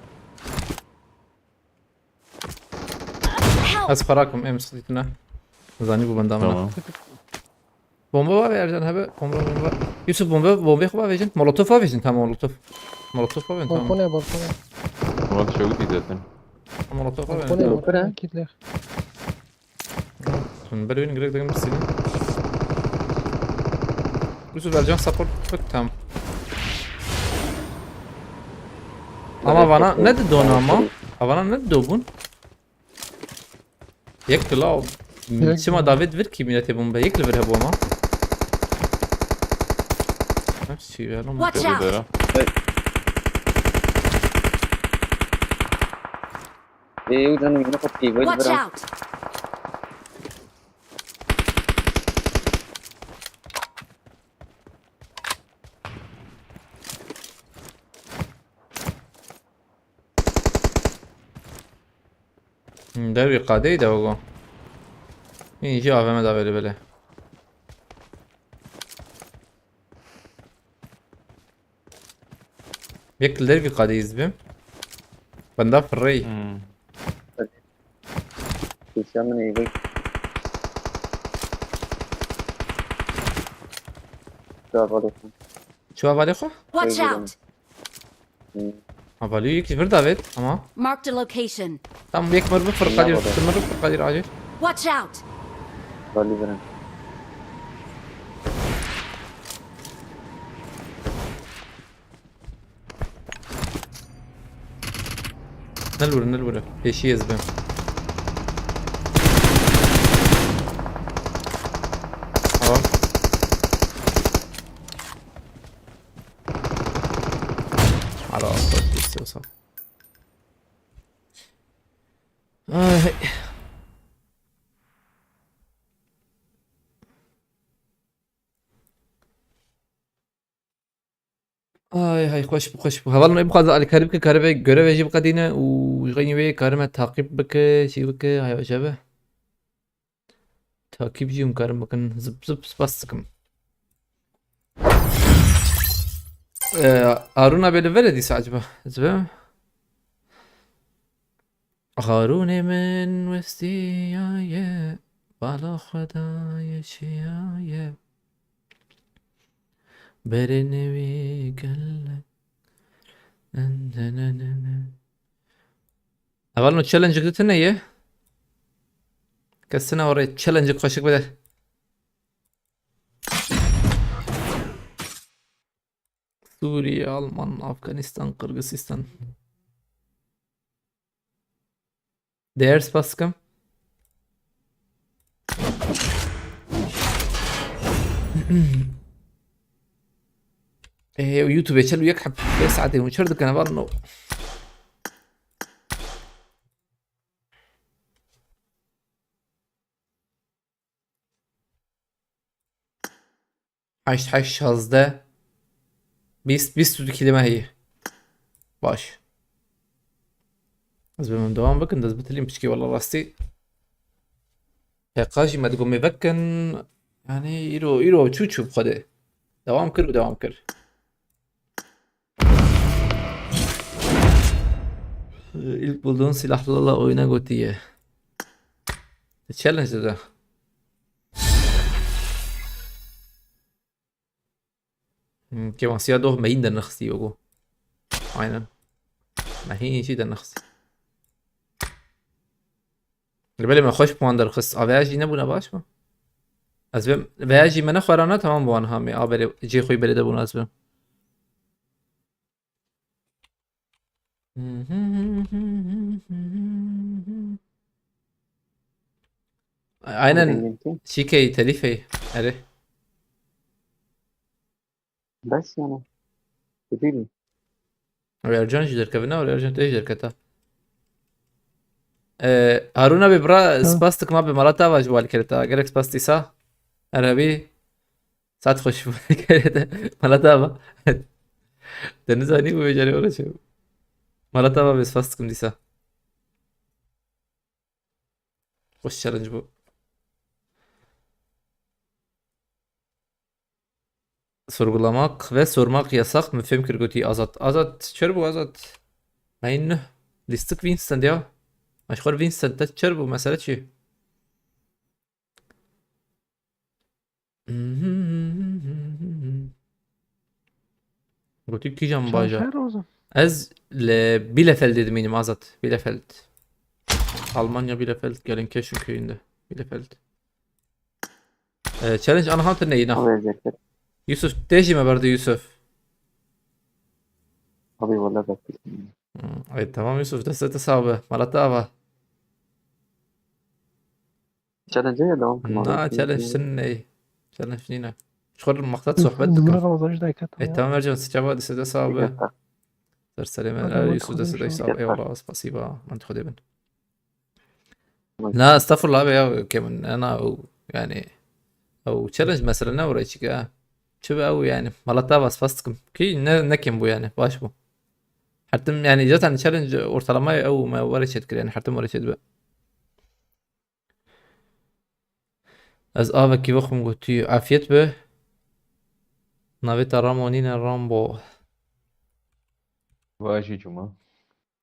Help. az خراكم ام صديتنا زاني بو بندامنا تمام bomba var Ercan abi bomba Yusuf bomba خوبه verin molotof verin tamam molotof verin tamam Balkona balkona. والله شو قلت ذاتن molotof verin Balkona Balkona. balkona. Kitler. Ben böyle gerek değil misin? Yusuf Ercan support bak tamam ama bana ne dedi onu ama bana ne dedi o bun yekli la Şima David ver ki millete bomba yekli ver bu ama Hepsi ya lan Watch out. ده ايه وجاني ناخذ كي وين Watch برا. out. Derbi قاديده هو این جا AVM da böyle böyle يكل derbi قاديز بهم بندا في الري كيسيا من ايه. ده غلط. شو هفالي خو؟ Watch out! هفالي يك فرد دافيد اما Marked a location. tam يكمر بفرق قدير تمر بفرق قدير عاجل Watch out! بالي برن نلور ايش يزبم تمام على أفضل استوصل هاي هاي خوش هذا يبقى على كاربك كاربك görev يجيب قدينا ويغني بيه كارما تعقيب بك شي بك هاي وجبه تعقيب جيم كارم بكن زب بسكم هارون بالفردي سعجبه زبه هارون من وستيايه بالا خدای شیايه برنوی گله اول تشالنج قلت ايه كالسنة وريت تشالنج خوشك بدل سوريا ألمان أفغانستان قرغيزستان ديرس باسكم ايه ويوتيوب يشلو يكحب ساعتين وشردك انا برنو حش هازده 20 kelime هي باش از بمن دوام بكن دز بتلين بشكي والله راستي قاجي ما تقوم يبكن يعني يرو تشوتشو بخده دوام كر İlk bulduğun silahlarla oyuna götüye. Challenge ده. كمان سيادو ما يندر نخسي يوجو. عينا. ما هي شيء ده نخسي. البالي ما خوش بواندر خس. أبياجي نبونا باش ما. أزبم بياجي ما نخورانا تمام بوان هامي. أبري جي خوي بري دبونا أزبم. Aynen şikeyi telifeyi eri. بس يعني كتير ويرجعون جدر كفنا ويرجعون تيجي كتا. هارونا ببرا سباستك ما بمراتا واجوال كرتا غيرك سباستي سا عربي ساعات خوش كرتا مراتا با دنزاني ويجري ولا شو مراتا با بس سباستكم دي سا خوش challenge bu. Sorgulamak ve sormak yasak mı? Film kırgıtı azat. Azat çarbu azat. Aynı. Listik Winston ya. Aşkar Winston da çarbu mesele çi. Gotik ki cam baja. شهر وزن Ez le Bielefeld dedim benim azat. Bielefeld. Almanya Bielefeld. Gelsenkirchen köyünde. Bielefeld. Challenge ana hunter neydi? أبي أذكر Yusuf değişime vardı Yusuf. أبي والله بكتير Ay tamam Yusuf da size hesabı. Malatava. challenge يا دوام Na challenge senin ne? Challenge nina. Şukur maksat sohbet دمنا بكم. رمضان جدا كتب Ay tamam Ercan sıçaba da size hesabı. Serseri Hadi Yusuf da size bakalım. hesabı. Eyvallah spasiba. Man تاخد ابن. لا استغفر الله يا كمان انا او يعني او challenge مثلا نورا çıkıyor. Çöbe او yani Malatava spastıkım. Ki ne bu yani baş bu. حتى يعني zaten challenge ortalamayı او ما ورا etkili yani حتى ورا etkili. از آوکی وخم گوتی عافیت به نویت رامونین رامبو واجي جمعة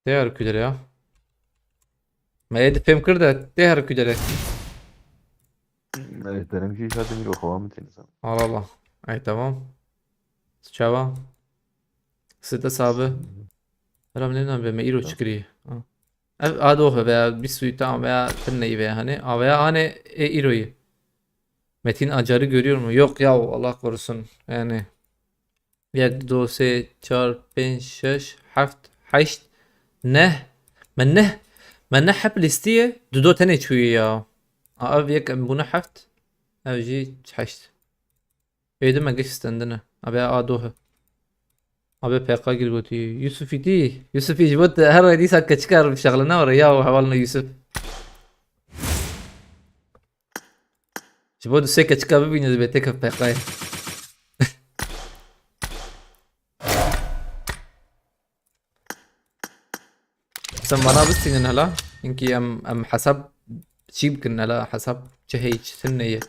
تهر کدره ya ما يد فهم کرده تهر کدره احترم شي شاد ميرو خوام تنسان Allah Allah ay tamam چاوا ستة صابه رام نمیدونم به ایرو چکری آدوه veya bir suyu tamam veya tırnayı veya hani veya hani İro'yu. Metin Acar'ı görüyor mu? Yok ya Allah korusun. Yani 1 2 3 4 5 6 7 8 نه من نه حب لیستیه دو تنه چویه یا آب یک بونه 7 او جی 8 ایده مگش استندنه ابي دوه ابي بيقا گیر گوتی یوسفی جبت هر دي ساكا çıkar شغلنا وريا وحوالنا يوسف جبت ساكا çıkar ببيني بيتك بيقا sen bana bistinin hala inki am حسب شي يمكن لا حسب شهيج ثنية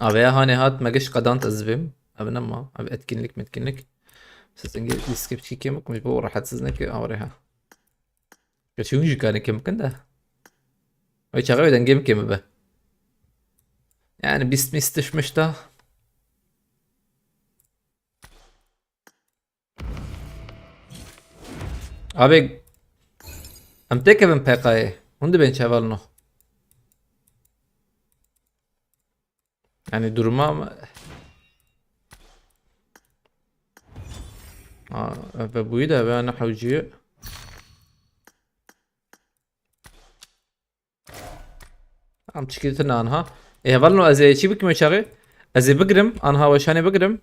Veya hani hat magiş kadant azbim abına ma abi etkinlik metkinlik sizin diskip çekim mش bu rahatsızlık avreha kaçıncı kanı kim kanda ay çağırdan game kim be yani bis mistişmiş da abi am tekevim PK'ye onu ben çavalno yani duruma ve bu da ben حوجي عم تشكيلتنا عنها إيه ظلنا أزي شي بك مشاغي أزي بقرم عنها وشاني بقرم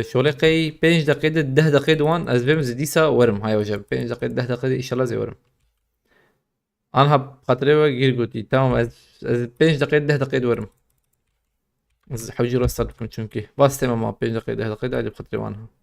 شغلي قي 5 دقيقة 10 دقيقة وان أزبيم زديسا ورم هاي وجه 5 دقيقة 10 دقيقة إن شاء الله زي ورم عنها بقطرة غير قلتي تمام از 5 دقيقة 10 دقيقة ورم حوجي رصدكم چونكي بس تمام 5 دقيقة 10 دقيقة عادي بقطرة وانها